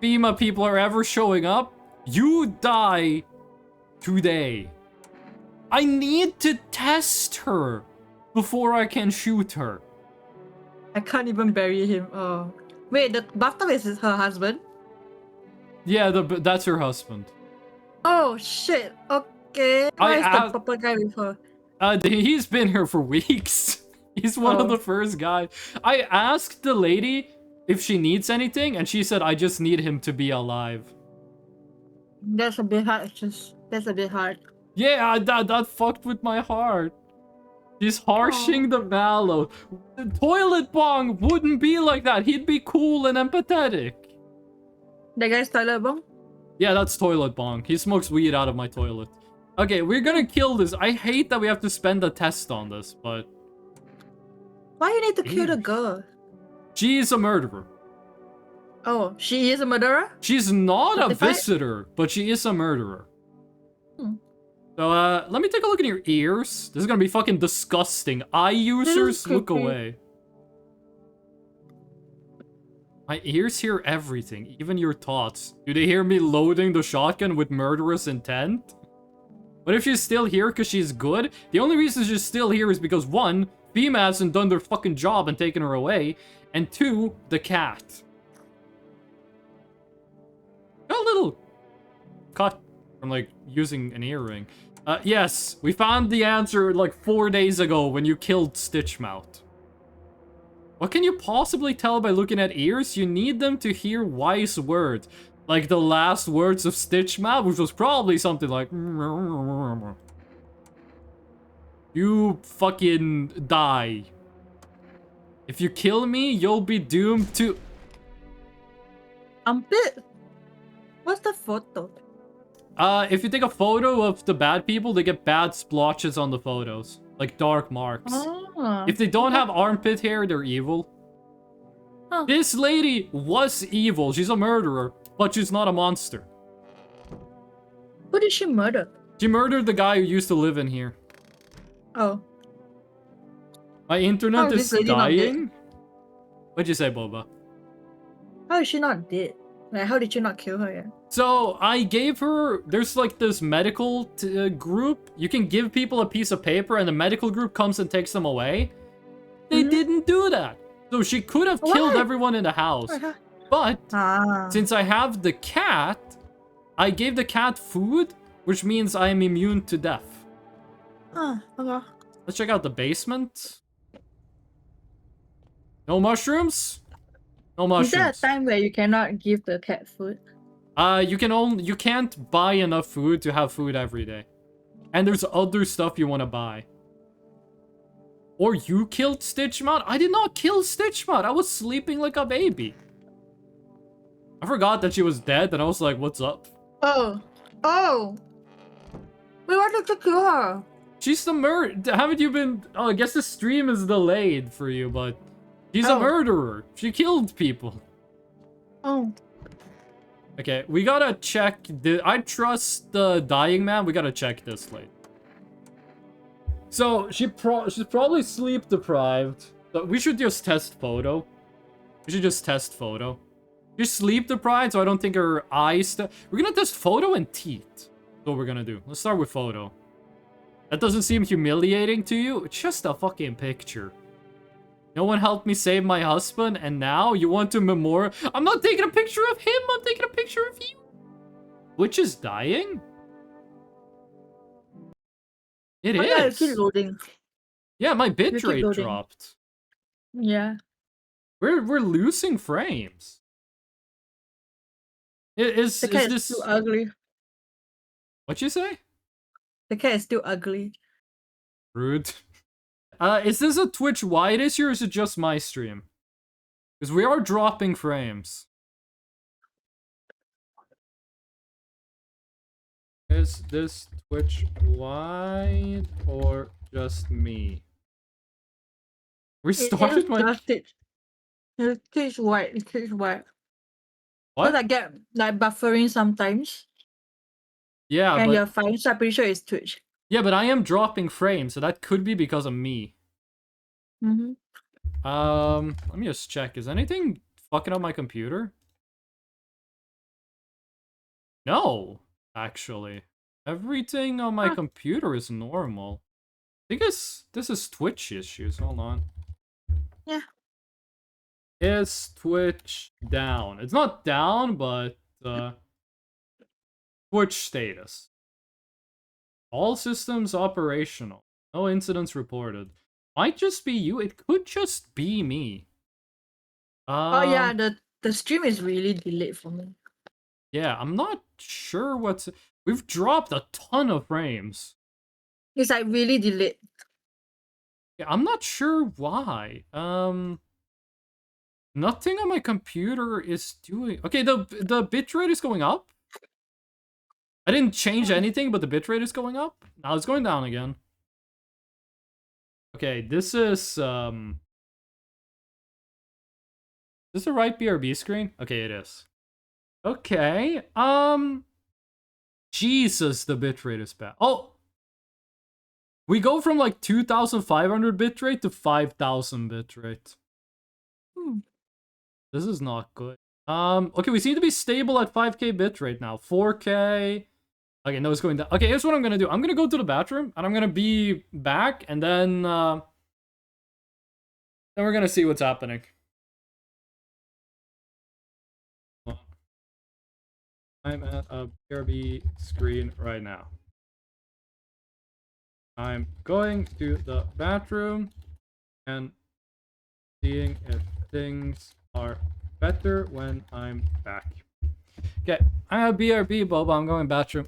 FEMA people are ever showing up. You die today. I need to test her before I can shoot her. I can't even bury him. Oh. Wait, the bathtub is her husband? Yeah, that's her husband. Oh, shit. Okay. Why is the purple guy with her? He's been here for weeks. He's one of the first guys. I asked the lady if she needs anything, and she said, I just need him to be alive. That's a bit hard. That's a bit hard. Yeah, that fucked with my heart. She's harshing the mallow. The toilet bong wouldn't be like that. He'd be cool and empathetic. The guy's toilet bong? Yeah, that's toilet bong. He smokes weed out of my toilet. Okay, we're gonna kill this. I hate that we have to spend a test on this, but... Why you need to kill the girl? She is a murderer. Oh, she is a murderer? She's not a visitor, but she is a murderer. So, let me take a look at your ears. This is gonna be fucking disgusting. Eye users, look away. My ears hear everything, even your thoughts. Do they hear me loading the shotgun with murderous intent? What if she's still here because she's good? The only reason she's still here is because 1, FEMA hasn't done their fucking job and taken her away, and 2, the cat. Got a little cut from, like, using an earring. Yes, we found the answer, like, 4 days ago when you killed Stitchmouth. What can you possibly tell by looking at ears? You need them to hear wise words. Like the last words of Stitchmouth, which was probably something like... You fucking die. If you kill me, you'll be doomed to... Armpit? What's the photo? If you take a photo of the bad people, they get bad splotches on the photos. Like dark marks. If they don't have armpit hair, they're evil. This lady was evil. She's a murderer, but she's not a monster. Who did she murder? She murdered the guy who used to live in here. Oh. My internet is this lady not dead? dying? What'd you say, Boba? How is she not dead? Like, how did you not kill her yet? So, I gave her... There's like this medical group. You can give people a piece of paper and the medical group comes and takes them away. They didn't do that. So she could have killed What? everyone in the house. But Ah. since I have the cat, I gave the cat food, which means I am immune to death. Okay. Let's check out the basement. No mushrooms? No Is there a mushrooms. time where you cannot give the cat food? You can't buy enough food to have food every day. And there's other stuff you want to buy. Or you killed Stitchmouth? I did not kill Stitchmouth. I was sleeping like a baby. I forgot that she was dead, and I was like, what's up? Oh. We wanted to kill her. She's the Haven't you been... Oh, I guess the stream is delayed for you, but... She's a Oh. murderer. She killed people. Oh. Okay, we gotta check... I trust the dying man. We gotta check this later. So, she's probably sleep deprived. But we should just test photo. We should just test photo. She's sleep deprived, so I don't think her eyes... We're gonna test photo and teeth. That's what we're gonna do. Let's start with photo. That doesn't seem humiliating to you? It's just a fucking picture. No one helped me save my husband, and now you want to memorial... I'm not taking a picture of him, I'm taking a picture of you! Which is dying? It is. Yeah, it keeps loading. Yeah, my keep bitrate loading. dropped. Yeah. We're losing frames. Is The cat is this... still ugly. What'd you say? The cat is still ugly. Rude. Is this a Twitch wide issue or is it just my stream? Because we are dropping frames. Is this Twitch wide or just me? We started my... It takes white. It takes white. What? Because I get like buffering sometimes. Yeah, And but... you're fine, so I'm pretty sure it's Twitch. Yeah, but I am dropping frames, so that could be because of me. Mm-hmm. Let me just check. Is anything fucking up my computer? No, actually. Everything on my computer is normal. I think this is Twitch issues. Hold on. Yeah. Is Twitch down? It's not down, but Twitch status. All systems operational. No incidents reported. Might just be you. It could just be me. Oh yeah, the stream is really delayed for me. Yeah, I'm not sure what's... We've dropped a ton of frames. It's like really delayed. Yeah, I'm not sure why. Nothing on my computer is doing... Okay, the bitrate is going up. I didn't change anything, but the bitrate is going up. Now it's going down again. Okay, this is... Is this the right BRB screen? Okay, it is. Okay, Jesus, the bitrate is bad. Oh! We go from like 2,500 bitrate to 5,000 bitrate. This is not good. Okay, we seem to be stable at 5K bitrate now. 4K. Okay, no, it's going down. Okay, here's what I'm gonna do. I'm gonna go to the bathroom, and I'm gonna be back, and then we're gonna see what's happening. I'm at a BRB screen right now. I'm going to the bathroom and seeing if things are better when I'm back. Okay, I have BRB, Boba. I'm going bathroom.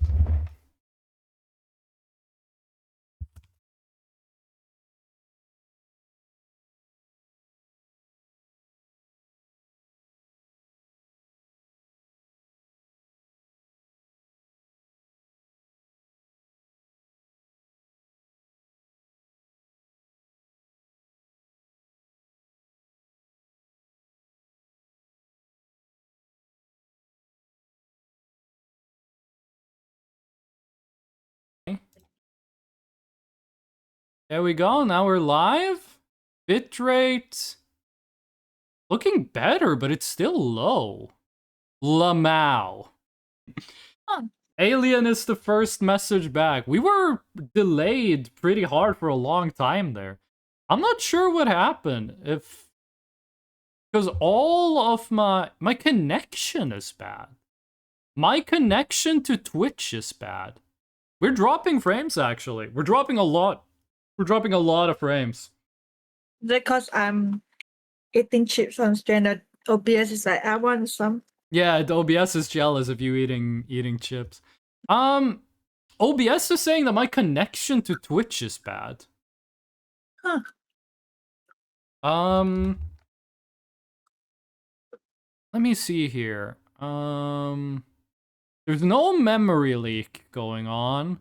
There we go. Now we're live. Bitrate looking better, but it's still low. Lamau. Oh. Alien is the first message back. We were delayed pretty hard for a long time there. I'm not sure what happened. If Because all of my connection is bad. My connection to Twitch is bad. We're dropping frames, actually. We're dropping a lot. We're dropping a lot of frames. Because I'm eating chips on stream, that OBS is like, I want some. Yeah, the OBS is jealous of you eating chips. OBS is saying that my connection to Twitch is bad. Huh. Let me see here. There's no memory leak going on.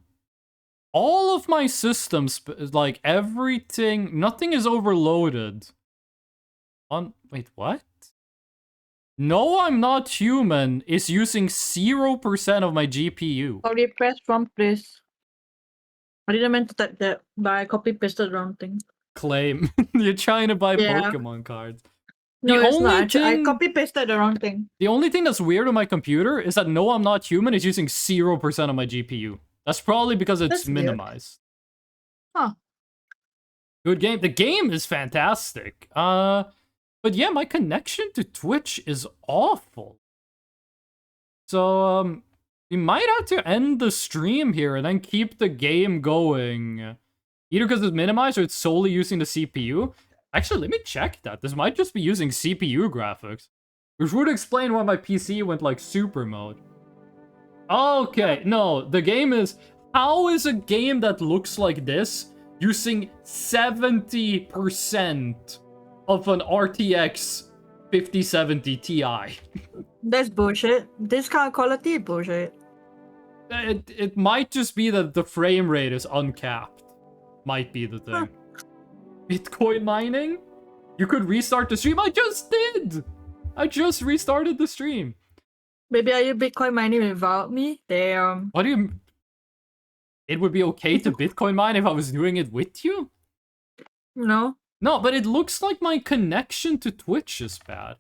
All of my systems, like everything, nothing is overloaded. Wait, what? No, I'm not human is using 0% of my GPU. Sorry, press wrong, please. I didn't mean to type that, but I copy pasted the wrong thing. Claim. You're trying to buy Yeah. Pokemon cards. No, The it's only not. I thing- copy pasted the wrong thing. The only thing that's weird on my computer is that no, I'm not human is using 0% of my GPU. That's probably because it's That's weird. minimized. Huh. Good game. The game is fantastic. But yeah, my connection to Twitch is awful. So, we might have to end the stream here and then keep the game going. Either because it's minimized or it's solely using the CPU. Actually, let me check that. This might just be using CPU graphics. Which would explain why my PC went like super mode. Okay, no, the game is... How is a game that looks like this using 70% of an RTX 5070 Ti? That's bullshit. This kind of quality is bullshit. It might just be that the frame rate is uncapped. Might be the thing. Huh. Bitcoin mining? You could restart the stream? I just did! I just restarted the stream. Maybe are you Bitcoin mining without me? Damn. What do you... It would be okay to Bitcoin mine if I was doing it with you? No. No, but it looks like my connection to Twitch is bad.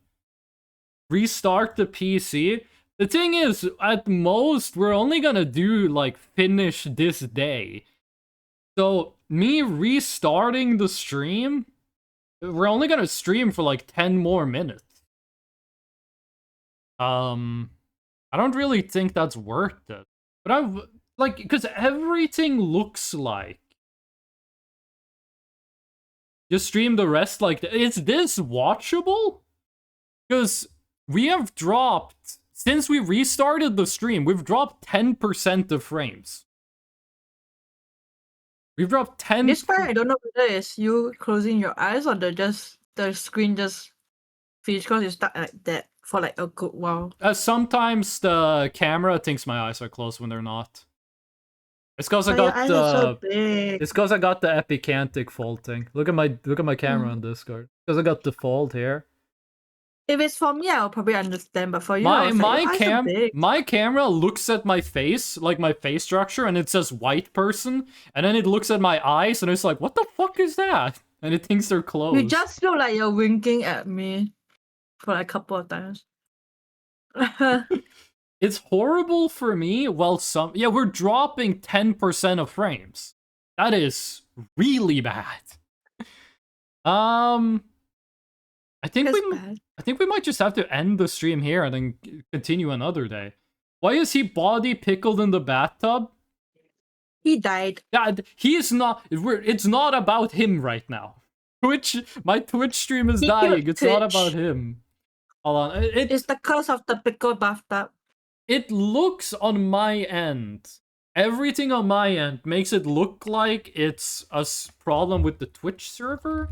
Restart the PC. The thing is, at most, we're only gonna do, like, finish this day. So, me restarting the stream, we're only gonna stream for, like, 10 more minutes. I don't really think that's worth it. But I've, like, because everything looks like... Just stream the rest like that. Is this watchable? Because we have dropped, since we restarted the stream, we've dropped 10% of frames. We've dropped 10. This part I don't know whether it's you closing your eyes or the screen just finished because you stuck like that for like a good while. Sometimes the camera thinks my eyes are closed when they're not. It's because I But your got eyes are so big. It's because I got the Epicantic folding. Look at my camera Mm. on Discord. Because I got the fold here. If it's for me, I'll probably understand. But for you, I was like, your eyes are big. My camera looks at my face, like my face structure, and it says white person, and then it looks at my eyes, and it's like, what the fuck is that? And it thinks they're closed. You just feel like you're winking at me for like a couple of times. It's horrible for me. Well, yeah, we're dropping 10% of frames. That is really bad. I think That's we bad. I think we might just have to end the stream here and then continue another day. Why is he body pickled in the bathtub? He died. Yeah, he's not. It's not about him right now. My Twitch stream is He dying. killed It's not Twitch. about him. Hold on. It's the curse of the pickle bathtub. It looks on my end. Everything on my end makes it look like it's a problem with the Twitch server.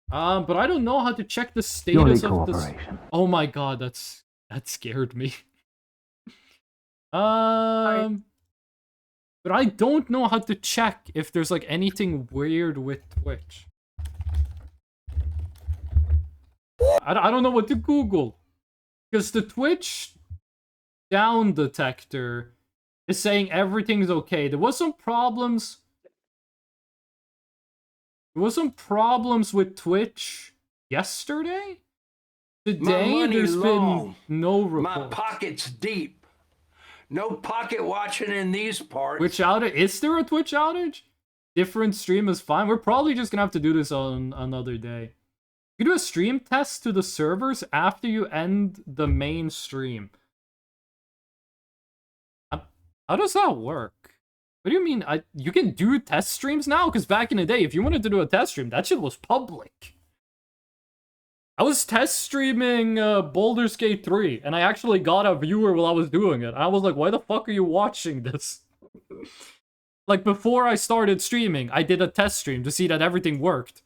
But I don't know how to check the Purely status of this. cooperation. Oh my god, that scared me. But I don't know how to check if there's like anything weird with Twitch. I don't know what to Google. Because the Twitch down detector is saying everything's okay. There was some problems. There was some problems with Twitch yesterday. Today, money there's long. been no My reports. pocket's deep. No pocket watching in these parts. Which outage? Is there a Twitch outage? Different stream is fine. We're probably just gonna have to do this on another day. You do a stream test to the servers after you end the main stream. How does that work? What do you mean? You can do test streams now? Because back in the day, if you wanted to do a test stream, that shit was public. I was test streaming Baldur's Gate 3, and I actually got a viewer while I was doing it. I was like, why the fuck are you watching this? Like, before I started streaming, I did a test stream to see that everything worked.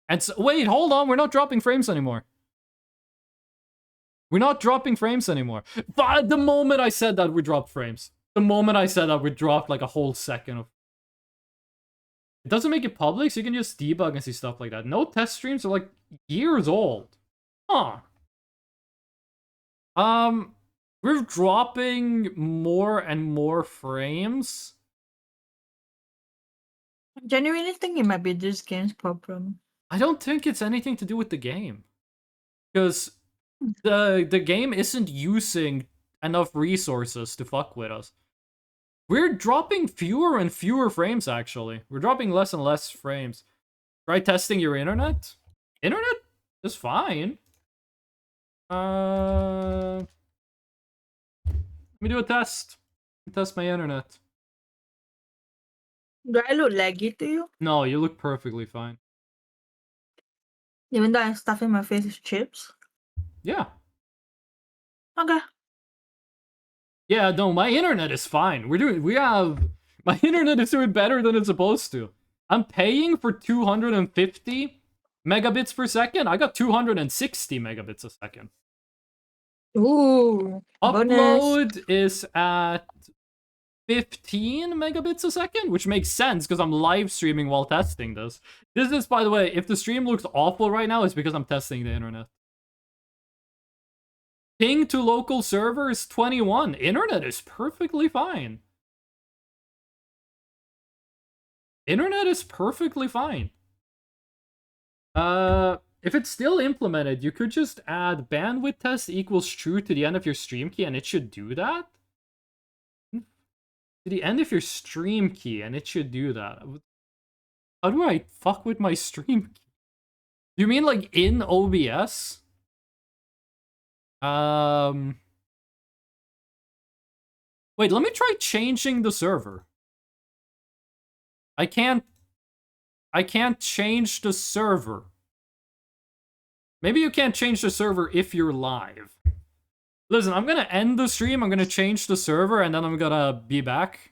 And so, wait, hold on, we're not dropping frames anymore. We're not dropping frames anymore. But the moment I said that, we dropped frames. The moment I said that, we dropped like a whole second of... It doesn't make it public, so you can just debug and see stuff like that. No test streams are like years old. Huh. We're dropping more and more frames. I genuinely think it might be this game's problem. I don't think it's anything to do with the game. Because the game isn't using enough resources to fuck with us. We're dropping fewer and fewer frames, actually. We're dropping less and less frames. Try testing your internet? Internet is fine. Let me do a test. Test my internet. Do I look laggy to you? No, you look perfectly fine. Even though I'm stuffing my face with chips? Yeah. Okay. Yeah, no, my internet is fine. My internet is doing better than it's supposed to. I'm paying for 250 megabits per second. I got 260 megabits a second. Ooh. Bonus. Upload is at 15 megabits a second, which makes sense because I'm live streaming while testing this. This is, by the way, if the stream looks awful right now, it's because I'm testing the internet. Ping to local server is 21. Internet is perfectly fine. Internet is perfectly fine. If it's still implemented, you could just add bandwidth test equals true to the end of your stream key, and it should do that. To the end of your stream key, and it should do that. How do I fuck with my stream key? Do you mean like in OBS? Wait, let me try changing the server. I can't change the server. Maybe you can't change the server if you're live. Listen, I'm gonna end the stream, I'm gonna change the server, and then I'm gonna be back.